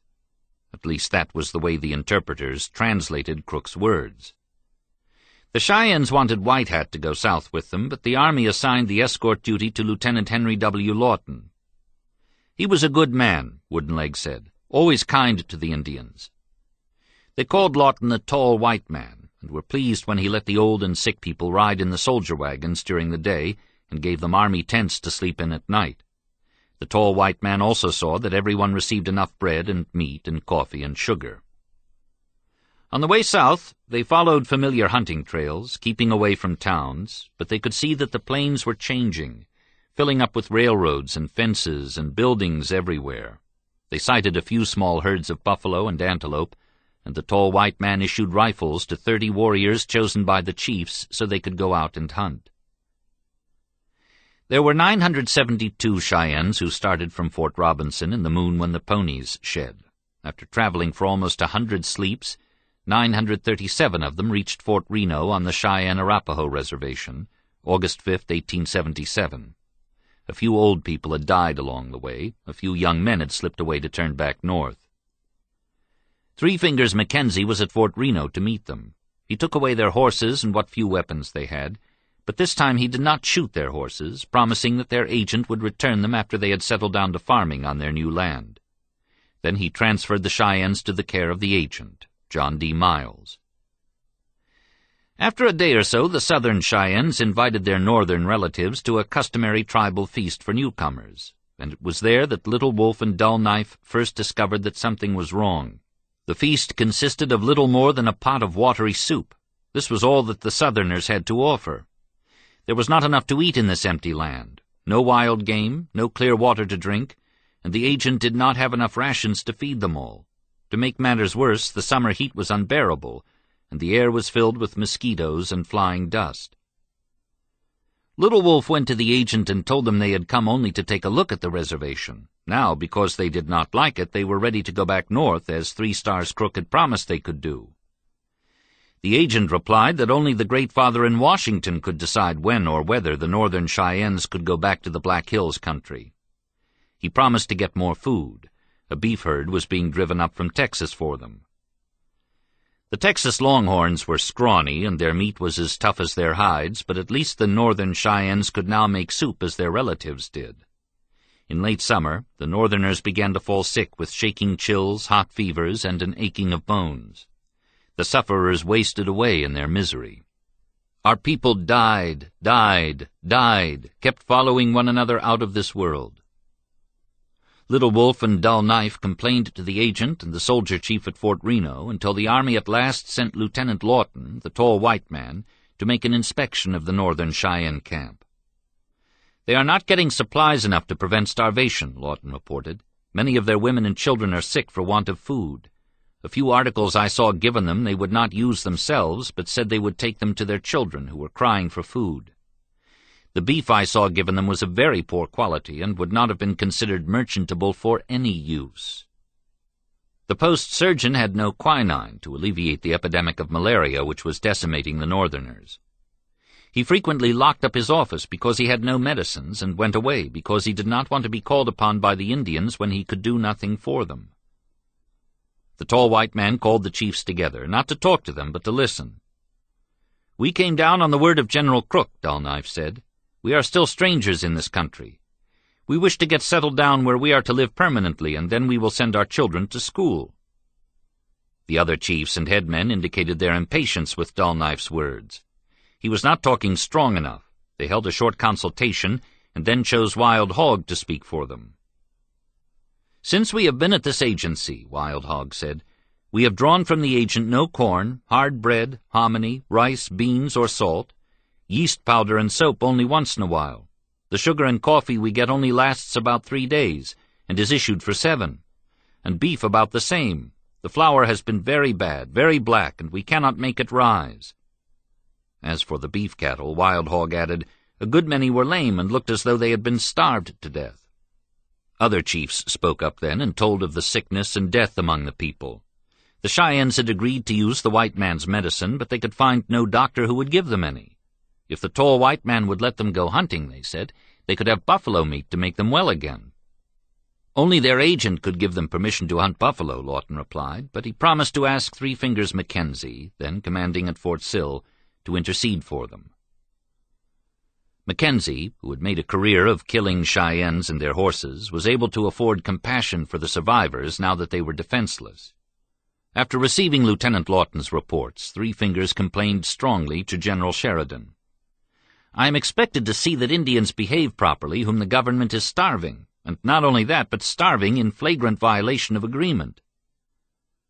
At least that was the way the interpreters translated Crook's words. The Cheyennes wanted White Hat to go south with them, but the army assigned the escort duty to Lieutenant Henry W. Lawton. He was a good man, Wooden Leg said, always kind to the Indians. They called Lawton the Tall White Man, and were pleased when he let the old and sick people ride in the soldier wagons during the day and gave them army tents to sleep in at night. The Tall White Man also saw that everyone received enough bread and meat and coffee and sugar. On the way south, they followed familiar hunting trails, keeping away from towns, but they could see that the plains were changing, filling up with railroads and fences and buildings everywhere. They sighted a few small herds of buffalo and antelope, and the Tall White Man issued rifles to 30 warriors chosen by the chiefs so they could go out and hunt. There were 972 Cheyennes who started from Fort Robinson in the moon when the ponies shed. After traveling for almost 100 sleeps, 937 of them reached Fort Reno on the Cheyenne-Arapaho Reservation, August 5, 1877. A few old people had died along the way. A few young men had slipped away to turn back north. Three Fingers Mackenzie was at Fort Reno to meet them. He took away their horses and what few weapons they had, but this time he did not shoot their horses, promising that their agent would return them after they had settled down to farming on their new land. Then he transferred the Cheyennes to the care of the agent, John D. Miles. After a day or so, the Southern Cheyennes invited their northern relatives to a customary tribal feast for newcomers, and it was there that Little Wolf and Dull Knife first discovered that something was wrong. The feast consisted of little more than a pot of watery soup. This was all that the Southerners had to offer. There was not enough to eat in this empty land, no wild game, no clear water to drink, and the agent did not have enough rations to feed them all. To make matters worse, the summer heat was unbearable, and the air was filled with mosquitoes and flying dust. Little Wolf went to the agent and told them they had come only to take a look at the reservation. Now, because they did not like it, they were ready to go back north, as Three Stars Crook had promised they could do. The agent replied that only the Great Father in Washington could decide when or whether the Northern Cheyennes could go back to the Black Hills country. He promised to get more food. A beef herd was being driven up from Texas for them. The Texas Longhorns were scrawny, and their meat was as tough as their hides, but at least the Northern Cheyennes could now make soup as their relatives did. In late summer, the Northerners began to fall sick with shaking chills, hot fevers, and an aching of bones. The sufferers wasted away in their misery. Our people died, kept following one another out of this world. Little Wolf and Dull Knife complained to the agent and the soldier chief at Fort Reno until the army at last sent Lieutenant Lawton, the Tall White Man, to make an inspection of the Northern Cheyenne camp. "They are not getting supplies enough to prevent starvation," Lawton reported. "Many of their women and children are sick for want of food. A few articles I saw given them they would not use themselves, but said they would take them to their children who were crying for food. The beef I saw given them was of very poor quality and would not have been considered merchantable for any use." The post surgeon had no quinine to alleviate the epidemic of malaria which was decimating the Northerners. He frequently locked up his office because he had no medicines, and went away because he did not want to be called upon by the Indians when he could do nothing for them. The tall white man called the chiefs together, not to talk to them, but to listen. "We came down on the word of General Crook," Dull Knife said. "We are still strangers in this country. We wish to get settled down where we are to live permanently, and then we will send our children to school." The other chiefs and headmen indicated their impatience with Dull Knife's words. He was not talking strong enough. They held a short consultation, and then chose Wild Hog to speak for them. "Since we have been at this agency," Wild Hog said, "we have drawn from the agent no corn, hard bread, hominy, rice, beans, or salt, yeast powder and soap only once in a while. The sugar and coffee we get only lasts about 3 days, and is issued for 7, and beef about the same. The flour has been very bad, very black, and we cannot make it rise." As for the beef cattle, Wild Hog added, a good many were lame and looked as though they had been starved to death. Other chiefs spoke up then and told of the sickness and death among the people. The Cheyennes had agreed to use the white man's medicine, but they could find no doctor who would give them any. If the tall white man would let them go hunting, they said, they could have buffalo meat to make them well again. Only their agent could give them permission to hunt buffalo, Lawton replied, but he promised to ask Three Fingers Mackenzie, then commanding at Fort Sill, to intercede for them. Mackenzie, who had made a career of killing Cheyennes and their horses, was able to afford compassion for the survivors now that they were defenseless. After receiving Lieutenant Lawton's reports, Three Fingers complained strongly to General Sheridan. "I am expected to see that Indians behave properly whom the government is starving, and not only that, but starving in flagrant violation of agreement."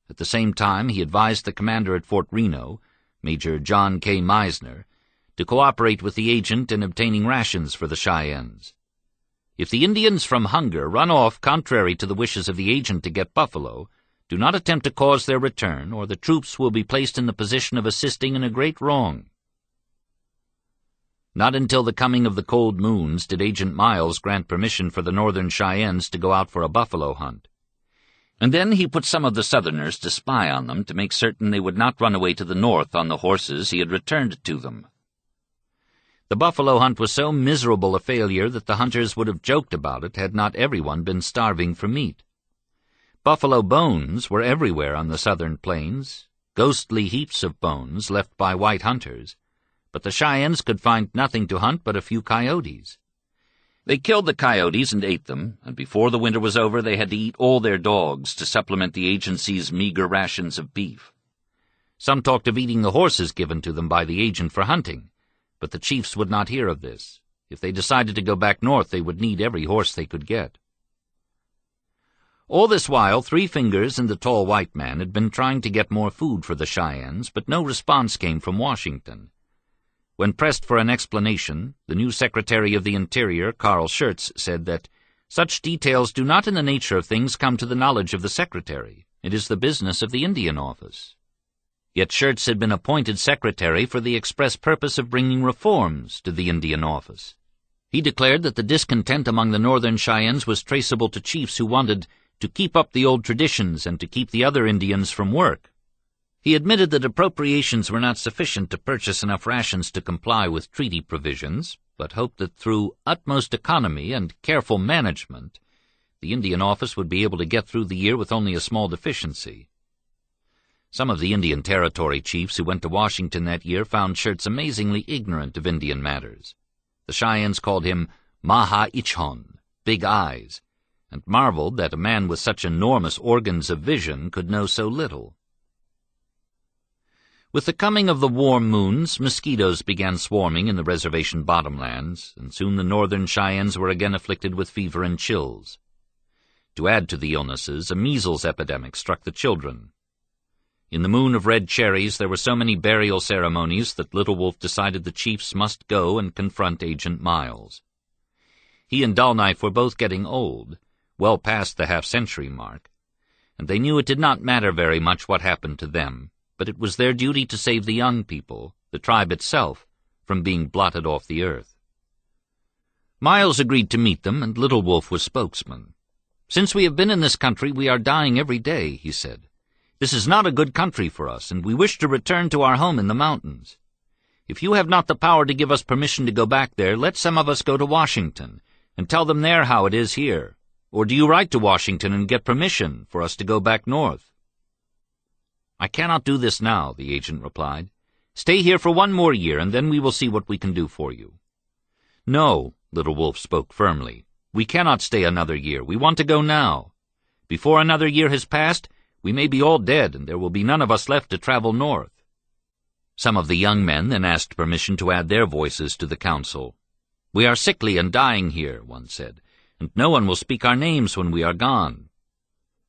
At the same time, he advised the commander at Fort Reno, Major John K. Meisner, to cooperate with the agent in obtaining rations for the Cheyennes. "If the Indians from hunger run off contrary to the wishes of the agent to get buffalo, do not attempt to cause their return, or the troops will be placed in the position of assisting in a great wrong." Not until the coming of the cold moons did Agent Miles grant permission for the Northern Cheyennes to go out for a buffalo hunt. And then he put some of the Southerners to spy on them to make certain they would not run away to the north on the horses he had returned to them. The buffalo hunt was so miserable a failure that the hunters would have joked about it had not everyone been starving for meat. Buffalo bones were everywhere on the southern plains, ghostly heaps of bones left by white hunters, but the Cheyennes could find nothing to hunt but a few coyotes. They killed the coyotes and ate them, and before the winter was over they had to eat all their dogs to supplement the agency's meager rations of beef. Some talked of eating the horses given to them by the agent for hunting, but the chiefs would not hear of this. If they decided to go back north, they would need every horse they could get. All this while, Three Fingers and the tall white man had been trying to get more food for the Cheyennes, but no response came from Washington. When pressed for an explanation, the new Secretary of the Interior, Carl Schurz, said that such details do not in the nature of things come to the knowledge of the Secretary. It is the business of the Indian Office. Yet Schurz had been appointed Secretary for the express purpose of bringing reforms to the Indian Office. He declared that the discontent among the Northern Cheyennes was traceable to chiefs who wanted to keep up the old traditions and to keep the other Indians from work. He admitted that appropriations were not sufficient to purchase enough rations to comply with treaty provisions, but hoped that through utmost economy and careful management, the Indian Office would be able to get through the year with only a small deficiency. Some of the Indian Territory chiefs who went to Washington that year found Schurz amazingly ignorant of Indian matters. The Cheyennes called him Maha-Ichon, Big Eyes, and marveled that a man with such enormous organs of vision could know so little. With the coming of the warm moons, mosquitoes began swarming in the reservation bottomlands, and soon the Northern Cheyennes were again afflicted with fever and chills. To add to the illnesses, a measles epidemic struck the children. In the moon of red cherries there were so many burial ceremonies that Little Wolf decided the chiefs must go and confront Agent Miles. He and Dull Knife were both getting old, well past the half-century mark, and they knew it did not matter very much what happened to them, but it was their duty to save the young people, the tribe itself, from being blotted off the earth. Miles agreed to meet them, and Little Wolf was spokesman. "Since we have been in this country, we are dying every day," he said. "This is not a good country for us, and we wish to return to our home in the mountains. If you have not the power to give us permission to go back there, let some of us go to Washington, and tell them there how it is here. Or do you write to Washington and get permission for us to go back north?" "I cannot do this now," the agent replied. "Stay here for 1 more year, and then we will see what we can do for you." "No," Little Wolf spoke firmly. "We cannot stay another year. We want to go now. Before another year has passed, we may be all dead, and there will be none of us left to travel north." Some of the young men then asked permission to add their voices to the council. "We are sickly and dying here," one said, "and no one will speak our names when we are gone."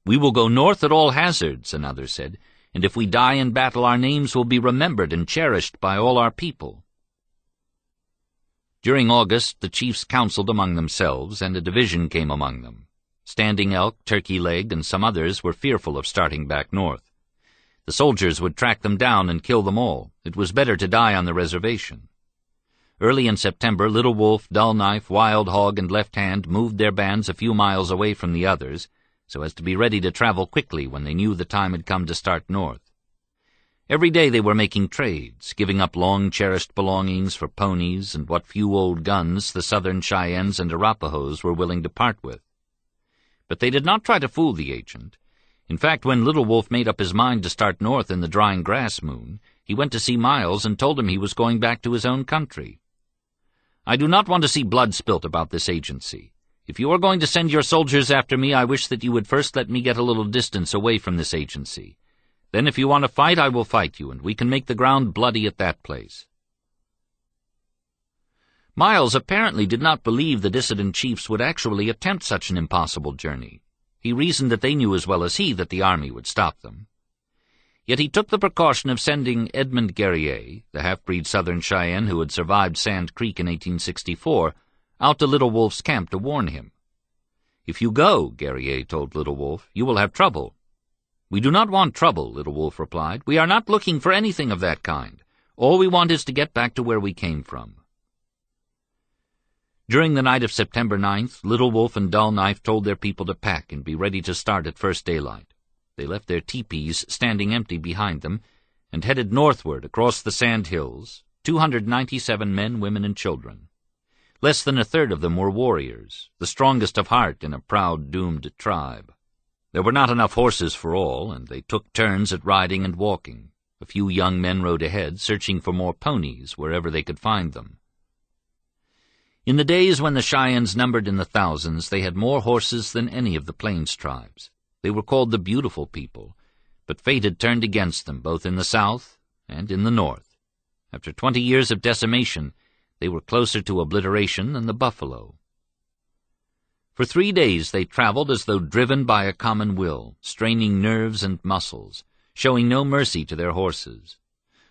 "We will go north at all hazards," another said, "and if we die in battle our names will be remembered and cherished by all our people." During August the chiefs counseled among themselves, and a division came among them. Standing Elk, Turkey Leg, and some others were fearful of starting back north. The soldiers would track them down and kill them all. It was better to die on the reservation. Early in September, Little Wolf, Dull Knife, Wild Hog, and Left Hand moved their bands a few miles away from the others, so as to be ready to travel quickly when they knew the time had come to start north. Every day they were making trades, giving up long-cherished belongings for ponies and what few old guns the Southern Cheyennes and Arapahoes were willing to part with. But they did not try to fool the agent. In fact, when Little Wolf made up his mind to start north in the drying grass moon, he went to see Miles and told him he was going back to his own country. "I do not want to see blood spilt about this agency. If you are going to send your soldiers after me, I wish that you would first let me get a little distance away from this agency. Then if you want to fight, I will fight you, and we can make the ground bloody at that place." Miles apparently did not believe the dissident chiefs would actually attempt such an impossible journey. He reasoned that they knew as well as he that the army would stop them. Yet he took the precaution of sending Edmund Guerrier, the half-breed Southern Cheyenne who had survived Sand Creek in 1864, out to Little Wolf's camp to warn him. "If you go," Guerrier told Little Wolf, "you will have trouble." "We do not want trouble," Little Wolf replied. "We are not looking for anything of that kind. All we want is to get back to where we came from." During the night of September 9th, Little Wolf and Dull Knife told their people to pack and be ready to start at first daylight. They left their teepees standing empty behind them and headed northward across the sand hills, 297 men, women, and children. Less than a third of them were warriors, the strongest of heart in a proud, doomed tribe. There were not enough horses for all, and they took turns at riding and walking. A few young men rode ahead, searching for more ponies wherever they could find them. In the days when the Cheyennes numbered in the thousands, they had more horses than any of the Plains tribes. They were called the Beautiful People, but fate had turned against them both in the south and in the north. After 20 years of decimation, they were closer to obliteration than the buffalo. For 3 days they traveled as though driven by a common will, straining nerves and muscles, showing no mercy to their horses.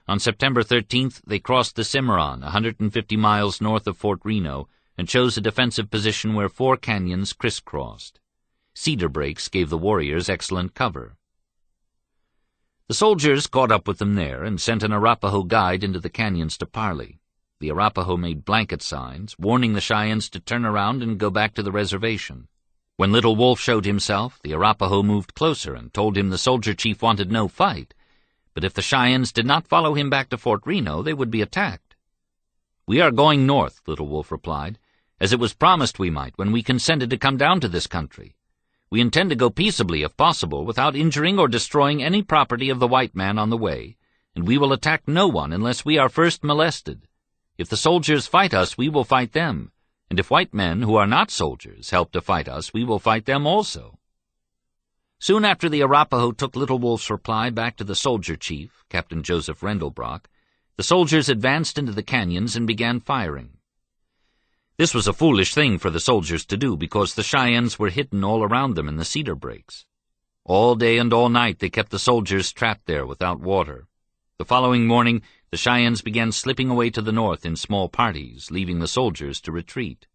On September 13th they crossed the Cimarron, 150 miles north of Fort Reno, and chose a defensive position where 4 canyons crisscrossed. Cedar breaks gave the warriors excellent cover. The soldiers caught up with them there and sent an Arapaho guide into the canyons to parley. The Arapaho made blanket signs, warning the Cheyennes to turn around and go back to the reservation. When Little Wolf showed himself, the Arapaho moved closer and told him the soldier chief wanted no fight, but if the Cheyennes did not follow him back to Fort Reno, they would be attacked. "We are going north," Little Wolf replied, "as it was promised we might when we consented to come down to this country. We intend to go peaceably, if possible, without injuring or destroying any property of the white man on the way, and we will attack no one unless we are first molested. If the soldiers fight us, we will fight them, and if white men, who are not soldiers, help to fight us, we will fight them also." Soon after the Arapaho took Little Wolf's reply back to the soldier chief, Captain Joseph Rendelbrock, the soldiers advanced into the canyons and began firing. This was a foolish thing for the soldiers to do because the Cheyennes were hidden all around them in the cedar breaks. All day and all night they kept the soldiers trapped there without water. The following morning, the Cheyennes began slipping away to the north in small parties, leaving the soldiers to retreat.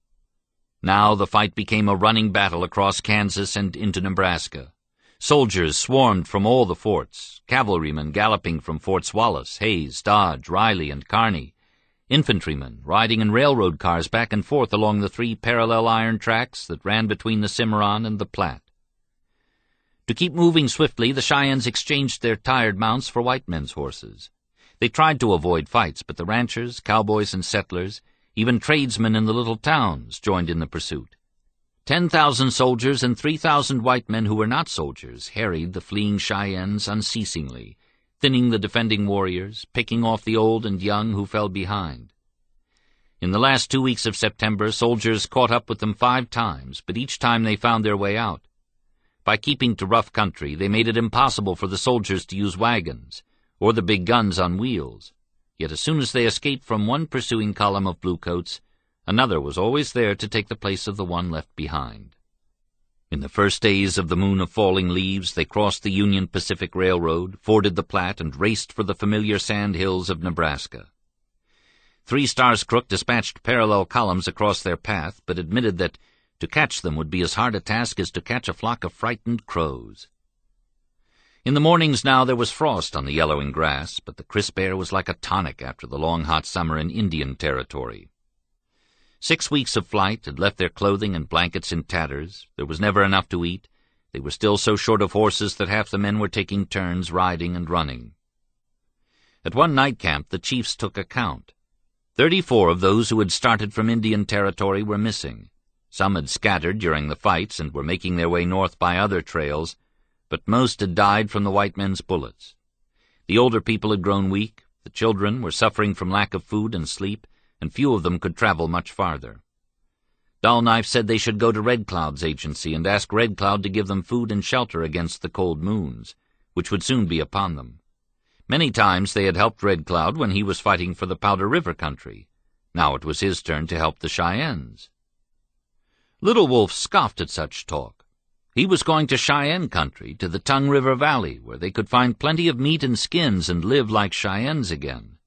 Now the fight became a running battle across Kansas and into Nebraska. Soldiers swarmed from all the forts, cavalrymen galloping from Forts Wallace, Hayes, Dodge, Riley, and Kearney, infantrymen riding in railroad cars back and forth along the 3 parallel iron tracks that ran between the Cimarron and the Platte. To keep moving swiftly, the Cheyennes exchanged their tired mounts for white men's horses. They tried to avoid fights, but the ranchers, cowboys, and settlers, even tradesmen in the little towns, joined in the pursuit. 10,000 soldiers and 3,000 white men who were not soldiers harried the fleeing Cheyennes unceasingly, thinning the defending warriors, picking off the old and young who fell behind. In the last 2 weeks of September, soldiers caught up with them 5 times, but each time they found their way out. By keeping to rough country, they made it impossible for the soldiers to use wagons, or the big guns on wheels. Yet as soon as they escaped from one pursuing column of bluecoats, another was always there to take the place of the one left behind. In the first days of the Moon of Falling Leaves, they crossed the Union Pacific Railroad, forded the Platte, and raced for the familiar sand hills of Nebraska. 3 Stars Crook dispatched parallel columns across their path, but admitted that to catch them would be as hard a task as to catch a flock of frightened crows. In the mornings now there was frost on the yellowing grass, but the crisp air was like a tonic after the long hot summer in Indian Territory. 6 weeks of flight had left their clothing and blankets in tatters. There was never enough to eat. They were still so short of horses that half the men were taking turns riding and running. At one night camp the chiefs took a count. 34 of those who had started from Indian Territory were missing. Some had scattered during the fights and were making their way north by other trails, but most had died from the white men's bullets. The older people had grown weak, the children were suffering from lack of food and sleep, and few of them could travel much farther. Dull Knife said they should go to Red Cloud's agency and ask Red Cloud to give them food and shelter against the cold moons, which would soon be upon them. Many times they had helped Red Cloud when he was fighting for the Powder River country. Now it was his turn to help the Cheyennes. Little Wolf scoffed at such talk. He was going to Cheyenne country, to the Tongue River Valley, where they could find plenty of meat and skins and live like Cheyennes again.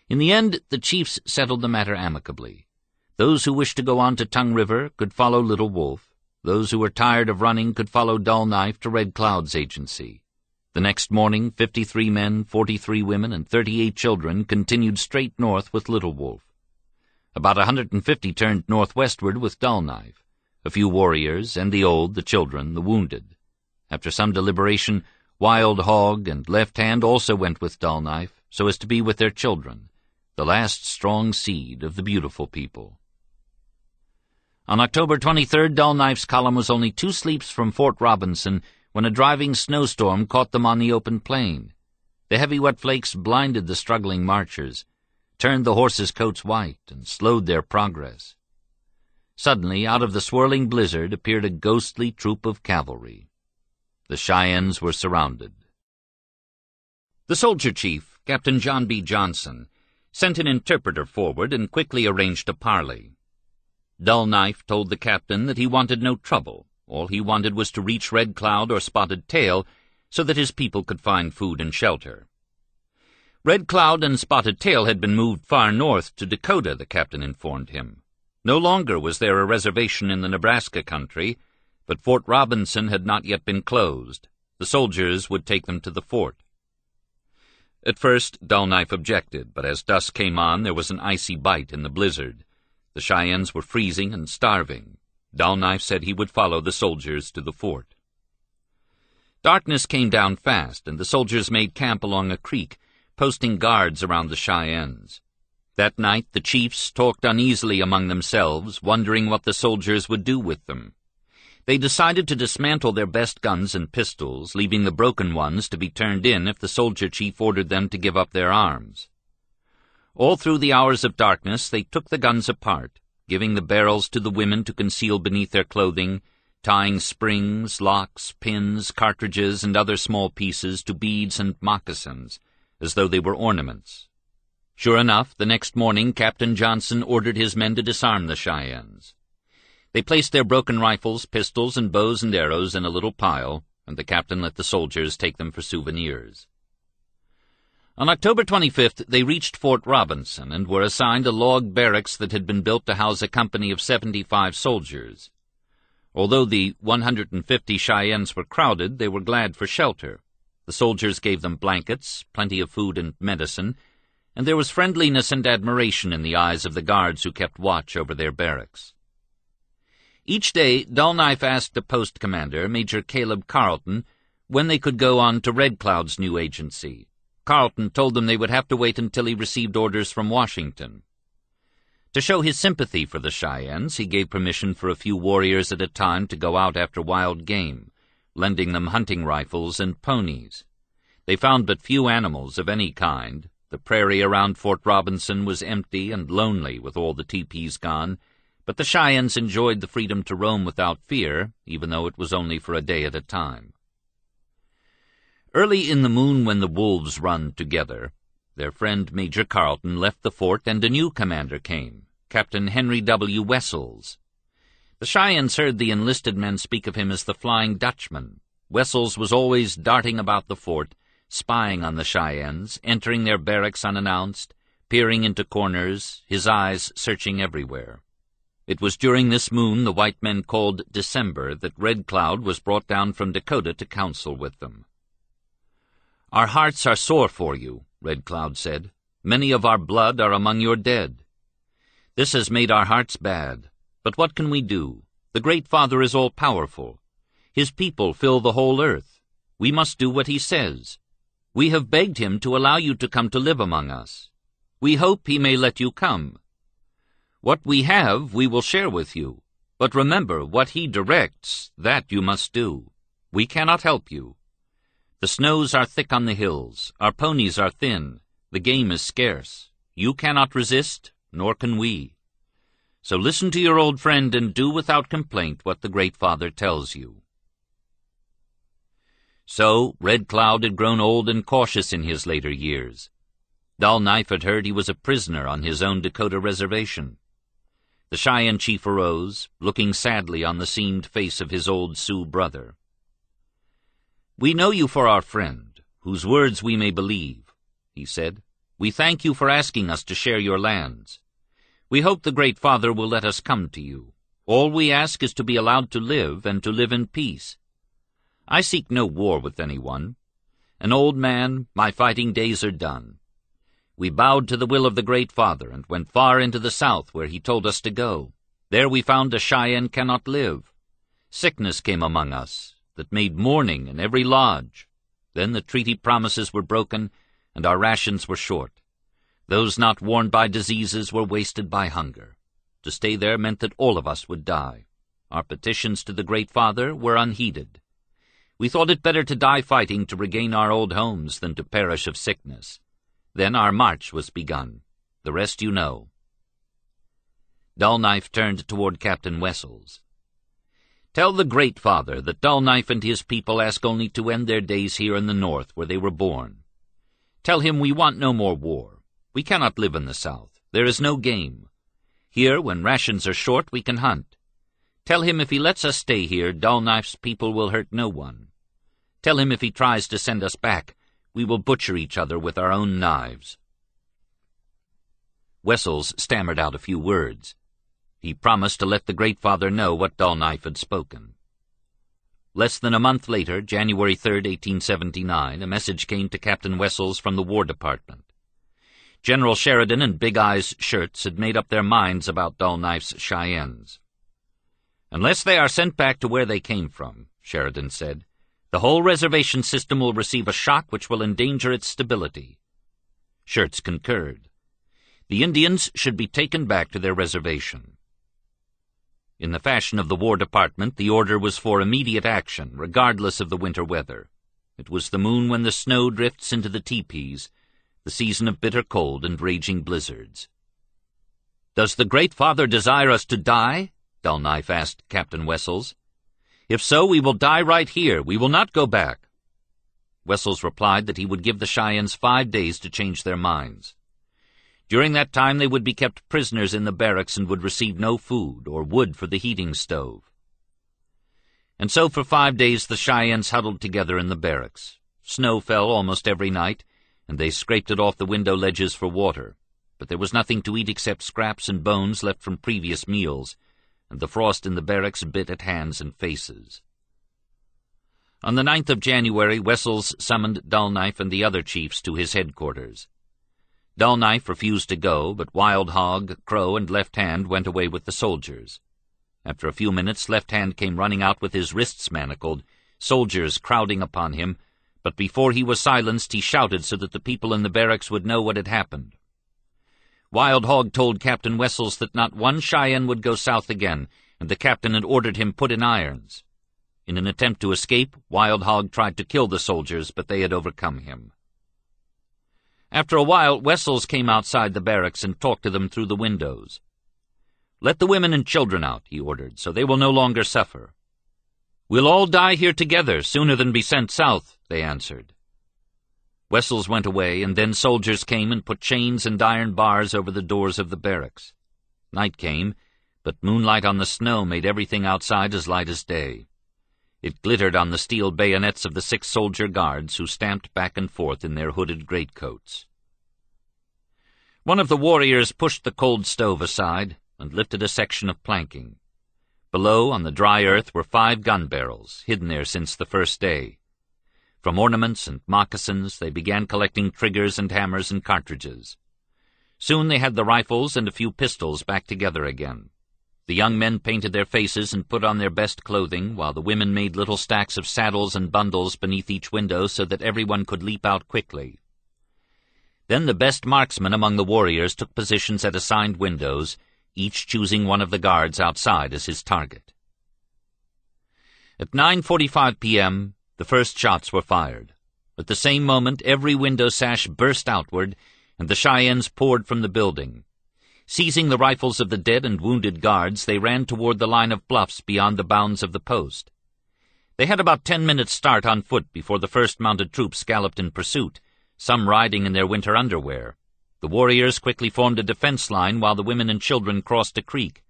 In the end, the chiefs settled the matter amicably. Those who wished to go on to Tongue River could follow Little Wolf. Those who were tired of running could follow Dull Knife to Red Cloud's agency. The next morning, 53 men, 43 women, and 38 children continued straight north with Little Wolf. About 150 turned northwestward with Dull Knife, a few warriors, and the old, the children, the wounded. After some deliberation, Wild Hog and Left Hand also went with Dull Knife, so as to be with their children, the last strong seed of the beautiful people. On October 23rd, Dull Knife's column was only 2 sleeps from Fort Robinson when a driving snowstorm caught them on the open plain. The heavy wet flakes blinded the struggling marchers, turned the horses' coats white, and slowed their progress. Suddenly, out of the swirling blizzard appeared a ghostly troop of cavalry. The Cheyennes were surrounded. The soldier chief, Captain John B. Johnson, sent an interpreter forward and quickly arranged a parley. Dull Knife told the captain that he wanted no trouble. All he wanted was to reach Red Cloud or Spotted Tail so that his people could find food and shelter. Red Cloud and Spotted Tail had been moved far north to Dakota, the captain informed him. No longer was there a reservation in the Nebraska country, but Fort Robinson had not yet been closed. The soldiers would take them to the fort. At first, Dull Knife objected, but as dusk came on, there was an icy bite in the blizzard. The Cheyennes were freezing and starving. Dull Knife said he would follow the soldiers to the fort. Darkness came down fast, and the soldiers made camp along a creek, posting guards around the Cheyennes. That night the chiefs talked uneasily among themselves, wondering what the soldiers would do with them. They decided to dismantle their best guns and pistols, leaving the broken ones to be turned in if the soldier chief ordered them to give up their arms. All through the hours of darkness they took the guns apart, giving the barrels to the women to conceal beneath their clothing, tying springs, locks, pins, cartridges, and other small pieces to beads and moccasins, as though they were ornaments. Sure enough, the next morning Captain Johnson ordered his men to disarm the Cheyennes. They placed their broken rifles, pistols, and bows and arrows in a little pile, and the captain let the soldiers take them for souvenirs. On October 25th, they reached Fort Robinson and were assigned a log barracks that had been built to house a company of 75 soldiers. Although the 150 Cheyennes were crowded, they were glad for shelter. The soldiers gave them blankets, plenty of food and medicine, and there was friendliness and admiration in the eyes of the guards who kept watch over their barracks. Each day, Dull Knife asked the post commander, Major Caleb Carleton, when they could go on to Red Cloud's new agency. Carleton told them they would have to wait until he received orders from Washington. To show his sympathy for the Cheyennes, he gave permission for a few warriors at a time to go out after wild game, lending them hunting rifles and ponies. They found but few animals of any kind. The prairie around Fort Robinson was empty and lonely with all the teepees gone, but the Cheyennes enjoyed the freedom to roam without fear, even though it was only for a day at a time. Early in the moon when the wolves run together, their friend Major Carleton left the fort and a new commander came, Captain Henry W. Wessels. The Cheyennes heard the enlisted men speak of him as the Flying Dutchman. Wessels was always darting about the fort, spying on the Cheyennes, entering their barracks unannounced, peering into corners, his eyes searching everywhere. It was during this moon the white men called December that Red Cloud was brought down from Dakota to counsel with them. "Our hearts are sore for you," Red Cloud said. "Many of our blood are among your dead. This has made our hearts bad, but what can we do? The Great Father is all-powerful. His people fill the whole earth. We must do what he says. We have begged him to allow you to come to live among us. We hope he may let you come. What we have we will share with you, but remember, what he directs, that you must do. We cannot help you. The snows are thick on the hills, our ponies are thin, the game is scarce. You cannot resist, nor can we. So listen to your old friend and do without complaint what the Great Father tells you." So Red Cloud had grown old and cautious in his later years. Dull Knife had heard he was a prisoner on his own Dakota reservation. The Cheyenne chief arose, looking sadly on the seamed face of his old Sioux brother. "We know you for our friend, whose words we may believe," he said. "We thank you for asking us to share your lands. We hope the Great Father will let us come to you. All we ask is to be allowed to live, and to live in peace. I seek no war with anyone. An old man, my fighting days are done. We bowed to the will of the Great Father, and went far into the south where he told us to go. There we found a Cheyenne cannot live. Sickness came among us, that made mourning in every lodge. Then the treaty promises were broken, and our rations were short. Those not worn by diseases were wasted by hunger. To stay there meant that all of us would die. Our petitions to the Great Father were unheeded. We thought it better to die fighting to regain our old homes than to perish of sickness. Then our march was begun. The rest you know." Dull Knife turned toward Captain Wessels. "Tell the Great Father that Dull Knife and his people ask only to end their days here in the north where they were born. Tell him we want no more war. We cannot live in the south. There is no game. Here, when rations are short, we can hunt. Tell him if he lets us stay here, Dull Knife's people will hurt no one. Tell him if he tries to send us back, we will butcher each other with our own knives." Wessels stammered out a few words. He promised to let the Great Father know what Dull Knife had spoken. Less than a month later, January 3rd, 1879, a message came to Captain Wessels from the War Department. General Sheridan and Big Eyes Schurz had made up their minds about Dull Knife's Cheyennes. "Unless they are sent back to where they came from," Sheridan said, "the whole reservation system will receive a shock which will endanger its stability." Schurz concurred. The Indians should be taken back to their reservation. In the fashion of the War Department, the order was for immediate action, regardless of the winter weather. It was the moon when the snow drifts into the teepees, the season of bitter cold and raging blizzards. "Does the Great Father desire us to die?" Dull Knife asked Captain Wessels. "If so, we will die right here. We will not go back." Wessels replied that he would give the Cheyennes 5 days to change their minds. During that time they would be kept prisoners in the barracks and would receive no food or wood for the heating stove. And so for 5 days the Cheyennes huddled together in the barracks. Snow fell almost every night, and they scraped it off the window ledges for water. But there was nothing to eat except scraps and bones left from previous meals, and the frost in the barracks bit at hands and faces. On the 9th of January, Wessels summoned Dull Knife and the other chiefs to his headquarters. Dull Knife refused to go, but Wild Hog, Crow, and Left Hand went away with the soldiers. After a few minutes, Left Hand came running out with his wrists manacled, soldiers crowding upon him, but before he was silenced he shouted so that the people in the barracks would know what had happened. Wild Hog told Captain Wessels that not one Cheyenne would go south again, and the captain had ordered him put in irons. In an attempt to escape, Wild Hog tried to kill the soldiers, but they had overcome him. After a while, Wessels came outside the barracks and talked to them through the windows. "Let the women and children out," he ordered, "so they will no longer suffer." "We'll all die here together sooner than be sent south," they answered. Wessels went away, and then soldiers came and put chains and iron bars over the doors of the barracks. Night came, but moonlight on the snow made everything outside as light as day. It glittered on the steel bayonets of the 6 soldier guards who stamped back and forth in their hooded greatcoats. One of the warriors pushed the cold stove aside and lifted a section of planking. Below, on the dry earth, were 5 gun barrels, hidden there since the first day. From ornaments and moccasins they began collecting triggers and hammers and cartridges. Soon they had the rifles and a few pistols back together again. The young men painted their faces and put on their best clothing, while the women made little stacks of saddles and bundles beneath each window so that everyone could leap out quickly. Then the best marksmen among the warriors took positions at assigned windows, each choosing one of the guards outside as his target. At 9:45 p.m., the first shots were fired. At the same moment, every window sash burst outward, and the Cheyennes poured from the building. Seizing the rifles of the dead and wounded guards, they ran toward the line of bluffs beyond the bounds of the post. They had about 10 minutes' start on foot before the first mounted troops galloped in pursuit, some riding in their winter underwear. The warriors quickly formed a defense line while the women and children crossed a creek.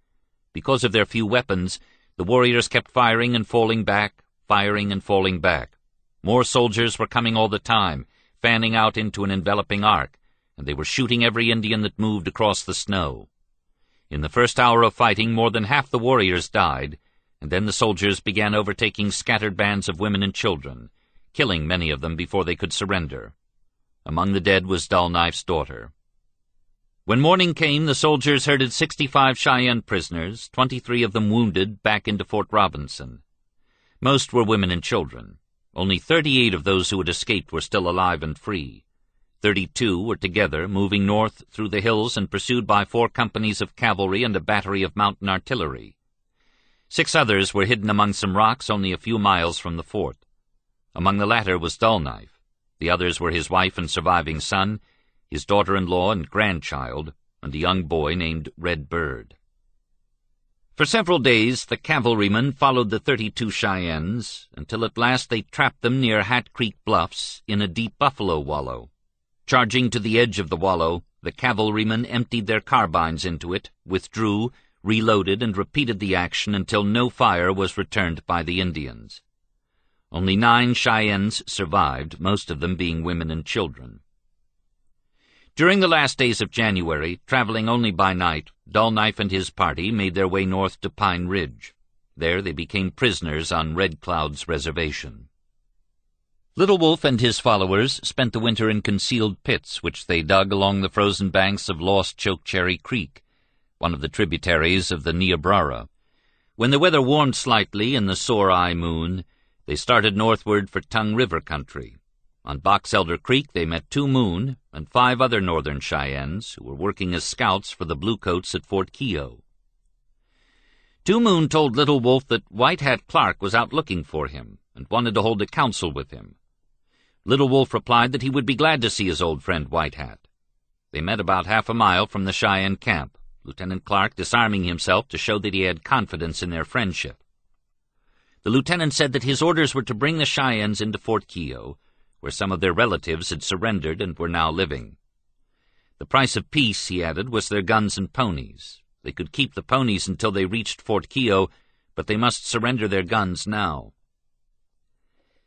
Because of their few weapons, the warriors kept firing and falling back, firing and falling back. More soldiers were coming all the time, fanning out into an enveloping arc, and they were shooting every Indian that moved across the snow. In the first hour of fighting, more than half the warriors died, and then the soldiers began overtaking scattered bands of women and children, killing many of them before they could surrender. Among the dead was Dull Knife's daughter. When morning came, the soldiers herded 65 Cheyenne prisoners, 23 of them wounded, back into Fort Robinson. Most were women and children. Only 38 of those who had escaped were still alive and free. 32 were together, moving north through the hills and pursued by 4 companies of cavalry and a battery of mountain artillery. 6 others were hidden among some rocks only a few miles from the fort. Among the latter was Dull Knife. The others were his wife and surviving son, his daughter-in-law and grandchild, and a young boy named Red Bird. For several days the cavalrymen followed the 32 Cheyennes, until at last they trapped them near Hat Creek Bluffs in a deep buffalo wallow. Charging to the edge of the wallow, the cavalrymen emptied their carbines into it, withdrew, reloaded, and repeated the action until no fire was returned by the Indians. Only 9 Cheyennes survived, most of them being women and children. During the last days of January, traveling only by night, Dull Knife and his party made their way north to Pine Ridge. There they became prisoners on Red Cloud's reservation. Little Wolf and his followers spent the winter in concealed pits which they dug along the frozen banks of Lost Chokecherry Creek, one of the tributaries of the Niobrara. When the weather warmed slightly in the sore eye moon, they started northward for Tongue River country. On Box Elder Creek they met Two Moon and 5 other northern Cheyennes who were working as scouts for the Bluecoats at Fort Keogh. Two Moon told Little Wolf that White Hat Clark was out looking for him and wanted to hold a council with him. Little Wolf replied that he would be glad to see his old friend White Hat. They met about half a mile from the Cheyenne camp, Lieutenant Clark disarming himself to show that he had confidence in their friendship. The lieutenant said that his orders were to bring the Cheyennes into Fort Keogh, where some of their relatives had surrendered and were now living. The price of peace, he added, was their guns and ponies. They could keep the ponies until they reached Fort Keogh, but they must surrender their guns now.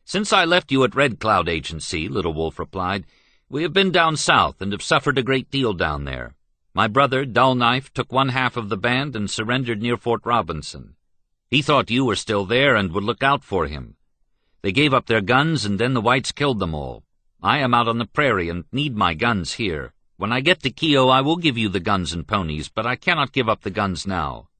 "Since I left you at Red Cloud Agency," Little Wolf replied, "we have been down south and have suffered a great deal down there. My brother, Dull Knife, took one half of the band and surrendered near Fort Robinson. He thought you were still there and would look out for him. They gave up their guns, and then the whites killed them all. I am out on the prairie and need my guns here. When I get to Keogh, I will give you the guns and ponies, but I cannot give up the guns now.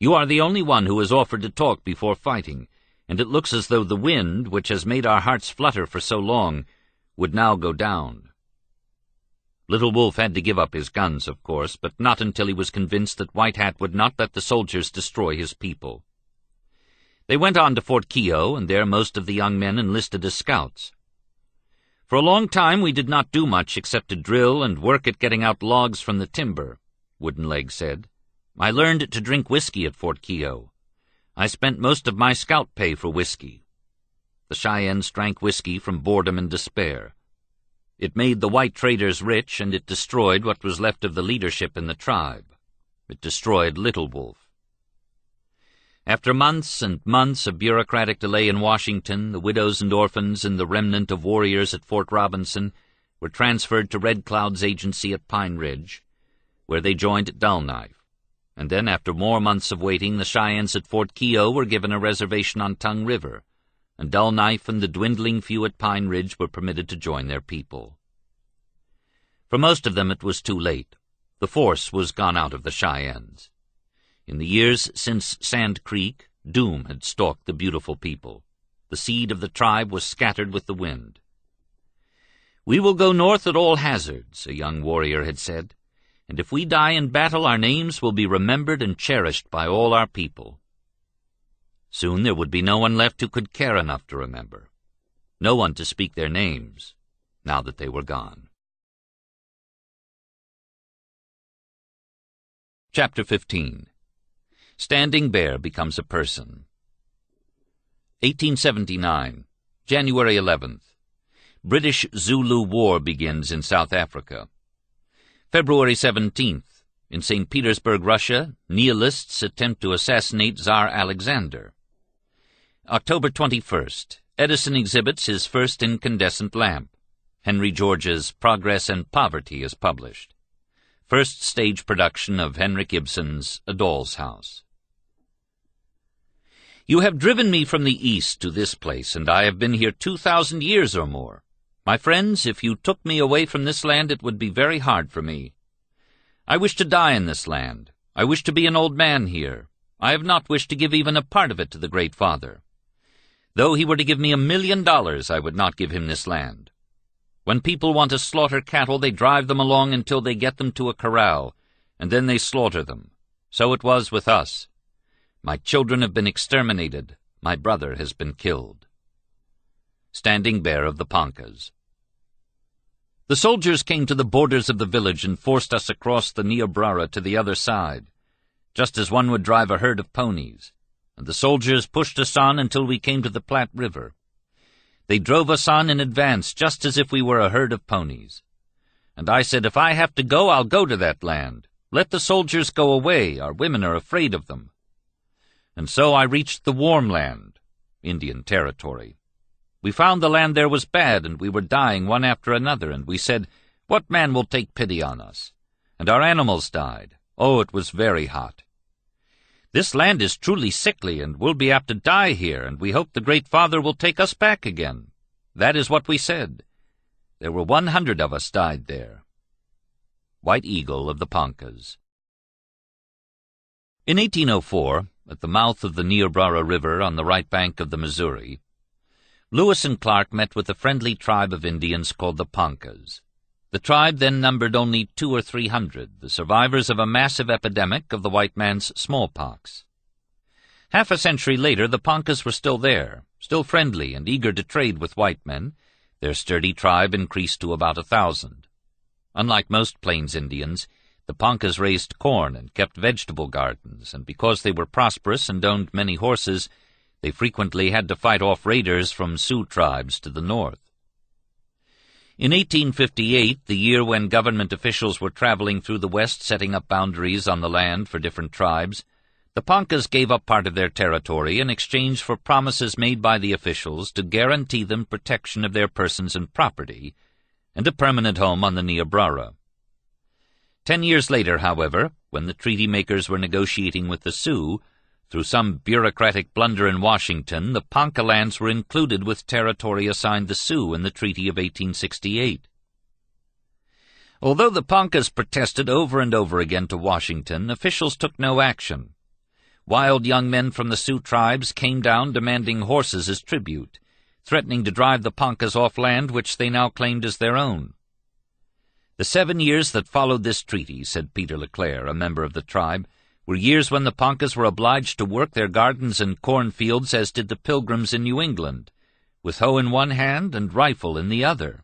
You are the only one who has offered to talk before fighting, and it looks as though the wind, which has made our hearts flutter for so long, would now go down." Little Wolf had to give up his guns, of course, but not until he was convinced that White Hat would not let the soldiers destroy his people. They went on to Fort Keogh, and there most of the young men enlisted as scouts. "For a long time we did not do much except to drill and work at getting out logs from the timber," Wooden Leg said. "I learned to drink whiskey at Fort Keogh. I spent most of my scout pay for whiskey." The Cheyennes drank whiskey from boredom and despair. It made the white traders rich, and it destroyed what was left of the leadership in the tribe. It destroyed Little Wolf. After months and months of bureaucratic delay in Washington, the widows and orphans and the remnant of warriors at Fort Robinson were transferred to Red Cloud's agency at Pine Ridge, where they joined Dull Knife. And then, after more months of waiting, the Cheyennes at Fort Keogh were given a reservation on Tongue River, and Dull Knife and the dwindling few at Pine Ridge were permitted to join their people. For most of them it was too late. The force was gone out of the Cheyennes. In the years since Sand Creek, doom had stalked the beautiful people. The seed of the tribe was scattered with the wind. "We will go north at all hazards," a young warrior had said, "and if we die in battle, our names will be remembered and cherished by all our people." Soon there would be no one left who could care enough to remember, no one to speak their names, now that they were gone. Chapter 15. Standing Bear becomes a person. 1879, January 11th. British-Zulu War begins in South Africa. February 17th. In St. Petersburg, Russia, Nihilists attempt to assassinate Tsar Alexander. October 21st. Edison exhibits his first incandescent lamp. Henry George's Progress and Poverty is published. First stage production of Henrik Ibsen's A Doll's House. You have driven me from the east to this place, and I have been here 2,000 years or more. My friends, if you took me away from this land, it would be very hard for me. I wish to die in this land. I wish to be an old man here. I have not wished to give even a part of it to the Great Father. Though he were to give me $1 million, I would not give him this land. When people want to slaughter cattle, they drive them along until they get them to a corral, and then they slaughter them. So it was with us. My children have been exterminated. My brother has been killed. Standing Bear of the Poncas. The soldiers came to the borders of the village and forced us across the Niobrara to the other side, just as one would drive a herd of ponies, and the soldiers pushed us on until we came to the Platte River. They drove us on in advance, just as if we were a herd of ponies. And I said, if I have to go, I'll go to that land. Let the soldiers go away. Our women are afraid of them. And so I reached the Warm Land, Indian Territory. We found the land there was bad, and we were dying one after another, and we said, what man will take pity on us? And our animals died. Oh, it was very hot. This land is truly sickly, and we'll be apt to die here, and we hope the Great Father will take us back again. That is what we said. There were 100 of us died there. White Eagle of the Poncas. In 1804, at the mouth of the Niobrara River on the right bank of the Missouri, Lewis and Clark met with a friendly tribe of Indians called the Poncas. The tribe then numbered only 200 or 300, the survivors of a massive epidemic of the white man's smallpox. Half a century later, the Poncas were still there, still friendly and eager to trade with white men. Their sturdy tribe increased to about 1,000. Unlike most Plains Indians, the Poncas raised corn and kept vegetable gardens, and because they were prosperous and owned many horses, they frequently had to fight off raiders from Sioux tribes to the north. In 1858, the year when government officials were traveling through the West setting up boundaries on the land for different tribes, The Poncas gave up part of their territory in exchange for promises made by the officials to guarantee them protection of their persons and property, and a permanent home on the Niobrara. 10 years later, however, when the treaty-makers were negotiating with the Sioux, through some bureaucratic blunder in Washington, the Ponca lands were included with territory assigned the Sioux in the Treaty of 1868. Although the Poncas protested over and over again to Washington, officials took no action. Wild young men from the Sioux tribes came down demanding horses as tribute, threatening to drive the Poncas off land which they now claimed as their own. The 7 years that followed this treaty, said Peter LeClaire, a member of the tribe, were years when the Poncas were obliged to work their gardens and cornfields as did the Pilgrims in New England, with hoe in one hand and rifle in the other.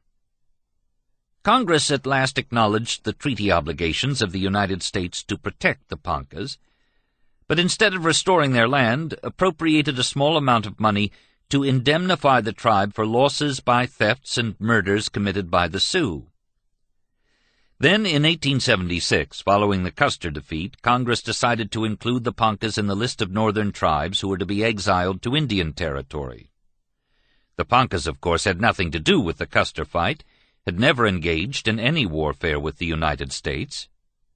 Congress at last acknowledged the treaty obligations of the United States to protect the Poncas, but instead of restoring their land, appropriated a small amount of money to indemnify the tribe for losses by thefts and murders committed by the Sioux. Then, in 1876, following the Custer defeat, Congress decided to include the Poncas in the list of northern tribes who were to be exiled to Indian Territory. The Poncas, of course, had nothing to do with the Custer fight, had never engaged in any warfare with the United States.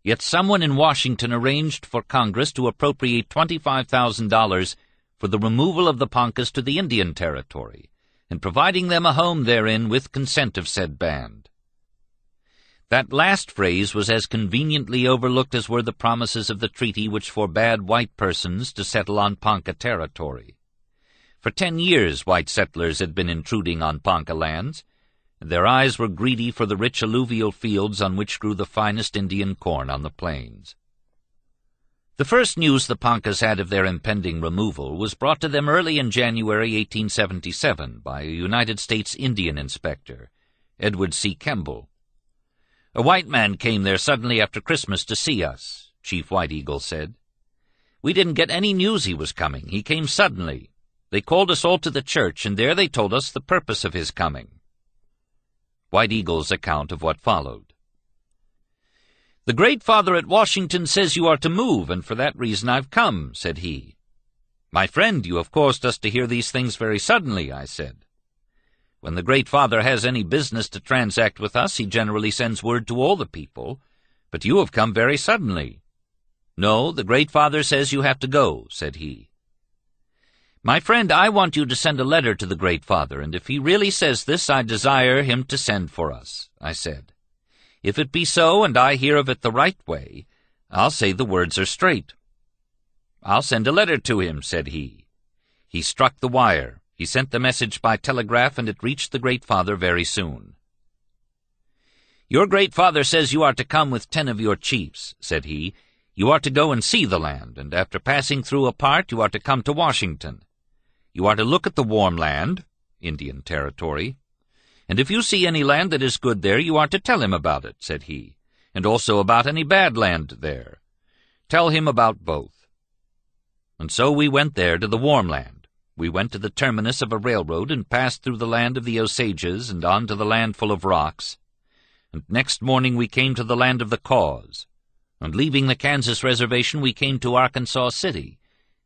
Yet someone in Washington arranged for Congress to appropriate $25,000 for the removal of the Poncas to the Indian Territory, and providing them a home therein with consent of said band. That last phrase was as conveniently overlooked as were the promises of the treaty which forbade white persons to settle on Ponca territory. For 10 years white settlers had been intruding on Ponca lands, and their eyes were greedy for the rich alluvial fields on which grew the finest Indian corn on the plains. The first news the Poncas had of their impending removal was brought to them early in January 1877 by a United States Indian inspector, Edward C. Kemble. "A white man came there suddenly after Christmas to see us," Chief White Eagle said. "We didn't get any news he was coming. He came suddenly. They called us all to the church, and there they told us the purpose of his coming." White Eagle's account of what followed. "The Great Father at Washington says you are to move, and for that reason I've come," said he. "My friend, you have caused us to hear these things very suddenly," I said. "When the Great Father has any business to transact with us, he generally sends word to all the people, but you have come very suddenly." "No, the Great Father says you have to go," said he. "My friend, I want you to send a letter to the Great Father, and if he really says this, I desire him to send for us," I said. "If it be so, and I hear of it the right way, I'll say the words are straight." "I'll send a letter to him," said he. He struck the wire. He sent the message by telegraph, and it reached the Great Father very soon. "Your Great Father says you are to come with 10 of your chiefs," said he. "You are to go and see the land, and after passing through a part, you are to come to Washington. You are to look at the warm land, Indian Territory, and if you see any land that is good there, you are to tell him about it," said he, "and also about any bad land there. Tell him about both." And so we went there to the warm land. We went to the terminus of a railroad and passed through the land of the Osages and on to the land full of rocks. And next morning we came to the land of the Cause. And leaving the Kansas reservation, we came to Arkansas City.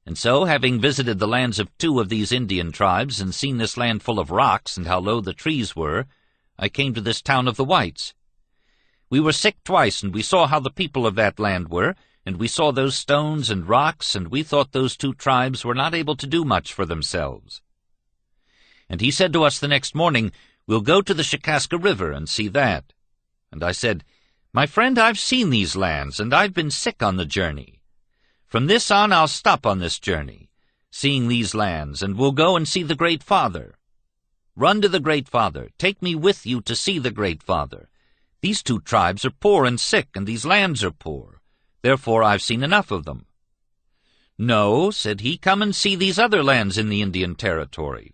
And so, having visited the lands of 2 of these Indian tribes and seen this land full of rocks and how low the trees were, I came to this town of the whites. We were sick twice, and we saw how the people of that land were, and we saw those stones and rocks, and we thought those 2 tribes were not able to do much for themselves. And he said to us the next morning, "We'll go to the Shikaska River and see that." And I said, "My friend, I've seen these lands, and I've been sick on the journey. From this on I'll stop on this journey, seeing these lands, and we'll go and see the Great Father. Run to the Great Father. Take me with you to see the Great Father. These 2 tribes are poor and sick, and these lands are poor. Therefore I've seen enough of them." "No," said he, "come and see these other lands in the Indian Territory."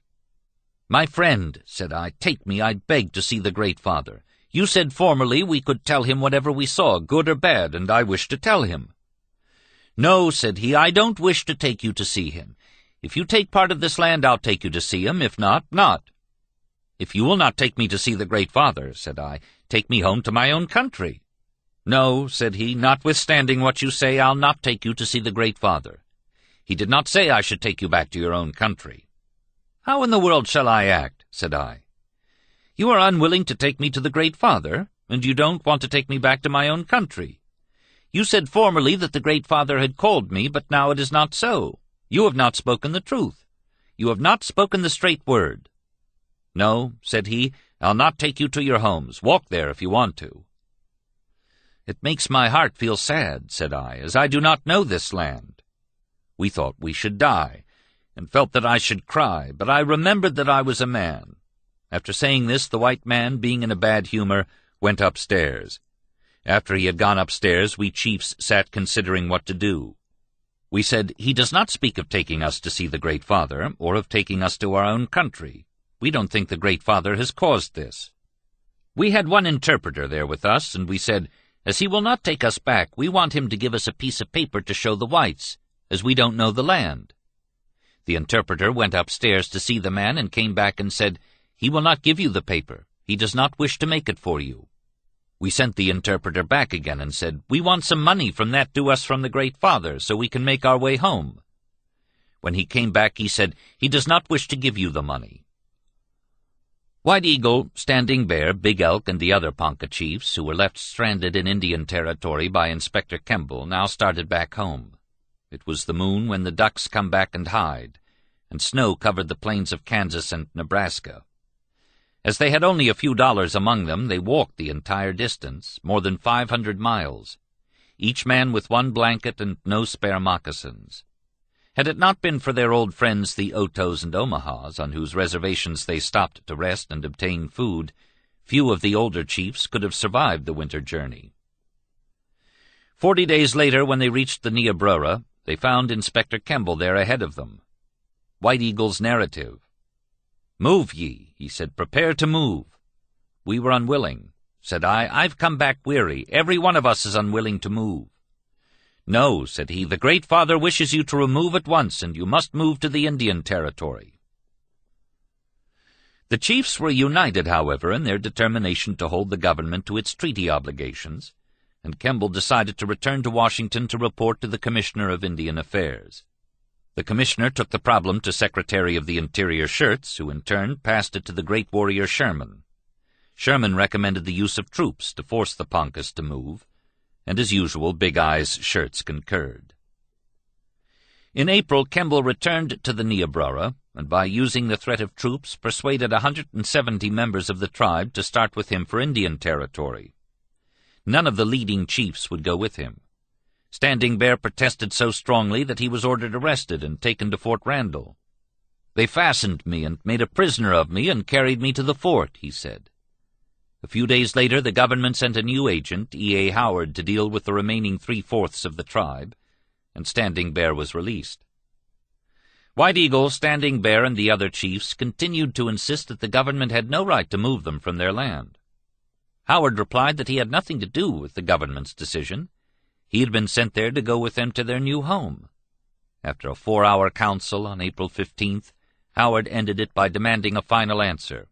"My friend," said I, "take me, I beg, to see the Great Father. You said formerly we could tell him whatever we saw, good or bad, and I wish to tell him." "No," said he, "I don't wish to take you to see him. If you take part of this land, I'll take you to see him. If not, not." "If you will not take me to see the Great Father," said I, "take me home to my own country." "No," said he, "notwithstanding what you say, I'll not take you to see the Great Father. He did not say I should take you back to your own country." "How in the world shall I act?" said I. "You are unwilling to take me to the Great Father, and you don't want to take me back to my own country. You said formerly that the Great Father had called me, but now it is not so. You have not spoken the truth. You have not spoken the straight word." "No," said he, "I'll not take you to your homes. Walk there if you want to." "It makes my heart feel sad," said I, "as I do not know this land." We thought we should die, and felt that I should cry, but I remembered that I was a man. After saying this, the white man, being in a bad humor, went upstairs. After he had gone upstairs, we chiefs sat considering what to do. We said, "He does not speak of taking us to see the Great Father, or of taking us to our own country. We don't think the Great Father has caused this." We had one interpreter there with us, and we said, "As he will not take us back, we want him to give us a piece of paper to show the whites, as we don't know the land." The interpreter went upstairs to see the man and came back and said, "He will not give you the paper. He does not wish to make it for you." We sent the interpreter back again and said, "We want some money from that due us from the Great Father, so we can make our way home." When he came back, he said, "He does not wish to give you the money." White Eagle, Standing Bear, Big Elk, and the other Ponca chiefs, who were left stranded in Indian Territory by Inspector Kemble, now started back home. It was the moon when the ducks come back and hide, and snow covered the plains of Kansas and Nebraska. As they had only a few dollars among them, they walked the entire distance, more than 500 miles, each man with one blanket and no spare moccasins. Had it not been for their old friends the Otos and Omahas, on whose reservations they stopped to rest and obtain food, few of the older chiefs could have survived the winter journey. 40 days later, when they reached the Niobrara, they found Inspector Kemble there ahead of them. White Eagle's narrative. "Move ye," he said, "prepare to move." We were unwilling. Said I, "I've come back weary. Every one of us is unwilling to move." "No," said he, "the Great Father wishes you to remove at once, and you must move to the Indian Territory." The chiefs were united, however, in their determination to hold the government to its treaty obligations, and Kemble decided to return to Washington to report to the Commissioner of Indian Affairs. The commissioner took the problem to Secretary of the Interior Schurz, who in turn passed it to the great warrior Sherman. Sherman recommended the use of troops to force the Poncas to move, and as usual Big Eyes Schurz concurred. In April, Kemble returned to the Niobrara, and by using the threat of troops persuaded 170 members of the tribe to start with him for Indian Territory. None of the leading chiefs would go with him. Standing Bear protested so strongly that he was ordered arrested and taken to Fort Randall. "They fastened me and made a prisoner of me and carried me to the fort," he said. A few days later, the government sent a new agent, E.A. Howard, to deal with the remaining 3/4 of the tribe, and Standing Bear was released. White Eagle, Standing Bear, and the other chiefs continued to insist that the government had no right to move them from their land. Howard replied that he had nothing to do with the government's decision. He had been sent there to go with them to their new home. After a 4-hour council on April 15th, Howard ended it by demanding a final answer.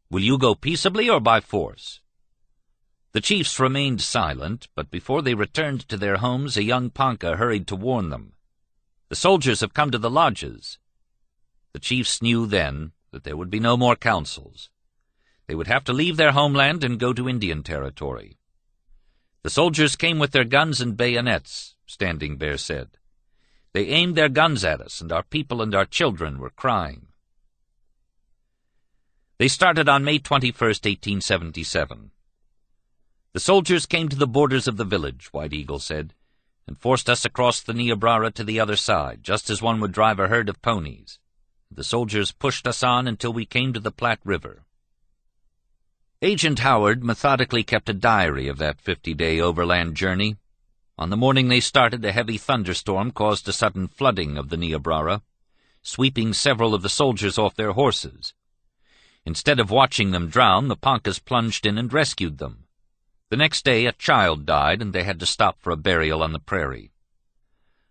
"Will you go peaceably or by force?" The chiefs remained silent, but before they returned to their homes, a young Ponca hurried to warn them. "The soldiers have come to the lodges." The chiefs knew then that there would be no more councils. They would have to leave their homeland and go to Indian Territory. "The soldiers came with their guns and bayonets," Standing Bear said. "They aimed their guns at us, and our people and our children were crying." They started on May 21st, 1877. "The soldiers came to the borders of the village," White Eagle said, "and forced us across the Niobrara to the other side, just as one would drive a herd of ponies. The soldiers pushed us on until we came to the Platte River." Agent Howard methodically kept a diary of that 50-day overland journey. On the morning they started, a heavy thunderstorm caused a sudden flooding of the Niobrara, sweeping several of the soldiers off their horses. Instead of watching them drown, the Poncas plunged in and rescued them. The next day, a child died, and they had to stop for a burial on the prairie.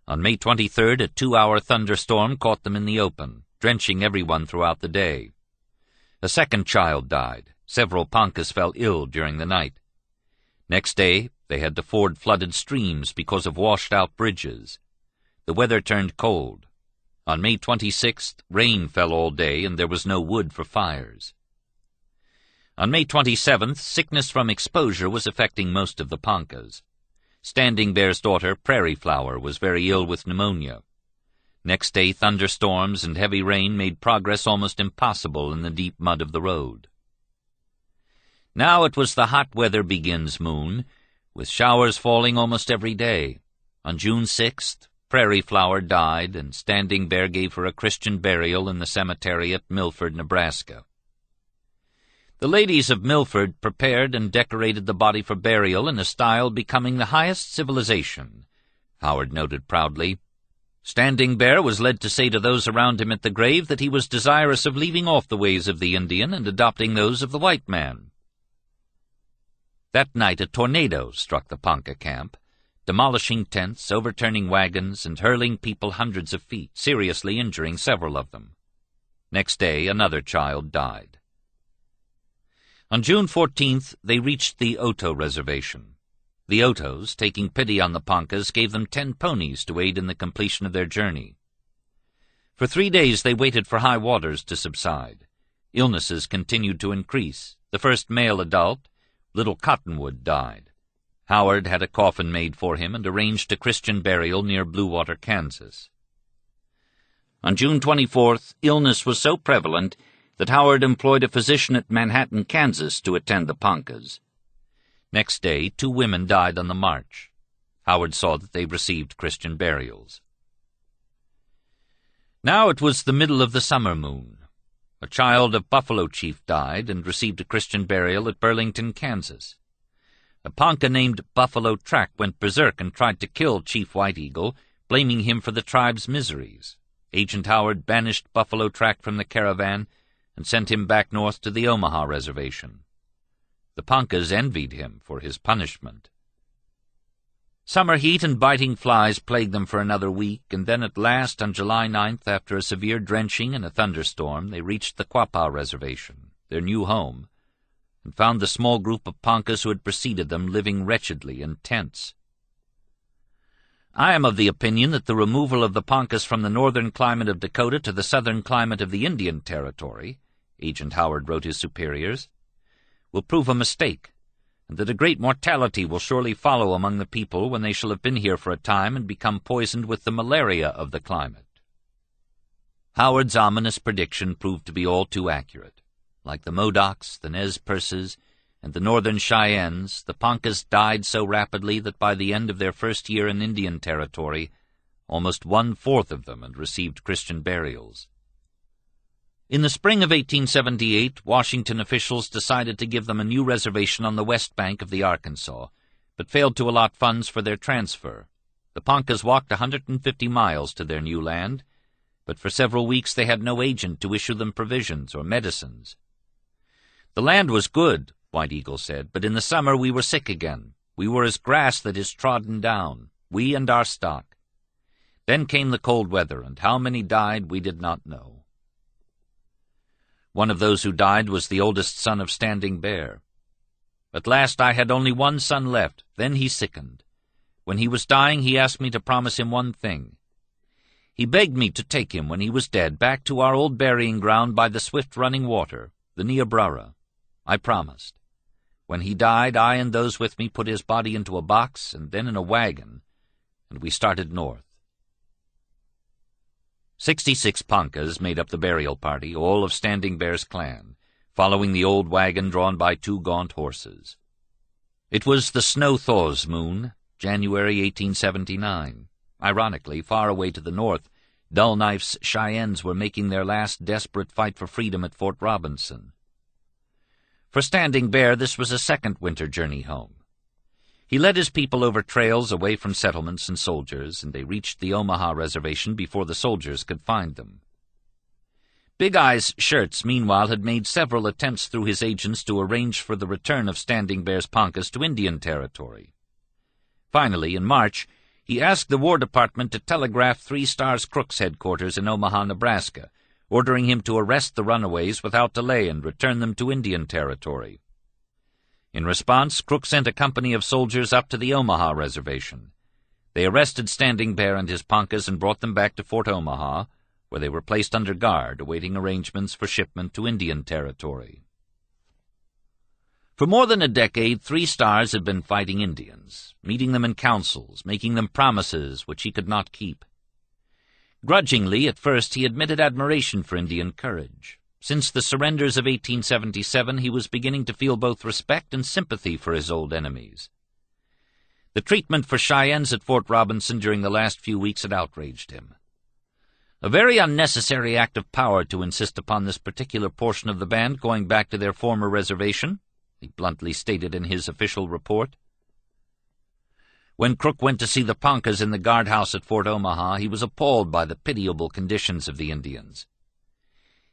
On May 23rd, a 2-hour thunderstorm caught them in the open, drenching everyone throughout the day. A second child died. Several Poncas fell ill during the night. Next day, they had to ford flooded streams because of washed-out bridges. The weather turned cold. On May 26th, rain fell all day, and there was no wood for fires. On May 27th, sickness from exposure was affecting most of the Poncas. Standing Bear's daughter, Prairie Flower, was very ill with pneumonia. Next day, thunderstorms and heavy rain made progress almost impossible in the deep mud of the road. Now it was the hot weather begins moon, with showers falling almost every day. On June 6th, Prairie Flower died, and Standing Bear gave her a Christian burial in the cemetery at Milford, Nebraska. The ladies of Milford prepared and decorated the body for burial in a style becoming the highest civilization. Howard noted proudly, Standing Bear was led to say to those around him at the grave that he was desirous of leaving off the ways of the Indian and adopting those of the white man. That night a tornado struck the Ponca camp, demolishing tents, overturning wagons, and hurling people hundreds of feet, seriously injuring several of them. Next day another child died. On June 14th, they reached the Oto Reservation. The Otos, taking pity on the Poncas, gave them 10 ponies to aid in the completion of their journey. For 3 days they waited for high waters to subside. Illnesses continued to increase. The first male adult, Little Cottonwood, died. Howard had a coffin made for him and arranged a Christian burial near Blue Water, Kansas. On June 24th, illness was so prevalent that Howard employed a physician at Manhattan, Kansas, to attend the Poncas. Next day, 2 women died on the march. Howard saw that they received Christian burials. Now it was the middle of the summer moon. A child of Buffalo Chief died and received a Christian burial at Burlington, Kansas. A Ponca named Buffalo Track went berserk and tried to kill Chief White Eagle, blaming him for the tribe's miseries. Agent Howard banished Buffalo Track from the caravan and sent him back north to the Omaha Reservation. The Poncas envied him for his punishment. Summer heat and biting flies plagued them for another week, and then at last, on July 9th, after a severe drenching and a thunderstorm, they reached the Quapaw Reservation, their new home, and found the small group of Poncas who had preceded them living wretchedly in tents. I am of the opinion that the removal of the Poncas from the northern climate of Dakota to the southern climate of the Indian Territory, Agent Howard wrote his superiors, will prove a mistake, and that a great mortality will surely follow among the people when they shall have been here for a time and become poisoned with the malaria of the climate. Howard's ominous prediction proved to be all too accurate. Like the Modocs, the Nez Perces, and the Northern Cheyennes, the Poncas died so rapidly that by the end of their first year in Indian Territory, almost 1/4 of them had received Christian burials. In the spring of 1878, Washington officials decided to give them a new reservation on the west bank of the Arkansas, but failed to allot funds for their transfer. The Poncas walked 150 miles to their new land, but for several weeks they had no agent to issue them provisions or medicines. The land was good, White Eagle said, but in the summer we were sick again. We were as grass that is trodden down, we and our stock. Then came the cold weather, and how many died we did not know. One of those who died was the oldest son of Standing Bear. At last I had only one son left, then he sickened. When he was dying, he asked me to promise him one thing. He begged me to take him, when he was dead, back to our old burying ground by the swift-running water, the Niobrara. I promised. When he died, I and those with me put his body into a box and then in a wagon, and we started north. 66 Poncas made up the burial party, all of Standing Bear's clan, following the old wagon drawn by 2 gaunt horses. It was the snow-thaws moon, January 1879. Ironically, far away to the north, Dull Knife's Cheyennes were making their last desperate fight for freedom at Fort Robinson. For Standing Bear, this was a second winter journey home. He led his people over trails away from settlements and soldiers, and they reached the Omaha Reservation before the soldiers could find them. Big Eye's Shirts, meanwhile, had made several attempts through his agents to arrange for the return of Standing Bear's Poncas to Indian Territory. Finally, in March, he asked the War Department to telegraph 3 Stars Crook's headquarters in Omaha, Nebraska, ordering him to arrest the runaways without delay and return them to Indian Territory. In response, Crook sent a company of soldiers up to the Omaha Reservation. They arrested Standing Bear and his Poncas and brought them back to Fort Omaha, where they were placed under guard, awaiting arrangements for shipment to Indian Territory. For more than a decade, Three Stars had been fighting Indians, meeting them in councils, making them promises which he could not keep. Grudgingly, at first, he admitted admiration for Indian courage. Since the surrenders of 1877, he was beginning to feel both respect and sympathy for his old enemies. The treatment for Cheyennes at Fort Robinson during the last few weeks had outraged him. A very unnecessary act of power to insist upon this particular portion of the band going back to their former reservation, he bluntly stated in his official report. When Crook went to see the Poncas in the guardhouse at Fort Omaha, he was appalled by the pitiable conditions of the Indians.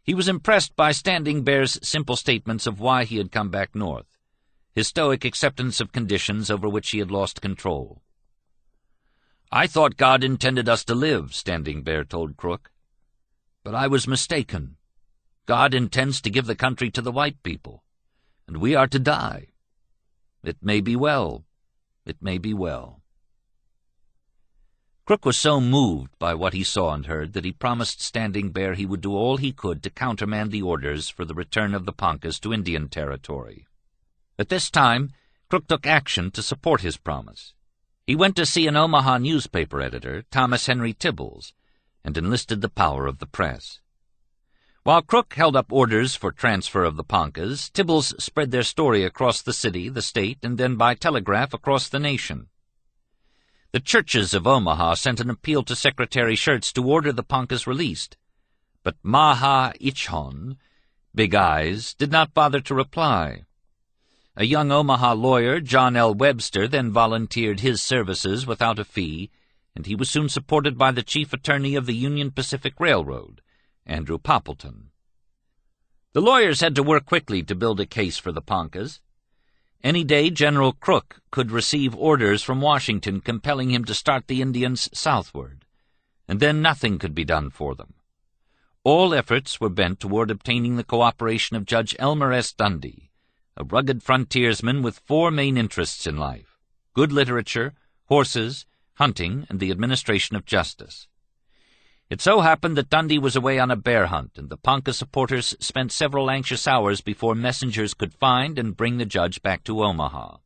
He was impressed by Standing Bear's simple statements of why he had come back north, his stoic acceptance of conditions over which he had lost control. "I thought God intended us to live," Standing Bear told Crook. "But I was mistaken. God intends to give the country to the white people, and we are to die. It may be well. It may be well." Crook was so moved by what he saw and heard that he promised Standing Bear he would do all he could to countermand the orders for the return of the Poncas to Indian Territory. At this time, Crook took action to support his promise. He went to see an Omaha newspaper editor, Thomas Henry Tibbles, and enlisted the power of the press. While Crook held up orders for transfer of the Poncas, Tibbles spread their story across the city, the state, and then by telegraph across the nation. The churches of Omaha sent an appeal to Secretary Schurz to order the Poncas released, but Maha Ichon, Big Eyes, did not bother to reply. A young Omaha lawyer, John L. Webster, then volunteered his services without a fee, and he was soon supported by the chief attorney of the Union Pacific Railroad, Andrew Poppleton. The lawyers had to work quickly to build a case for the Poncas. Any day General Crook could receive orders from Washington compelling him to start the Indians southward, and then nothing could be done for them. All efforts were bent toward obtaining the cooperation of Judge Elmer S. Dundy, a rugged frontiersman with four main interests in life: good literature, horses, hunting, and the administration of justice. It so happened that Dundy was away on a bear hunt, and the Ponca supporters spent several anxious hours before messengers could find and bring the judge back to Omaha.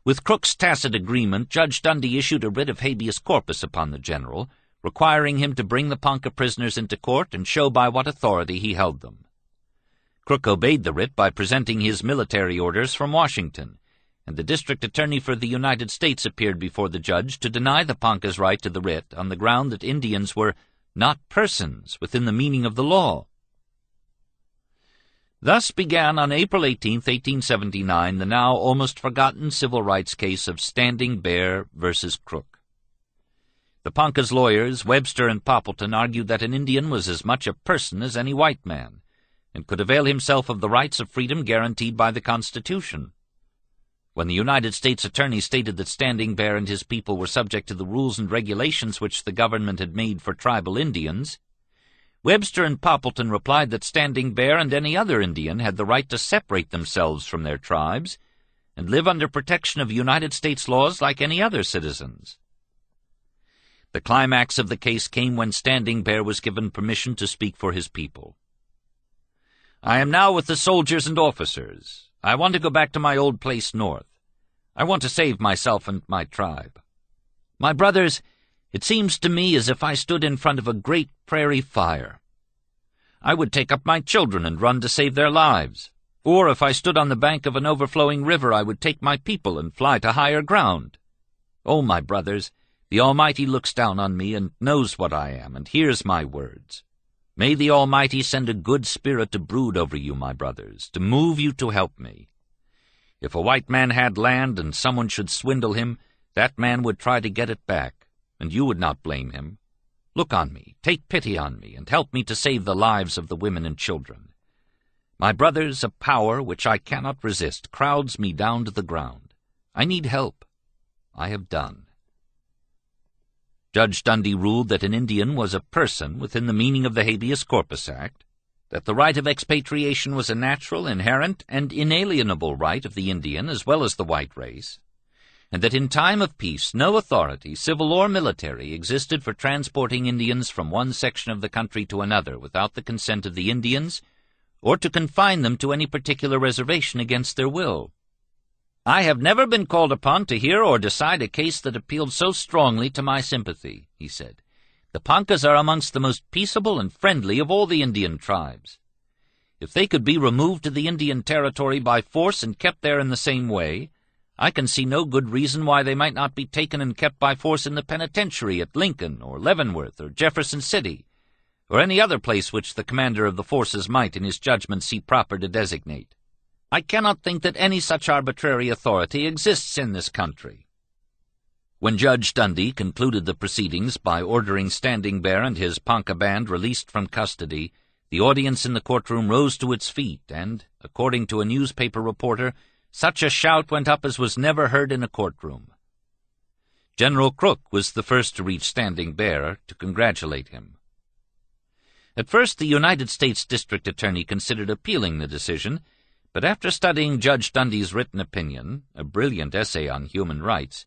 With Crook's tacit agreement, Judge Dundy issued a writ of habeas corpus upon the general, requiring him to bring the Ponca prisoners into court and show by what authority he held them. Crook obeyed the writ by presenting his military orders from Washington, and the district attorney for the United States appeared before the judge to deny the Ponca's right to the writ on the ground that Indians were not persons within the meaning of the law. Thus began on April 18, 1879, the now almost forgotten civil rights case of Standing Bear versus Crook. The Ponca's lawyers, Webster and Poppleton, argued that an Indian was as much a person as any white man, and could avail himself of the rights of freedom guaranteed by the Constitution. When the United States Attorney stated that Standing Bear and his people were subject to the rules and regulations which the government had made for tribal Indians, Webster and Poppleton replied that Standing Bear and any other Indian had the right to separate themselves from their tribes and live under protection of United States laws like any other citizens. The climax of the case came when Standing Bear was given permission to speak for his people. "I am now with the soldiers and officers. I want to go back to my old place north. I want to save myself and my tribe. My brothers, it seems to me as if I stood in front of a great prairie fire. I would take up my children and run to save their lives. Or if I stood on the bank of an overflowing river, I would take my people and fly to higher ground. Oh, my brothers, the Almighty looks down on me and knows what I am and hears my words. May the Almighty send a good spirit to brood over you, my brothers, to move you to help me. If a white man had land and someone should swindle him, that man would try to get it back, and you would not blame him. Look on me, take pity on me, and help me to save the lives of the women and children. My brothers, a power which I cannot resist crowds me down to the ground. I need help. I have done." Judge Dundy ruled that an Indian was a person within the meaning of the Habeas Corpus Act, that the right of expatriation was a natural, inherent, and inalienable right of the Indian as well as the white race, and that in time of peace no authority, civil or military, existed for transporting Indians from one section of the country to another without the consent of the Indians, or to confine them to any particular reservation against their will. I have never been called upon to hear or decide a case that appealed so strongly to my sympathy, he said. The Poncas are amongst the most peaceable and friendly of all the Indian tribes. If they could be removed to the Indian Territory by force and kept there in the same way, I can see no good reason why they might not be taken and kept by force in the penitentiary at Lincoln or Leavenworth or Jefferson City, or any other place which the commander of the forces might in his judgment see proper to designate. I cannot think that any such arbitrary authority exists in this country. When Judge Dundy concluded the proceedings by ordering Standing Bear and his Ponca band released from custody, the audience in the courtroom rose to its feet, and, according to a newspaper reporter, such a shout went up as was never heard in a courtroom. General Crook was the first to reach Standing Bear to congratulate him. At first the United States District Attorney considered appealing the decision, but after studying Judge Dundy's written opinion, a brilliant essay on human rights,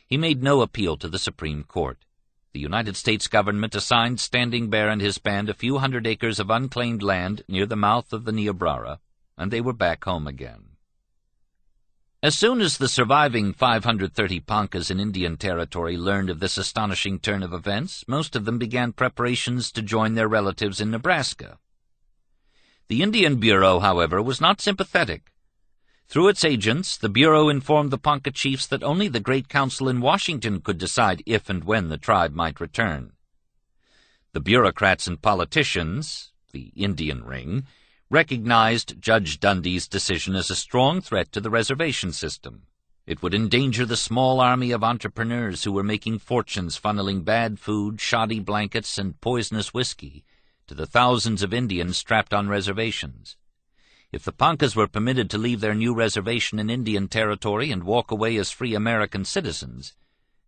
he made no appeal to the Supreme Court. The United States government assigned Standing Bear and his band a few hundred acres of unclaimed land near the mouth of the Niobrara, and they were back home again. As soon as the surviving 530 Poncas in Indian Territory learned of this astonishing turn of events, most of them began preparations to join their relatives in Nebraska. The Indian Bureau, however, was not sympathetic. Through its agents, the Bureau informed the Ponca chiefs that only the Great Council in Washington could decide if and when the tribe might return. The bureaucrats and politicians, the Indian Ring, recognized Judge Dundy's decision as a strong threat to the reservation system. It would endanger the small army of entrepreneurs who were making fortunes funneling bad food, shoddy blankets, and poisonous whiskey to the thousands of Indians trapped on reservations. If the Poncas were permitted to leave their new reservation in Indian Territory and walk away as free American citizens,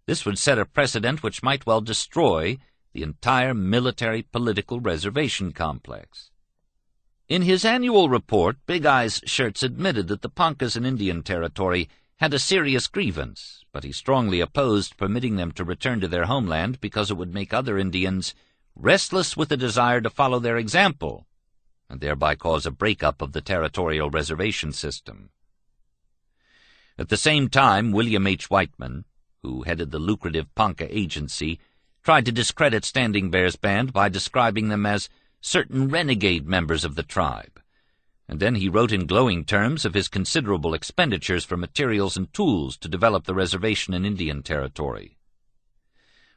this would set a precedent which might well destroy the entire military-political reservation complex. In his annual report, Big Eyes Shirts admitted that the Poncas in Indian Territory had a serious grievance, but he strongly opposed permitting them to return to their homeland because it would make other Indians restless with a desire to follow their example, and thereby cause a breakup of the territorial reservation system. At the same time, William H. Whiteman, who headed the lucrative Ponca Agency, tried to discredit Standing Bear's band by describing them as certain renegade members of the tribe, and then he wrote in glowing terms of his considerable expenditures for materials and tools to develop the reservation in Indian Territory.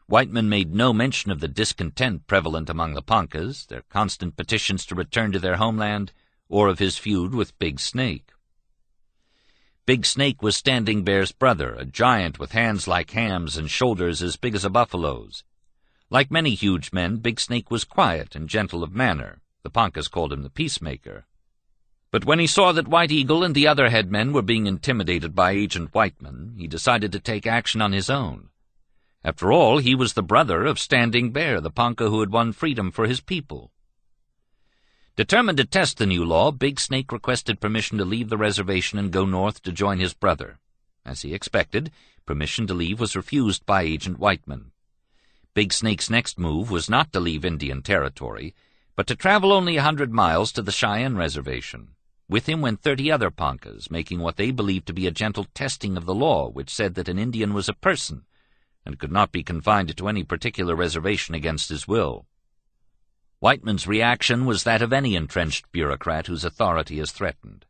Whiteman made no mention of the discontent prevalent among the Poncas, their constant petitions to return to their homeland, or of his feud with Big Snake. Big Snake was Standing Bear's brother, a giant with hands like hams and shoulders as big as a buffalo's. Like many huge men, Big Snake was quiet and gentle of manner. The Poncas called him the peacemaker. But when he saw that White Eagle and the other headmen were being intimidated by Agent Whiteman, he decided to take action on his own. After all, he was the brother of Standing Bear, the Ponca who had won freedom for his people. Determined to test the new law, Big Snake requested permission to leave the reservation and go north to join his brother. As he expected, permission to leave was refused by Agent Whiteman. Big Snake's next move was not to leave Indian Territory, but to travel only 100 miles to the Cheyenne Reservation. With him went 30 other Poncas, making what they believed to be a gentle testing of the law, which said that an Indian was a person, and could not be confined to any particular reservation against his will. Whiteman's reaction was that of any entrenched bureaucrat whose authority is threatened.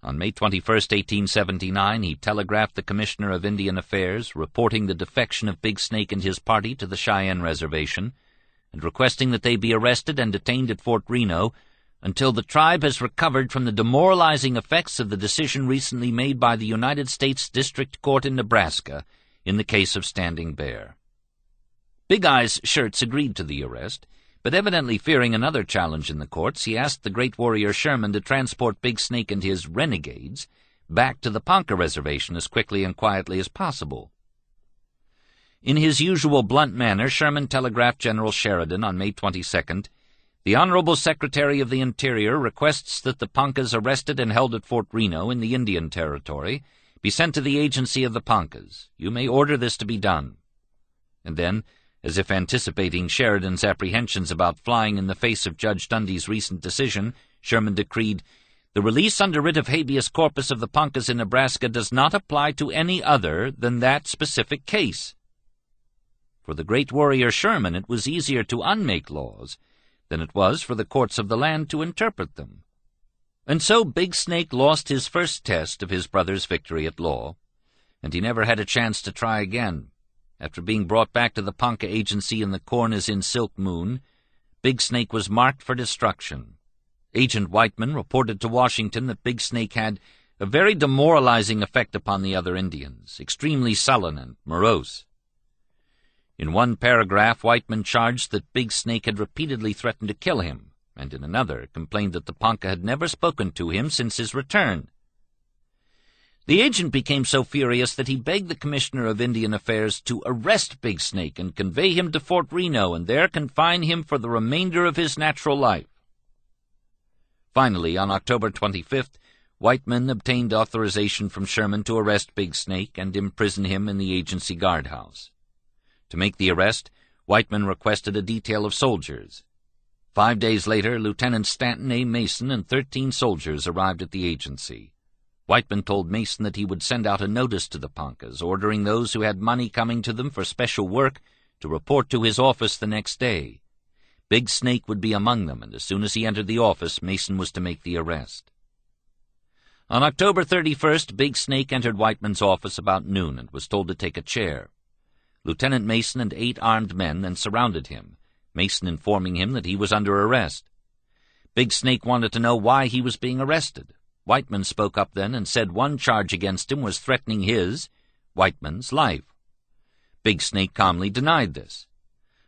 On May 21, 1879, he telegraphed the Commissioner of Indian Affairs, reporting the defection of Big Snake and his party to the Cheyenne Reservation, and requesting that they be arrested and detained at Fort Reno until the tribe has recovered from the demoralizing effects of the decision recently made by the United States District Court in Nebraska in the case of Standing Bear. Big Eyes Shirts agreed to the arrest, but evidently fearing another challenge in the courts, he asked the great warrior Sherman to transport Big Snake and his renegades back to the Ponca Reservation as quickly and quietly as possible. In his usual blunt manner, Sherman telegraphed General Sheridan on May 22nd, "The Honorable Secretary of the Interior requests that the Poncas arrested and held at Fort Reno in the Indian Territory Be sent to the agency of the Poncas. You may order this to be done." And then, as if anticipating Sheridan's apprehensions about flying in the face of Judge Dundee's recent decision, Sherman decreed, "The release under writ of habeas corpus of the Poncas in Nebraska does not apply to any other than that specific case." For the great warrior Sherman, it was easier to unmake laws than it was for the courts of the land to interpret them. And so Big Snake lost his first test of his brother's victory at law, and he never had a chance to try again. After being brought back to the Ponca agency in the Corn as in Silk Moon, Big Snake was marked for destruction. Agent Whiteman reported to Washington that Big Snake had a very demoralizing effect upon the other Indians, extremely sullen and morose. In one paragraph, Whiteman charged that Big Snake had repeatedly threatened to kill him, and in another complained that the Ponca had never spoken to him since his return. The agent became so furious that he begged the Commissioner of Indian Affairs to arrest Big Snake and convey him to Fort Reno and there confine him for the remainder of his natural life. Finally, on October 25th, Whiteman obtained authorization from Sherman to arrest Big Snake and imprison him in the agency guardhouse. To make the arrest, Whiteman requested a detail of soldiers. 5 days later, Lieutenant Stanton A. Mason and 13 soldiers arrived at the agency. Whiteman told Mason that he would send out a notice to the Poncas, ordering those who had money coming to them for special work to report to his office the next day. Big Snake would be among them, and as soon as he entered the office, Mason was to make the arrest. On October 31st, Big Snake entered Whiteman's office about noon and was told to take a chair. Lieutenant Mason and 8 armed men then surrounded him, Mason informing him that he was under arrest. Big Snake wanted to know why he was being arrested. Whiteman spoke up then and said one charge against him was threatening his, Whiteman's, life. Big Snake calmly denied this.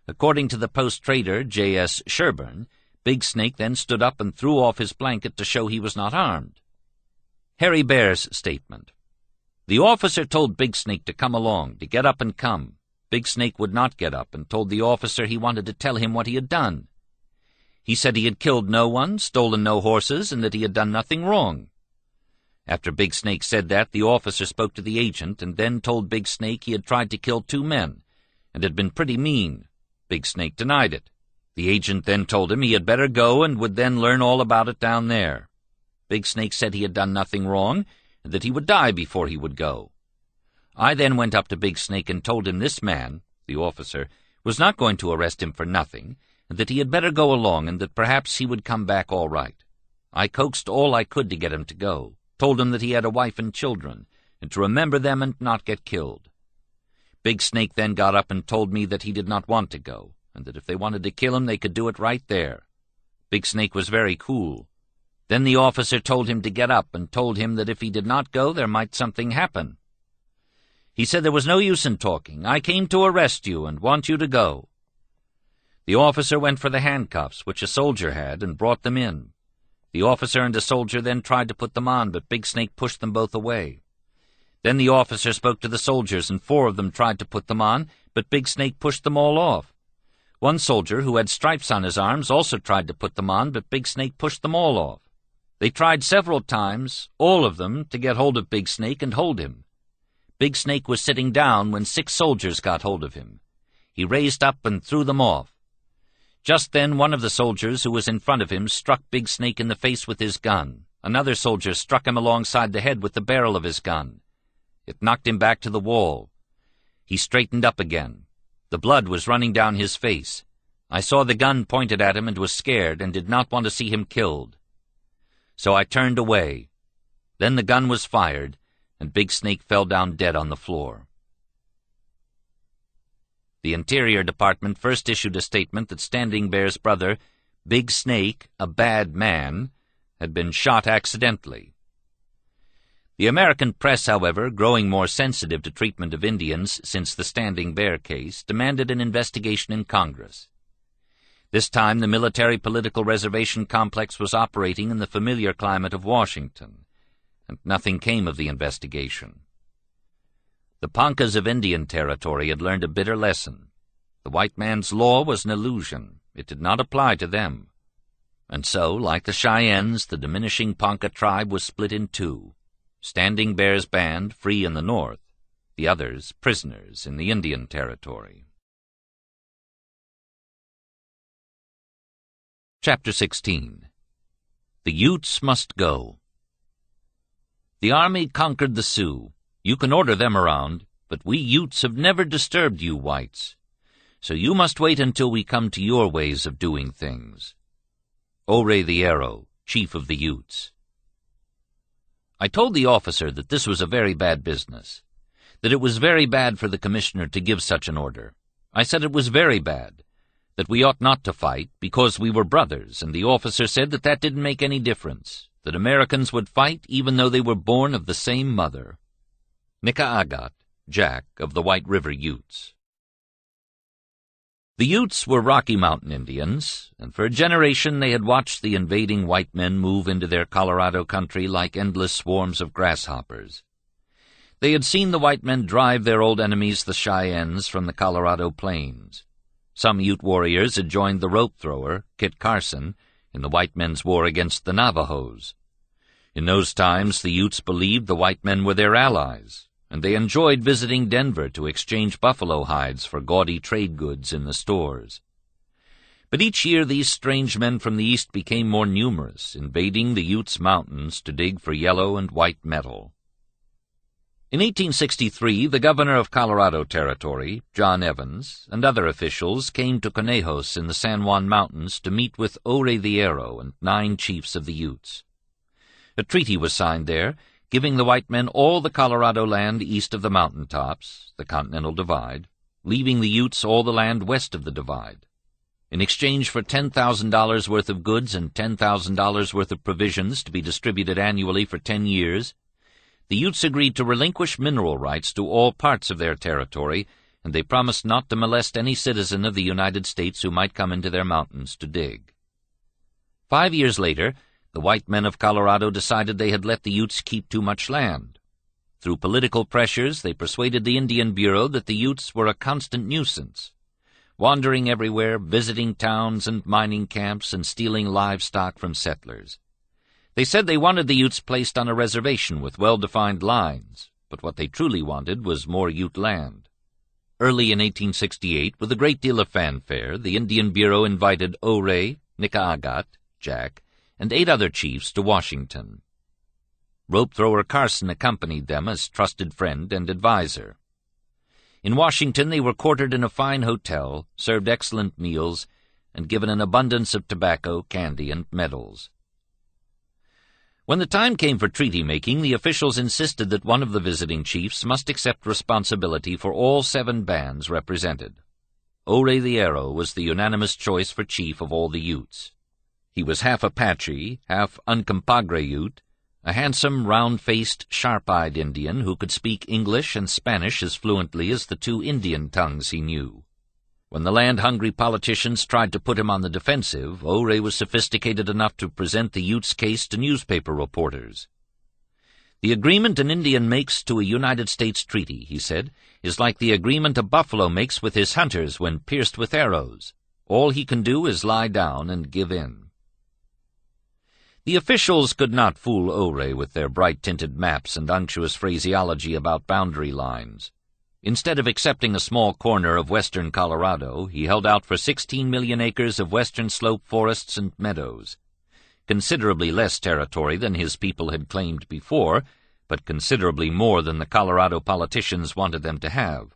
According to the Post-Trader, J.S. Sherburne, Big Snake then stood up and threw off his blanket to show he was not armed. Harry Bear's statement. The officer told Big Snake to come along, to get up and come. Big Snake would not get up and told the officer he wanted to tell him what he had done. He said he had killed no one, stolen no horses, and that he had done nothing wrong. After Big Snake said that, the officer spoke to the agent and then told Big Snake he had tried to kill 2 men and had been pretty mean. Big Snake denied it. The agent then told him he had better go and would then learn all about it down there. Big Snake said he had done nothing wrong and that he would die before he would go. I then went up to Big Snake and told him this man, the officer, was not going to arrest him for nothing, and that he had better go along and that perhaps he would come back all right. I coaxed all I could to get him to go, told him that he had a wife and children, and to remember them and not get killed. Big Snake then got up and told me that he did not want to go, and that if they wanted to kill him they could do it right there. Big Snake was very cool. Then the officer told him to get up and told him that if he did not go there might something happen. He said there was no use in talking. I came to arrest you and want you to go. The officer went for the handcuffs, which a soldier had, and brought them in. The officer and a soldier then tried to put them on, but Big Snake pushed them both away. Then the officer spoke to the soldiers, and 4 of them tried to put them on, but Big Snake pushed them all off. One soldier, who had stripes on his arms, also tried to put them on, but Big Snake pushed them all off. They tried several times, all of them, to get hold of Big Snake and hold him. Big Snake was sitting down when 6 soldiers got hold of him. He raised up and threw them off. Just then one of the soldiers who was in front of him struck Big Snake in the face with his gun. Another soldier struck him alongside the head with the barrel of his gun. It knocked him back to the wall. He straightened up again. The blood was running down his face. I saw the gun pointed at him and was scared and did not want to see him killed. So I turned away. Then the gun was fired, and Big Snake fell down dead on the floor. The Interior Department first issued a statement that Standing Bear's brother, Big Snake, a bad man, had been shot accidentally. The American press, however, growing more sensitive to treatment of Indians since the Standing Bear case, demanded an investigation in Congress. This time the military-political reservation complex was operating in the familiar climate of Washington, and nothing came of the investigation. The Poncas of Indian Territory had learned a bitter lesson. The white man's law was an illusion. It did not apply to them. And so, like the Cheyennes, the diminishing Ponca tribe was split in 2. Standing Bear's band free in the north, the others prisoners in the Indian Territory. Chapter 16. The Utes Must Go. The army conquered the Sioux. You can order them around, but we Utes have never disturbed you whites. So you must wait until we come to your ways of doing things. Ouray the Arrow, Chief of the Utes. I told the officer that this was a very bad business, that it was very bad for the commissioner to give such an order. I said it was very bad, that we ought not to fight because we were brothers, and the officer said that that didn't make any difference, that Americans would fight even though they were born of the same mother. Nicaagat, Jack of the White River Utes. The Utes were Rocky Mountain Indians, and for a generation they had watched the invading white men move into their Colorado country like endless swarms of grasshoppers. They had seen the white men drive their old enemies, the Cheyennes, from the Colorado plains. Some Ute warriors had joined the rope thrower, Kit Carson, in the white men's war against the Navajos. In those times the Utes believed the white men were their allies, and they enjoyed visiting Denver to exchange buffalo hides for gaudy trade goods in the stores. But each year these strange men from the east became more numerous, invading the Utes mountains to dig for yellow and white metal. In 1863, the governor of Colorado Territory, John Evans, and other officials came to Conejos in the San Juan Mountains to meet with Ouray the Arrow and 9 chiefs of the Utes. A treaty was signed there, giving the white men all the Colorado land east of the mountain tops, the Continental Divide, leaving the Utes all the land west of the Divide. In exchange for $10,000 worth of goods and $10,000 worth of provisions to be distributed annually for 10 years, the Utes agreed to relinquish mineral rights to all parts of their territory, and they promised not to molest any citizen of the United States who might come into their mountains to dig. 5 years later, the white men of Colorado decided they had let the Utes keep too much land. Through political pressures, they persuaded the Indian Bureau that the Utes were a constant nuisance, wandering everywhere, visiting towns and mining camps, and stealing livestock from settlers. They said they wanted the Utes placed on a reservation with well-defined lines, but what they truly wanted was more Ute land. Early in 1868, with a great deal of fanfare, the Indian Bureau invited Ouray, Nicaagat, Jack, and 8 other chiefs to Washington. Rope-thrower Carson accompanied them as trusted friend and adviser. In Washington they were quartered in a fine hotel, served excellent meals, and given an abundance of tobacco, candy, and medals. When the time came for treaty-making, the officials insisted that one of the visiting chiefs must accept responsibility for all 7 bands represented. Ouray the Arrow was the unanimous choice for chief of all the Utes. He was half Apache, half Uncompahgre Ute, a handsome, round-faced, sharp-eyed Indian who could speak English and Spanish as fluently as the 2 Indian tongues he knew. When the land-hungry politicians tried to put him on the defensive, Ouray was sophisticated enough to present the Utes' case to newspaper reporters. "The agreement an Indian makes to a United States treaty," he said, "is like the agreement a buffalo makes with his hunters when pierced with arrows. All he can do is lie down and give in." The officials could not fool Ouray with their bright-tinted maps and unctuous phraseology about boundary lines. Instead of accepting a small corner of western Colorado, he held out for 16 million acres of western slope forests and meadows, considerably less territory than his people had claimed before, but considerably more than the Colorado politicians wanted them to have.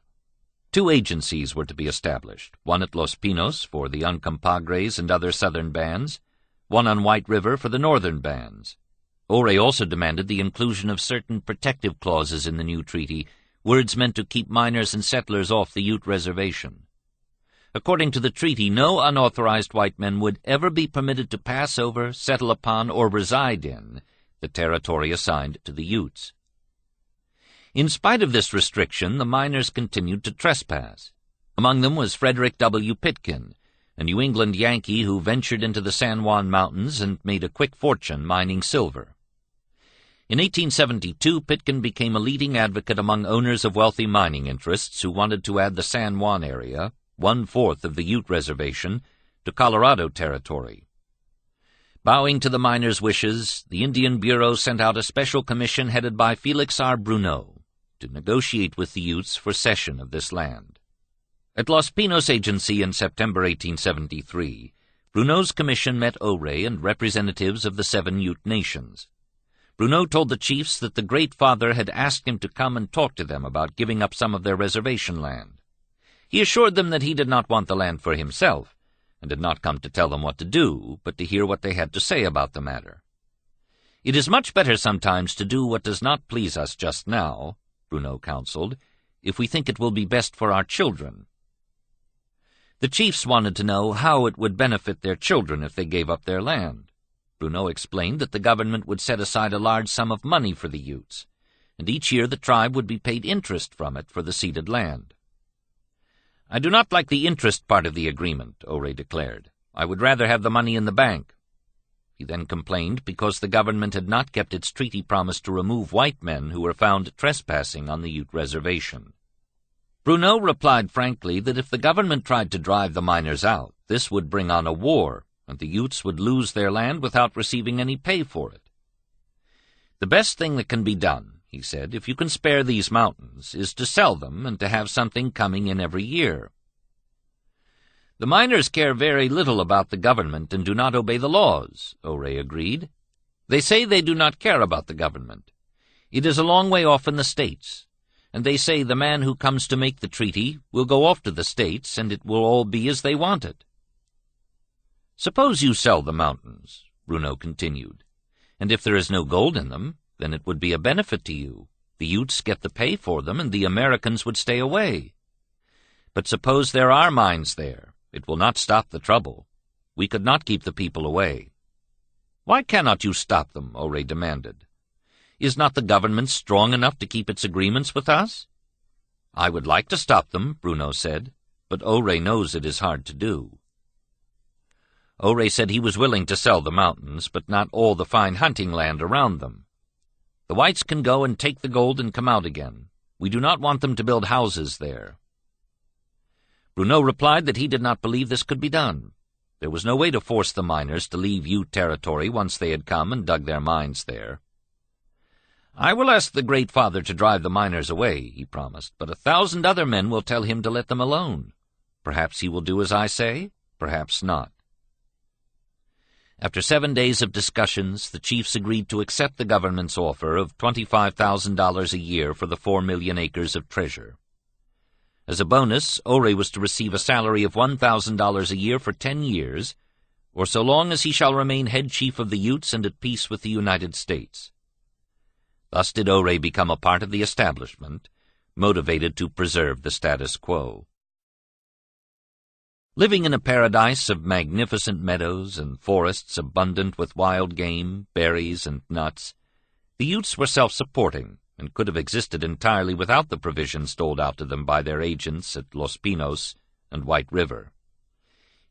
2 agencies were to be established, one at Los Pinos for the Uncompahgres and other southern bands, one on White River for the northern bands. Ouray also demanded the inclusion of certain protective clauses in the new treaty, words meant to keep miners and settlers off the Ute reservation. According to the treaty, no unauthorized white men would ever be permitted to pass over, settle upon, or reside in the territory assigned to the Utes. In spite of this restriction, the miners continued to trespass. Among them was Frederick W. Pitkin, a New England Yankee who ventured into the San Juan Mountains and made a quick fortune mining silver. In 1872, Pitkin became a leading advocate among owners of wealthy mining interests who wanted to add the San Juan area, 1/4 of the Ute reservation, to Colorado Territory. Bowing to the miners' wishes, the Indian Bureau sent out a special commission headed by Felix R. Bruneau to negotiate with the Utes for cession of this land. At Los Pinos Agency in September 1873, Bruneau's commission met Ouray and representatives of the 7 Ute nations. Bruneau told the chiefs that the Great Father had asked him to come and talk to them about giving up some of their reservation land. He assured them that he did not want the land for himself, and had not come to tell them what to do, but to hear what they had to say about the matter. "It is much better sometimes to do what does not please us just now," Bruneau counseled, "if we think it will be best for our children." The chiefs wanted to know how it would benefit their children if they gave up their land. Bruneau explained that the government would set aside a large sum of money for the Utes, and each year the tribe would be paid interest from it for the ceded land. "I do not like the interest part of the agreement," Ouray declared. "I would rather have the money in the bank." He then complained because the government had not kept its treaty promise to remove white men who were found trespassing on the Ute reservation. Bruneau replied frankly that if the government tried to drive the miners out, this would bring on a war, and the Utes would lose their land without receiving any pay for it. "The best thing that can be done," he said, "if you can spare these mountains, is to sell them and to have something coming in every year." "The miners care very little about the government and do not obey the laws," Ouray agreed. "They say they do not care about the government. It is a long way off in the States, and they say the man who comes to make the treaty will go off to the States, and it will all be as they want it." "Suppose you sell the mountains," Bruneau continued, "and if there is no gold in them, then it would be a benefit to you. The Utes get the pay for them, and the Americans would stay away. But suppose there are mines there. It will not stop the trouble. We could not keep the people away." "Why cannot you stop them?" Ouray demanded. "Is not the government strong enough to keep its agreements with us?" "I would like to stop them," Bruneau said, "but Ouray knows it is hard to do." Ouray said he was willing to sell the mountains, but not all the fine hunting land around them. "The whites can go and take the gold and come out again. We do not want them to build houses there." Bruneau replied that he did not believe this could be done. There was no way to force the miners to leave Ute territory once they had come and dug their mines there. "I will ask the Great Father to drive the miners away," he promised, "but 1,000 other men will tell him to let them alone. Perhaps he will do as I say, perhaps not." After 7 days of discussions, the chiefs agreed to accept the government's offer of $25,000 a year for the 4 million acres of treasure. As a bonus, Ouray was to receive a salary of $1,000 a year for 10 years, or so long as he shall remain head chief of the Utes and at peace with the United States. Thus did Ouray become a part of the establishment, motivated to preserve the status quo. Living in a paradise of magnificent meadows and forests abundant with wild game, berries, and nuts, the Utes were self-supporting and could have existed entirely without the provisions doled out to them by their agents at Los Pinos and White River.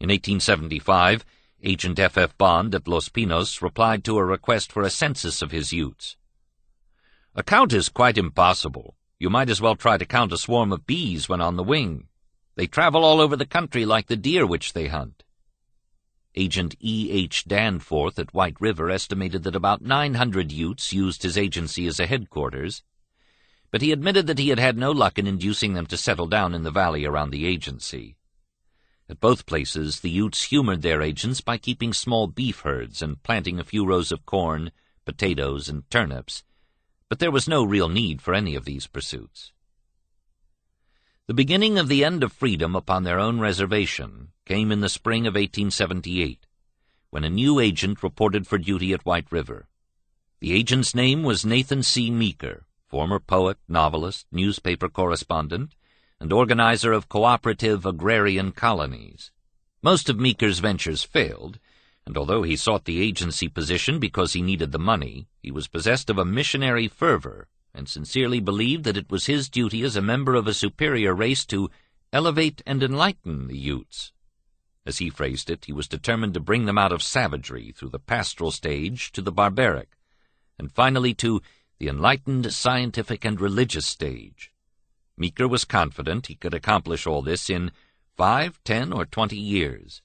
In 1875, Agent F. F. Bond at Los Pinos replied to a request for a census of his Utes. "A count is quite impossible. You might as well try to count a swarm of bees when on the wing. They travel all over the country like the deer which they hunt." Agent E. H. Danforth at White River estimated that about 900 Utes used his agency as a headquarters, but he admitted that he had had no luck in inducing them to settle down in the valley around the agency. At both places, the Utes humored their agents by keeping small beef herds and planting a few rows of corn, potatoes, and turnips, but there was no real need for any of these pursuits. The beginning of the end of freedom upon their own reservation came in the spring of 1878, when a new agent reported for duty at White River. The agent's name was Nathan C. Meeker, former poet, novelist, newspaper correspondent, and organizer of cooperative agrarian colonies. Most of Meeker's ventures failed, and although he sought the agency position because he needed the money, he was possessed of a missionary fervor and sincerely believed that it was his duty as a member of a superior race to elevate and enlighten the Utes. As he phrased it, he was determined to bring them out of savagery through the pastoral stage to the barbaric, and finally to the enlightened, scientific, and religious stage. Meeker was confident he could accomplish all this in 5, 10, or 20 years.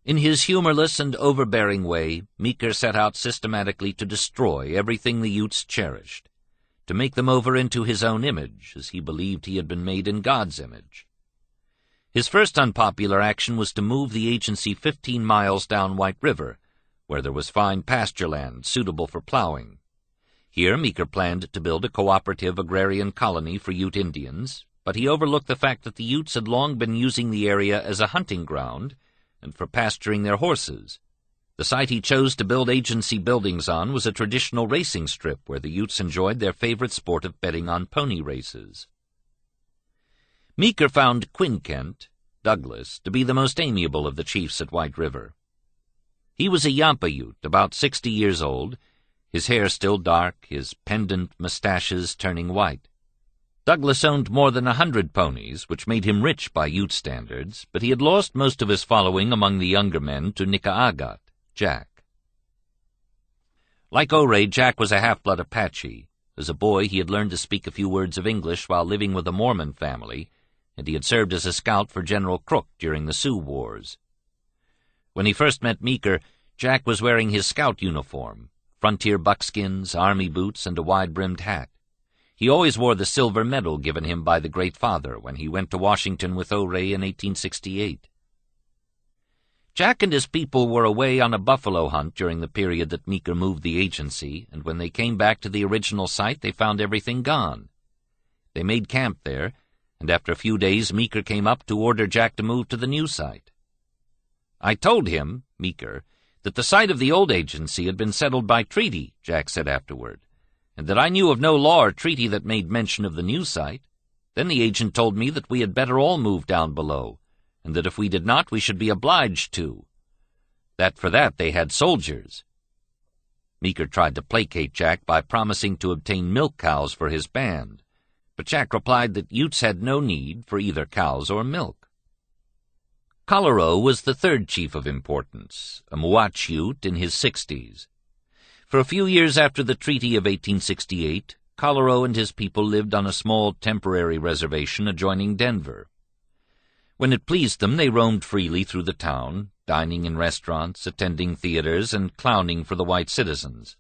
In his humorless and overbearing way, Meeker set out systematically to destroy everything the Utes cherished, to make them over into his own image, as he believed he had been made in God's image. His first unpopular action was to move the agency 15 miles down White River, where there was fine pasture land suitable for plowing. Here Meeker planned to build a cooperative agrarian colony for Ute Indians, but he overlooked the fact that the Utes had long been using the area as a hunting ground and for pasturing their horses. The site he chose to build agency buildings on was a traditional racing strip where the Utes enjoyed their favorite sport of betting on pony races. Meeker found Quinkent, Douglas, to be the most amiable of the chiefs at White River. He was a Yampa Ute, about 60 years old, his hair still dark, his pendant mustaches turning white. Douglas owned more than 100 ponies, which made him rich by Ute standards, but he had lost most of his following among the younger men to Nicaagat, Jack. Like Ouray, Jack was a half-blood Apache. As a boy, he had learned to speak a few words of English while living with a Mormon family, and he had served as a scout for General Crook during the Sioux Wars. When he first met Meeker, Jack was wearing his scout uniform, frontier buckskins, army boots, and a wide-brimmed hat. He always wore the silver medal given him by the Great Father when he went to Washington with Ouray in 1868. Jack and his people were away on a buffalo hunt during the period that Meeker moved the agency, and when they came back to the original site, they found everything gone. They made camp there, and after a few days Meeker came up to order Jack to move to the new site. "I told him, Meeker, that the site of the old agency had been settled by treaty," Jack said afterward, "and that I knew of no law or treaty that made mention of the new site. Then the agent told me that we had better all move down below, and that if we did not, we should be obliged to. That for that they had soldiers." Meeker tried to placate Jack by promising to obtain milk cows for his band, but Jack replied that Utes had no need for either cows or milk. Colorow was the third chief of importance, a Muach Ute in his 60s. For a few years after the Treaty of 1868, Colorow and his people lived on a small temporary reservation adjoining Denver. When it pleased them, they roamed freely through the town, dining in restaurants, attending theaters, and clowning for the white citizens.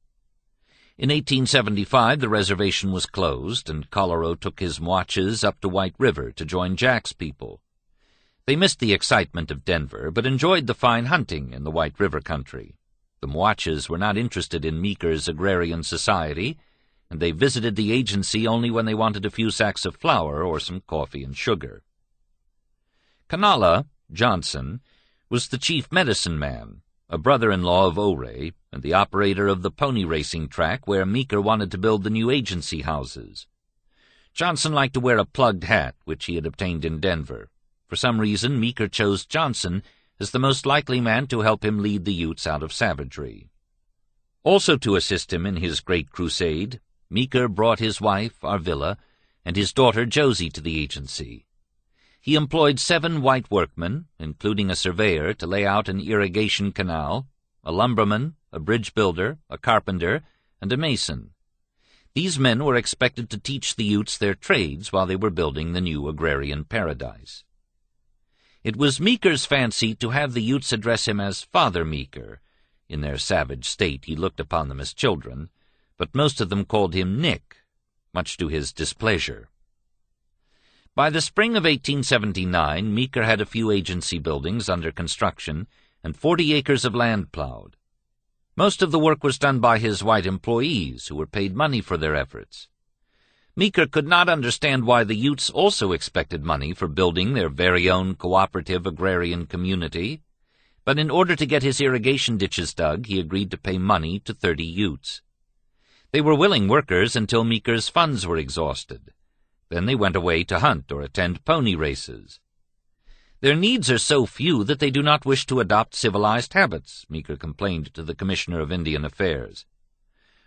In 1875, the reservation was closed, and Colorow took his Muaches up to White River to join Jack's people. They missed the excitement of Denver, but enjoyed the fine hunting in the White River country. The Muaches were not interested in Meeker's agrarian society, and they visited the agency only when they wanted a few sacks of flour or some coffee and sugar. Canala, Johnson, was the chief medicine man, a brother-in-law of Ouray, and the operator of the pony racing track where Meeker wanted to build the new agency houses. Johnson liked to wear a plugged hat, which he had obtained in Denver. For some reason, Meeker chose Johnson as the most likely man to help him lead the Utes out of savagery. Also to assist him in his great crusade, Meeker brought his wife, Arvilla, and his daughter Josie to the agency. He employed 7 white workmen, including a surveyor, to lay out an irrigation canal, a lumberman, a bridge builder, a carpenter, and a mason. These men were expected to teach the Utes their trades while they were building the new agrarian paradise. It was Meeker's fancy to have the Utes address him as Father Meeker. In their savage state he looked upon them as children, but most of them called him Nick, much to his displeasure. By the spring of 1879, Meeker had a few agency buildings under construction and 40 acres of land plowed. Most of the work was done by his white employees, who were paid money for their efforts. Meeker could not understand why the Utes also expected money for building their very own cooperative agrarian community, but in order to get his irrigation ditches dug, he agreed to pay money to 30 Utes. They were willing workers until Meeker's funds were exhausted. Then they went away to hunt or attend pony races. "Their needs are so few that they do not wish to adopt civilized habits," Meeker complained to the Commissioner of Indian Affairs.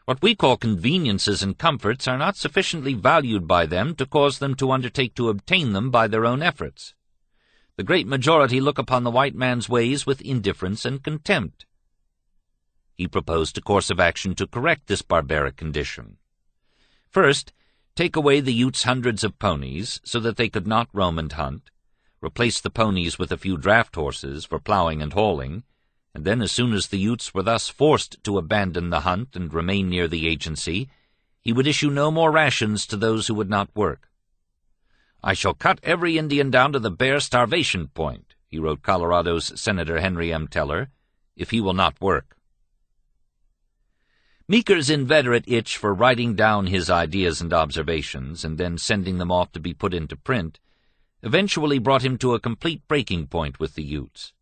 "What we call conveniences and comforts are not sufficiently valued by them to cause them to undertake to obtain them by their own efforts. The great majority look upon the white man's ways with indifference and contempt." He proposed a course of action to correct this barbaric condition. First, take away the Utes' hundreds of ponies so that they could not roam and hunt, replaced the ponies with a few draft horses for plowing and hauling, and then as soon as the Utes were thus forced to abandon the hunt and remain near the agency, he would issue no more rations to those who would not work. "I shall cut every Indian down to the bare starvation point," he wrote Colorado's Senator Henry M. Teller, "if he will not work." Meeker's inveterate itch for writing down his ideas and observations and then sending them off to be put into print eventually brought him to a complete breaking point with the Utes.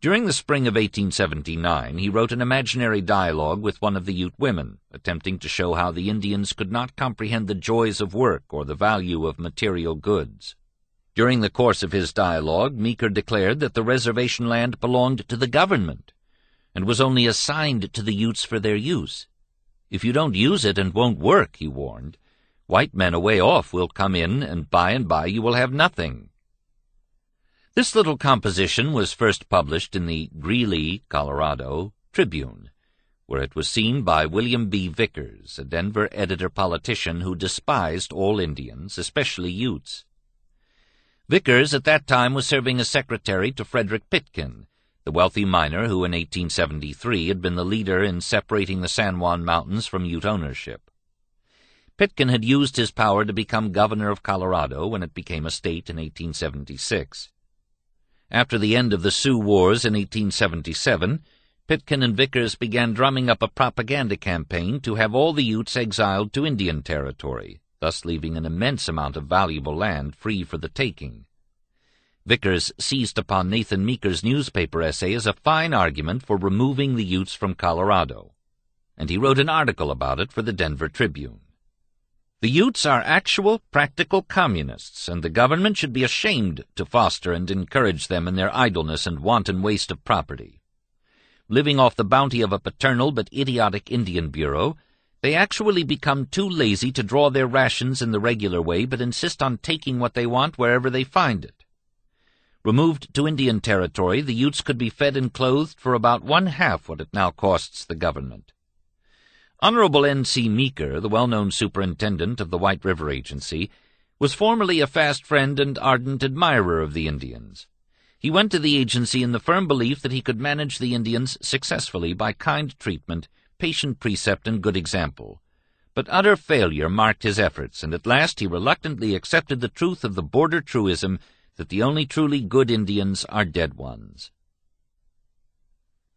During the spring of 1879, he wrote an imaginary dialogue with one of the Ute women, attempting to show how the Indians could not comprehend the joys of work or the value of material goods. During the course of his dialogue, Meeker declared that the reservation land belonged to the government and was only assigned to the Utes for their use. "If you don't use it and won't work," he warned, "white men away off will come in, and by you will have nothing." This little composition was first published in the Greeley, Colorado, Tribune, where it was seen by William B. Vickers, a Denver editor-politician who despised all Indians, especially Utes. Vickers at that time was serving as secretary to Frederick Pitkin, the wealthy miner who in 1873 had been the leader in separating the San Juan Mountains from Ute ownership. Pitkin had used his power to become governor of Colorado when it became a state in 1876. After the end of the Sioux Wars in 1877, Pitkin and Vickers began drumming up a propaganda campaign to have all the Utes exiled to Indian Territory, thus leaving an immense amount of valuable land free for the taking. Vickers seized upon Nathan Meeker's newspaper essay as a fine argument for removing the Utes from Colorado, and he wrote an article about it for the Denver Tribune. "The Utes are actual, practical communists, and the government should be ashamed to foster and encourage them in their idleness and wanton waste of property. Living off the bounty of a paternal but idiotic Indian Bureau, they actually become too lazy to draw their rations in the regular way, but insist on taking what they want wherever they find it. Removed to Indian Territory, the Utes could be fed and clothed for about one-half what it now costs the government." Honorable N.C. Meeker, the well-known superintendent of the White River Agency, was formerly a fast friend and ardent admirer of the Indians. He went to the agency in the firm belief that he could manage the Indians successfully by kind treatment, patient precept, and good example. But utter failure marked his efforts, and at last he reluctantly accepted the truth of the border truism that the only truly good Indians are dead ones.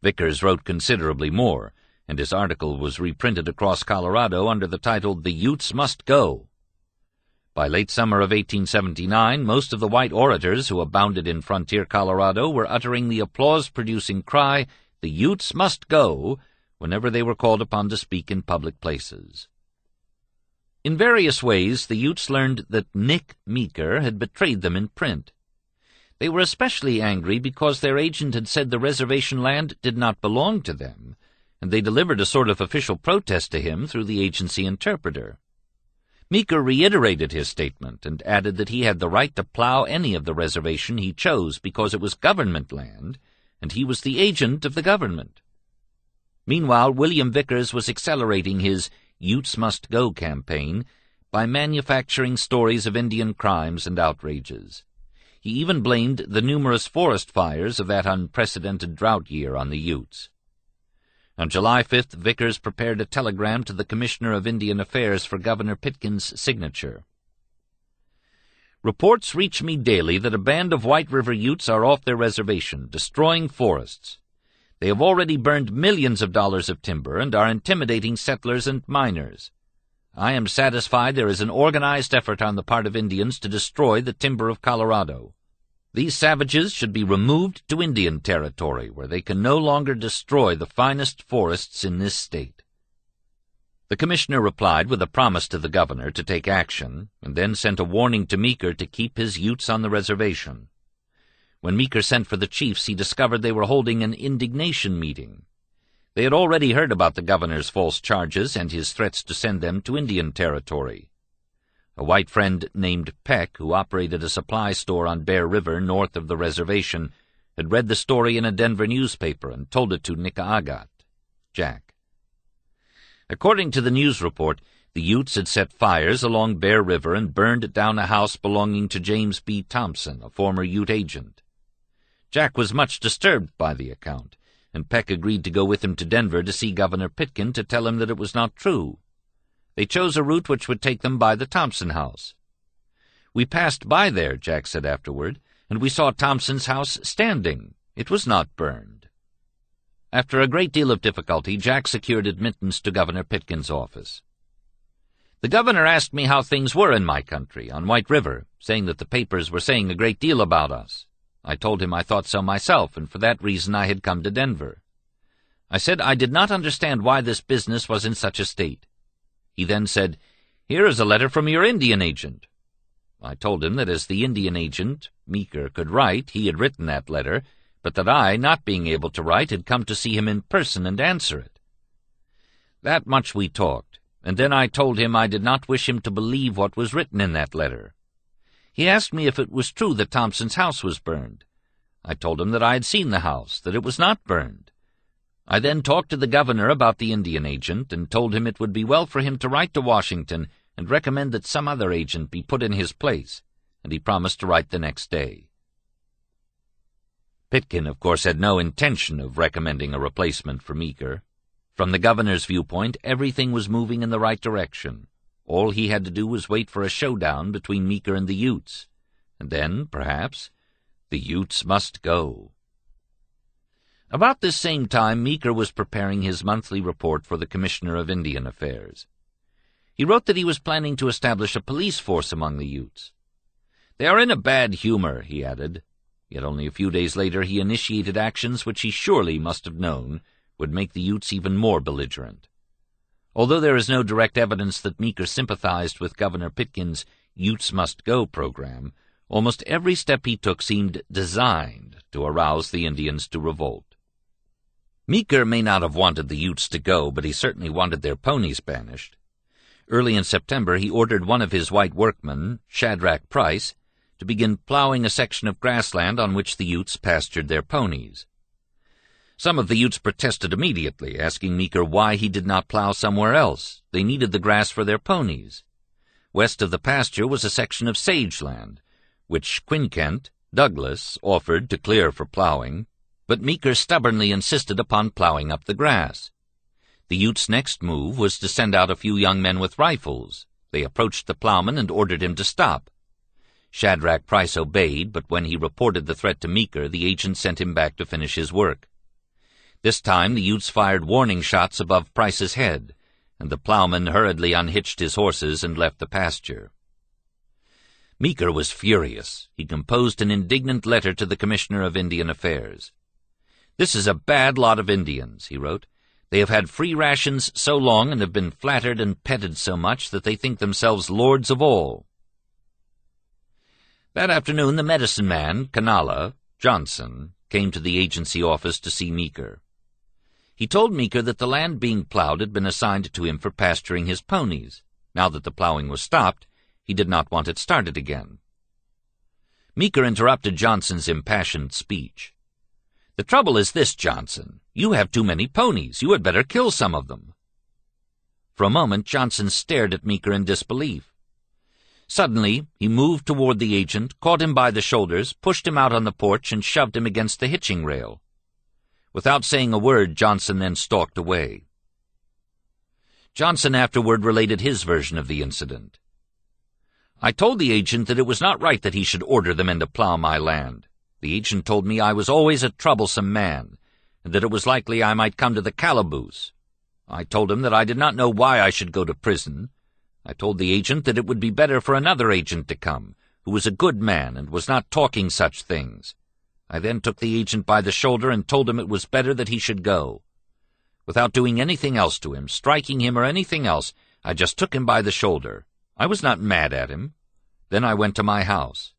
Vickers wrote considerably more, and his article was reprinted across Colorado under the title, "The Utes Must Go." By late summer of 1879, most of the white orators who abounded in frontier Colorado were uttering the applause-producing cry, "The Utes must go," whenever they were called upon to speak in public places. In various ways, the Utes learned that Nick Meeker had betrayed them in print. They were especially angry because their agent had said the reservation land did not belong to them, and they delivered a sort of official protest to him through the agency interpreter. Meeker reiterated his statement and added that he had the right to plow any of the reservation he chose because it was government land, and he was the agent of the government. Meanwhile, William Vickers was accelerating his Utes Must Go campaign by manufacturing stories of Indian crimes and outrages. He even blamed the numerous forest fires of that unprecedented drought year on the Utes. On July 5th, Vickers prepared a telegram to the Commissioner of Indian Affairs for Governor Pitkin's signature. "Reports reach me daily that a band of White River Utes are off their reservation, destroying forests. They have already burned millions of dollars of timber and are intimidating settlers and miners. I am satisfied there is an organized effort on the part of Indians to destroy the timber of Colorado. These savages should be removed to Indian Territory, where they can no longer destroy the finest forests in this state." The commissioner replied with a promise to the governor to take action, and then sent a warning to Meeker to keep his Utes on the reservation. When Meeker sent for the chiefs, he discovered they were holding an indignation meeting. They had already heard about the governor's false charges and his threats to send them to Indian Territory. A white friend named Peck, who operated a supply store on Bear River north of the reservation, had read the story in a Denver newspaper and told it to Nicaagat, Jack. According to the news report, The Utes had set fires along Bear River and burned down a house belonging to James B. Thompson, a former Ute agent. Jack was much disturbed by the account, and Peck agreed to go with him to Denver to see Governor Pitkin to tell him that it was not true. They chose a route which would take them by the Thompson house. "We passed by there," Jack said afterward, "and we saw Thompson's house standing. It was not burned." After a great deal of difficulty, Jack secured admittance to Governor Pitkin's office. "The governor asked me how things were in my country, on White River, saying that the papers were saying a great deal about us. I told him I thought so myself, and for that reason I had come to Denver. I said I did not understand why this business was in such a state. He then said, 'Here is a letter from your Indian agent.' I told him that as the Indian agent, Meeker, could write, he had written that letter, but that I, not being able to write, had come to see him in person and answer it. That much we talked, and then I told him I did not wish him to believe what was written in that letter. He asked me if it was true that Thompson's house was burned. I told him that I had seen the house, that it was not burned. I then talked to the governor about the Indian agent and told him it would be well for him to write to Washington and recommend that some other agent be put in his place, and he promised to write the next day." Pitkin, of course, had no intention of recommending a replacement for Meeker. From the governor's viewpoint, everything was moving in the right direction. All he had to do was wait for a showdown between Meeker and the Utes. And then, perhaps, the Utes must go. About this same time, Meeker was preparing his monthly report for the Commissioner of Indian Affairs. He wrote that he was planning to establish a police force among the Utes. "They are in a bad humor," he added. Yet only a few days later he initiated actions which he surely must have known would make the Utes even more belligerent. Although there is no direct evidence that Meeker sympathized with Governor Pitkin's Utes Must Go program, almost every step he took seemed designed to arouse the Indians to revolt. Meeker may not have wanted the Utes to go, but he certainly wanted their ponies banished. Early in September he ordered one of his white workmen, Shadrach Price, to begin plowing a section of grassland on which the Utes pastured their ponies. Some of the Utes protested immediately, asking Meeker why he did not plow somewhere else. They needed the grass for their ponies. West of the pasture was a section of sage land, which Quinkent, Douglas, offered to clear for plowing, but Meeker stubbornly insisted upon plowing up the grass. The Utes' next move was to send out a few young men with rifles. They approached the plowman and ordered him to stop. Shadrach Price obeyed, but when he reported the threat to Meeker, the agent sent him back to finish his work. This time the Utes fired warning shots above Price's head, and the plowman hurriedly unhitched his horses and left the pasture. Meeker was furious. He composed an indignant letter to the Commissioner of Indian Affairs. "This is a bad lot of Indians," he wrote. "They have had free rations so long and have been flattered and petted so much that they think themselves lords of all." That afternoon the medicine man, Canala, Johnson, came to the agency office to see Meeker. He told Meeker that the land being plowed had been assigned to him for pasturing his ponies. Now that the plowing was stopped, he did not want it started again. Meeker interrupted Johnson's impassioned speech. "The trouble is this, Johnson. You have too many ponies. You had better kill some of them." For a moment Johnson stared at Meeker in disbelief. Suddenly, he moved toward the agent, caught him by the shoulders, pushed him out on the porch, and shoved him against the hitching rail. Without saying a word, Johnson then stalked away. Johnson afterward related his version of the incident. "I told the agent that it was not right that he should order the men to plow my land. The agent told me I was always a troublesome man, and that it was likely I might come to the calaboose. I told him that I did not know why I should go to prison. I told the agent that it would be better for another agent to come, who was a good man and was not talking such things. I then took the agent by the shoulder and told him it was better that he should go. Without doing anything else to him, striking him or anything else, I just took him by the shoulder. I was not mad at him. Then I went to my house."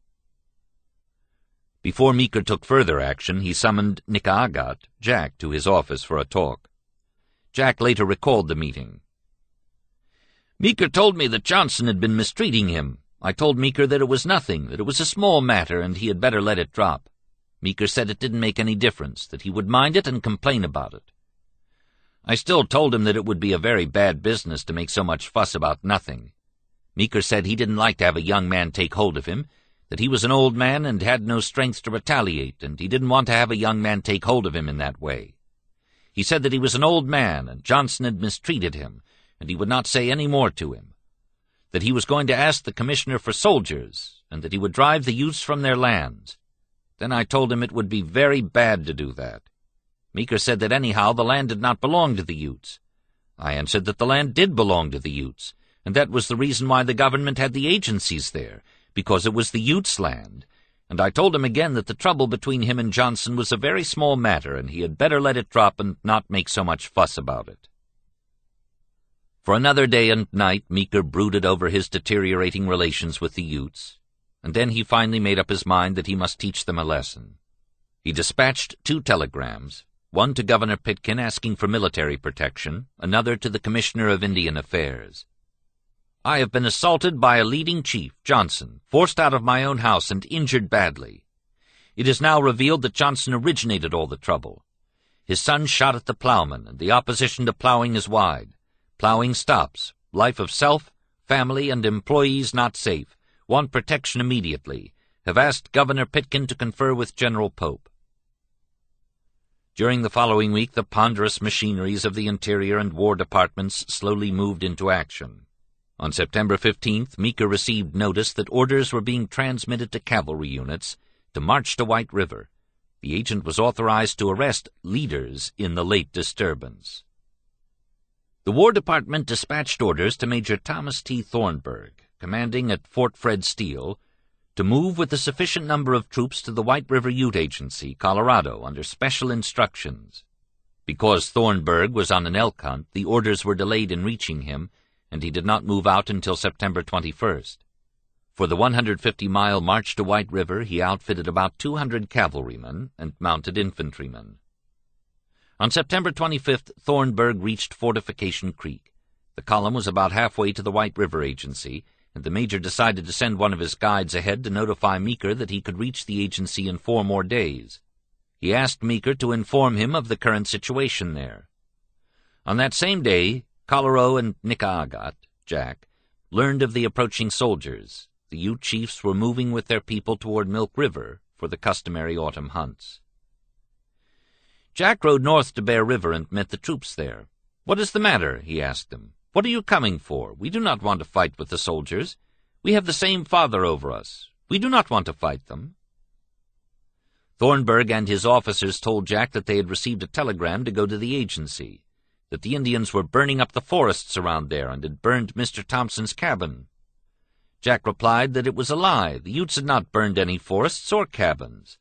Before Meeker took further action, he summoned Nicaagat, Jack, to his office for a talk. Jack later recalled the meeting. "Meeker told me that Johnson had been mistreating him. I told Meeker that it was nothing, that it was a small matter, and he had better let it drop. Meeker said it didn't make any difference, that he would mind it and complain about it. I still told him that it would be a very bad business to make so much fuss about nothing. Meeker said he didn't like to have a young man take hold of him, that he was an old man and had no strength to retaliate, and he didn't want to have a young man take hold of him in that way. He said that he was an old man, and Johnson had mistreated him, and he would not say any more to him. That he was going to ask the commissioner for soldiers, and that he would drive the youths from their lands. Then I told him it would be very bad to do that. Meeker said that anyhow the land did not belong to the Utes. I answered that the land did belong to the Utes, and that was the reason why the government had the agencies there, because it was the Utes' land, and I told him again that the trouble between him and Johnson was a very small matter, and he had better let it drop and not make so much fuss about it. For another day and night Meeker brooded over his deteriorating relations with the Utes, and then he finally made up his mind that he must teach them a lesson. He dispatched 2 telegrams, one to Governor Pitkin asking for military protection, another to the Commissioner of Indian Affairs. I have been assaulted by a leading chief, Johnson, forced out of my own house and injured badly. It is now revealed that Johnson originated all the trouble. His son shot at the plowman, and the opposition to plowing is wide. Plowing stops. Life of self, family, and employees not safe. Want protection immediately. Have asked Governor Pitkin to confer with General Pope. During the following week, the ponderous machineries of the Interior and War Departments slowly moved into action. On September 15th, Meeker received notice that orders were being transmitted to cavalry units to march to White River. The agent was authorized to arrest leaders in the late disturbance. The War Department dispatched orders to Major Thomas T. Thornburg, commanding at Fort Fred Steele, to move with a sufficient number of troops to the White River Ute Agency, Colorado, under special instructions. Because Thornburg was on an elk hunt, the orders were delayed in reaching him, and he did not move out until September 21st. For the 150-mile march to White River, he outfitted about 200 cavalrymen and mounted infantrymen. On September 25th, Thornburg reached Fortification Creek. The column was about halfway to the White River Agency, and the major decided to send one of his guides ahead to notify Meeker that he could reach the agency in 4 more days. He asked Meeker to inform him of the current situation there. On that same day, Colorado and Nicaagat, Jack, learned of the approaching soldiers. The Ute chiefs were moving with their people toward Milk River for the customary autumn hunts. Jack rode north to Bear River and met the troops there. "What is the matter?" he asked them. "What are you coming for? We do not want to fight with the soldiers. We have the same father over us. We do not want to fight them." Thornburg and his officers told Jack that they had received a telegram to go to the agency, that the Indians were burning up the forests around there and had burned Mr. Thompson's cabin. Jack replied that it was a lie. The Utes had not burned any forests or cabins.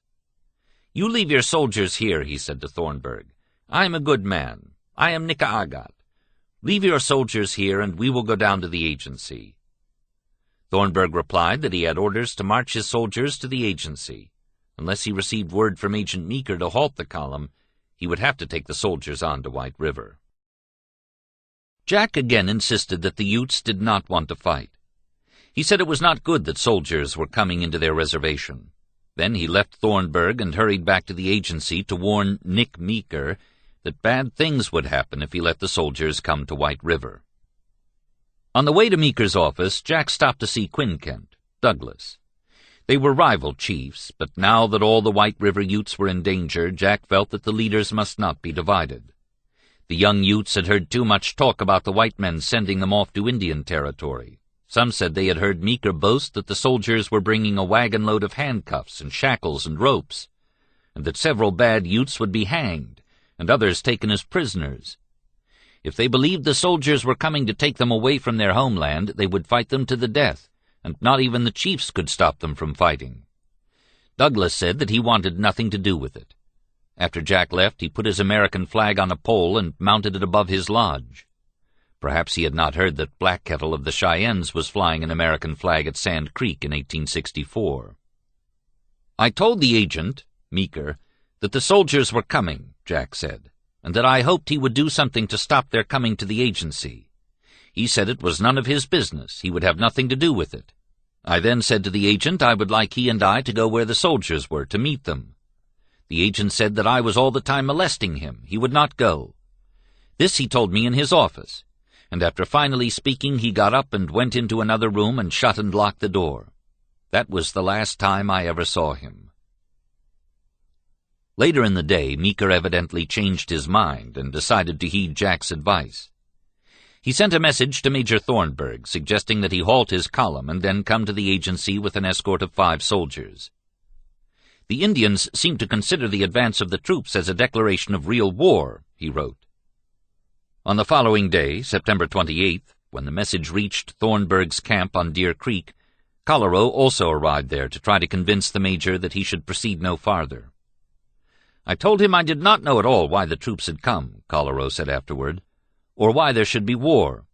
"You leave your soldiers here," he said to Thornburg. "I am a good man. I am Nicaagat. Leave your soldiers here, and we will go down to the agency." Thornburg replied that he had orders to march his soldiers to the agency. Unless he received word from Agent Meeker to halt the column, he would have to take the soldiers on to White River. Jack again insisted that the Utes did not want to fight. He said it was not good that soldiers were coming into their reservation. Then he left Thornburg and hurried back to the agency to warn Nick Meeker that bad things would happen if he let the soldiers come to White River. On the way to Meeker's office, Jack stopped to see Quinkent, Douglas. They were rival chiefs, but now that all the White River Utes were in danger, Jack felt that the leaders must not be divided. The young Utes had heard too much talk about the white men sending them off to Indian territory. Some said they had heard Meeker boast that the soldiers were bringing a wagon-load of handcuffs and shackles and ropes, and that several bad Utes would be hanged, and others taken as prisoners. If they believed the soldiers were coming to take them away from their homeland, they would fight them to the death, and not even the chiefs could stop them from fighting. Douglas said that he wanted nothing to do with it. After Jack left, he put his American flag on a pole and mounted it above his lodge. Perhaps he had not heard that Black Kettle of the Cheyennes was flying an American flag at Sand Creek in 1864. "I told the agent, Meeker, that the soldiers were coming," Jack said, "and that I hoped he would do something to stop their coming to the agency. He said it was none of his business. He would have nothing to do with it. I then said to the agent I would like he and I to go where the soldiers were, to meet them. The agent said that I was all the time molesting him. He would not go. This he told me in his office, and after finally speaking he got up and went into another room and shut and locked the door. That was the last time I ever saw him. Later in the day, Meeker evidently changed his mind and decided to heed Jack's advice. He sent a message to Major Thornburg suggesting that he halt his column and then come to the agency with an escort of 5 soldiers. The Indians seemed to consider the advance of the troops as a declaration of real war, he wrote. On the following day, September 28th, when the message reached Thornburg's camp on Deer Creek, Collereau also arrived there to try to convince the major that he should proceed no farther. "I told him I did not know at all why the troops had come," Collereau said afterward, "or why there should be war."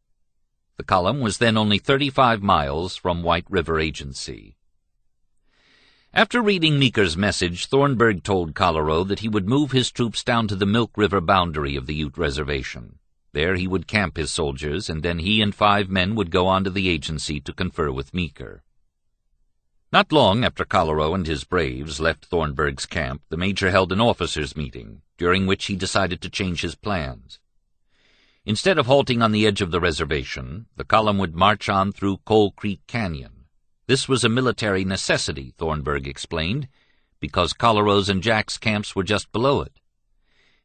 The column was then only 35 miles from White River Agency. After reading Meeker's message, Thornburg told Collereau that he would move his troops down to the Milk River boundary of the Ute Reservation. There he would camp his soldiers, and then he and 5 men would go on to the agency to confer with Meeker. Not long after Collereau and his braves left Thornburg's camp, the major held an officers' meeting, during which he decided to change his plans. Instead of halting on the edge of the reservation, the column would march on through Coal Creek Canyon. This was a military necessity, Thornburg explained, because Collereau's and Jack's camps were just below it.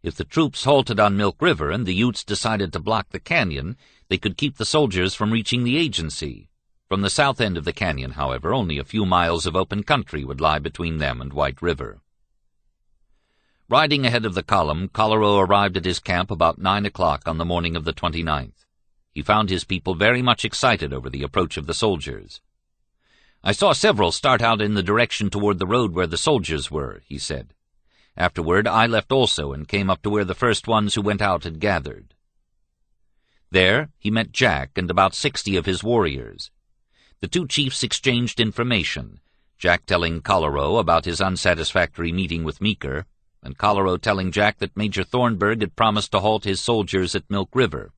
If the troops halted on Milk River and the Utes decided to block the canyon, they could keep the soldiers from reaching the agency. From the south end of the canyon, however, only a few miles of open country would lie between them and White River. Riding ahead of the column, Collereau arrived at his camp about 9 o'clock on the morning of the 29th. He found his people very much excited over the approach of the soldiers. "I saw several start out in the direction toward the road where the soldiers were," he said. "Afterward I left also and came up to where the first ones who went out had gathered." There he met Jack and about 60 of his warriors. The 2 chiefs exchanged information, Jack telling Collereau about his unsatisfactory meeting with Meeker, and Collereau telling Jack that Major Thornburg had promised to halt his soldiers at Milk River.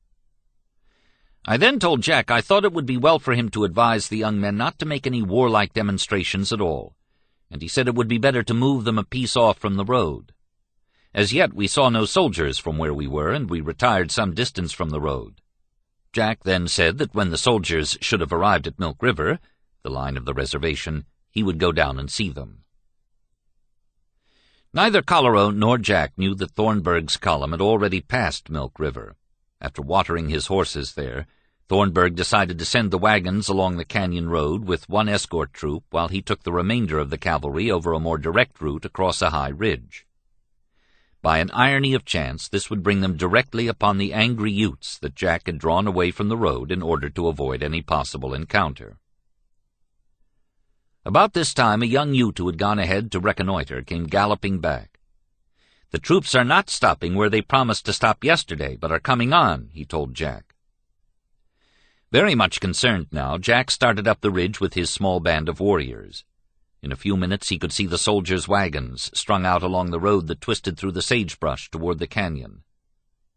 I then told Jack I thought it would be well for him to advise the young men not to make any warlike demonstrations at all, and he said it would be better to move them a piece off from the road. As yet we saw no soldiers from where we were, and we retired some distance from the road. Jack then said that when the soldiers should have arrived at Milk River, the line of the reservation, he would go down and see them. Neither Collereau nor Jack knew that Thornburg's column had already passed Milk River. After watering his horses there, Thornburg decided to send the wagons along the canyon road with 1 escort troop while he took the remainder of the cavalry over a more direct route across a high ridge. By an irony of chance, this would bring them directly upon the angry Utes that Jack had drawn away from the road in order to avoid any possible encounter. About this time, a young Ute who had gone ahead to reconnoiter came galloping back. "The troops are not stopping where they promised to stop yesterday, but are coming on," he told Jack. Very much concerned now, Jack started up the ridge with his small band of warriors. In a few minutes he could see the soldiers' wagons strung out along the road that twisted through the sagebrush toward the canyon.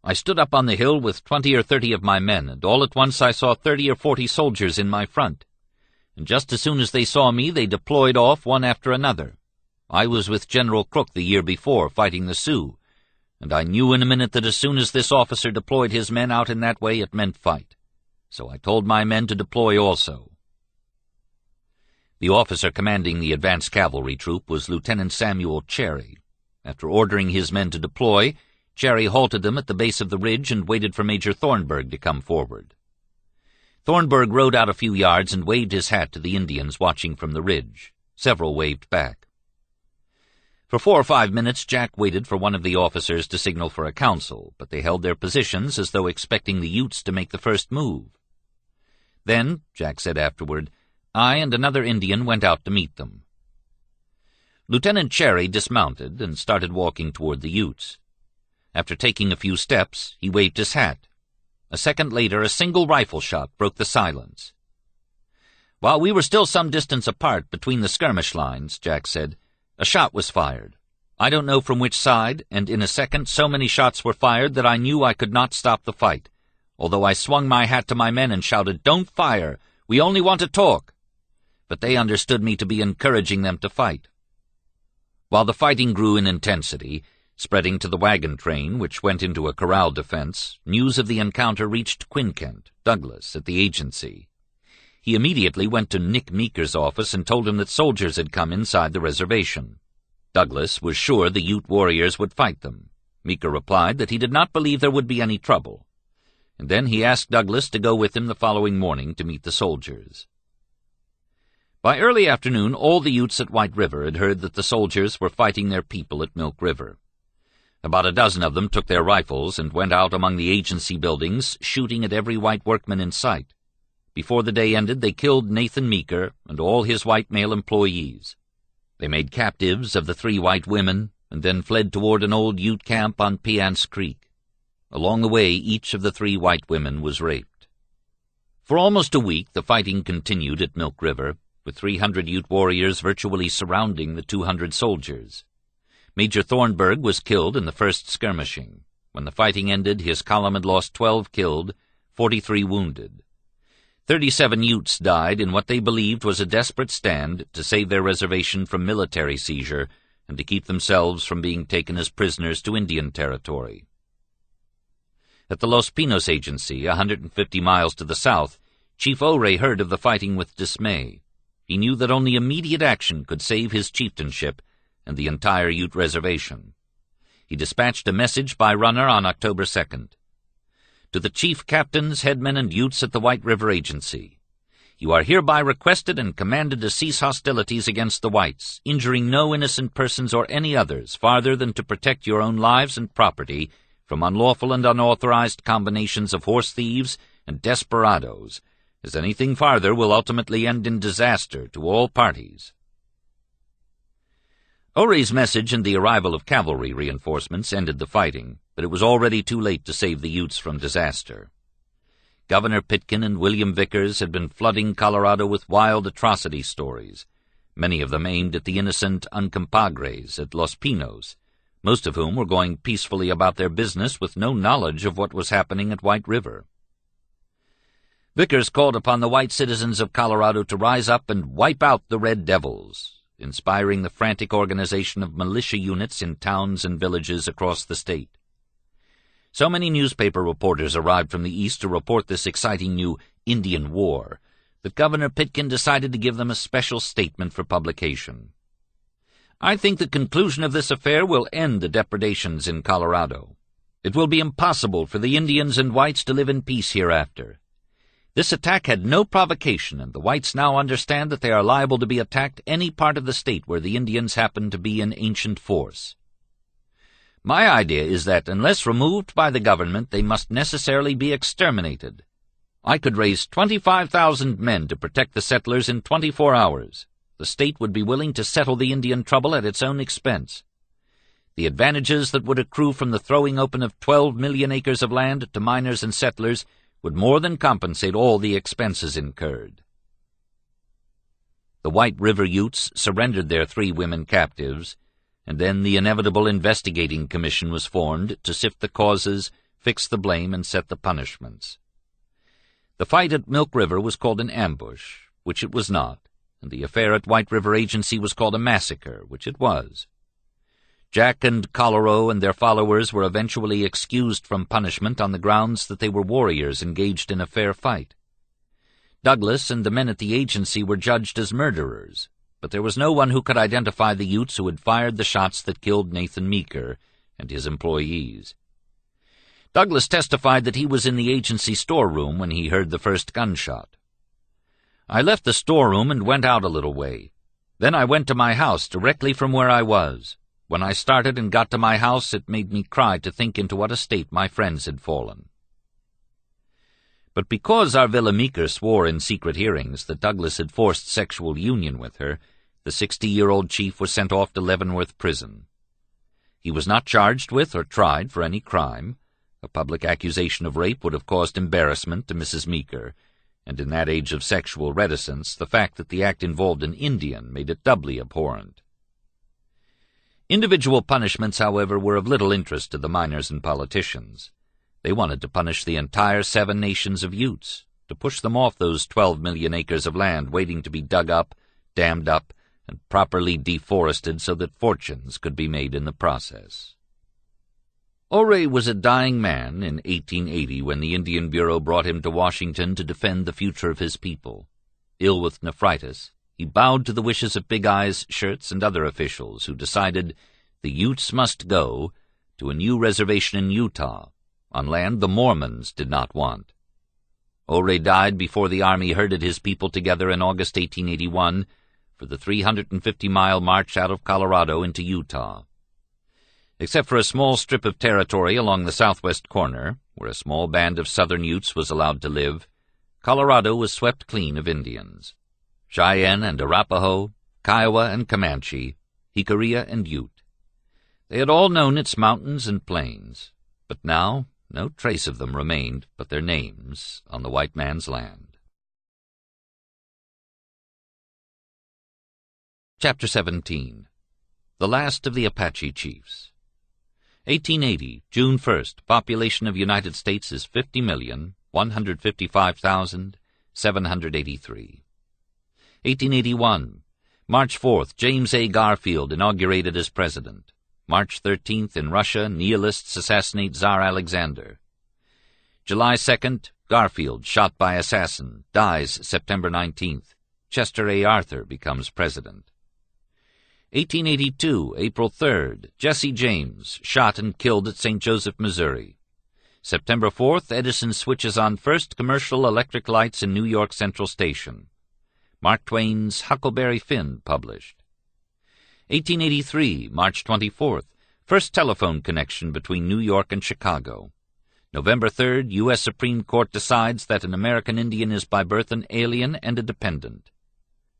I stood up on the hill with 20 or 30 of my men, and all at once I saw 30 or 40 soldiers in my front. And just as soon as they saw me, they deployed off one after another. I was with General Crook the year before, fighting the Sioux, and I knew in a minute that as soon as this officer deployed his men out in that way, it meant fight. So I told my men to deploy also." The officer commanding the advance cavalry troop was Lieutenant Samuel Cherry. After ordering his men to deploy, Cherry halted them at the base of the ridge and waited for Major Thornburg to come forward. Thornburg rode out a few yards and waved his hat to the Indians watching from the ridge. Several waved back. For 4 or 5 minutes Jack waited for one of the officers to signal for a council, but they held their positions as though expecting the Utes to make the first move. Then, Jack said afterward, I and another Indian went out to meet them. Lieutenant Cherry dismounted and started walking toward the Utes. After taking a few steps, he waved his hat. A second later, a single rifle shot broke the silence. While we were still some distance apart between the skirmish lines, Jack said, a shot was fired. I don't know from which side, and in a second so many shots were fired that I knew I could not stop the fight, although I swung my hat to my men and shouted, "Don't fire! We only want to talk!" But they understood me to be encouraging them to fight. While the fighting grew in intensity, Spreading to the wagon train, which went into a corral defense, news of the encounter reached Quinkent, Douglas, at the agency. He immediately went to Nick Meeker's office and told him that soldiers had come inside the reservation. Douglas was sure the Ute warriors would fight them. Meeker replied that he did not believe there would be any trouble, and then he asked Douglas to go with him the following morning to meet the soldiers. By early afternoon, all the Utes at White River had heard that the soldiers were fighting their people at Milk River. About a dozen of them took their rifles and went out among the agency buildings, shooting at every white workman in sight. Before the day ended, they killed Nathan Meeker and all his white male employees. They made captives of the 3 white women and then fled toward an old Ute camp on Piance Creek. Along the way, each of the 3 white women was raped. For almost a week, the fighting continued at Milk River, with 300 Ute warriors virtually surrounding the 200 soldiers. Major Thornburg was killed in the first skirmishing. When the fighting ended, his column had lost 12 killed, 43 wounded. 37 Utes died in what they believed was a desperate stand to save their reservation from military seizure and to keep themselves from being taken as prisoners to Indian territory. At the Los Pinos Agency, 150 miles to the south, Chief Ouray heard of the fighting with dismay. He knew that only immediate action could save his chieftainship and the entire Ute reservation. He dispatched a message by runner on October 2nd. To the chief captains, headmen, and Utes at the White River Agency, you are hereby requested and commanded to cease hostilities against the whites, injuring no innocent persons or any others, farther than to protect your own lives and property from unlawful and unauthorized combinations of horse thieves and desperadoes, as anything farther will ultimately end in disaster to all parties. Ouray's message and the arrival of cavalry reinforcements ended the fighting, but it was already too late to save the Utes from disaster. Governor Pitkin and William Vickers had been flooding Colorado with wild atrocity stories, many of them aimed at the innocent Uncompahgres at Los Pinos, most of whom were going peacefully about their business with no knowledge of what was happening at White River. Vickers called upon the white citizens of Colorado to rise up and wipe out the Red Devils, inspiring the frantic organization of militia units in towns and villages across the state. So many newspaper reporters arrived from the east to report this exciting new Indian war that Governor Pitkin decided to give them a special statement for publication. I think the conclusion of this affair will end the depredations in Colorado. It will be impossible for the Indians and whites to live in peace hereafter. This attack had no provocation, and the whites now understand that they are liable to be attacked any part of the state where the Indians happen to be in ancient force. My idea is that, unless removed by the government, they must necessarily be exterminated. I could raise 25,000 men to protect the settlers in 24 hours. The state would be willing to settle the Indian trouble at its own expense. The advantages that would accrue from the throwing open of 12 million acres of land to miners and settlers would more than compensate all the expenses incurred. The White River Utes surrendered their 3 women captives, and then the inevitable investigating commission was formed to sift the causes, fix the blame, and set the punishments. The fight at Milk River was called an ambush, which it was not, and the affair at White River Agency was called a massacre, which it was. Jack and Colorado and their followers were eventually excused from punishment on the grounds that they were warriors engaged in a fair fight. Douglas and the men at the agency were judged as murderers, but there was no one who could identify the Utes who had fired the shots that killed Nathan Meeker and his employees. Douglas testified that he was in the agency storeroom when he heard the first gunshot. I left the storeroom and went out a little way. Then I went to my house directly from where I was. When I started and got to my house, it made me cry to think into what a state my friends had fallen. But because Arvilla Meeker swore in secret hearings that Douglas had forced sexual union with her, the 60-year-old chief was sent off to Leavenworth Prison. He was not charged with or tried for any crime. A public accusation of rape would have caused embarrassment to Mrs. Meeker, and in that age of sexual reticence, the fact that the act involved an Indian made it doubly abhorrent. Individual punishments, however, were of little interest to the miners and politicians. They wanted to punish the entire 7 nations of Utes, to push them off those 12 million acres of land waiting to be dug up, dammed up, and properly deforested so that fortunes could be made in the process. Ouray was a dying man in 1880 when the Indian Bureau brought him to Washington to defend the future of his people. Ill with nephritis, he bowed to the wishes of Big Eyes, Schurz, and other officials who decided the Utes must go to a new reservation in Utah, on land the Mormons did not want. Ouray died before the Army herded his people together in August 1881 for the 350-mile march out of Colorado into Utah. Except for a small strip of territory along the southwest corner, where a small band of southern Utes was allowed to live, Colorado was swept clean of Indians. Cheyenne and Arapaho, Kiowa and Comanche, Jicarilla and Ute. They had all known its mountains and plains, but now no trace of them remained but their names on the white man's land. Chapter 17. The Last of the Apache Chiefs. 1880, June 1st, population of United States is 50,155,783. 1881, March 4th, James A. Garfield inaugurated as president. March 13th, in Russia, nihilists assassinate Tsar Alexander. July 2nd, Garfield, shot by assassin, dies September 19th. Chester A. Arthur becomes president. 1882, April 3rd, Jesse James, shot and killed at St. Joseph, Missouri. September 4th, Edison switches on first commercial electric lights in New York Central Station. Mark Twain's Huckleberry Finn published. 1883, March 24th, first telephone connection between New York and Chicago. November 3rd, U.S. Supreme Court decides that an American Indian is by birth an alien and a dependent.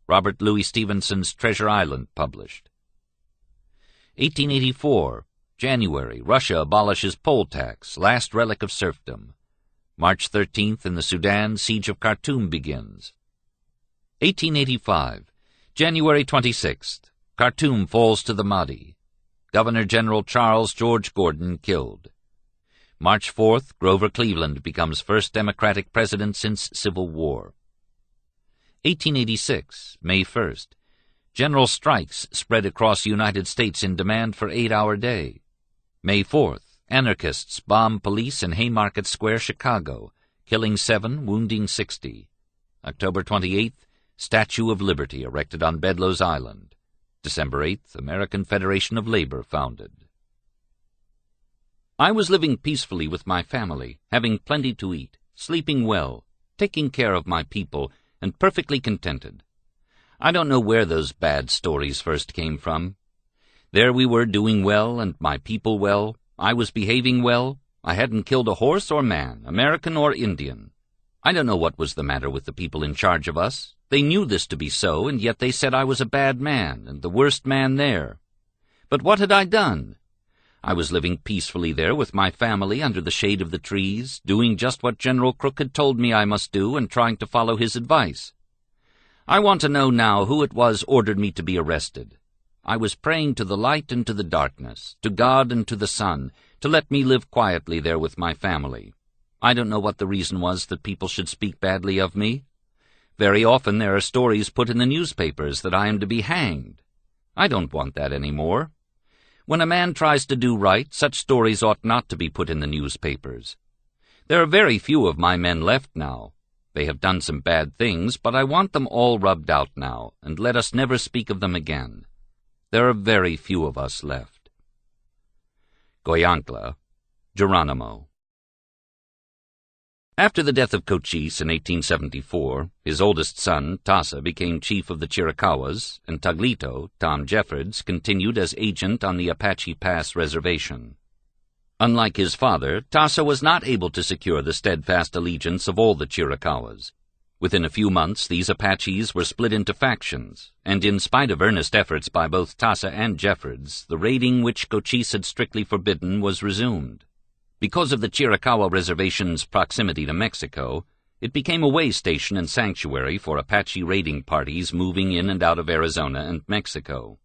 Robert Louis Stevenson's Treasure Island published. 1884, January, Russia abolishes poll tax, last relic of serfdom. March 13th, in the Sudan, siege of Khartoum begins. 1885, January 26th, Khartoum falls to the Mahdi. Governor-General Charles George Gordon killed. March 4th, Grover Cleveland becomes first Democratic president since Civil War. 1886, May 1st, general strikes spread across the United States in demand for 8-hour day. May 4th, anarchists bomb police in Haymarket Square, Chicago, killing 7, wounding 60. October 28th, Statue of Liberty erected on Bedloe's Island. December 8th, American Federation of Labor founded. I was living peacefully with my family, having plenty to eat, sleeping well, taking care of my people, and perfectly contented. I don't know where those bad stories first came from. There we were doing well, and my people well. I was behaving well. I hadn't killed a horse or man, American or Indian. I don't know what was the matter with the people in charge of us. They knew this to be so, and yet they said I was a bad man, and the worst man there. But what had I done? I was living peacefully there with my family under the shade of the trees, doing just what General Crook had told me I must do and trying to follow his advice. I want to know now who it was ordered me to be arrested. I was praying to the light and to the darkness, to God and to the sun, to let me live quietly there with my family. I don't know what the reason was that people should speak badly of me. Very often there are stories put in the newspapers that I am to be hanged. I don't want that any more. When a man tries to do right, such stories ought not to be put in the newspapers. There are very few of my men left now. They have done some bad things, but I want them all rubbed out now, and let us never speak of them again. There are very few of us left. Goyankla, Geronimo. After the death of Cochise in 1874, his oldest son, Tasa, became chief of the Chiricahuas, and Taglito, Tom Jeffords, continued as agent on the Apache Pass Reservation. Unlike his father, Tasa was not able to secure the steadfast allegiance of all the Chiricahuas. Within a few months, these Apaches were split into factions, and in spite of earnest efforts by both Tasa and Jeffords, the raiding which Cochise had strictly forbidden was resumed. Because of the Chiricahua Reservation's proximity to Mexico, it became a way station and sanctuary for Apache raiding parties moving in and out of Arizona and Mexico.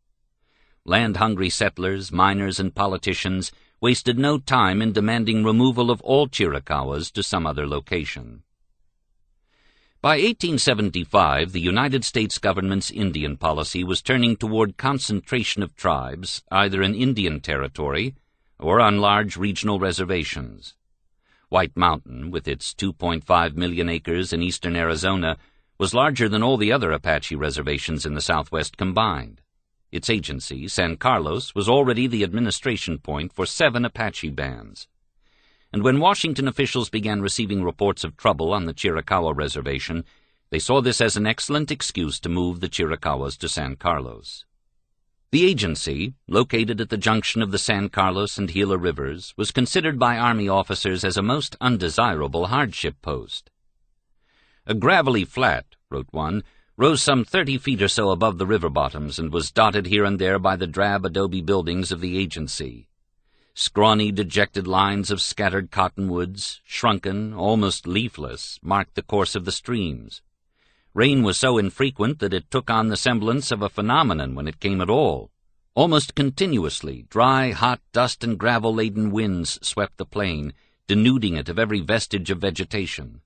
Land-hungry settlers, miners, and politicians wasted no time in demanding removal of all Chiricahuas to some other location. By 1875, the United States government's Indian policy was turning toward concentration of tribes, either in Indian territory or on large regional reservations. White Mountain, with its 2.5 million acres in eastern Arizona, was larger than all the other Apache reservations in the Southwest combined. Its agency, San Carlos, was already the administration point for 7 Apache bands. And when Washington officials began receiving reports of trouble on the Chiricahua Reservation, they saw this as an excellent excuse to move the Chiricahuas to San Carlos. The agency, located at the junction of the San Carlos and Gila rivers, was considered by Army officers as a most undesirable hardship post. A gravelly flat, wrote one, rose some 30 feet or so above the river bottoms and was dotted here and there by the drab adobe buildings of the agency. Scrawny, dejected lines of scattered cottonwoods, shrunken, almost leafless, marked the course of the streams. Rain was so infrequent that it took on the semblance of a phenomenon when it came at all. Almost continuously, dry, hot, dust and gravel-laden winds swept the plain, denuding it of every vestige of vegetation.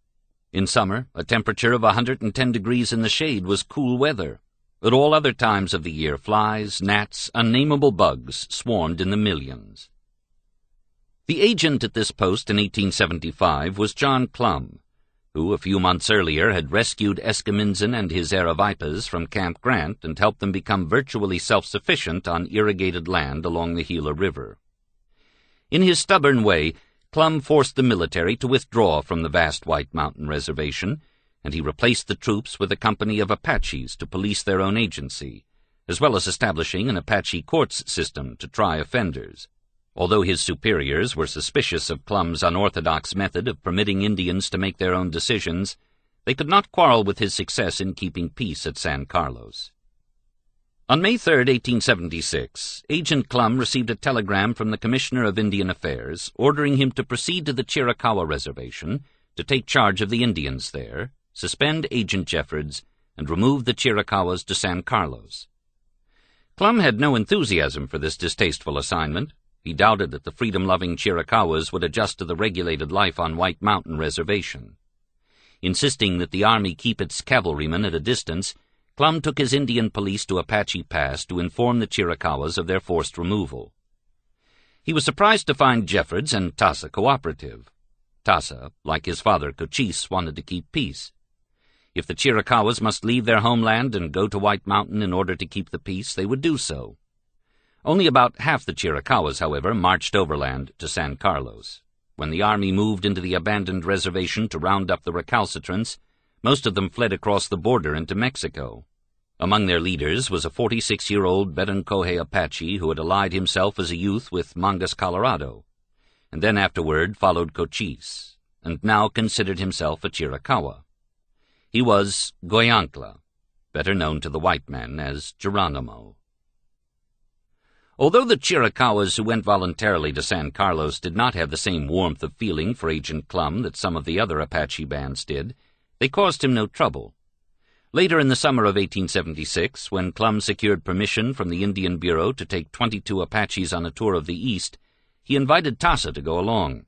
In summer, a temperature of 110 degrees in the shade was cool weather. At all other times of the year, flies, gnats, unnameable bugs swarmed in the millions. The agent at this post in 1875 was John Clum, who a few months earlier had rescued Escamindson and his Aravaipas from Camp Grant and helped them become virtually self-sufficient on irrigated land along the Gila River. In his stubborn way, Clum forced the military to withdraw from the vast White Mountain Reservation, and he replaced the troops with a company of Apaches to police their own agency, as well as establishing an Apache courts system to try offenders. Although his superiors were suspicious of Clum's unorthodox method of permitting Indians to make their own decisions, they could not quarrel with his success in keeping peace at San Carlos. On May 3, 1876, Agent Clum received a telegram from the Commissioner of Indian Affairs ordering him to proceed to the Chiricahua Reservation to take charge of the Indians there, suspend Agent Jeffords, and remove the Chiricahuas to San Carlos. Clum had no enthusiasm for this distasteful assignment. He doubted that the freedom-loving Chiricahuas would adjust to the regulated life on White Mountain Reservation. Insisting that the Army keep its cavalrymen at a distance, Clum took his Indian police to Apache Pass to inform the Chiricahuas of their forced removal. He was surprised to find Jeffords and Tassa cooperative. Tassa, like his father Cochise, wanted to keep peace. If the Chiricahuas must leave their homeland and go to White Mountain in order to keep the peace, they would do so. Only about half the Chiricahuas, however, marched overland to San Carlos. When the Army moved into the abandoned reservation to round up the recalcitrants, most of them fled across the border into Mexico. Among their leaders was a 46-year-old Bedonkohe Apache who had allied himself as a youth with Mangus Colorado, and then afterward followed Cochise, and now considered himself a Chiricahua. He was Goyankla, better known to the white men as Geronimo. Although the Chiricahuas who went voluntarily to San Carlos did not have the same warmth of feeling for Agent Clum that some of the other Apache bands did, they caused him no trouble. Later in the summer of 1876, when Clum secured permission from the Indian Bureau to take 22 Apaches on a tour of the East, he invited Tassa to go along.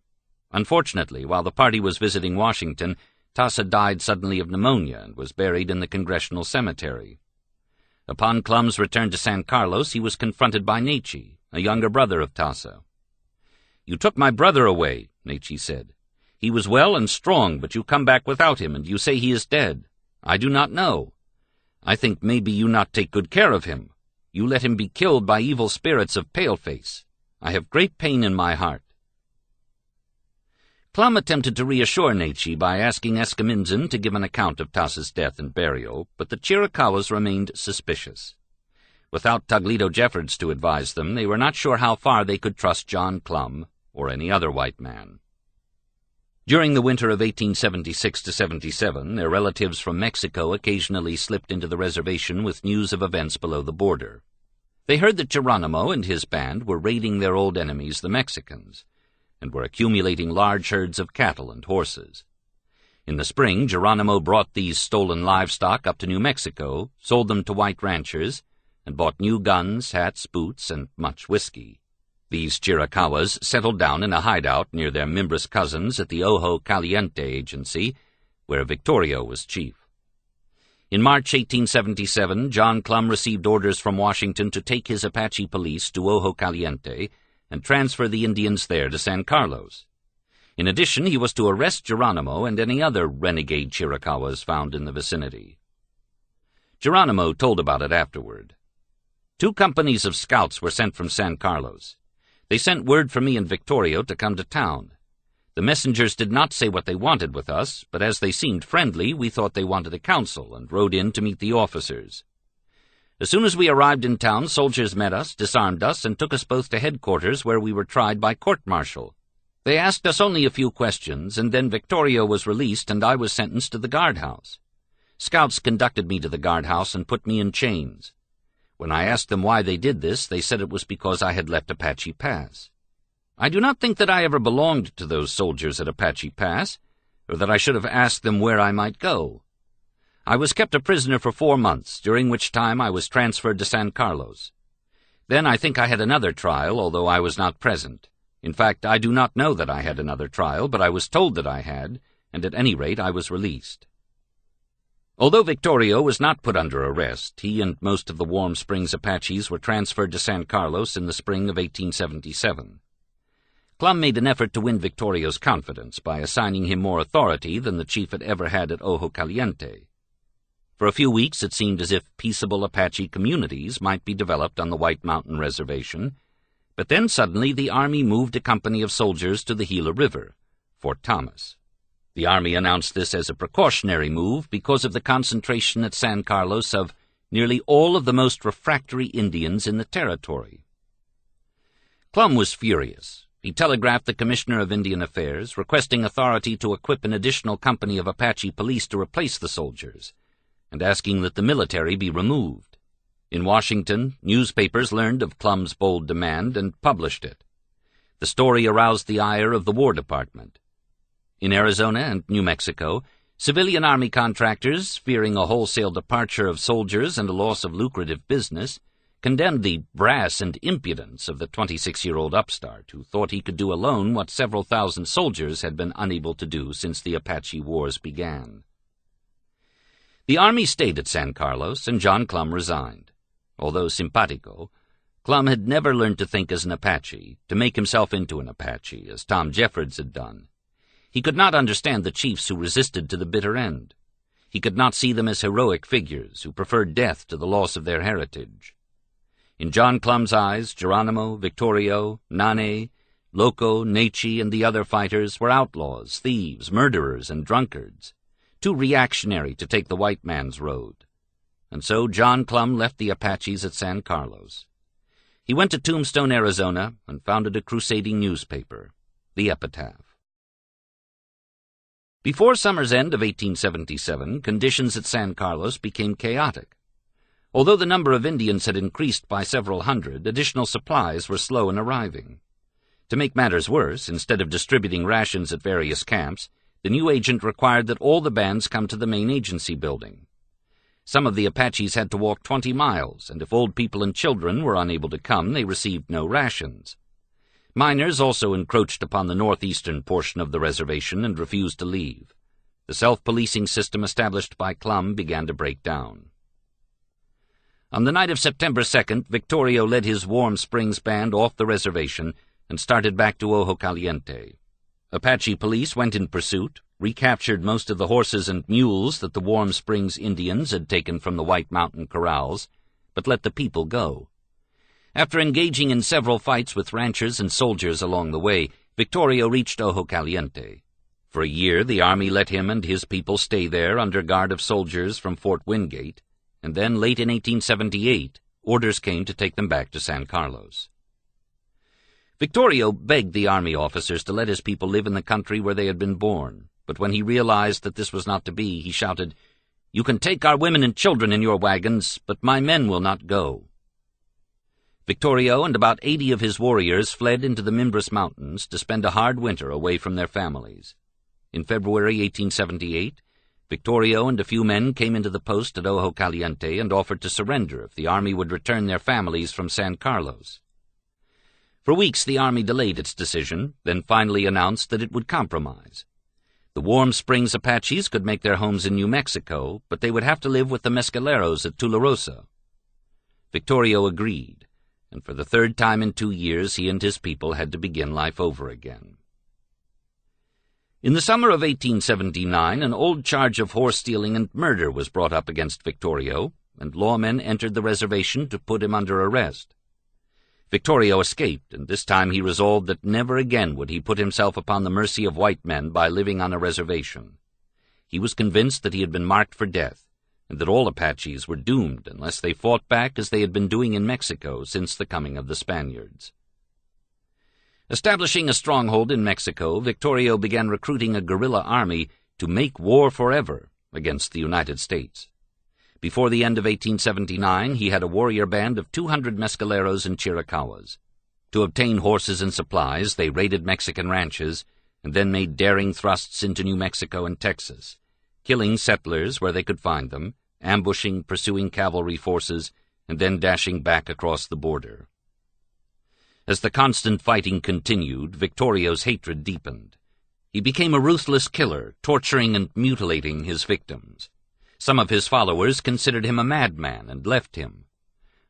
Unfortunately, while the party was visiting Washington, Tassa died suddenly of pneumonia and was buried in the Congressional Cemetery. Upon Clum's return to San Carlos, he was confronted by Naiche, a younger brother of Tassa. "You took my brother away," Naiche said. "He was well and strong, but you come back without him, and you say he is dead. I do not know. I think maybe you not take good care of him. You let him be killed by evil spirits of Paleface. I have great pain in my heart." Clum attempted to reassure Naiche by asking Escamindson to give an account of Tassa's death and burial, but the Chiricahuas remained suspicious. Without Tuglito Jeffords to advise them, they were not sure how far they could trust John Clum or any other white man. During the winter of 1876-77, their relatives from Mexico occasionally slipped into the reservation with news of events below the border. They heard that Geronimo and his band were raiding their old enemies, the Mexicans, and were accumulating large herds of cattle and horses. In the spring, Geronimo brought these stolen livestock up to New Mexico, sold them to white ranchers, and bought new guns, hats, boots, and much whiskey. These Chiricahuas settled down in a hideout near their Mimbres cousins at the Ojo Caliente Agency, where Victorio was chief. In March 1877, John Clum received orders from Washington to take his Apache police to Ojo Caliente and transfer the Indians there to San Carlos. In addition, he was to arrest Geronimo and any other renegade Chiricahuas found in the vicinity. Geronimo told about it afterward. 2 companies of scouts were sent from San Carlos. They sent word for me and Victorio to come to town. The messengers did not say what they wanted with us, but as they seemed friendly, we thought they wanted a council and rode in to meet the officers. As soon as we arrived in town, soldiers met us, disarmed us, and took us both to headquarters where we were tried by court-martial. They asked us only a few questions, and then Victorio was released and I was sentenced to the guardhouse. Scouts conducted me to the guardhouse and put me in chains. When I asked them why they did this, they said it was because I had left Apache Pass. I do not think that I ever belonged to those soldiers at Apache Pass, or that I should have asked them where I might go. I was kept a prisoner for 4 months, during which time I was transferred to San Carlos. Then I think I had another trial, although I was not present. In fact, I do not know that I had another trial, but I was told that I had, and at any rate I was released. Although Victorio was not put under arrest, he and most of the Warm Springs Apaches were transferred to San Carlos in the spring of 1877. Clum made an effort to win Victorio's confidence by assigning him more authority than the chief had ever had at Ojo Caliente. For a few weeks it seemed as if peaceable Apache communities might be developed on the White Mountain Reservation, but then suddenly the Army moved a company of soldiers to the Gila River, Fort Thomas. The Army announced this as a precautionary move because of the concentration at San Carlos of nearly all of the most refractory Indians in the territory. Clum was furious. He telegraphed the Commissioner of Indian Affairs, requesting authority to equip an additional company of Apache police to replace the soldiers, and asking that the military be removed. In Washington, newspapers learned of Clum's bold demand and published it. The story aroused the ire of the War Department. In Arizona and New Mexico, civilian Army contractors, fearing a wholesale departure of soldiers and a loss of lucrative business, condemned the brass and impudence of the 26-year-old upstart who thought he could do alone what several thousand soldiers had been unable to do since the Apache Wars began. The Army stayed at San Carlos, and John Clum resigned. Although simpatico, Clum had never learned to think as an Apache, to make himself into an Apache, as Tom Jeffords had done. He could not understand the chiefs who resisted to the bitter end. He could not see them as heroic figures who preferred death to the loss of their heritage. In John Clum's eyes, Geronimo, Victorio, Nane, Loco, Nechi, and the other fighters were outlaws, thieves, murderers, and drunkards, too reactionary to take the white man's road. And so John Clum left the Apaches at San Carlos. He went to Tombstone, Arizona, and founded a crusading newspaper, The Epitaph. Before summer's end of 1877, conditions at San Carlos became chaotic. Although the number of Indians had increased by several hundred, additional supplies were slow in arriving. To make matters worse, instead of distributing rations at various camps, the new agent required that all the bands come to the main agency building. Some of the Apaches had to walk 20 miles, and if old people and children were unable to come, they received no rations. Miners also encroached upon the northeastern portion of the reservation and refused to leave. The self-policing system established by Clum began to break down. On the night of September 2nd, Victorio led his Warm Springs band off the reservation and started back to Ojo Caliente. Apache police went in pursuit, recaptured most of the horses and mules that the Warm Springs Indians had taken from the White Mountain corrals, but let the people go. After engaging in several fights with ranchers and soldiers along the way, Victorio reached Ojo Caliente. For a year the Army let him and his people stay there under guard of soldiers from Fort Wingate, and then late in 1878, orders came to take them back to San Carlos. Victorio begged the Army officers to let his people live in the country where they had been born, but when he realized that this was not to be, he shouted, "You can take our women and children in your wagons, but my men will not go." Victorio and about 80 of his warriors fled into the Mimbres Mountains to spend a hard winter away from their families. In February 1878, Victorio and a few men came into the post at Ojo Caliente and offered to surrender if the Army would return their families from San Carlos. For weeks the Army delayed its decision, then finally announced that it would compromise. The Warm Springs Apaches could make their homes in New Mexico, but they would have to live with the Mescaleros at Tularosa. Victorio agreed, and for the third time in 2 years he and his people had to begin life over again. In the summer of 1879, an old charge of horse stealing and murder was brought up against Victorio, and lawmen entered the reservation to put him under arrest. Victorio escaped, and this time he resolved that never again would he put himself upon the mercy of white men by living on a reservation. He was convinced that he had been marked for death, and that all Apaches were doomed unless they fought back as they had been doing in Mexico since the coming of the Spaniards. Establishing a stronghold in Mexico, Victorio began recruiting a guerrilla army to make war forever against the United States. Before the end of 1879, he had a warrior band of 200 mescaleros and Chiricahuas. To obtain horses and supplies, they raided Mexican ranches and then made daring thrusts into New Mexico and Texas, killing settlers where they could find them, ambushing pursuing cavalry forces, and then dashing back across the border. As the constant fighting continued, Victorio's hatred deepened. He became a ruthless killer, torturing and mutilating his victims. Some of his followers considered him a madman and left him.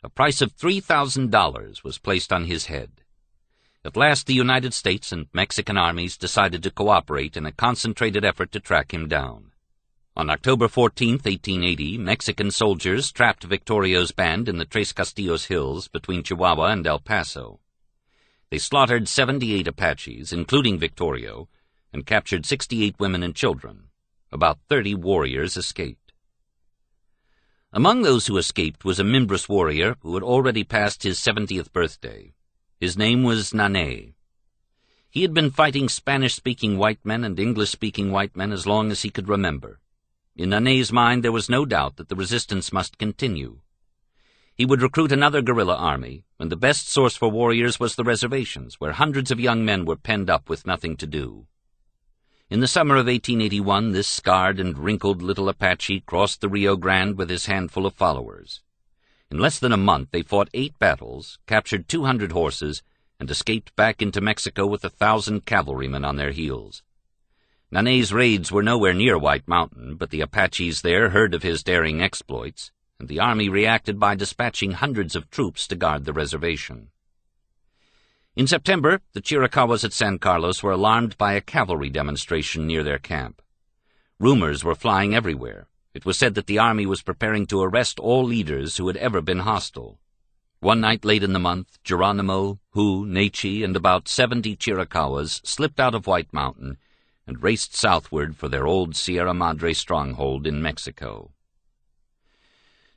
A price of $3,000 was placed on his head. At last the United States and Mexican armies decided to cooperate in a concentrated effort to track him down. On October 14, 1880, Mexican soldiers trapped Victorio's band in the Tres Castillos Hills between Chihuahua and El Paso. They slaughtered 78 Apaches, including Victorio, and captured 68 women and children. About 30 warriors escaped. Among those who escaped was a Mimbres warrior who had already passed his 70th birthday. His name was Nanay. He had been fighting Spanish-speaking white men and English-speaking white men as long as he could remember. In Nanay's mind there was no doubt that the resistance must continue. He would recruit another guerrilla army, and the best source for warriors was the reservations, where hundreds of young men were penned up with nothing to do. In the summer of 1881, this scarred and wrinkled little Apache crossed the Rio Grande with his handful of followers. In less than a month they fought 8 battles, captured 200 horses, and escaped back into Mexico with 1,000 cavalrymen on their heels. Nanay's raids were nowhere near White Mountain, but the Apaches there heard of his daring exploits, and the army reacted by dispatching hundreds of troops to guard the reservation. In September, the Chiricahuas at San Carlos were alarmed by a cavalry demonstration near their camp. Rumors were flying everywhere. It was said that the army was preparing to arrest all leaders who had ever been hostile. One night late in the month, Geronimo, Hu, Nechi, and about 70 Chiricahuas slipped out of White Mountain and raced southward for their old Sierra Madre stronghold in Mexico.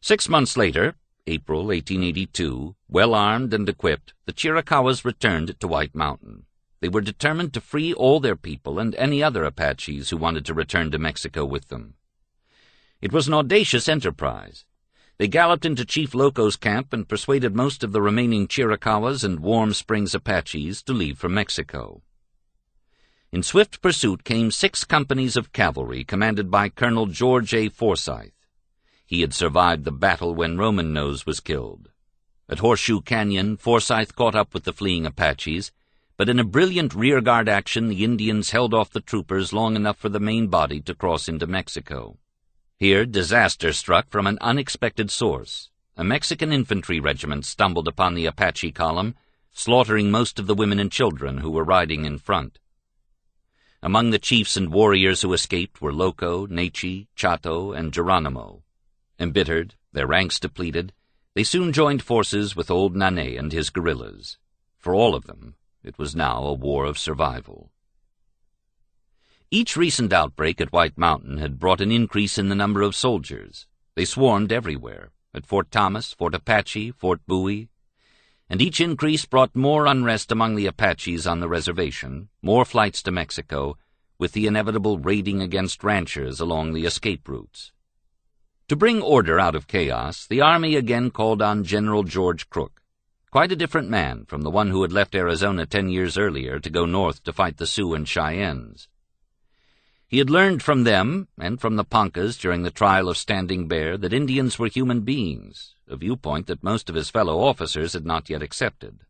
6 months later, April 1882, well-armed and equipped, the Chiricahuas returned to White Mountain. They were determined to free all their people and any other Apaches who wanted to return to Mexico with them. It was an audacious enterprise. They galloped into Chief Loco's camp and persuaded most of the remaining Chiricahuas and Warm Springs Apaches to leave for Mexico. In swift pursuit came 6 companies of cavalry commanded by Colonel George A. Forsyth. He had survived the battle when Roman Nose was killed. At Horseshoe Canyon, Forsyth caught up with the fleeing Apaches, but in a brilliant rearguard action the Indians held off the troopers long enough for the main body to cross into Mexico. Here disaster struck from an unexpected source. A Mexican infantry regiment stumbled upon the Apache column, slaughtering most of the women and children who were riding in front. Among the chiefs and warriors who escaped were Loco, Nechi, Chato, and Geronimo. Embittered, their ranks depleted, they soon joined forces with old Nanay and his guerrillas. For all of them, it was now a war of survival. Each recent outbreak at White Mountain had brought an increase in the number of soldiers. They swarmed everywhere, at Fort Thomas, Fort Apache, Fort Bowie, and each increase brought more unrest among the Apaches on the reservation, more flights to Mexico, with the inevitable raiding against ranchers along the escape routes. To bring order out of chaos, the Army again called on General George Crook, quite a different man from the one who had left Arizona 10 years earlier to go north to fight the Sioux and Cheyennes. He had learned from them, and from the Poncas during the trial of Standing Bear, that Indians were human beings, a viewpoint that most of his fellow officers had not yet accepted.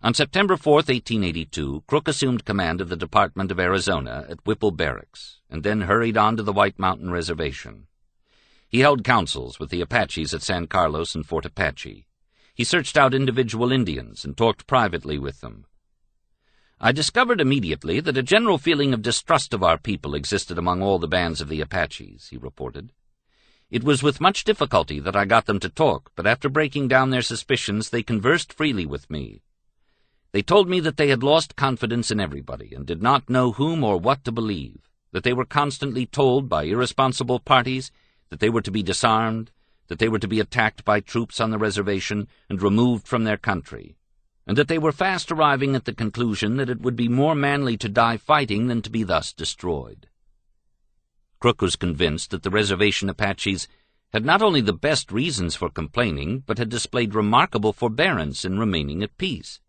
On September 4, 1882, Crook assumed command of the Department of Arizona at Whipple Barracks, and then hurried on to the White Mountain Reservation. He held councils with the Apaches at San Carlos and Fort Apache. He searched out individual Indians and talked privately with them. I discovered immediately that a general feeling of distrust of our people existed among all the bands of the Apaches, he reported. It was with much difficulty that I got them to talk, but after breaking down their suspicions, they conversed freely with me. They told me that they had lost confidence in everybody and did not know whom or what to believe, that they were constantly told by irresponsible parties that they were to be disarmed, that they were to be attacked by troops on the reservation and removed from their country, and that they were fast arriving at the conclusion that it would be more manly to die fighting than to be thus destroyed. Crook was convinced that the reservation Apaches had not only the best reasons for complaining, but had displayed remarkable forbearance in remaining at peace.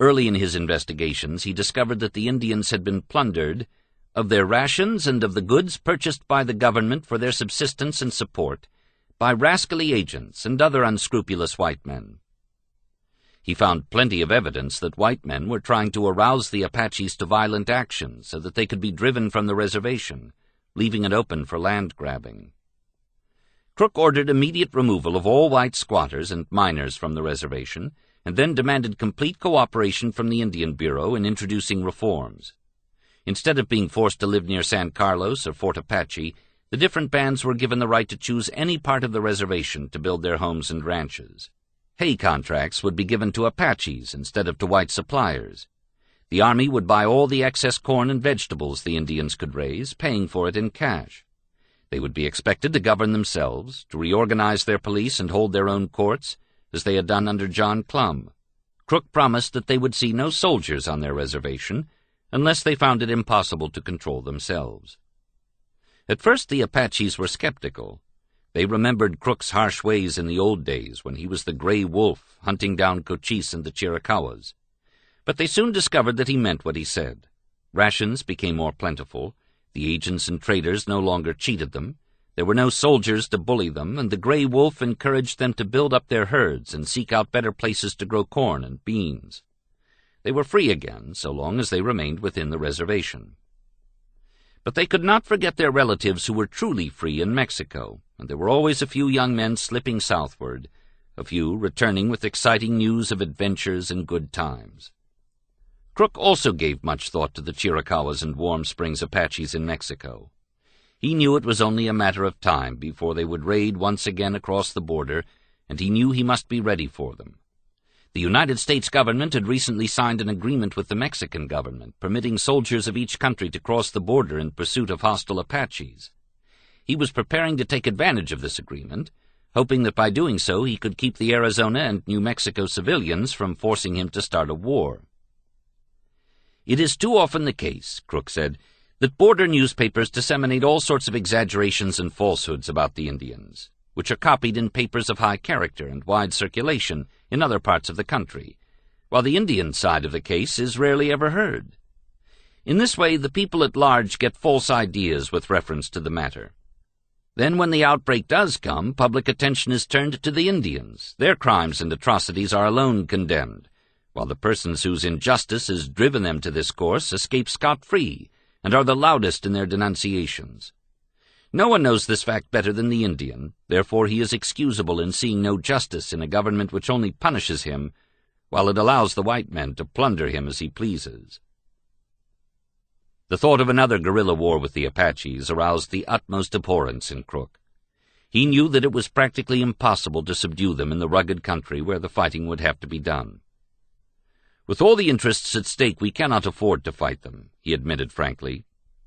Early in his investigations, he discovered that the Indians had been plundered of their rations and of the goods purchased by the government for their subsistence and support by rascally agents and other unscrupulous white men. He found plenty of evidence that white men were trying to arouse the Apaches to violent action so that they could be driven from the reservation, leaving it open for land grabbing. Crook ordered immediate removal of all white squatters and miners from the reservation, and then demanded complete cooperation from the Indian Bureau in introducing reforms. Instead of being forced to live near San Carlos or Fort Apache, the different bands were given the right to choose any part of the reservation to build their homes and ranches. Hay contracts would be given to Apaches instead of to white suppliers. The Army would buy all the excess corn and vegetables the Indians could raise, paying for it in cash. They would be expected to govern themselves, to reorganize their police and hold their own courts, as they had done under John Clum. Crook promised that they would see no soldiers on their reservation unless they found it impossible to control themselves. At first the Apaches were skeptical. They remembered Crook's harsh ways in the old days when he was the Gray Wolf hunting down Cochise and the Chiricahuas. But they soon discovered that he meant what he said. Rations became more plentiful, the agents and traders no longer cheated them, there were no soldiers to bully them, and the Gray Wolf encouraged them to build up their herds and seek out better places to grow corn and beans. They were free again, so long as they remained within the reservation. But they could not forget their relatives who were truly free in Mexico, and there were always a few young men slipping southward, a few returning with exciting news of adventures and good times. Crook also gave much thought to the Chiricahuas and Warm Springs Apaches in Mexico. He knew it was only a matter of time before they would raid once again across the border, and he knew he must be ready for them. The United States government had recently signed an agreement with the Mexican government, permitting soldiers of each country to cross the border in pursuit of hostile Apaches. He was preparing to take advantage of this agreement, hoping that by doing so he could keep the Arizona and New Mexico civilians from forcing him to start a war. It is too often the case, Crook said, that border newspapers disseminate all sorts of exaggerations and falsehoods about the Indians, which are copied in papers of high character and wide circulation in other parts of the country, while the Indian side of the case is rarely ever heard. In this way, the people at large get false ideas with reference to the matter. Then when the outbreak does come, public attention is turned to the Indians. Their crimes and atrocities are alone condemned, while the persons whose injustice has driven them to this course escape scot-free and are the loudest in their denunciations. No one knows this fact better than the Indian, therefore he is excusable in seeing no justice in a government which only punishes him, while it allows the white men to plunder him as he pleases. The thought of another guerrilla war with the Apaches aroused the utmost abhorrence in Crook. He knew that it was practically impossible to subdue them in the rugged country where the fighting would have to be done. With all the interests at stake, we cannot afford to fight them, he admitted frankly.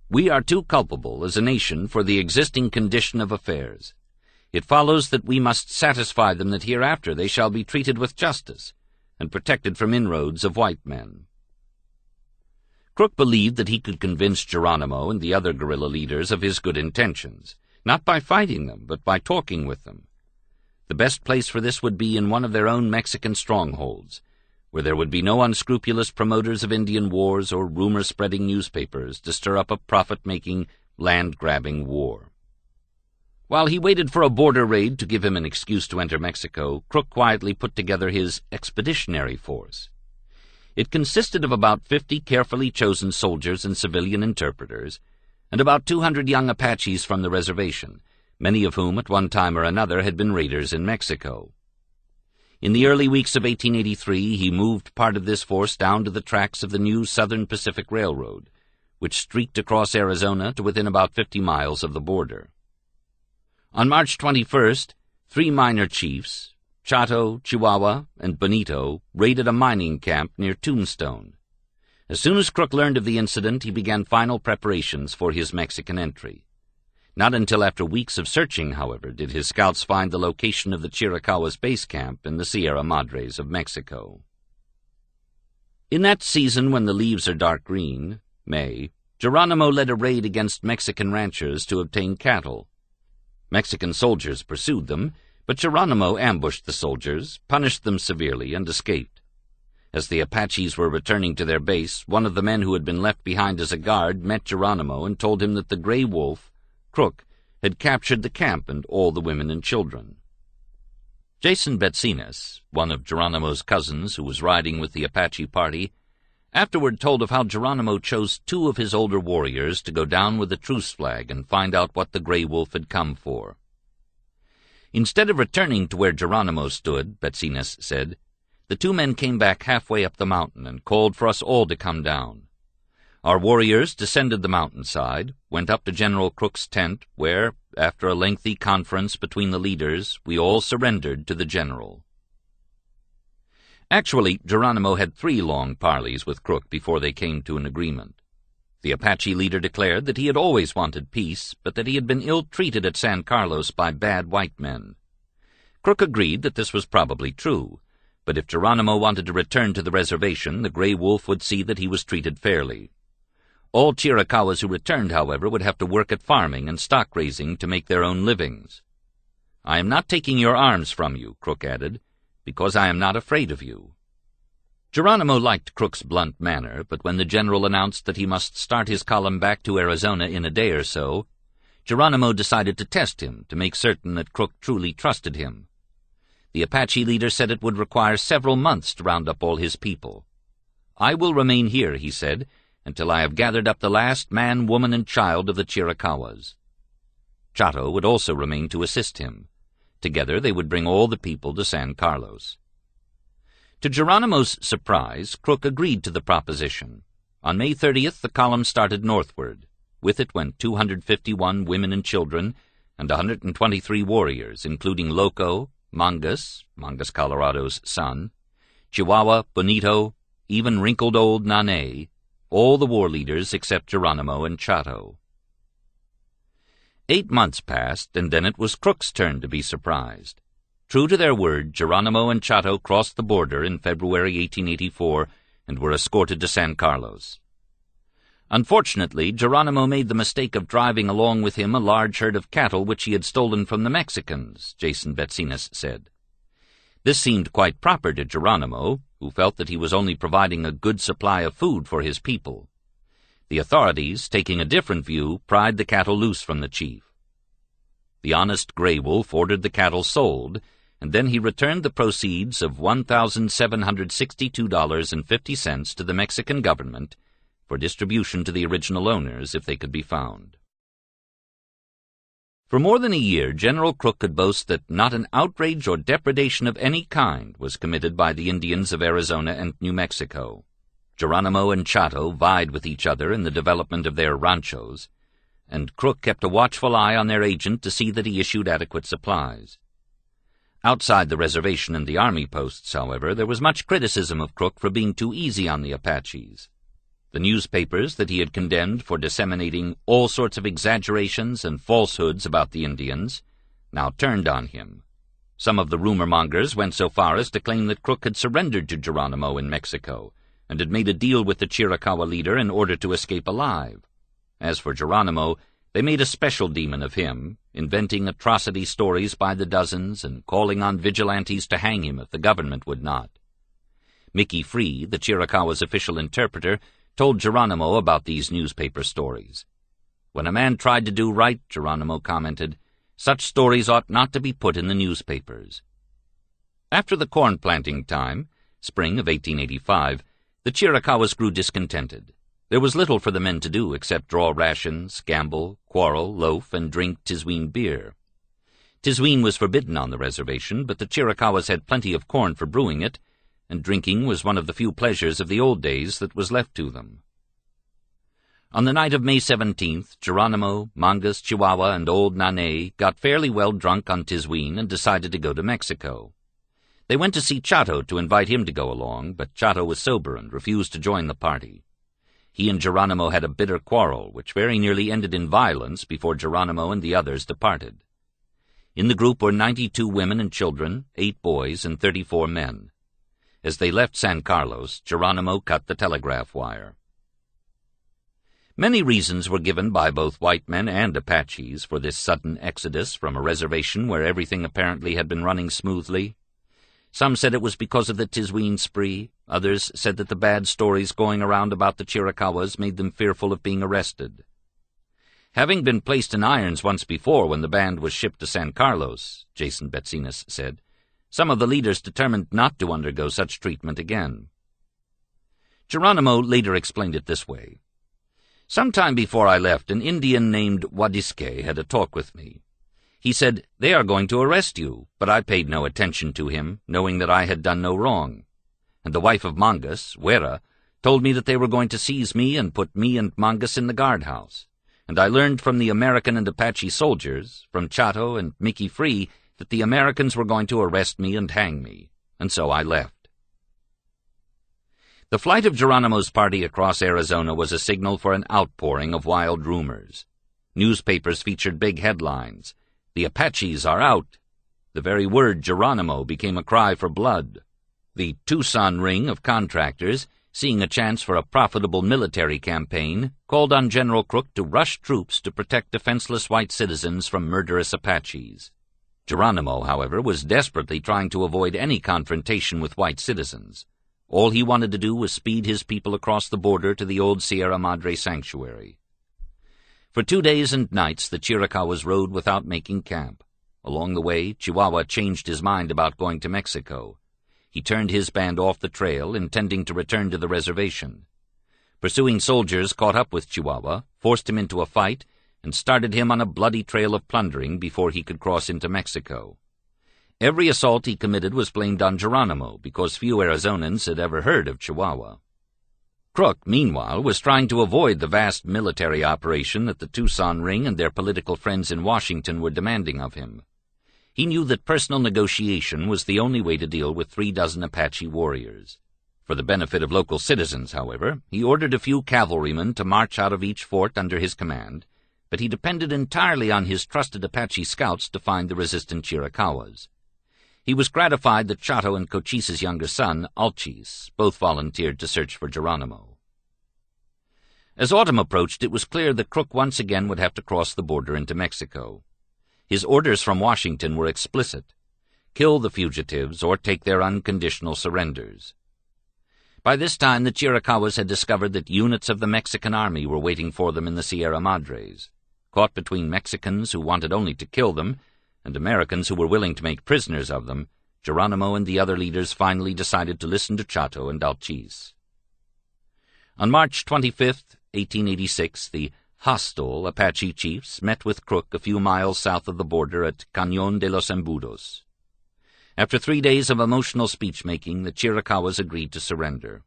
We are too culpable as a nation for the existing condition of affairs. It follows that we must satisfy them that hereafter they shall be treated with justice and protected from inroads of white men. Crook believed that he could convince Geronimo and the other guerrilla leaders of his good intentions, not by fighting them, but by talking with them. The best place for this would be in one of their own Mexican strongholds, where there would be no unscrupulous promoters of Indian wars or rumor-spreading newspapers to stir up a profit-making, land-grabbing war. While he waited for a border raid to give him an excuse to enter Mexico, Crook quietly put together his expeditionary force. It consisted of about 50 carefully chosen soldiers and civilian interpreters, and about 200 young Apaches from the reservation, many of whom at one time or another had been raiders in Mexico. In the early weeks of 1883, he moved part of this force down to the tracks of the new Southern Pacific Railroad, which streaked across Arizona to within about 50 miles of the border. On March 21st, 3 minor chiefs, Chato, Chihuahua, and Bonito, raided a mining camp near Tombstone. As soon as Crook learned of the incident, he began final preparations for his Mexican entry. Not until after weeks of searching, however, did his scouts find the location of the Chiricahuas base camp in the Sierra Madres of Mexico. In that season when the leaves are dark green, May, Geronimo led a raid against Mexican ranchers to obtain cattle. Mexican soldiers pursued them, but Geronimo ambushed the soldiers, punished them severely, and escaped. As the Apaches were returning to their base, one of the men who had been left behind as a guard met Geronimo and told him that the Gray Wolf, Crook, had captured the camp and all the women and children. Jason Betsinas, one of Geronimo's cousins who was riding with the Apache party, afterward told of how Geronimo chose 2 of his older warriors to go down with a truce flag and find out what the Gray Wolf had come for. Instead of returning to where Geronimo stood, Betsinas said, the 2 men came back halfway up the mountain and called for us all to come down. Our warriors descended the mountainside, went up to General Crook's tent, where, after a lengthy conference between the leaders, we all surrendered to the general. Actually, Geronimo had 3 long parleys with Crook before they came to an agreement. The Apache leader declared that he had always wanted peace, but that he had been ill-treated at San Carlos by bad white men. Crook agreed that this was probably true, but if Geronimo wanted to return to the reservation, the Gray Wolf would see that he was treated fairly. All Chiricahuas who returned, however, would have to work at farming and stock-raising to make their own livings. I am not taking your arms from you, Crook added, because I am not afraid of you. Geronimo liked Crook's blunt manner, but when the general announced that he must start his column back to Arizona in a day or so, Geronimo decided to test him to make certain that Crook truly trusted him. The Apache leader said it would require several months to round up all his people. I will remain here, he said, until I have gathered up the last man, woman, and child of the Chiricahuas. Chato would also remain to assist him. Together they would bring all the people to San Carlos. To Geronimo's surprise, Crook agreed to the proposition. On May 30th, the column started northward. With it went 251 women and children, and 123 warriors, including Loco, Mangus Colorado's son, Chihuahua, Bonito, even wrinkled old Nane, all the war leaders except Geronimo and Chato. 8 months passed, and then it was Crook's turn to be surprised. True to their word, Geronimo and Chato crossed the border in February 1884 and were escorted to San Carlos. Unfortunately, Geronimo made the mistake of driving along with him a large herd of cattle which he had stolen from the Mexicans, Jason Betsinas said. This seemed quite proper to Geronimo, who felt that he was only providing a good supply of food for his people. The authorities, taking a different view, pried the cattle loose from the chief. The honest Gray Wolf ordered the cattle sold, and then he returned the proceeds of $1,762.50 to the Mexican government for distribution to the original owners if they could be found. For more than a year, General Crook could boast that not an outrage or depredation of any kind was committed by the Indians of Arizona and New Mexico. Geronimo and Chato vied with each other in the development of their ranchos, and Crook kept a watchful eye on their agent to see that he issued adequate supplies. Outside the reservation and the army posts, however, there was much criticism of Crook for being too easy on the Apaches. The newspapers that he had condemned for disseminating all sorts of exaggerations and falsehoods about the Indians now turned on him. Some of the rumor-mongers went so far as to claim that Crook had surrendered to Geronimo in Mexico and had made a deal with the Chiricahua leader in order to escape alive. As for Geronimo, they made a special demon of him, inventing atrocity stories by the dozens and calling on vigilantes to hang him if the government would not. Mickey Free, the Chiricahua's official interpreter, told Geronimo about these newspaper stories. When a man tried to do right, Geronimo commented, such stories ought not to be put in the newspapers. After the corn-planting time, spring of 1885, the Chiricahuas grew discontented. There was little for the men to do except draw rations, gamble, quarrel, loaf, and drink Tisween beer. Tisween was forbidden on the reservation, but the Chiricahuas had plenty of corn for brewing it, and drinking was one of the few pleasures of the old days that was left to them. On the night of May 17th, Geronimo, Mangus, Chihuahua, and old Nane got fairly well drunk on Tisween and decided to go to Mexico. They went to see Chato to invite him to go along, but Chato was sober and refused to join the party. He and Geronimo had a bitter quarrel, which very nearly ended in violence before Geronimo and the others departed. In the group were 92 women and children, 8 boys, and 34 men. As they left San Carlos, Geronimo cut the telegraph wire. Many reasons were given by both white men and Apaches for this sudden exodus from a reservation where everything apparently had been running smoothly. Some said it was because of the Tisween spree. Others said that the bad stories going around about the Chiricahuas made them fearful of being arrested. Having been placed in irons once before when the band was shipped to San Carlos, Jason Betzinas said, some of the leaders determined not to undergo such treatment again. Geronimo later explained it this way. Some time before I left, an Indian named Wadisque had a talk with me. He said, "They are going to arrest you," but I paid no attention to him, knowing that I had done no wrong. And the wife of Mangus, Wera, told me that they were going to seize me and put me and Mangus in the guardhouse. And I learned from the American and Apache soldiers, from Chato and Mickey Free, that the Americans were going to arrest me and hang me, and so I left. The flight of Geronimo's party across Arizona was a signal for an outpouring of wild rumors. Newspapers featured big headlines. "The Apaches are out." The very word Geronimo became a cry for blood. The Tucson ring of contractors, seeing a chance for a profitable military campaign, called on General Crook to rush troops to protect defenseless white citizens from murderous Apaches. Geronimo, however, was desperately trying to avoid any confrontation with white citizens. All he wanted to do was speed his people across the border to the old Sierra Madre sanctuary. For 2 days and nights the Chiricahuas rode without making camp. Along the way, Chihuahua changed his mind about going to Mexico. He turned his band off the trail, intending to return to the reservation. Pursuing soldiers caught up with Chihuahua, forced him into a fight, and started him on a bloody trail of plundering before he could cross into Mexico. Every assault he committed was blamed on Geronimo, because few Arizonans had ever heard of Chihuahua. Crook, meanwhile, was trying to avoid the vast military operation that the Tucson Ring and their political friends in Washington were demanding of him. He knew that personal negotiation was the only way to deal with 36 Apache warriors. For the benefit of local citizens, however, he ordered a few cavalrymen to march out of each fort under his command, but he depended entirely on his trusted Apache scouts to find the resistant Chiricahuas. He was gratified that Chato and Cochise's younger son, Alchis, both volunteered to search for Geronimo. As autumn approached, it was clear that Crook once again would have to cross the border into Mexico. His orders from Washington were explicit: kill the fugitives or take their unconditional surrenders. By this time, the Chiricahuas had discovered that units of the Mexican army were waiting for them in the Sierra Madres. Caught between Mexicans who wanted only to kill them and Americans who were willing to make prisoners of them, Geronimo and the other leaders finally decided to listen to Chato and Alchis. On March 25, 1886, the hostile Apache chiefs met with Crook a few miles south of the border at Cañón de los Embudos. After 3 days of emotional speech-making, the Chiricahuas agreed to surrender.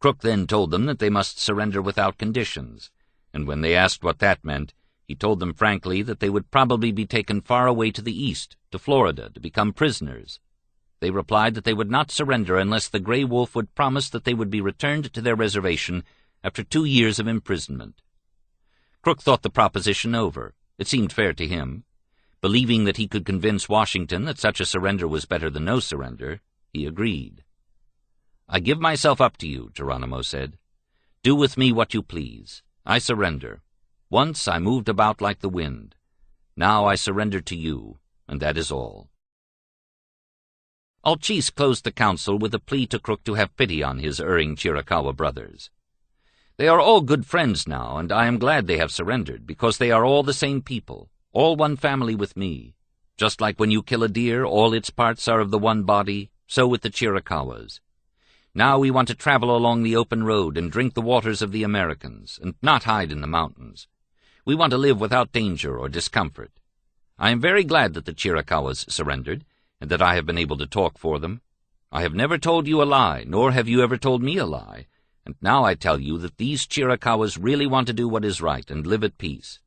Crook then told them that they must surrender without conditions, and when they asked what that meant, he told them frankly that they would probably be taken far away to the east, to Florida, to become prisoners. They replied that they would not surrender unless the Gray Wolf would promise that they would be returned to their reservation after 2 years of imprisonment. Crook thought the proposition over. It seemed fair to him. Believing that he could convince Washington that such a surrender was better than no surrender, he agreed. "I give myself up to you," Geronimo said. "Do with me what you please. I surrender. Once I moved about like the wind. Now I surrender to you, and that is all." Alchis closed the council with a plea to Crook to have pity on his erring Chiricahua brothers. "They are all good friends now, and I am glad they have surrendered, because they are all the same people, all one family with me. Just like when you kill a deer, all its parts are of the one body, so with the Chiricahuas. Now we want to travel along the open road and drink the waters of the Americans, and not hide in the mountains. We want to live without danger or discomfort. I am very glad that the Chiricahuas surrendered, and that I have been able to talk for them. I have never told you a lie, nor have you ever told me a lie, and now I tell you that these Chiricahuas really want to do what is right and live at peace.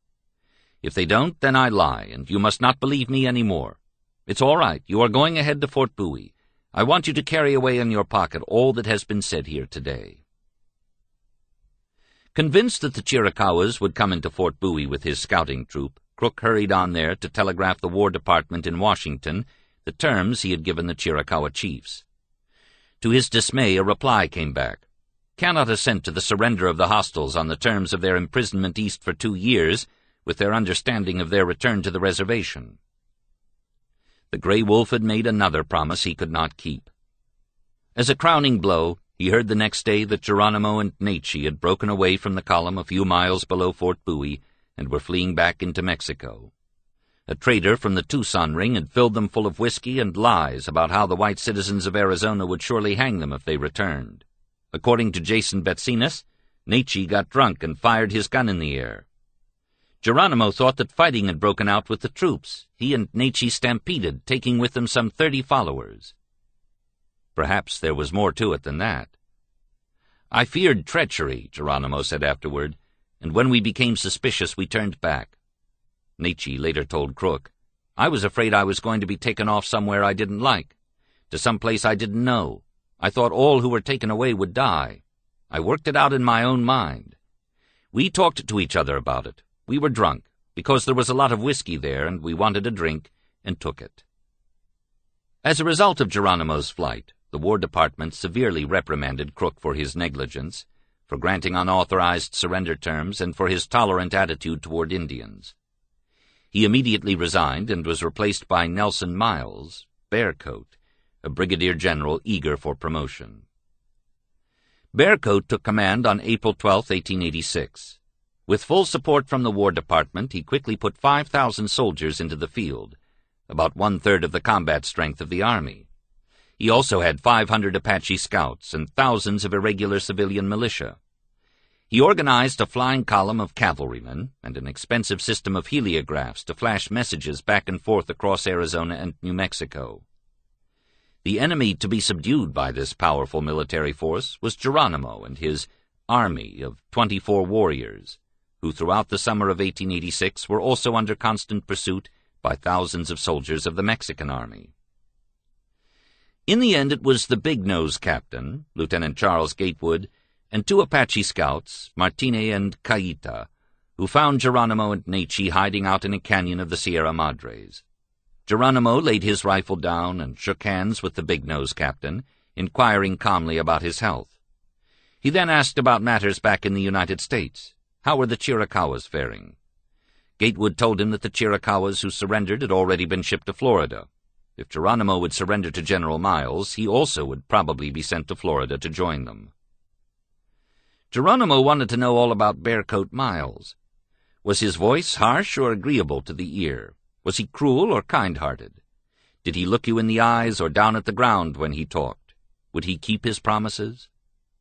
If they don't, then I lie, and you must not believe me any more. It's all right. You are going ahead to Fort Bowie. I want you to carry away in your pocket all that has been said here today." Convinced that the Chiricahuas would come into Fort Bowie with his scouting troop, Crook hurried on there to telegraph the War Department in Washington the terms he had given the Chiricahua chiefs. To his dismay, a reply came back. "Cannot assent to the surrender of the hostiles on the terms of their imprisonment east for 2 years, with their understanding of their return to the reservation." The Grey Wolf had made another promise he could not keep. As a crowning blow, he heard the next day that Geronimo and Naiche had broken away from the column a few miles below Fort Bowie and were fleeing back into Mexico. A trader from the Tucson ring had filled them full of whiskey and lies about how the white citizens of Arizona would surely hang them if they returned. According to Jason Betzinas, Naiche got drunk and fired his gun in the air. Geronimo thought that fighting had broken out with the troops. He and Naiche stampeded, taking with them some 30 followers. Perhaps there was more to it than that. "I feared treachery," Geronimo said afterward, "and when we became suspicious, we turned back." Naiche later told Crook, "I was afraid I was going to be taken off somewhere I didn't like, to some place I didn't know. I thought all who were taken away would die. I worked it out in my own mind. We talked to each other about it. We were drunk, because there was a lot of whiskey there, and we wanted a drink, and took it." As a result of Geronimo's flight, the War Department severely reprimanded Crook for his negligence, for granting unauthorized surrender terms, and for his tolerant attitude toward Indians. He immediately resigned and was replaced by Nelson Miles, Bearcoat, a brigadier general eager for promotion. Bearcoat took command on April 12, 1886. With full support from the War Department, he quickly put 5,000 soldiers into the field, about 1/3 of the combat strength of the Army. He also had 500 Apache scouts and thousands of irregular civilian militia. He organized a flying column of cavalrymen and an expensive system of heliographs to flash messages back and forth across Arizona and New Mexico. The enemy to be subdued by this powerful military force was Geronimo and his army of 24 warriors, who throughout the summer of 1886 were also under constant pursuit by thousands of soldiers of the Mexican army. In the end, it was the Big-Nose captain, Lieutenant Charles Gatewood, and 2 Apache scouts, Martinez and Caita, who found Geronimo and Naiche hiding out in a canyon of the Sierra Madres. Geronimo laid his rifle down and shook hands with the Big-Nose captain, inquiring calmly about his health. He then asked about matters back in the United States. How were the Chiricahuas faring? Gatewood told him that the Chiricahuas who surrendered had already been shipped to Florida. If Geronimo would surrender to General Miles, he also would probably be sent to Florida to join them. Geronimo wanted to know all about Bearcoat Miles. Was his voice harsh or agreeable to the ear? Was he cruel or kind-hearted? Did he look you in the eyes or down at the ground when he talked? Would he keep his promises?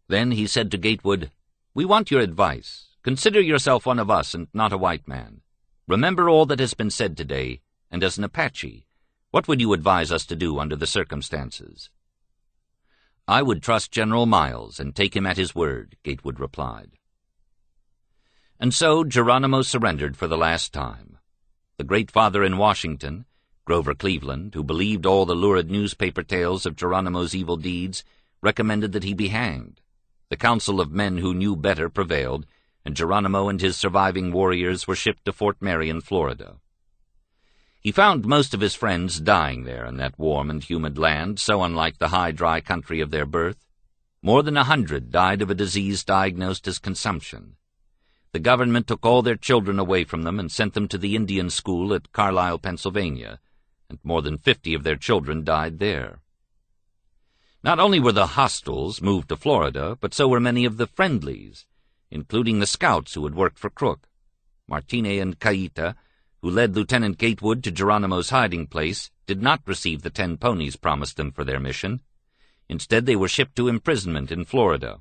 Then he said to Gatewood, "We want your advice. Consider yourself one of us and not a white man. Remember all that has been said today, and as an Apache, what would you advise us to do under the circumstances?" "I would trust General Miles and take him at his word," Gatewood replied. And so Geronimo surrendered for the last time. The great father in Washington, Grover Cleveland, who believed all the lurid newspaper tales of Geronimo's evil deeds, recommended that he be hanged. The council of men who knew better prevailed, and Geronimo and his surviving warriors were shipped to Fort Marion, Florida. He found most of his friends dying there in that warm and humid land, so unlike the high, dry country of their birth. More than 100 died of a disease diagnosed as consumption. The government took all their children away from them and sent them to the Indian school at Carlisle, Pennsylvania, and more than 50 of their children died there. Not only were the hostiles moved to Florida, but so were many of the friendlies, including the scouts who had worked for Crook. Martinez and Caita, who led Lieutenant Gatewood to Geronimo's hiding place, did not receive the 10 ponies promised them for their mission. Instead, they were shipped to imprisonment in Florida.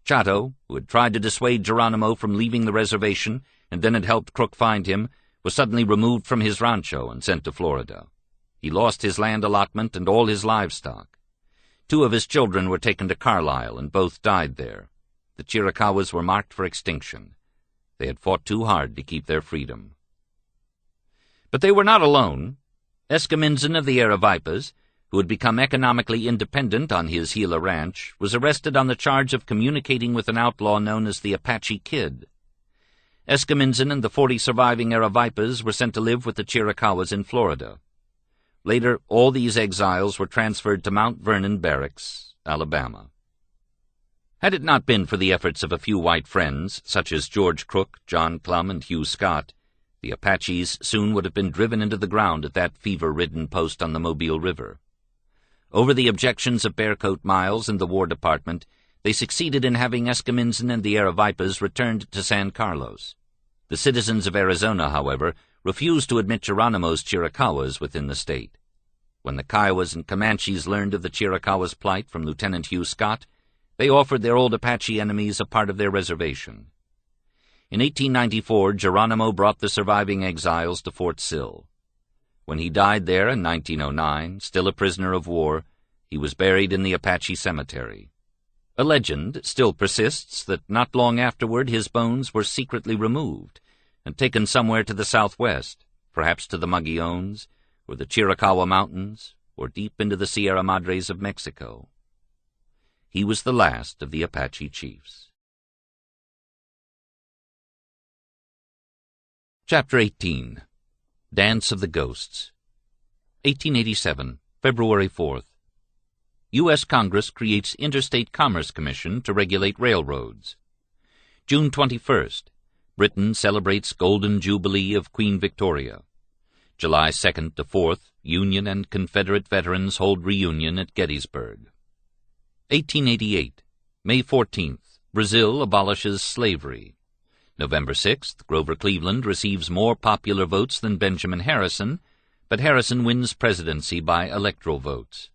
Chato, who had tried to dissuade Geronimo from leaving the reservation and then had helped Crook find him, was suddenly removed from his rancho and sent to Florida. He lost his land allotment and all his livestock. 2 of his children were taken to Carlisle, and both died there. The Chiricahuas were marked for extinction. They had fought too hard to keep their freedom. But they were not alone. Escamindson of the Aravaipas, who had become economically independent on his Gila ranch, was arrested on the charge of communicating with an outlaw known as the Apache Kid. Escamindson and the 40 surviving Aravaipas were sent to live with the Chiricahuas in Florida. Later, all these exiles were transferred to Mount Vernon Barracks, Alabama. Had it not been for the efforts of a few white friends, such as George Crook, John Clum, and Hugh Scott, the Apaches soon would have been driven into the ground at that fever-ridden post on the Mobile River. Over the objections of Bearcoat Miles and the War Department, they succeeded in having Escamindson and the Aravaipas returned to San Carlos. The citizens of Arizona, however, refused to admit Geronimo's Chiricahuas within the state. When the Kiowas and Comanches learned of the Chiricahuas' plight from Lieutenant Hugh Scott, they offered their old Apache enemies a part of their reservation. In 1894, Geronimo brought the surviving exiles to Fort Sill. When he died there in 1909, still a prisoner of war, he was buried in the Apache cemetery. A legend still persists that not long afterward his bones were secretly removed and taken somewhere to the southwest, perhaps to the Mogollons, or the Chiricahua Mountains, or deep into the Sierra Madres of Mexico. He was the last of the Apache chiefs. Chapter 18. Dance of the Ghosts. 1887, February 4th. U.S. Congress creates Interstate Commerce Commission to regulate railroads. June 21st. Britain celebrates Golden Jubilee of Queen Victoria. July 2nd to 4th, Union and Confederate veterans hold reunion at Gettysburg. 1888, May 14th, Brazil abolishes slavery. November 6th, Grover Cleveland receives more popular votes than Benjamin Harrison, but Harrison wins presidency by electoral votes.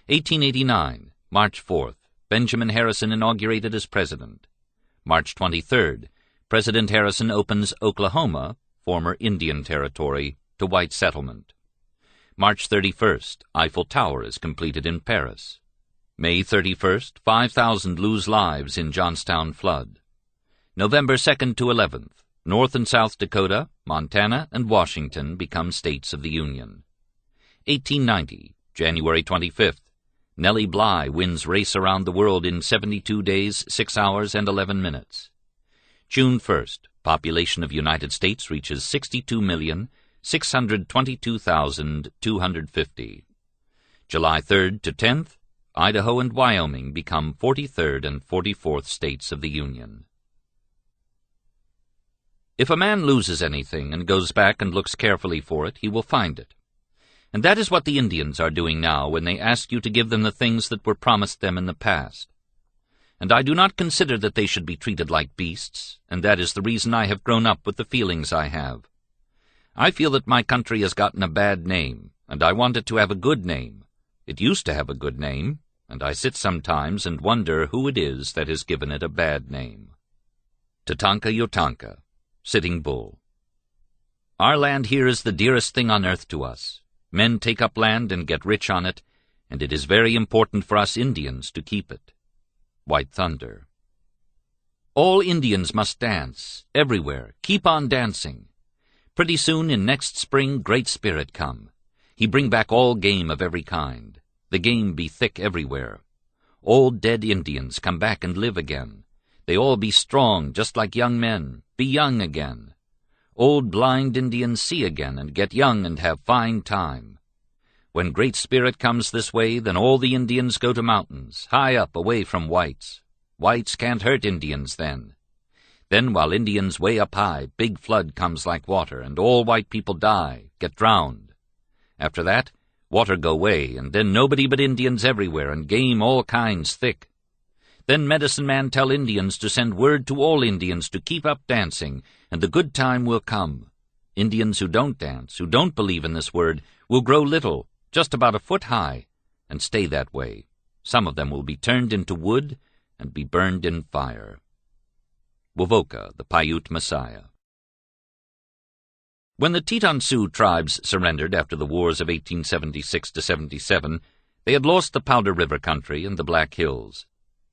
1889, March 4th, Benjamin Harrison inaugurated as president. March 23rd, President Harrison opens Oklahoma, former Indian Territory, to white settlement. March 31st, Eiffel Tower is completed in Paris. May 31st, 5,000 lose lives in Johnstown flood. November 2nd to 11th, North and South Dakota, Montana, and Washington become states of the Union. 1890, January 25th, Nellie Bly wins race around the world in 72 days, 6 hours, and 11 minutes. June 1st, population of United States reaches 62,622,250. July 3rd to 10th, Idaho and Wyoming become 43rd and 44th states of the Union. If a man loses anything and goes back and looks carefully for it, he will find it. And that is what the Indians are doing now when they ask you to give them the things that were promised them in the past. And I do not consider that they should be treated like beasts, and that is the reason I have grown up with the feelings I have. I feel that my country has gotten a bad name, and I want it to have a good name. It used to have a good name, and I sit sometimes and wonder who it is that has given it a bad name. Tatanka Yotanka, Sitting Bull. Our land here is the dearest thing on earth to us. Men take up land and get rich on it, and it is very important for us Indians to keep it. White Thunder. All Indians must dance, everywhere, keep on dancing. Pretty soon in next spring Great Spirit come. He bring back all game of every kind. The game be thick everywhere. All dead Indians come back and live again. They all be strong, just like young men, be young again. Old blind Indians see again and get young and have fine time. When Great Spirit comes this way, then all the Indians go to mountains, high up away from whites. Whites can't hurt Indians then. Then while Indians way up high, big flood comes like water, and all white people die, get drowned. After that, water go way, and then nobody but Indians everywhere, and game all kinds thick. Then Medicine Man tell Indians to send word to all Indians to keep up dancing, and the good time will come. Indians who don't dance, who don't believe in this word, will grow little, just about a foot high, and stay that way. Some of them will be turned into wood and be burned in fire. Wovoka, the Paiute Messiah. When the Teton Sioux tribes surrendered after the wars of 1876–77, they had lost the Powder River country and the Black Hills.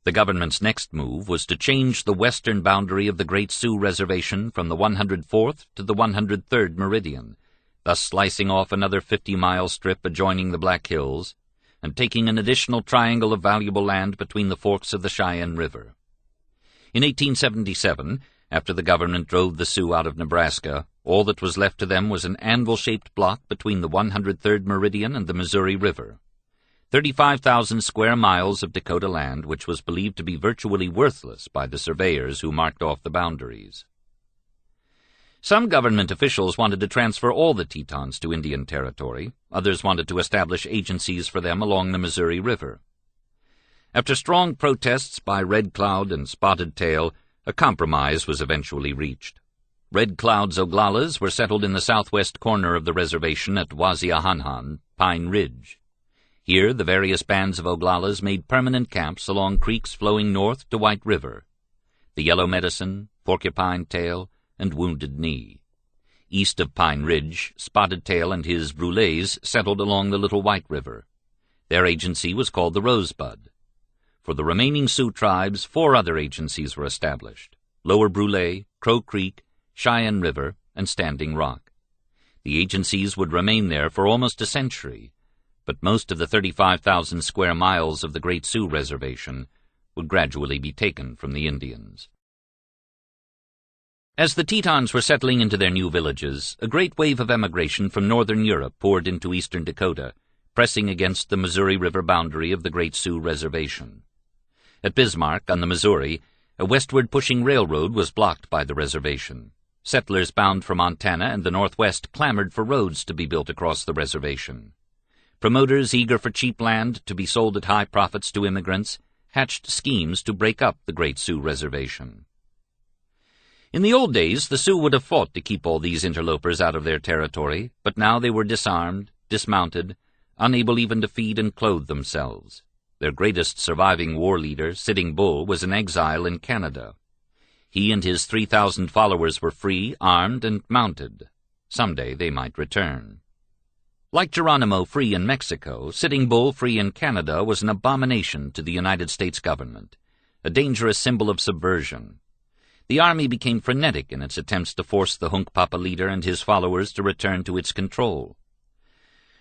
The government's next move was to change the western boundary of the Great Sioux Reservation from the 104th to the 103rd meridian, thus slicing off another 50-mile strip adjoining the Black Hills and taking an additional triangle of valuable land between the forks of the Cheyenne River. In 1877, after the government drove the Sioux out of Nebraska, all that was left to them was an anvil-shaped block between the 103rd meridian and the Missouri River. 35,000 square miles of Dakota land, which was believed to be virtually worthless by the surveyors who marked off the boundaries. Some government officials wanted to transfer all the Tetons to Indian Territory. Others wanted to establish agencies for them along the Missouri River. After strong protests by Red Cloud and Spotted Tail, a compromise was eventually reached. Red Cloud's Oglalas were settled in the southwest corner of the reservation at Waziahanhan, Pine Ridge. Here the various bands of Oglalas made permanent camps along creeks flowing north to White River, the Yellow Medicine, Porcupine Tail, and Wounded Knee. East of Pine Ridge, Spotted Tail and his Brulés settled along the Little White River. Their agency was called the Rosebud. For the remaining Sioux tribes, 4 other agencies were established: Lower Brulé, Crow Creek, Cheyenne River, and Standing Rock. The agencies would remain there for almost a century, but most of the 35,000 square miles of the Great Sioux Reservation would gradually be taken from the Indians. As the Tetons were settling into their new villages, a great wave of emigration from northern Europe poured into eastern Dakota, pressing against the Missouri River boundary of the Great Sioux Reservation. At Bismarck, on the Missouri, a westward-pushing railroad was blocked by the reservation. Settlers bound for Montana and the Northwest clamored for roads to be built across the reservation. Promoters eager for cheap land to be sold at high profits to immigrants hatched schemes to break up the Great Sioux Reservation. In the old days, the Sioux would have fought to keep all these interlopers out of their territory, but now they were disarmed, dismounted, unable even to feed and clothe themselves. Their greatest surviving war leader, Sitting Bull, was in exile in Canada. He and his 3,000 followers were free, armed, and mounted. Someday they might return. Like Geronimo free in Mexico, Sitting Bull free in Canada was an abomination to the United States government, a dangerous symbol of subversion. The army became frenetic in its attempts to force the Hunkpapa leader and his followers to return to its control.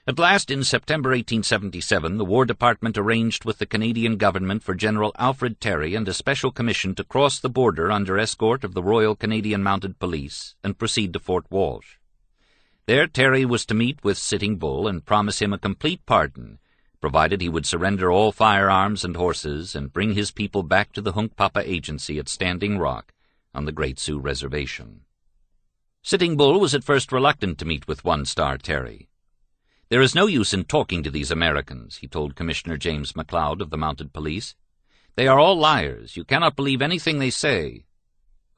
At last, in September 1877, the War Department arranged with the Canadian government for General Alfred Terry and a special commission to cross the border under escort of the Royal Canadian Mounted Police and proceed to Fort Walsh. There Terry was to meet with Sitting Bull and promise him a complete pardon, provided he would surrender all firearms and horses and bring his people back to the Hunkpapa Agency at Standing Rock on the Great Sioux Reservation. Sitting Bull was at first reluctant to meet with One Star Terry. "There is no use in talking to these Americans," he told Commissioner James McLeod of the Mounted Police. "They are all liars. You cannot believe anything they say."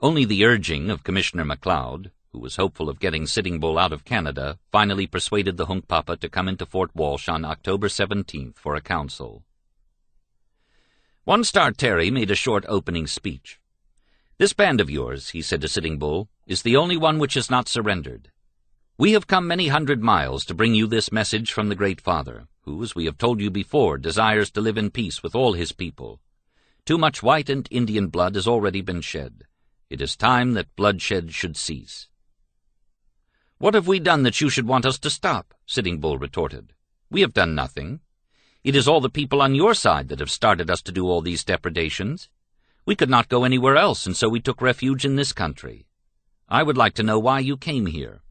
Only the urging of Commissioner McLeod, who was hopeful of getting Sitting Bull out of Canada, finally persuaded the Hunkpapa to come into Fort Walsh on October 17th for a council. One Star Terry made a short opening speech. "This band of yours," he said to Sitting Bull, "is the only one which has not surrendered. We have come many hundred miles to bring you this message from the Great Father, who, as we have told you before, desires to live in peace with all his people. Too much white and Indian blood has already been shed. It is time that bloodshed should cease." "What have we done that you should want us to stop?" Sitting Bull retorted. "We have done nothing. It is all the people on your side that have started us to do all these depredations. We could not go anywhere else, and so we took refuge in this country. I would like to know why you came here.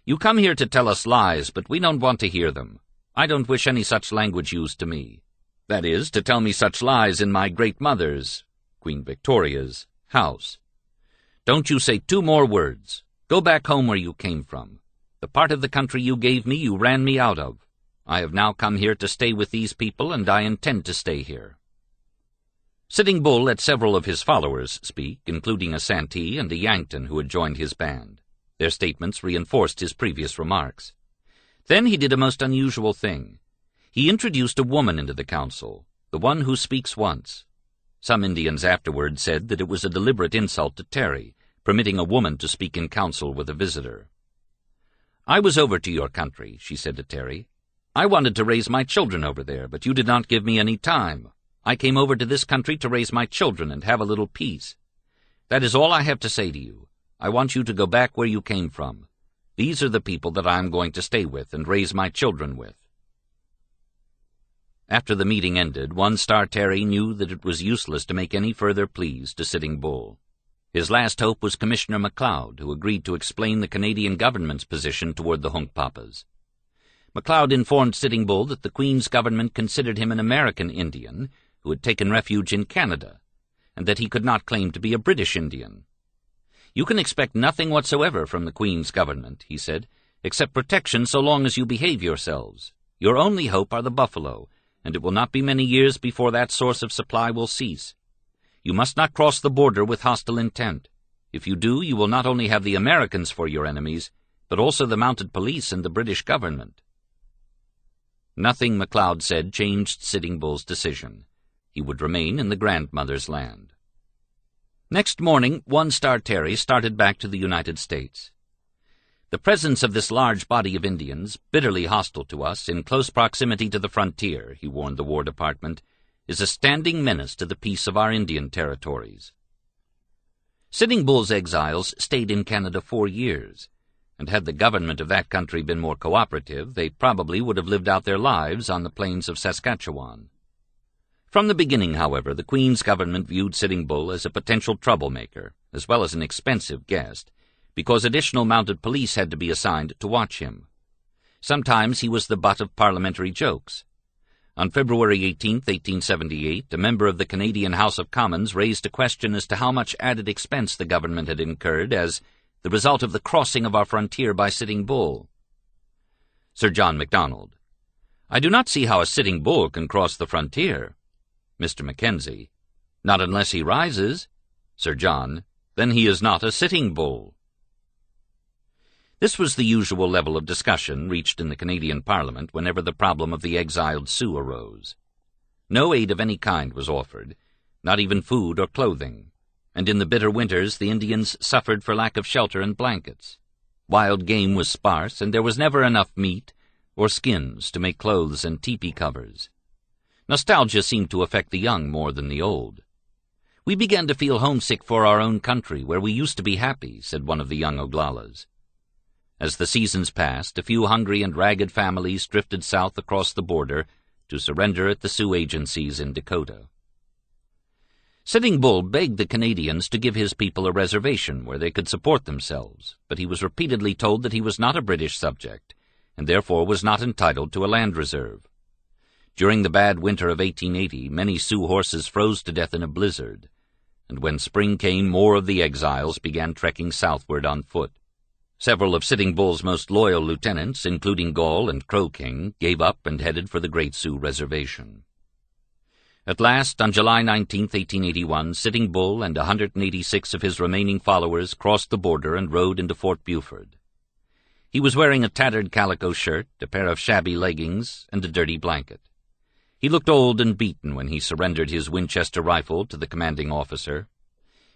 You come here to tell us lies, but we don't want to hear them. I don't wish any such language used to me. That is, to tell me such lies in my great-mother's, Queen Victoria's, house. Don't you say 2 more words. Go back home where you came from. The part of the country you gave me, you ran me out of. I have now come here to stay with these people, and I intend to stay here." Sitting Bull let several of his followers speak, including a Santee and a Yankton who had joined his band. Their statements reinforced his previous remarks. Then he did a most unusual thing. He introduced a woman into the council, the one who speaks once. Some Indians afterward said that it was a deliberate insult to Terry, permitting a woman to speak in council with a visitor. "I was over to your country," she said to Terry. "I wanted to raise my children over there, but you did not give me any time. I came over to this country to raise my children and have a little peace. That is all I have to say to you. I want you to go back where you came from. These are the people that I am going to stay with and raise my children with." After the meeting ended, One Star Terry knew that it was useless to make any further pleas to Sitting Bull. His last hope was Commissioner MacLeod, who agreed to explain the Canadian government's position toward the Hunkpapas. MacLeod informed Sitting Bull that the Queen's government considered him an American Indian who had taken refuge in Canada, and that he could not claim to be a British Indian. "You can expect nothing whatsoever from the Queen's government," he said, "except protection so long as you behave yourselves. Your only hope are the buffalo, and it will not be many years before that source of supply will cease. You must not cross the border with hostile intent. If you do, you will not only have the Americans for your enemies, but also the mounted police and the British government." Nothing MacLeod said changed Sitting Bull's decision. He would remain in the grandmother's land. Next morning, One Star Terry started back to the United States. "The presence of this large body of Indians, bitterly hostile to us, in close proximity to the frontier," he warned the War Department, "is a standing menace to the peace of our Indian territories." Sitting Bull's exiles stayed in Canada 4 years, and had the government of that country been more cooperative, they probably would have lived out their lives on the plains of Saskatchewan. From the beginning, however, the Queen's government viewed Sitting Bull as a potential troublemaker, as well as an expensive guest, because additional mounted police had to be assigned to watch him. Sometimes he was the butt of parliamentary jokes. On February 18, 1878, a member of the Canadian House of Commons raised a question as to how much added expense the government had incurred as the result of the crossing of our frontier by Sitting Bull. Sir John Macdonald: "I do not see how a Sitting Bull can cross the frontier." Mr. Mackenzie: "Not unless he rises." Sir John: "Then he is not a Sitting Bull." This was the usual level of discussion reached in the Canadian Parliament whenever the problem of the exiled Sioux arose. No aid of any kind was offered, not even food or clothing, and in the bitter winters the Indians suffered for lack of shelter and blankets. Wild game was sparse, and there was never enough meat or skins to make clothes and teepee covers. Nostalgia seemed to affect the young more than the old. "We began to feel homesick for our own country, where we used to be happy," said one of the young Oglalas. As the seasons passed, a few hungry and ragged families drifted south across the border to surrender at the Sioux agencies in Dakota. Sitting Bull begged the Canadians to give his people a reservation where they could support themselves, but he was repeatedly told that he was not a British subject, and therefore was not entitled to a land reserve. During the bad winter of 1880, many Sioux horses froze to death in a blizzard, and when spring came, more of the exiles began trekking southward on foot. Several of Sitting Bull's most loyal lieutenants, including Gall and Crow King, gave up and headed for the Great Sioux Reservation. At last, on July 19, 1881, Sitting Bull and 186 of his remaining followers crossed the border and rode into Fort Buford. He was wearing a tattered calico shirt, a pair of shabby leggings, and a dirty blanket. He looked old and beaten when he surrendered his Winchester rifle to the commanding officer.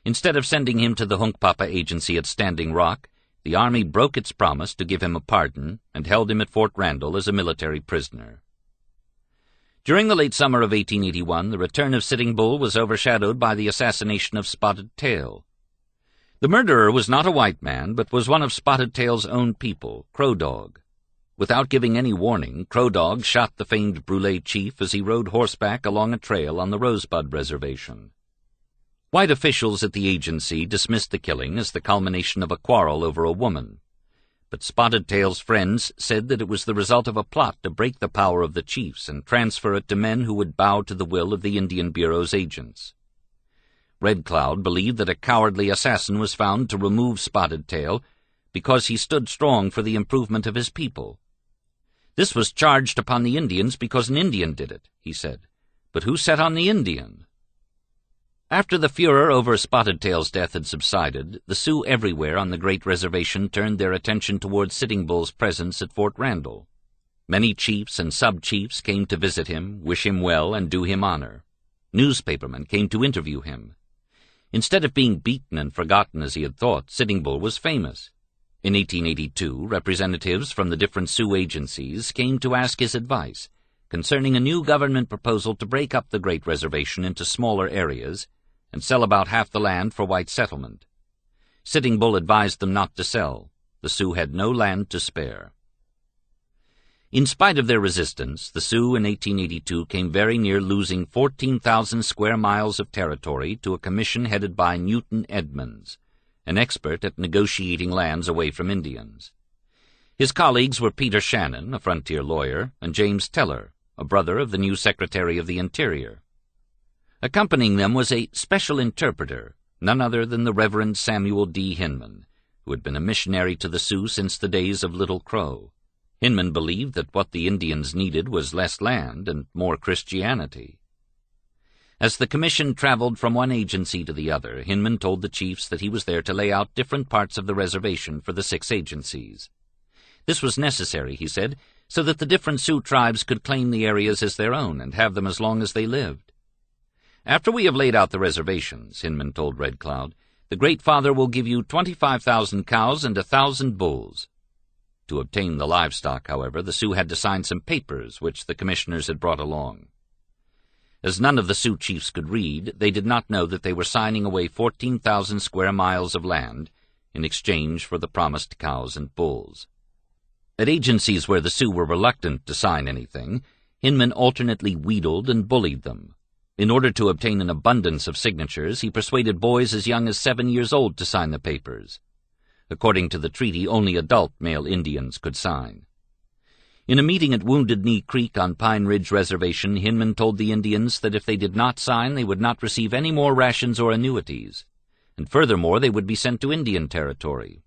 Instead of sending him to the Hunkpapa agency at Standing Rock, the Army broke its promise to give him a pardon and held him at Fort Randall as a military prisoner. During the late summer of 1881, the return of Sitting Bull was overshadowed by the assassination of Spotted Tail. The murderer was not a white man, but was one of Spotted Tail's own people, Crow Dog. Without giving any warning, Crow Dog shot the famed Brule chief as he rode horseback along a trail on the Rosebud Reservation. White officials at the agency dismissed the killing as the culmination of a quarrel over a woman, but Spotted Tail's friends said that it was the result of a plot to break the power of the chiefs and transfer it to men who would bow to the will of the Indian Bureau's agents. Red Cloud believed that a cowardly assassin was found to remove Spotted Tail because he stood strong for the improvement of his people. This was charged upon the Indians because an Indian did it, he said. But who set on the Indian? After the furor over Spotted Tail's death had subsided, the Sioux everywhere on the great reservation turned their attention toward Sitting Bull's presence at Fort Randall. Many chiefs and sub-chiefs came to visit him, wish him well, and do him honor. Newspapermen came to interview him. Instead of being beaten and forgotten as he had thought, Sitting Bull was famous. In 1882, representatives from the different Sioux agencies came to ask his advice concerning a new government proposal to break up the Great Reservation into smaller areas and sell about half the land for white settlement. Sitting Bull advised them not to sell. The Sioux had no land to spare. In spite of their resistance, the Sioux in 1882 came very near losing 14,000 square miles of territory to a commission headed by Newton Edmunds, an expert at negotiating lands away from Indians. His colleagues were Peter Shannon, a frontier lawyer, and James Teller, a brother of the new Secretary of the Interior. Accompanying them was a special interpreter, none other than the Reverend Samuel D. Hinman, who had been a missionary to the Sioux since the days of Little Crow. Hinman believed that what the Indians needed was less land and more Christianity. As the commission traveled from one agency to the other, Hinman told the chiefs that he was there to lay out different parts of the reservation for the 6 agencies. This was necessary, he said, so that the different Sioux tribes could claim the areas as their own and have them as long as they lived. "After we have laid out the reservations," Hinman told Red Cloud, "the Great Father will give you 25,000 cows and 1,000 bulls." To obtain the livestock, however, the Sioux had to sign some papers which the commissioners had brought along. As none of the Sioux chiefs could read, they did not know that they were signing away 14,000 square miles of land in exchange for the promised cows and bulls. At agencies where the Sioux were reluctant to sign anything, Hinman alternately wheedled and bullied them. In order to obtain an abundance of signatures, he persuaded boys as young as 7 years old to sign the papers. According to the treaty, only adult male Indians could sign. In a meeting at Wounded Knee Creek on Pine Ridge Reservation, Hinman told the Indians that if they did not sign, they would not receive any more rations or annuities, and furthermore they would be sent to Indian Territory.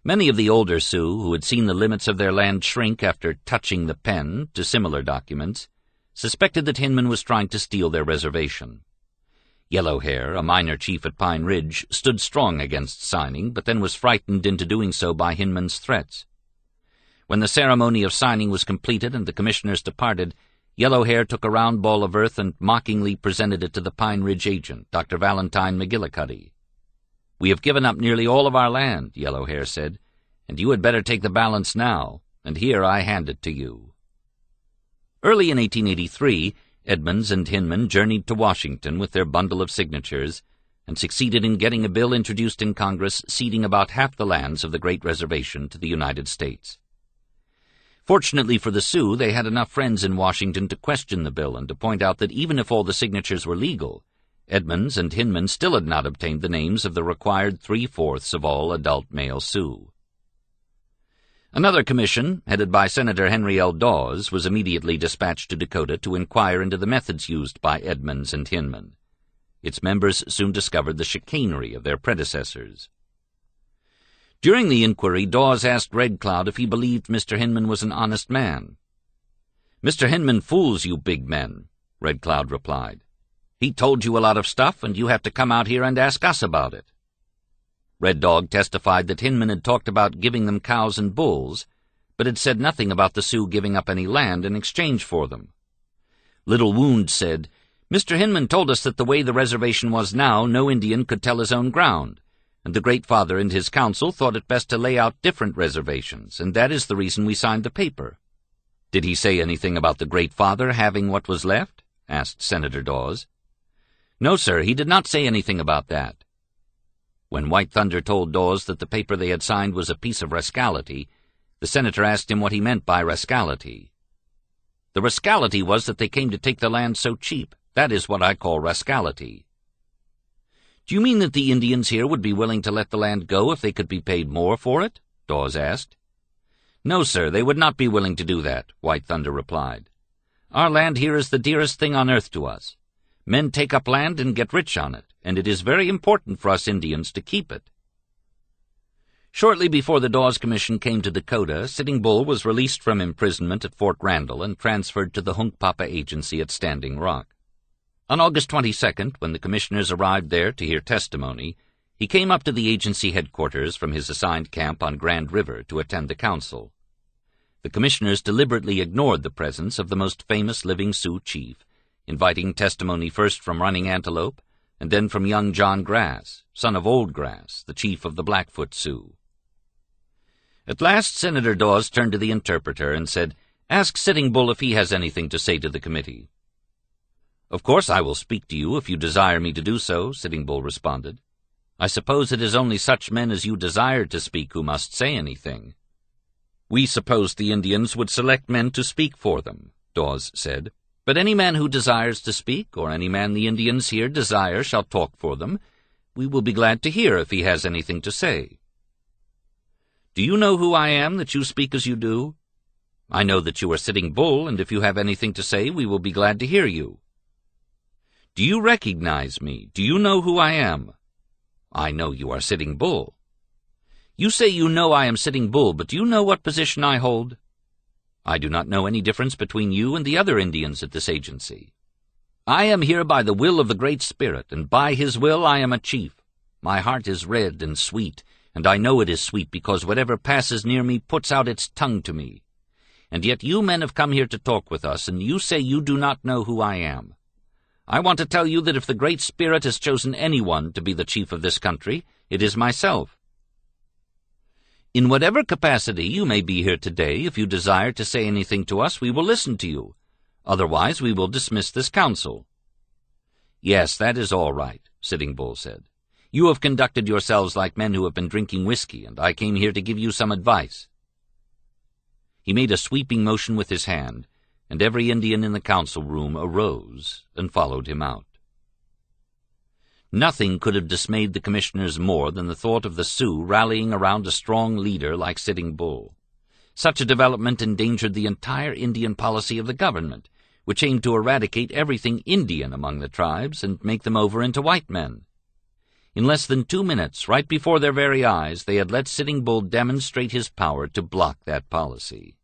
Many of the older Sioux, who had seen the limits of their land shrink after touching the pen to similar documents, suspected that Hinman was trying to steal their reservation. Yellowhair, a minor chief at Pine Ridge, stood strong against signing, but then was frightened into doing so by Hinman's threats. When the ceremony of signing was completed and the commissioners departed, Yellowhair took a round ball of earth and mockingly presented it to the Pine Ridge agent, Dr. Valentine McGillicuddy. "We have given up nearly all of our land," Yellowhair said, "and you had better take the balance now, and here I hand it to you." Early in 1883, Edmunds and Hinman journeyed to Washington with their bundle of signatures and succeeded in getting a bill introduced in Congress ceding about half the lands of the Great Reservation to the United States. Fortunately for the Sioux, they had enough friends in Washington to question the bill and to point out that even if all the signatures were legal, Edmunds and Hinman still had not obtained the names of the required 3/4 of all adult male Sioux. Another commission, headed by Senator Henry L. Dawes, was immediately dispatched to Dakota to inquire into the methods used by Edmunds and Hinman. Its members soon discovered the chicanery of their predecessors. During the inquiry, Dawes asked Red Cloud if he believed Mr. Hinman was an honest man. "Mr. Hinman fools you big men," Red Cloud replied. "He told you a lot of stuff, and you have to come out here and ask us about it." Red Dog testified that Hinman had talked about giving them cows and bulls, but had said nothing about the Sioux giving up any land in exchange for them. Little Wound said, "Mr. Hinman told us that the way the reservation was now, no Indian could tell his own ground, and the Great Father and his council thought it best to lay out different reservations, and that is the reason we signed the paper." "Did he say anything about the Great Father having what was left?" asked Senator Dawes. "No, sir, he did not say anything about that." When White Thunder told Dawes that the paper they had signed was a piece of rascality, the senator asked him what he meant by rascality. "The rascality was that they came to take the land so cheap. That is what I call rascality." "Do you mean that the Indians here would be willing to let the land go if they could be paid more for it?" Dawes asked. "No, sir, they would not be willing to do that," White Thunder replied. "Our land here is the dearest thing on earth to us. Men take up land and get rich on it, and it is very important for us Indians to keep it." Shortly before the Dawes Commission came to Dakota, Sitting Bull was released from imprisonment at Fort Randall and transferred to the Hunkpapa Agency at Standing Rock. On August 22nd, when the commissioners arrived there to hear testimony, he came up to the agency headquarters from his assigned camp on Grand River to attend the council. The commissioners deliberately ignored the presence of the most famous living Sioux chief, inviting testimony first from Running Antelope and then from young John Grass, son of Old Grass, the chief of the Blackfoot Sioux. At last Senator Dawes turned to the interpreter and said, "Ask Sitting Bull if he has anything to say to the committee." "Of course I will speak to you if you desire me to do so," Sitting Bull responded. "I suppose it is only such men as you desire to speak who must say anything." "We supposed the Indians would select men to speak for them," Dawes said. "But any man who desires to speak, or any man the Indians here desire shall talk for them. We will be glad to hear if he has anything to say." "Do you know who I am, that you speak as you do?" "I know that you are Sitting Bull, and if you have anything to say, we will be glad to hear you." "Do you recognize me? Do you know who I am?" "I know you are Sitting Bull." "You say you know I am Sitting Bull, but do you know what position I hold?" "I do not know any difference between you and the other Indians at this agency." "I am here by the will of the Great Spirit, and by his will I am a chief. My heart is red and sweet, and I know it is sweet because whatever passes near me puts out its tongue to me. And yet you men have come here to talk with us, and you say you do not know who I am. I want to tell you that if the Great Spirit has chosen anyone to be the chief of this country, it is myself. In whatever capacity you may be here today, if you desire to say anything to us, we will listen to you. Otherwise we will dismiss this council." "Yes, that is all right," Sitting Bull said. "You have conducted yourselves like men who have been drinking whiskey, and I came here to give you some advice." He made a sweeping motion with his hand, and every Indian in the council room arose and followed him out. Nothing could have dismayed the commissioners more than the thought of the Sioux rallying around a strong leader like Sitting Bull. Such a development endangered the entire Indian policy of the government, which aimed to eradicate everything Indian among the tribes and make them over into white men. In less than 2 minutes, right before their very eyes, they had let Sitting Bull demonstrate his power to block that policy.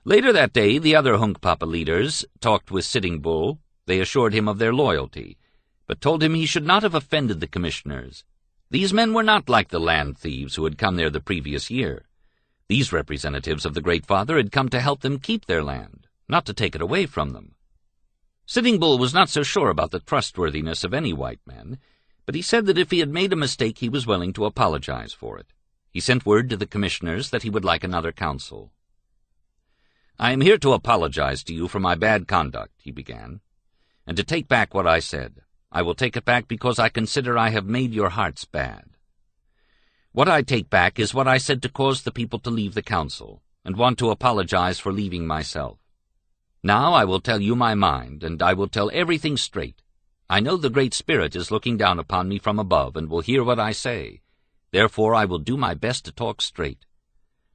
Later that day, the other Hunkpapa leaders talked with Sitting Bull. They assured him of their loyalty, but told him he should not have offended the commissioners. These men were not like the land thieves who had come there the previous year. These representatives of the Great Father had come to help them keep their land, not to take it away from them. Sitting Bull was not so sure about the trustworthiness of any white men, but he said that if he had made a mistake he was willing to apologize for it. He sent word to the commissioners that he would like another council. "I am here to apologize to you for my bad conduct," he began, "and to take back what I said. I will take it back because I consider I have made your hearts bad. What I take back is what I said to cause the people to leave the council, and want to apologize for leaving myself. Now I will tell you my mind, and I will tell everything straight. I know the Great Spirit is looking down upon me from above and will hear what I say. Therefore I will do my best to talk straight,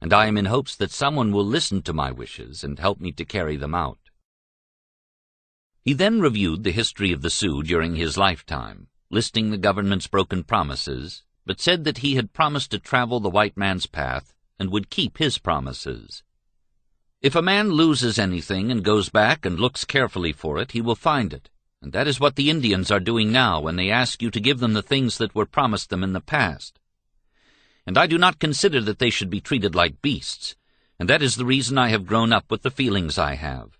and I am in hopes that someone will listen to my wishes and help me to carry them out." He then reviewed the history of the Sioux during his lifetime, listing the government's broken promises, but said that he had promised to travel the white man's path and would keep his promises. If a man loses anything and goes back and looks carefully for it, he will find it, and that is what the Indians are doing now when they ask you to give them the things that were promised them in the past. And I do not consider that they should be treated like beasts, and that is the reason I have grown up with the feelings I have.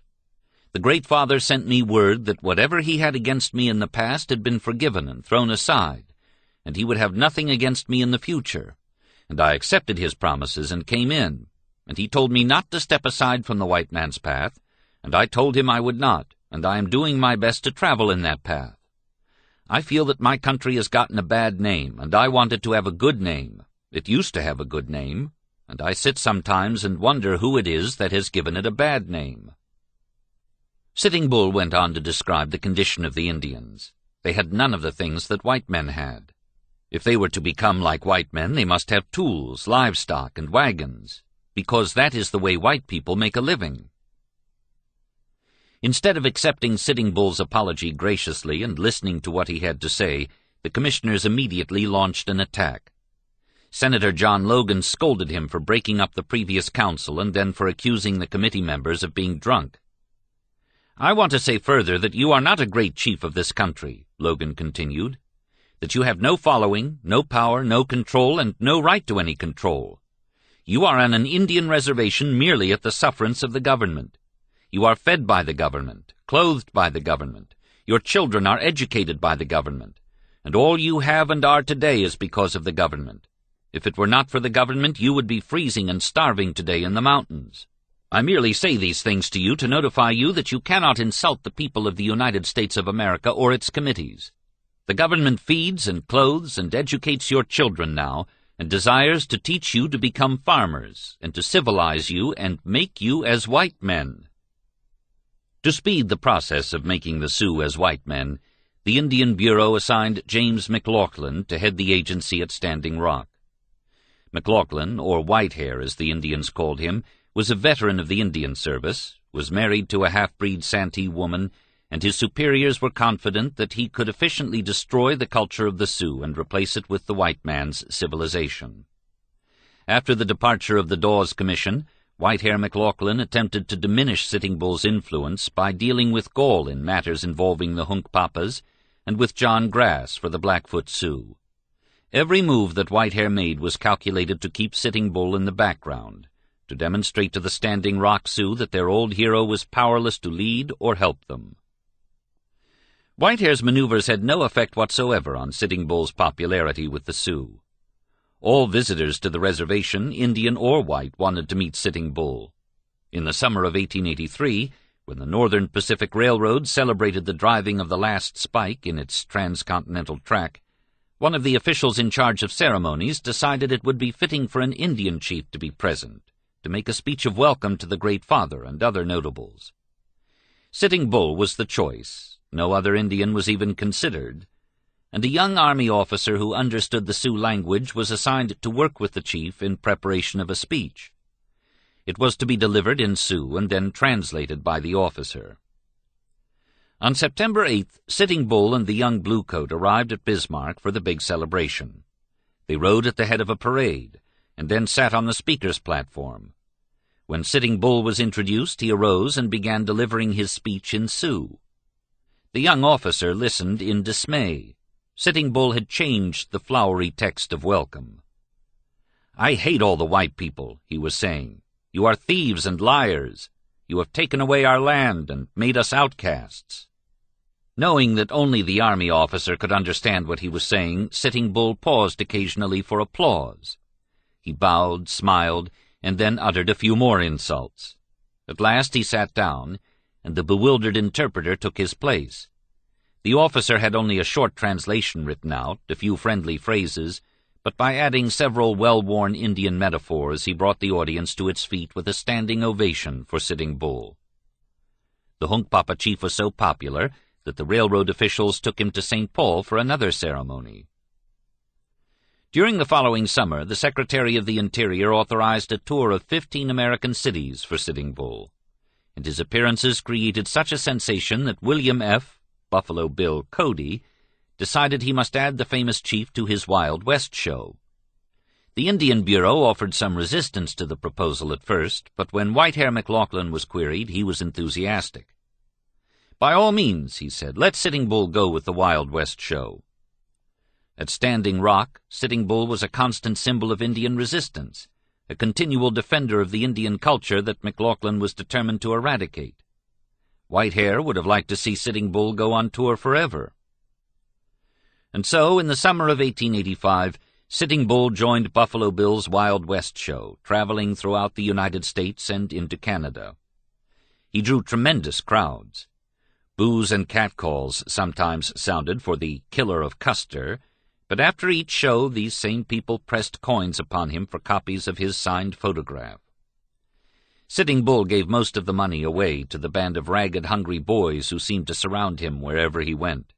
The Great Father sent me word that whatever he had against me in the past had been forgiven and thrown aside, and he would have nothing against me in the future. And I accepted his promises and came in, and he told me not to step aside from the white man's path, and I told him I would not, and I am doing my best to travel in that path. I feel that my country has gotten a bad name, and I want it to have a good name. It used to have a good name, and I sit sometimes and wonder who it is that has given it a bad name." Sitting Bull went on to describe the condition of the Indians. They had none of the things that white men had. If they were to become like white men, they must have tools, livestock, and wagons, because that is the way white people make a living. Instead of accepting Sitting Bull's apology graciously and listening to what he had to say, the commissioners immediately launched an attack. Senator John Logan scolded him for breaking up the previous council and then for accusing the committee members of being drunk. "I want to say further that you are not a great chief of this country," Logan continued, "that you have no following, no power, no control, and no right to any control. You are on an Indian reservation merely at the sufferance of the government. You are fed by the government, clothed by the government. Your children are educated by the government, and all you have and are today is because of the government. If it were not for the government, you would be freezing and starving today in the mountains. I merely say these things to you to notify you that you cannot insult the people of the United States of America or its committees. The government feeds and clothes and educates your children now, and desires to teach you to become farmers, and to civilize you and make you as white men. To speed the process of making the Sioux as white men, the Indian Bureau assigned James McLaughlin to head the agency at Standing Rock. McLaughlin, or Whitehair as the Indians called him, was a veteran of the Indian service, was married to a half-breed Santee woman, and his superiors were confident that he could efficiently destroy the culture of the Sioux and replace it with the white man's civilization. After the departure of the Dawes Commission, Whitehair McLaughlin attempted to diminish Sitting Bull's influence by dealing with Gall in matters involving the Hunkpapas and with John Grass for the Blackfoot Sioux. Every move that Whitehair made was calculated to keep Sitting Bull in the background, to demonstrate to the Standing Rock Sioux that their old hero was powerless to lead or help them. Whitehair's maneuvers had no effect whatsoever on Sitting Bull's popularity with the Sioux. All visitors to the reservation, Indian or white, wanted to meet Sitting Bull. In the summer of 1883, when the Northern Pacific Railroad celebrated the driving of the last spike in its transcontinental track, one of the officials in charge of ceremonies decided it would be fitting for an Indian chief to be present, to make a speech of welcome to the Great Father and other notables. Sitting Bull was the choice. No other Indian was even considered, and a young army officer who understood the Sioux language was assigned to work with the chief in preparation of a speech. It was to be delivered in Sioux and then translated by the officer. On September 8th, Sitting Bull and the young bluecoat arrived at Bismarck for the big celebration. They rode at the head of a parade, and then sat on the speaker's platform. When Sitting Bull was introduced, he arose and began delivering his speech in Sioux. The young officer listened in dismay. Sitting Bull had changed the flowery text of welcome. "I hate all the white people," he was saying. "You are thieves and liars. You have taken away our land and made us outcasts." Knowing that only the army officer could understand what he was saying, Sitting Bull paused occasionally for applause. He bowed, smiled, and then uttered a few more insults. At last he sat down, and the bewildered interpreter took his place. The officer had only a short translation written out, a few friendly phrases, but by adding several well-worn Indian metaphors he brought the audience to its feet with a standing ovation for Sitting Bull. The Hunkpapa chief was so popular that the railroad officials took him to St. Paul for another ceremony. During the following summer, the Secretary of the Interior authorized a tour of 15 American cities for Sitting Bull, and his appearances created such a sensation that William F. Buffalo Bill Cody decided he must add the famous chief to his Wild West show. The Indian Bureau offered some resistance to the proposal at first, but when Whitehair McLaughlin was queried, he was enthusiastic. "By all means," he said, "let Sitting Bull go with the Wild West show." At Standing Rock, Sitting Bull was a constant symbol of Indian resistance, a continual defender of the Indian culture that McLaughlin was determined to eradicate. Whitehair would have liked to see Sitting Bull go on tour forever. And so, in the summer of 1885, Sitting Bull joined Buffalo Bill's Wild West show, traveling throughout the United States and into Canada. He drew tremendous crowds. Boos and catcalls sometimes sounded for the Killer of Custer, but after each show these same people pressed coins upon him for copies of his signed photograph. Sitting Bull gave most of the money away to the band of ragged, hungry boys who seemed to surround him wherever he went.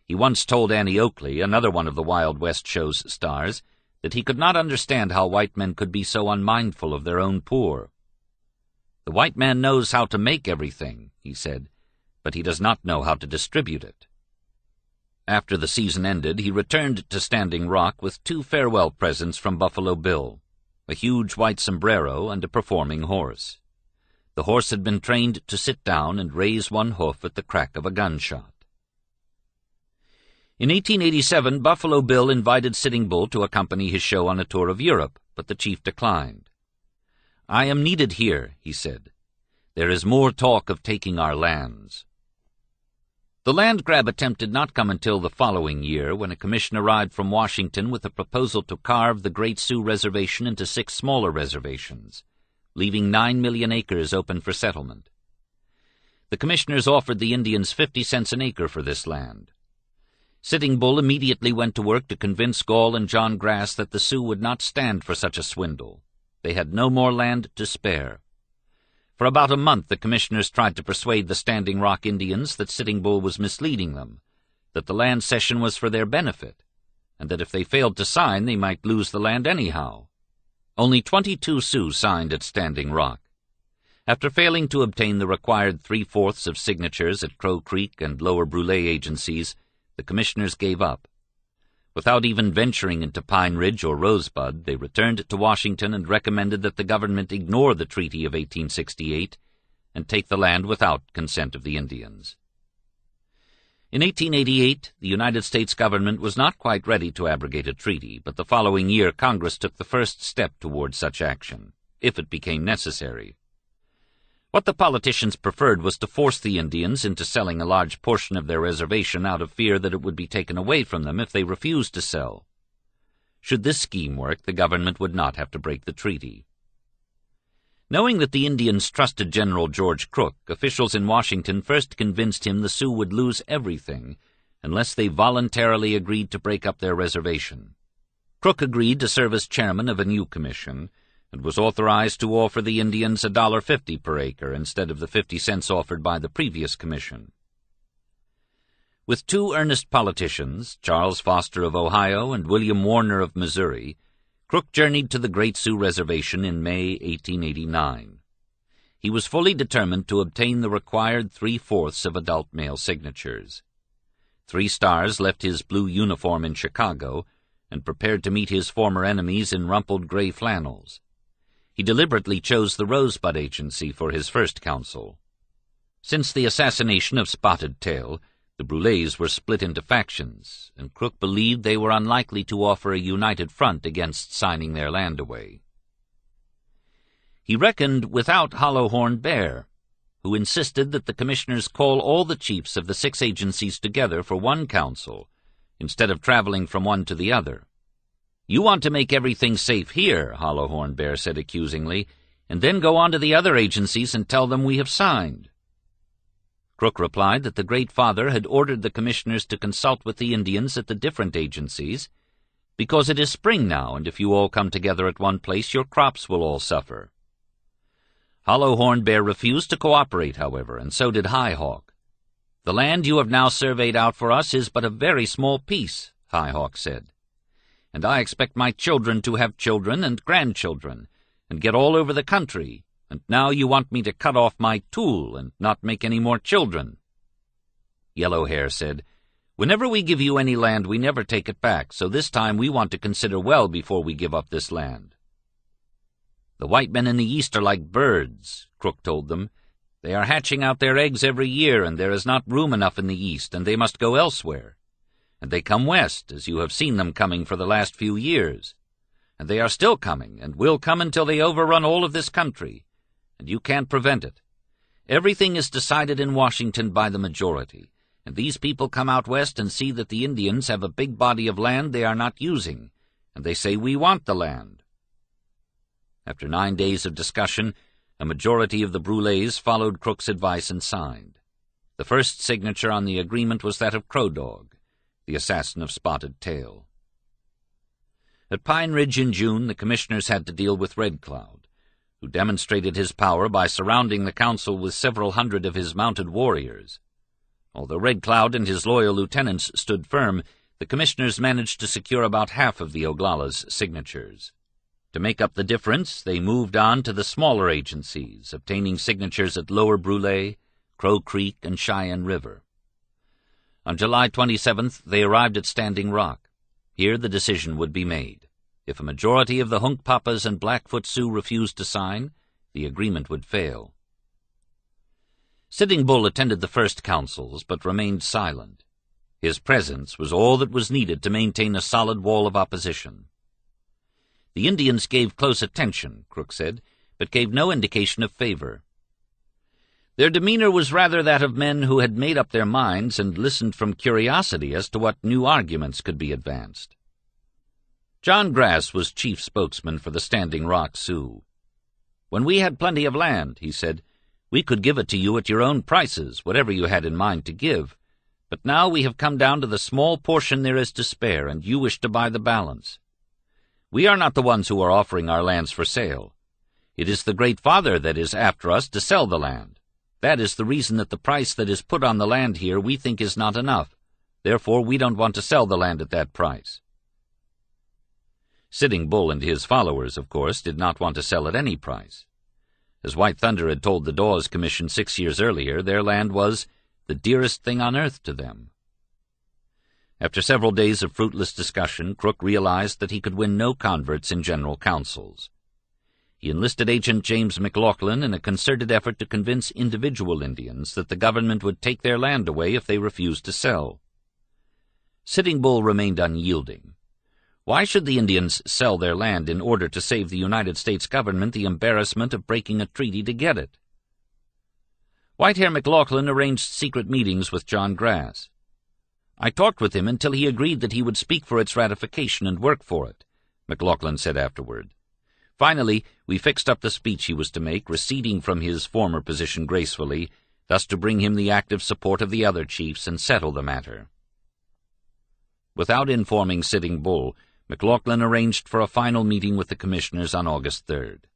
He once told Annie Oakley, another one of the Wild West show's stars, that he could not understand how white men could be so unmindful of their own poor. "The white man knows how to make everything," he said, "but he does not know how to distribute it." After the season ended, he returned to Standing Rock with 2 farewell presents from Buffalo Bill, a huge white sombrero and a performing horse. The horse had been trained to sit down and raise one hoof at the crack of a gunshot. In 1887, Buffalo Bill invited Sitting Bull to accompany his show on a tour of Europe, but the chief declined. "I am needed here," he said. "There is more talk of taking our lands." The land grab attempt did not come until the following year, when a commission arrived from Washington with a proposal to carve the Great Sioux Reservation into 6 smaller reservations, leaving 9 million acres open for settlement. The commissioners offered the Indians 50 cents an acre for this land. Sitting Bull immediately went to work to convince Gall and John Grass that the Sioux would not stand for such a swindle. They had no more land to spare. For about a month the commissioners tried to persuade the Standing Rock Indians that Sitting Bull was misleading them, that the land cession was for their benefit, and that if they failed to sign they might lose the land anyhow. Only 22 Sioux signed at Standing Rock. After failing to obtain the required 3/4 of signatures at Crow Creek and Lower Brule agencies, the commissioners gave up. Without even venturing into Pine Ridge or Rosebud, they returned to Washington and recommended that the government ignore the Treaty of 1868 and take the land without consent of the Indians. In 1888, the United States government was not quite ready to abrogate a treaty, but the following year Congress took the first step toward such action, if it became necessary. What the politicians preferred was to force the Indians into selling a large portion of their reservation out of fear that it would be taken away from them if they refused to sell. Should this scheme work, the government would not have to break the treaty. Knowing that the Indians trusted General George Crook, officials in Washington first convinced him the Sioux would lose everything unless they voluntarily agreed to break up their reservation. Crook agreed to serve as chairman of a new commission, and was authorized to offer the Indians $1.50 per acre instead of the 50 cents offered by the previous commission. With 2 earnest politicians, Charles Foster of Ohio and William Warner of Missouri, Crook journeyed to the Great Sioux Reservation in May 1889. He was fully determined to obtain the required 3/4 of adult male signatures. 3 Stars left his blue uniform in Chicago and prepared to meet his former enemies in rumpled gray flannels. He deliberately chose the Rosebud Agency for his first council. Since the assassination of Spotted Tail, the Brulés were split into factions, and Crook believed they were unlikely to offer a united front against signing their land away. He reckoned without Hollow-Horn Bear, who insisted that the commissioners call all the chiefs of the 6 agencies together for one council, instead of traveling from one to the other. "You want to make everything safe here," Hollow-Horn Bear said accusingly, "and then go on to the other agencies and tell them we have signed." Crook replied that the Great Father had ordered the commissioners to consult with the Indians at the different agencies, because it is spring now, and if you all come together at one place, your crops will all suffer. Hollow-Horn Bear refused to cooperate, however, and so did High Hawk. "The land you have now surveyed out for us is but a very small piece," High Hawk said, "and I expect my children to have children and grandchildren, and get all over the country, and now you want me to cut off my tool and not make any more children." Yellow Hair said, "Whenever we give you any land, we never take it back, so this time we want to consider well before we give up this land." "The white men in the East are like birds," Crook told them. "They are hatching out their eggs every year, and there is not room enough in the East, and they must go elsewhere. And they come west, as you have seen them coming for the last few years. And they are still coming, and will come until they overrun all of this country, and you can't prevent it. Everything is decided in Washington by the majority, and these people come out west and see that the Indians have a big body of land they are not using, and they say we want the land." After 9 days of discussion, a majority of the Brulés followed Crook's advice and signed. The first signature on the agreement was that of Crow Dog, the assassin of Spotted Tail. At Pine Ridge in June, the commissioners had to deal with Red Cloud, who demonstrated his power by surrounding the council with several hundred of his mounted warriors. Although Red Cloud and his loyal lieutenants stood firm, the commissioners managed to secure about half of the Oglalas' signatures. To make up the difference, they moved on to the smaller agencies, obtaining signatures at Lower Brule, Crow Creek, and Cheyenne River. On July 27th, they arrived at Standing Rock. Here the decision would be made. If a majority of the Hunkpapas and Blackfoot Sioux refused to sign, the agreement would fail. Sitting Bull attended the first councils, but remained silent. His presence was all that was needed to maintain a solid wall of opposition. The Indians gave close attention, Crook said, but gave no indication of favor. Their demeanor was rather that of men who had made up their minds and listened from curiosity as to what new arguments could be advanced. John Grass was chief spokesman for the Standing Rock Sioux. "When we had plenty of land," he said, "we could give it to you at your own prices, whatever you had in mind to give. But now we have come down to the small portion there is to spare, and you wish to buy the balance. We are not the ones who are offering our lands for sale. It is the Great Father that is after us to sell the land. That is the reason that the price that is put on the land here we think is not enough. Therefore we don't want to sell the land at that price." Sitting Bull and his followers, of course, did not want to sell at any price. As White Thunder had told the Dawes Commission 6 years earlier, their land was the dearest thing on earth to them. After several days of fruitless discussion, Crook realized that he could win no converts in general councils. He enlisted Agent James McLaughlin in a concerted effort to convince individual Indians that the government would take their land away if they refused to sell. Sitting Bull remained unyielding. Why should the Indians sell their land in order to save the United States government the embarrassment of breaking a treaty to get it? Whitehair McLaughlin arranged secret meetings with John Grass. "I talked with him until he agreed that he would speak for its ratification and work for it," McLaughlin said afterward. "Finally, we fixed up the speech he was to make, receding from his former position gracefully, thus to bring him the active support of the other chiefs and settle the matter." Without informing Sitting Bull, McLaughlin arranged for a final meeting with the commissioners on August 3rd.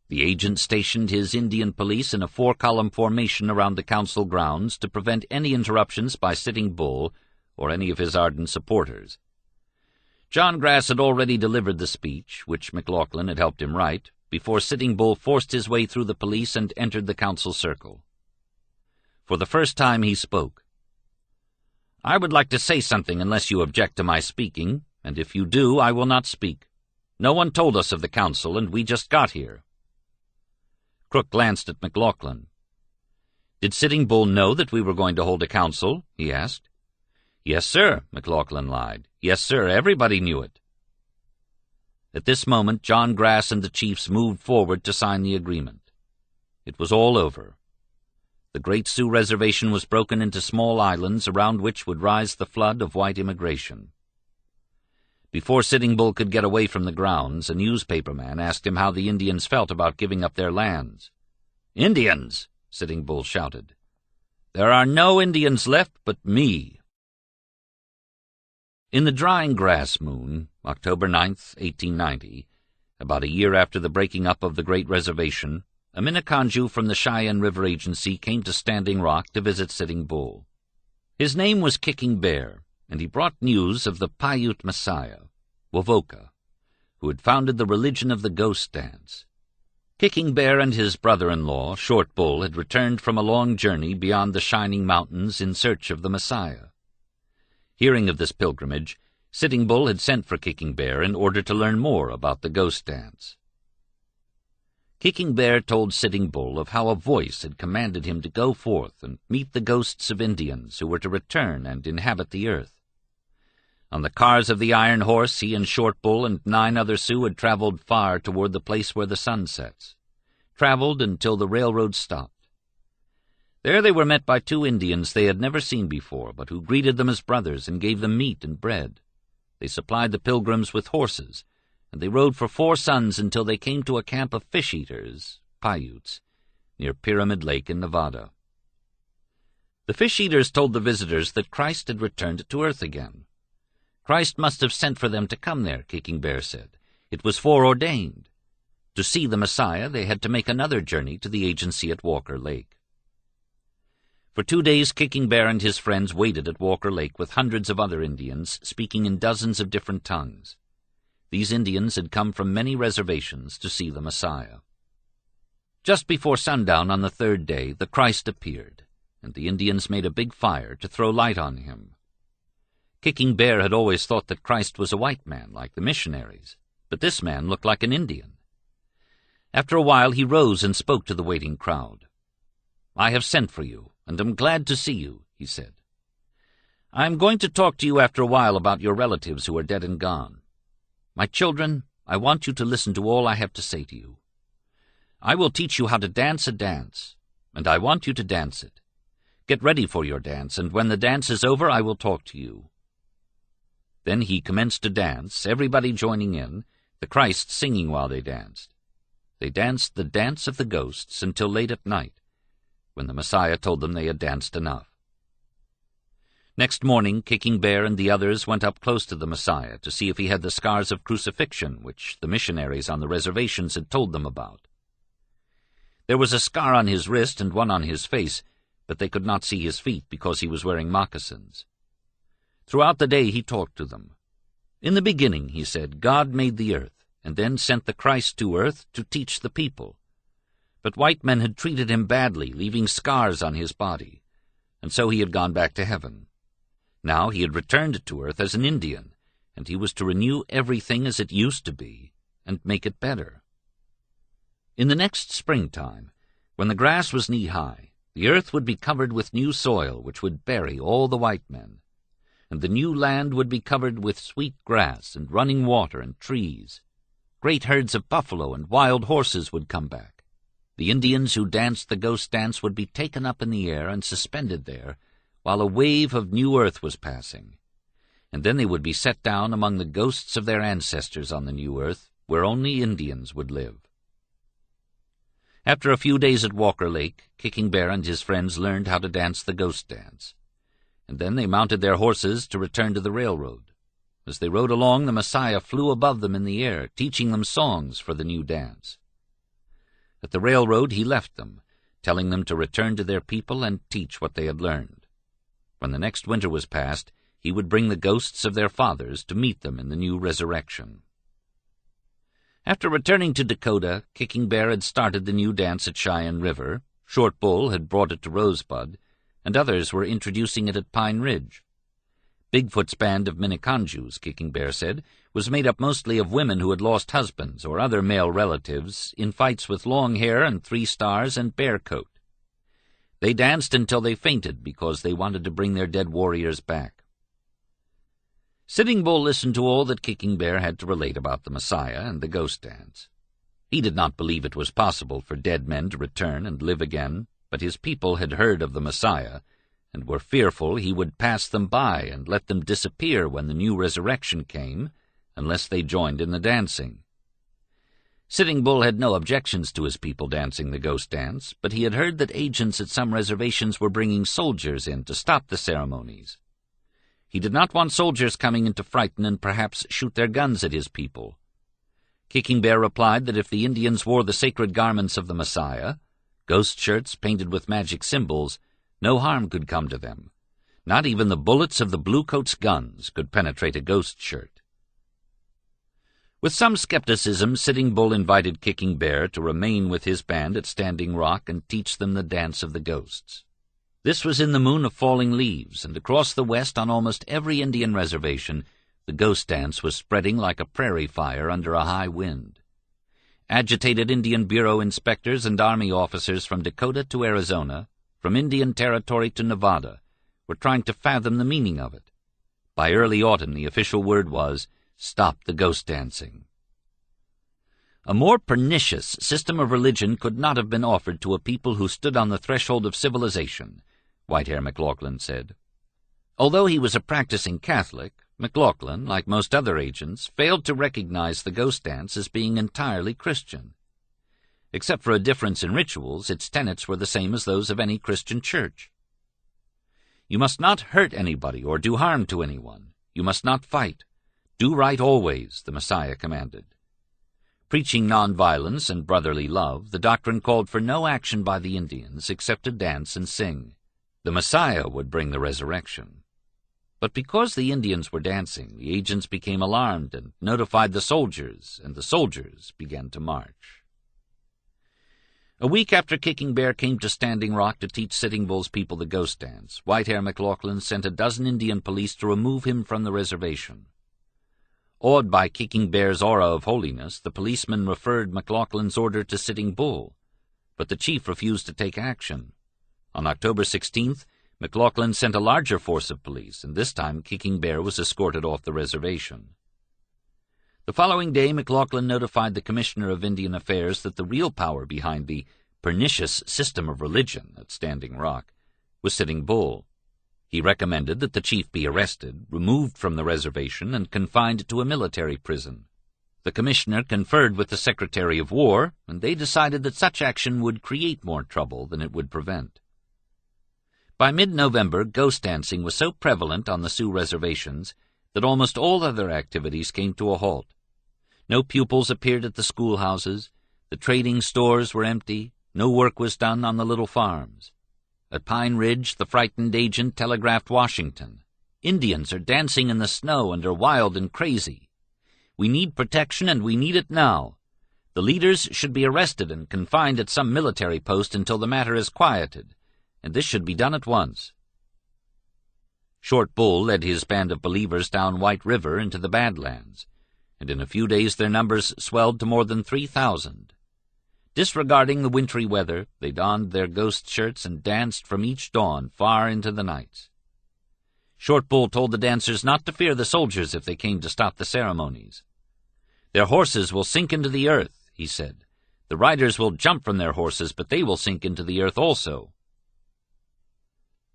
The agent stationed his Indian police in a 4-column formation around the council grounds to prevent any interruptions by Sitting Bull or any of his ardent supporters. John Grass had already delivered the speech, which McLaughlin had helped him write, before Sitting Bull forced his way through the police and entered the council circle. For the first time he spoke. "I would like to say something unless you object to my speaking, and if you do, I will not speak. No one told us of the council, and we just got here." Crook glanced at McLaughlin. "Did Sitting Bull know that we were going to hold a council?" he asked. "Yes, sir," McLaughlin lied. "Yes, sir, everybody knew it." At this moment, John Grass and the chiefs moved forward to sign the agreement. It was all over. The Great Sioux Reservation was broken into small islands around which would rise the flood of white immigration. Before Sitting Bull could get away from the grounds, a newspaperman asked him how the Indians felt about giving up their lands. "Indians!" Sitting Bull shouted. "There are no Indians left but me." In the drying grass moon, October 9th, 1890, about a year after the breaking up of the Great Reservation, a Minneconjou from the Cheyenne River Agency came to Standing Rock to visit Sitting Bull. His name was Kicking Bear, and he brought news of the Paiute Messiah, Wovoka, who had founded the religion of the ghost dance. Kicking Bear and his brother-in-law, Short Bull, had returned from a long journey beyond the shining mountains in search of the Messiah. Hearing of this pilgrimage, Sitting Bull had sent for Kicking Bear in order to learn more about the ghost dance. Kicking Bear told Sitting Bull of how a voice had commanded him to go forth and meet the ghosts of Indians who were to return and inhabit the earth. On the cars of the Iron Horse, he and Short Bull and 9 other Sioux had traveled far toward the place where the sun sets, traveled until the railroad stopped. There they were met by 2 Indians they had never seen before, but who greeted them as brothers and gave them meat and bread. They supplied the pilgrims with horses, and they rode for 4 suns until they came to a camp of fish-eaters, Paiutes, near Pyramid Lake in Nevada. The fish-eaters told the visitors that Christ had returned to earth again. Christ must have sent for them to come there, Kicking Bear said. It was foreordained. To see the Messiah, they had to make another journey to the agency at Walker Lake. For 2 days, Kicking Bear and his friends waited at Walker Lake with hundreds of other Indians, speaking in dozens of different tongues. These Indians had come from many reservations to see the Messiah. Just before sundown on the 3rd day, the Christ appeared, and the Indians made a big fire to throw light on him. Kicking Bear had always thought that Christ was a white man, like the missionaries, but this man looked like an Indian. After a while he rose and spoke to the waiting crowd. "I have sent for you, and am glad to see you," he said. "I am going to talk to you after a while about your relatives who are dead and gone. My children, I want you to listen to all I have to say to you. I will teach you how to dance a dance. and I want you to dance it. Get ready for your dance, and when the dance is over I will talk to you." Then he commenced to dance, everybody joining in, the Christ singing while they danced. They danced the dance of the ghosts until late at night, when the Messiah told them they had danced enough. Next morning, Kicking Bear and the others went up close to the Messiah to see if he had the scars of crucifixion which the missionaries on the reservations had told them about. There was a scar on his wrist and one on his face, but they could not see his feet because he was wearing moccasins. Throughout the day he talked to them. "In the beginning," he said, "God made the earth, and then sent the Christ to earth to teach the people. But white men had treated him badly, leaving scars on his body, and so he had gone back to heaven. Now he had returned to earth as an Indian, and he was to renew everything as it used to be, and make it better. In the next springtime, when the grass was knee-high, the earth would be covered with new soil which would bury all the white men, and the new land would be covered with sweet grass and running water and trees. Great herds of buffalo and wild horses would come back. The Indians who danced the ghost dance would be taken up in the air and suspended there, while a wave of new earth was passing, and then they would be set down among the ghosts of their ancestors on the new earth, where only Indians would live." After a few days at Walker Lake, Kicking Bear and his friends learned how to dance the ghost dance, and then they mounted their horses to return to the railroad. As they rode along, the Messiah flew above them in the air, teaching them songs for the new dance. At the railroad he left them, telling them to return to their people and teach what they had learned. When the next winter was past, he would bring the ghosts of their fathers to meet them in the new resurrection. After returning to Dakota, Kicking Bear had started the new dance at Cheyenne River, Short Bull had brought it to Rosebud, and others were introducing it at Pine Ridge. Bigfoot's band of Minneconjous, Kicking Bear said, was made up mostly of women who had lost husbands or other male relatives in fights with long hair and 3 stars and bear coat. They danced until they fainted because they wanted to bring their dead warriors back. Sitting Bull listened to all that Kicking Bear had to relate about the Messiah and the ghost dance. He did not believe it was possible for dead men to return and live again, but his people had heard of the Messiah and were fearful he would pass them by and let them disappear when the new resurrection came, unless they joined in the dancing. Sitting Bull had no objections to his people dancing the ghost dance, but he had heard that agents at some reservations were bringing soldiers in to stop the ceremonies. He did not want soldiers coming in to frighten and perhaps shoot their guns at his people. Kicking Bear replied that if the Indians wore the sacred garments of the Messiah, ghost shirts painted with magic symbols, no harm could come to them. Not even the bullets of the Bluecoats' guns could penetrate a ghost shirt. With some skepticism, Sitting Bull invited Kicking Bear to remain with his band at Standing Rock and teach them the dance of the ghosts. This was in the moon of falling leaves, and across the west on almost every Indian reservation the ghost dance was spreading like a prairie fire under a high wind. Agitated Indian Bureau inspectors and Army officers from Dakota to Arizona, from Indian Territory to Nevada, were trying to fathom the meaning of it. By early autumn the official word was, "Stop the ghost dancing." A more pernicious system of religion could not have been offered to a people who stood on the threshold of civilization, Whitehair McLaughlin said. Although he was a practicing Catholic, McLaughlin, like most other agents, failed to recognize the ghost dance as being entirely Christian. Except for a difference in rituals, its tenets were the same as those of any Christian church. "You must not hurt anybody or do harm to anyone. You must not fight. Do right always," the Messiah commanded. Preaching nonviolence and brotherly love, the doctrine called for no action by the Indians except to dance and sing. The Messiah would bring the resurrection. But because the Indians were dancing, the agents became alarmed and notified the soldiers, and the soldiers began to march. A week after Kicking Bear came to Standing Rock to teach Sitting Bull's people the ghost dance, Whitehair McLaughlin sent a dozen Indian police to remove him from the reservation. Awed by Kicking Bear's aura of holiness, the policemen referred McLaughlin's order to Sitting Bull, but the chief refused to take action. On October 16th, McLaughlin sent a larger force of police, and this time Kicking Bear was escorted off the reservation. The following day, McLaughlin notified the Commissioner of Indian Affairs that the real power behind the pernicious system of religion at Standing Rock, was Sitting Bull. He recommended that the chief be arrested, removed from the reservation, and confined to a military prison. The commissioner conferred with the Secretary of War, and they decided that such action would create more trouble than it would prevent. By mid-November, ghost dancing was so prevalent on the Sioux reservations that almost all other activities came to a halt. No pupils appeared at the schoolhouses, the trading stores were empty, no work was done on the little farms. At Pine Ridge, the frightened agent telegraphed Washington, "Indians are dancing in the snow and are wild and crazy. We need protection, and we need it now. The leaders should be arrested and confined at some military post until the matter is quieted, and this should be done at once." Short Bull led his band of believers down White River into the Badlands, and in a few days their numbers swelled to more than 3,000. Disregarding the wintry weather, they donned their ghost shirts and danced from each dawn far into the nights. Short Bull told the dancers not to fear the soldiers if they came to stop the ceremonies. "Their horses will sink into the earth," he said. "The riders will jump from their horses, but they will sink into the earth also."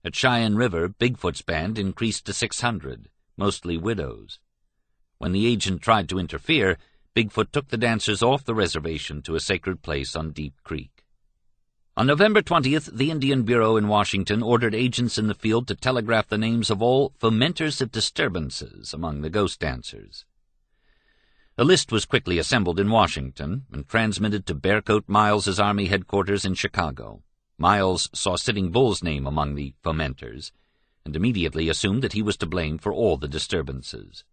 At Cheyenne River, Bigfoot's band increased to 600, mostly widows. When the agent tried to interfere, Bigfoot took the dancers off the reservation to a sacred place on Deep Creek. On November 20th, the Indian Bureau in Washington ordered agents in the field to telegraph the names of all fomenters of disturbances among the ghost dancers. A list was quickly assembled in Washington and transmitted to Bearcoat Miles's Army headquarters in Chicago. Miles saw Sitting Bull's name among the fomenters and immediately assumed that he was to blame for all the disturbances.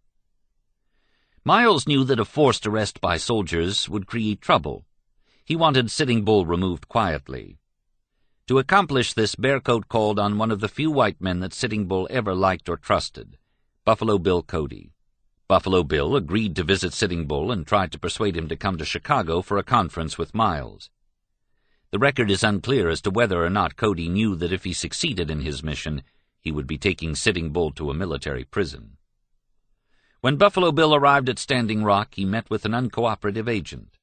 Miles knew that a forced arrest by soldiers would create trouble. He wanted Sitting Bull removed quietly. To accomplish this, Bearcoat called on one of the few white men that Sitting Bull ever liked or trusted, Buffalo Bill Cody. Buffalo Bill agreed to visit Sitting Bull and tried to persuade him to come to Chicago for a conference with Miles. The record is unclear as to whether or not Cody knew that if he succeeded in his mission, he would be taking Sitting Bull to a military prison. When Buffalo Bill arrived at Standing Rock, he met with an uncooperative agent.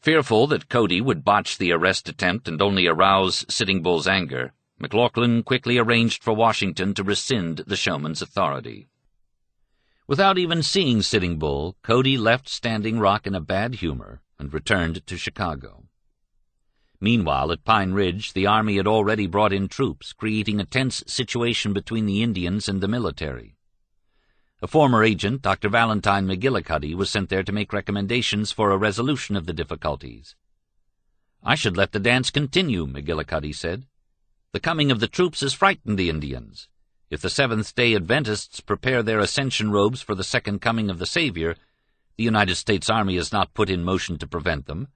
Fearful that Cody would botch the arrest attempt and only arouse Sitting Bull's anger, McLaughlin quickly arranged for Washington to rescind the showman's authority. Without even seeing Sitting Bull, Cody left Standing Rock in a bad humor and returned to Chicago. Meanwhile, at Pine Ridge, the Army had already brought in troops, creating a tense situation between the Indians and the military. A former agent, Dr. Valentine McGillicuddy, was sent there to make recommendations for a resolution of the difficulties. "I should let the dance continue," McGillicuddy said. "The coming of the troops has frightened the Indians. If the Seventh-day Adventists prepare their ascension robes for the second coming of the Savior, the United States Army is not put in motion to prevent them.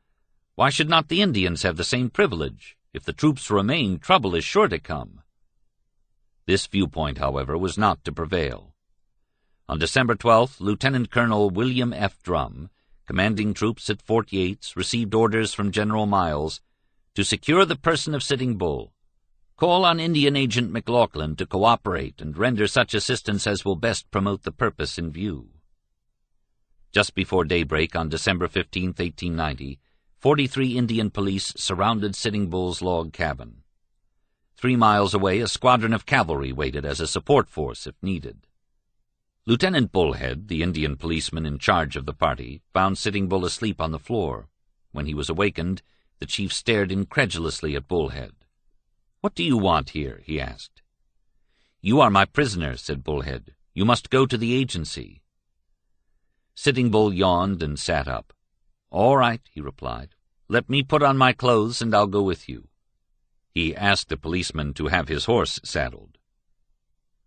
Why should not the Indians have the same privilege? If the troops remain, trouble is sure to come." This viewpoint, however, was not to prevail. On December 12th, Lieutenant Colonel William F. Drum, commanding troops at Fort Yates, received orders from General Miles to secure the person of Sitting Bull, call on Indian Agent McLaughlin to cooperate and render such assistance as will best promote the purpose in view. Just before daybreak on December 15, 1890, 43 Indian police surrounded Sitting Bull's log cabin. 3 miles away, a squadron of cavalry waited as a support force if needed. Lieutenant Bullhead, the Indian policeman in charge of the party, found Sitting Bull asleep on the floor. When he was awakened, the chief stared incredulously at Bullhead. "What do you want here?" he asked. "You are my prisoner," said Bullhead. "You must go to the agency." Sitting Bull yawned and sat up. "All right," he replied. "Let me put on my clothes and I'll go with you." He asked the policeman to have his horse saddled.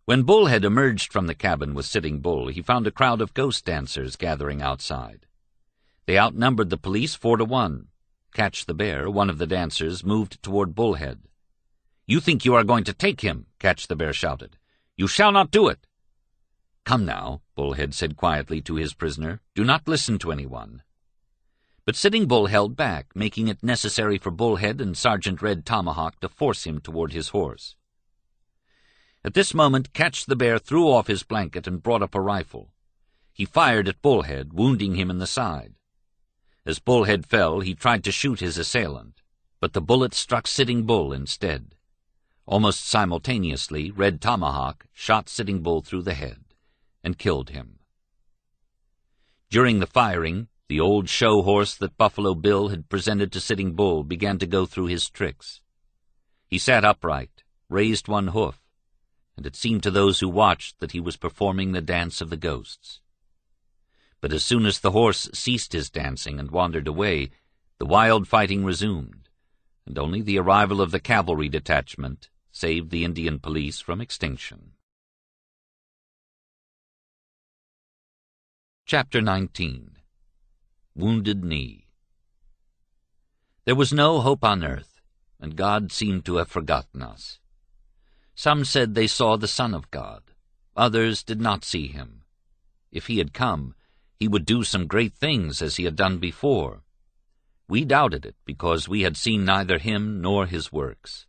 When Bullhead emerged from the cabin with Sitting Bull, he found a crowd of ghost dancers gathering outside. They outnumbered the police 4-1. Catch the Bear, one of the dancers, moved toward Bullhead. "You think you are going to take him," Catch the Bear shouted. "You shall not do it." "Come now," Bullhead said quietly to his prisoner. "Do not listen to anyone." But Sitting Bull held back, making it necessary for Bullhead and Sergeant Red Tomahawk to force him toward his horse. At this moment, Catch the Bear threw off his blanket and brought up a rifle. He fired at Bullhead, wounding him in the side. As Bullhead fell, he tried to shoot his assailant, but the bullet struck Sitting Bull instead. Almost simultaneously, Red Tomahawk shot Sitting Bull through the head and killed him. During the firing, the old show horse that Buffalo Bill had presented to Sitting Bull began to go through his tricks. He sat upright, raised one hoof, and it seemed to those who watched that he was performing the dance of the ghosts. But as soon as the horse ceased his dancing and wandered away, the wild fighting resumed, and only the arrival of the cavalry detachment saved the Indian police from extinction. Chapter 19. Wounded Knee. There was no hope on earth, and God seemed to have forgotten us. Some said they saw the Son of God. Others did not see him. If he had come, he would do some great things as he had done before. We doubted it because we had seen neither him nor his works.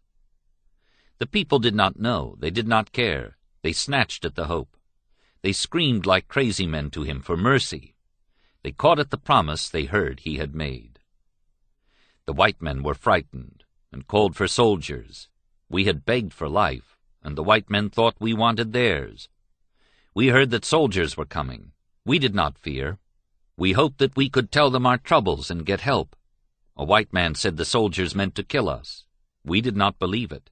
The people did not know, they did not care, they snatched at the hope. They screamed like crazy men to him for mercy. They caught at the promise they heard he had made. The white men were frightened and called for soldiers. We had begged for life, and the white men thought we wanted theirs. We heard that soldiers were coming. We did not fear. We hoped that we could tell them our troubles and get help. A white man said the soldiers meant to kill us. We did not believe it,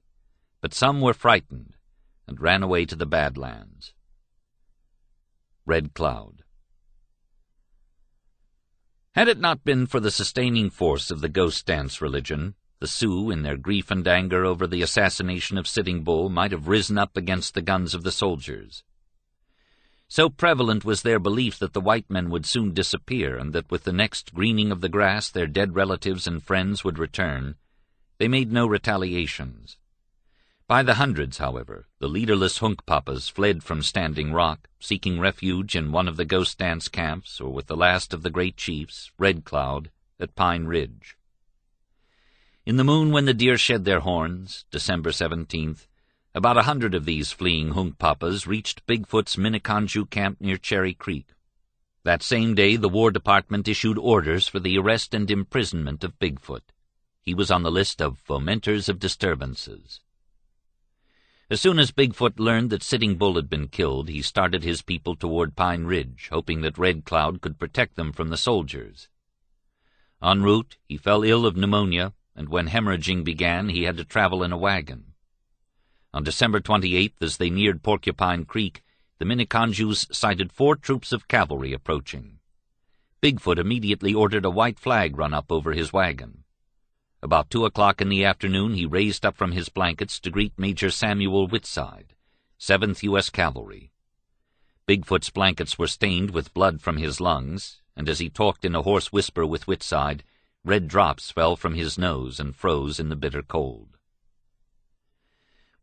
but some were frightened and ran away to the Badlands. Red Cloud. Had it not been for the sustaining force of the ghost dance religion, the Sioux, in their grief and anger over the assassination of Sitting Bull, might have risen up against the guns of the soldiers. So prevalent was their belief that the white men would soon disappear, and that with the next greening of the grass their dead relatives and friends would return, they made no retaliations. By the hundreds, however, the leaderless Hunkpapas fled from Standing Rock, seeking refuge in one of the ghost dance camps or with the last of the great chiefs, Red Cloud, at Pine Ridge. In the moon when the deer shed their horns, December 17th, about 100 of these fleeing Hunkpapas reached Bigfoot's Minneconjou camp near Cherry Creek. That same day the War Department issued orders for the arrest and imprisonment of Bigfoot. He was on the list of fomenters of disturbances. As soon as Bigfoot learned that Sitting Bull had been killed, he started his people toward Pine Ridge, hoping that Red Cloud could protect them from the soldiers. En route, he fell ill of pneumonia, and when hemorrhaging began, he had to travel in a wagon. On December 28th, as they neared Porcupine Creek, the Minneconjous sighted 4 troops of cavalry approaching. Bigfoot immediately ordered a white flag run up over his wagon. About 2 o'clock in the afternoon, he raised up from his blankets to greet Major Samuel Whitside, 7th U.S. Cavalry. Bigfoot's blankets were stained with blood from his lungs, and as he talked in a hoarse whisper with Whitside, red drops fell from his nose and froze in the bitter cold.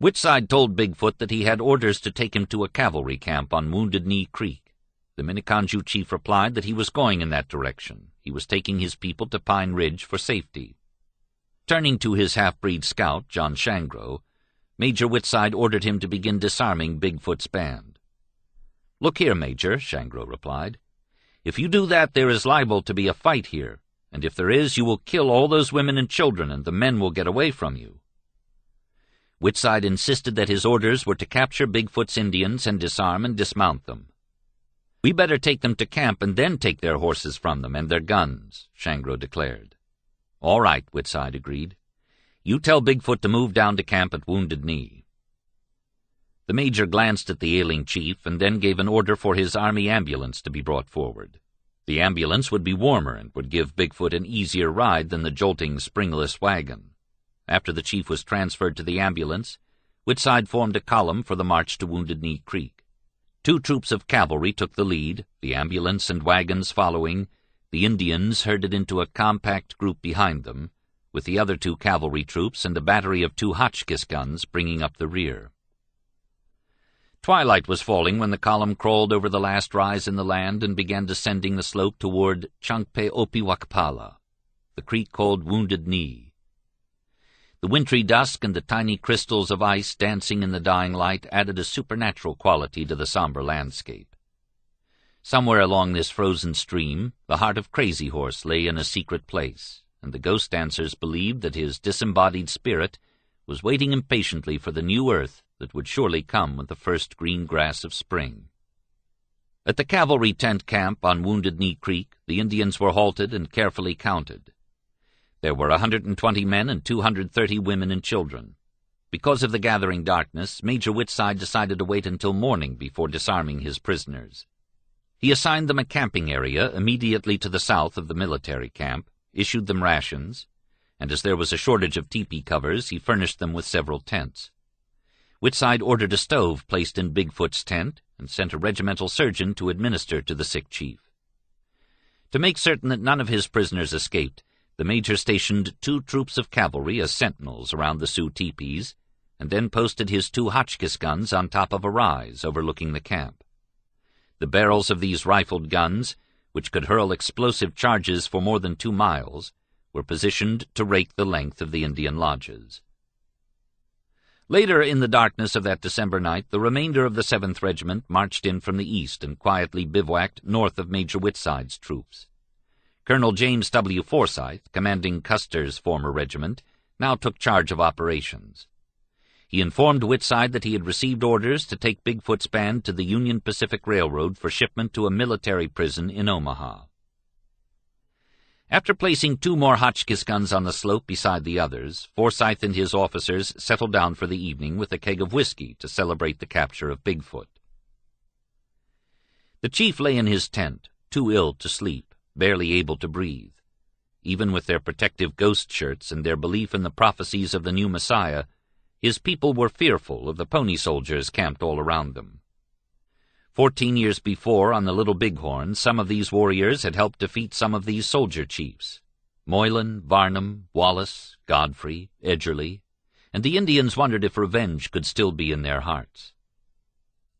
Whitside told Bigfoot that he had orders to take him to a cavalry camp on Wounded Knee Creek. The Minneconjou chief replied that he was going in that direction. He was taking his people to Pine Ridge for safety. Turning to his half-breed scout, John Shangro, Major Whitside ordered him to begin disarming Bigfoot's band. "Look here, Major," Shangro replied. "If you do that, there is liable to be a fight here, and if there is, you will kill all those women and children, and the men will get away from you." Whitside insisted that his orders were to capture Bigfoot's Indians and disarm and dismount them. "We better take them to camp and then take their horses from them and their guns," Shangro declared. "All right," Whitside agreed. "You tell Bigfoot to move down to camp at Wounded Knee." The major glanced at the ailing chief and then gave an order for his army ambulance to be brought forward. The ambulance would be warmer and would give Bigfoot an easier ride than the jolting, springless wagon. After the chief was transferred to the ambulance, Whitside formed a column for the march to Wounded Knee Creek. 2 troops of cavalry took the lead, the ambulance and wagons following, the Indians herded into a compact group behind them, with the other 2 cavalry troops and a battery of 2 Hotchkiss guns bringing up the rear. Twilight was falling when the column crawled over the last rise in the land and began descending the slope toward Chunkpeh-Opiwakpala, the creek called Wounded Knee. The wintry dusk and the tiny crystals of ice dancing in the dying light added a supernatural quality to the somber landscape. Somewhere along this frozen stream, the heart of Crazy Horse lay in a secret place, and the ghost dancers believed that his disembodied spirit was waiting impatiently for the new earth that would surely come with the first green grass of spring. At the cavalry tent camp on Wounded Knee Creek, the Indians were halted and carefully counted. There were 120 men and 230 women and children. Because of the gathering darkness, Major Whitside decided to wait until morning before disarming his prisoners. He assigned them a camping area immediately to the south of the military camp, issued them rations, and as there was a shortage of teepee covers, he furnished them with several tents. Whitside ordered a stove placed in Bigfoot's tent and sent a regimental surgeon to administer to the sick chief. To make certain that none of his prisoners escaped, the major stationed 2 troops of cavalry as sentinels around the Sioux teepees, and then posted his 2 Hotchkiss guns on top of a rise overlooking the camp. The barrels of these rifled guns, which could hurl explosive charges for more than 2 miles, were positioned to rake the length of the Indian lodges. Later in the darkness of that December night, the remainder of the 7th Regiment marched in from the east and quietly bivouacked north of Major Whitside's troops. Colonel James W. Forsyth, commanding Custer's former regiment, now took charge of operations. He informed Whitside that he had received orders to take Bigfoot's band to the Union Pacific Railroad for shipment to a military prison in Omaha. After placing 2 more Hotchkiss guns on the slope beside the others, Forsyth and his officers settled down for the evening with a keg of whiskey to celebrate the capture of Bigfoot. The chief lay in his tent, too ill to sleep, barely able to breathe. Even with their protective ghost shirts and their belief in the prophecies of the new Messiah, his people were fearful of the pony soldiers camped all around them. 14 years before, on the Little Bighorn, some of these warriors had helped defeat some of these soldier chiefs, Moylan, Varnum, Wallace, Godfrey, Edgerly, and the Indians wondered if revenge could still be in their hearts.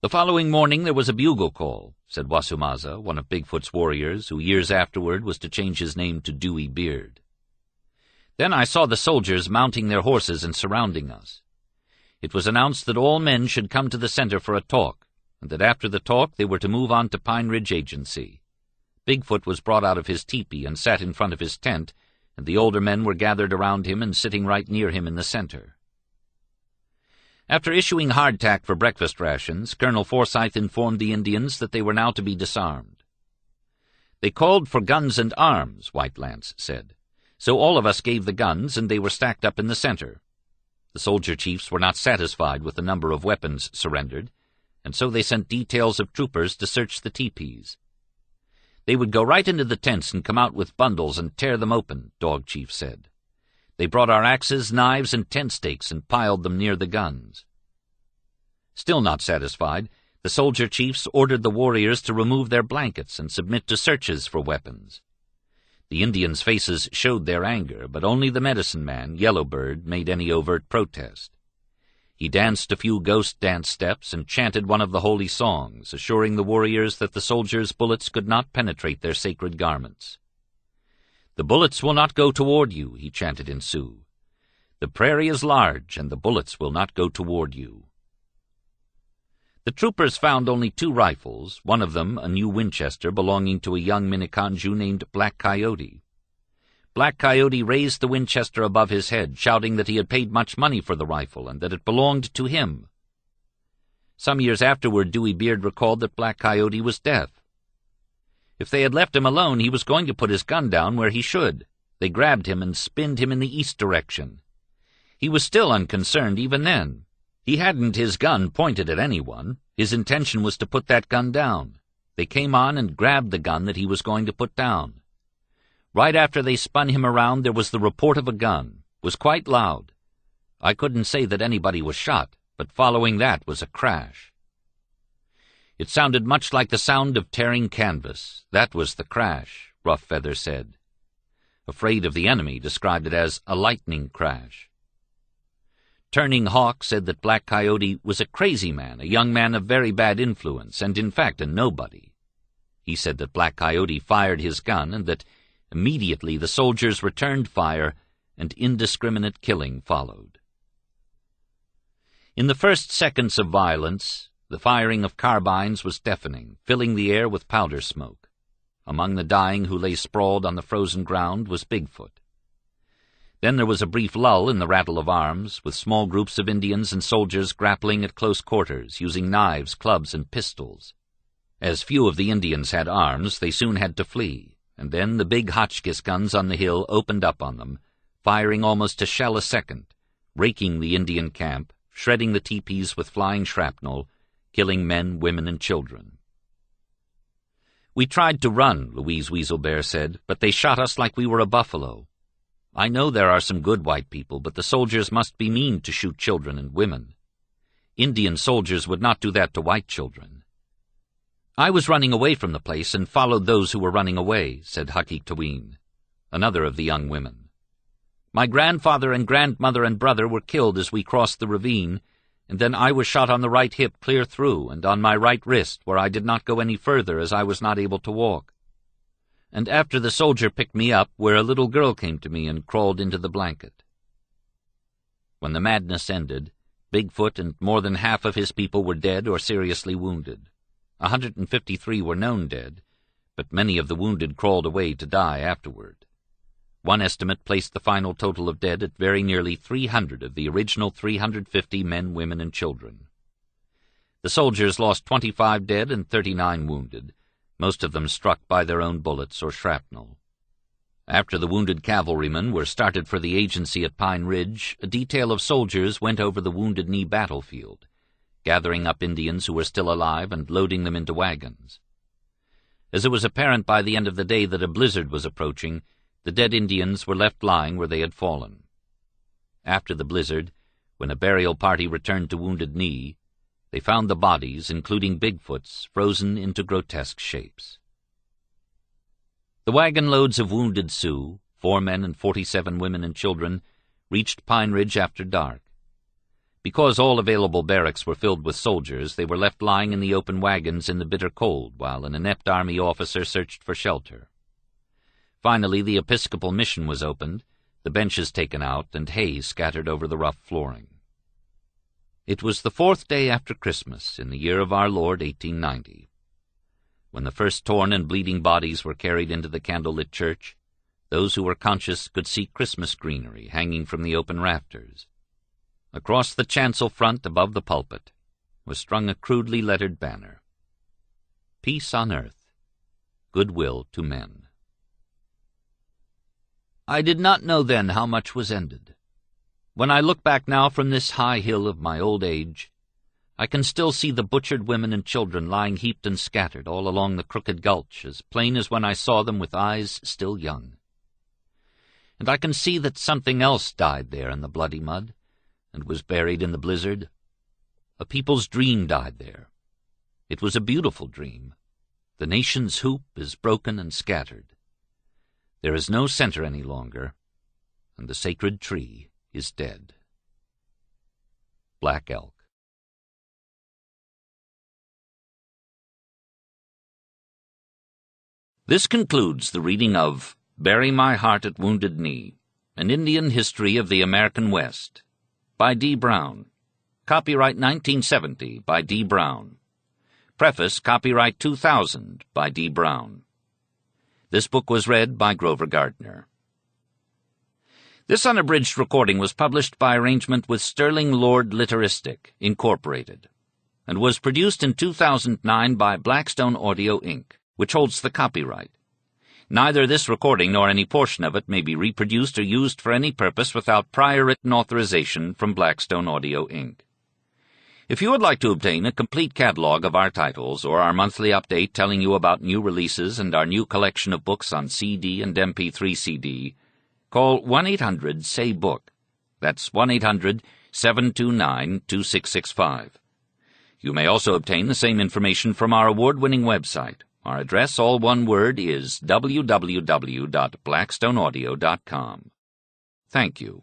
The following morning there was a bugle call, said Wasumaza, one of Bigfoot's warriors, who years afterward was to change his name to Dewey Beard. Then I saw the soldiers mounting their horses and surrounding us. It was announced that all men should come to the center for a talk, and that after the talk they were to move on to Pine Ridge Agency. Bigfoot was brought out of his teepee and sat in front of his tent, and the older men were gathered around him and sitting right near him in the center. After issuing hardtack for breakfast rations, Colonel Forsyth informed the Indians that they were now to be disarmed. They called for guns and arms, White Lance said. So all of us gave the guns, and they were stacked up in the center. The soldier chiefs were not satisfied with the number of weapons surrendered, and so they sent details of troopers to search the teepees. They would go right into the tents and come out with bundles and tear them open, Dog Chief said. They brought our axes, knives, and tent stakes and piled them near the guns. Still not satisfied, the soldier chiefs ordered the warriors to remove their blankets and submit to searches for weapons. The Indians' faces showed their anger, but only the medicine man, Yellowbird, made any overt protest. He danced a few ghost dance steps and chanted one of the holy songs, assuring the warriors that the soldiers' bullets could not penetrate their sacred garments. "The bullets will not go toward you," he chanted in Sioux. "The prairie is large, and the bullets will not go toward you." The troopers found only 2 rifles, one of them a new Winchester belonging to a young Miniconjou named Black Coyote. Black Coyote raised the Winchester above his head, shouting that he had paid much money for the rifle and that it belonged to him. Some years afterward, Dewey Beard recalled that Black Coyote was deaf. If they had left him alone, he was going to put his gun down where he should. They grabbed him and spinned him in the east direction. He was still unconcerned even then. He hadn't his gun pointed at anyone. His intention was to put that gun down. They came on and grabbed the gun that he was going to put down. Right after they spun him around, there was the report of a gun. It was quite loud. I couldn't say that anybody was shot, but following that was a crash. It sounded much like the sound of tearing canvas. That was the crash, Rough Feather said. Afraid of the enemy described it as a lightning crash. Turning Hawk said that Black Coyote was a crazy man, a young man of very bad influence, and in fact a nobody. He said that Black Coyote fired his gun and that immediately the soldiers returned fire and indiscriminate killing followed. In the first seconds of violence, the firing of carbines was deafening, filling the air with powder smoke. Among the dying who lay sprawled on the frozen ground was Bigfoot. Then there was a brief lull in the rattle of arms, with small groups of Indians and soldiers grappling at close quarters, using knives, clubs, and pistols. As few of the Indians had arms, they soon had to flee, and then the big Hotchkiss guns on the hill opened up on them, firing almost a shell a second, raking the Indian camp, shredding the teepees with flying shrapnel, killing men, women, and children. "We tried to run," Louise Weaselbear said, "but they shot us like we were a buffalo. I know there are some good white people, but the soldiers must be mean to shoot children and women. Indian soldiers would not do that to white children." "I was running away from the place and followed those who were running away," said Hakik-Taween, another of the young women. "My grandfather and grandmother and brother were killed as we crossed the ravine, and then I was shot on the right hip clear through, and on my right wrist, where I did not go any further as I was not able to walk. And after the soldier picked me up, where a little girl came to me and crawled into the blanket." When the madness ended, Bigfoot and more than half of his people were dead or seriously wounded. 153 were known dead, but many of the wounded crawled away to die afterward. One estimate placed the final total of dead at very nearly 300 of the original 350 men, women, and children. The soldiers lost 25 dead and 39 wounded, most of them struck by their own bullets or shrapnel. After the wounded cavalrymen were started for the agency at Pine Ridge, a detail of soldiers went over the Wounded Knee battlefield, gathering up Indians who were still alive and loading them into wagons. As it was apparent by the end of the day that a blizzard was approaching, the dead Indians were left lying where they had fallen. After the blizzard, when a burial party returned to Wounded Knee, they found the bodies, including Bigfoot's, frozen into grotesque shapes. The wagon loads of wounded Sioux, 4 men and 47 women and children, reached Pine Ridge after dark. Because all available barracks were filled with soldiers, they were left lying in the open wagons in the bitter cold while an inept army officer searched for shelter. Finally, the Episcopal mission was opened, the benches taken out, and hay scattered over the rough flooring. It was the 4th day after Christmas, in the year of our Lord 1890. When the first torn and bleeding bodies were carried into the candlelit church, those who were conscious could see Christmas greenery hanging from the open rafters. Across the chancel front above the pulpit was strung a crudely lettered banner: "Peace on earth, goodwill to men." I did not know then how much was ended. When I look back now from this high hill of my old age, I can still see the butchered women and children lying heaped and scattered all along the crooked gulch, as plain as when I saw them with eyes still young. And I can see that something else died there in the bloody mud, and was buried in the blizzard. A people's dream died there. It was a beautiful dream. The nation's hoop is broken and scattered. There is no center any longer, and the sacred tree is dead. Black Elk. This concludes the reading of Bury My Heart at Wounded Knee, An Indian History of the American West, by D. Brown. Copyright 1970 by D. Brown. Preface copyright 2000 by D. Brown. This book was read by Grover Gardner. This unabridged recording was published by arrangement with Sterling Lord Literaristic, Incorporated, and was produced in 2009 by Blackstone Audio, Inc., which holds the copyright. Neither this recording nor any portion of it may be reproduced or used for any purpose without prior written authorization from Blackstone Audio, Inc. If you would like to obtain a complete catalog of our titles or our monthly update telling you about new releases and our new collection of books on CD and MP3 CD, call 1-800-SAY-BOOK. That's 1-800-729-2665. You may also obtain the same information from our award-winning website. Our address, all one word, is www.blackstoneaudio.com. Thank you.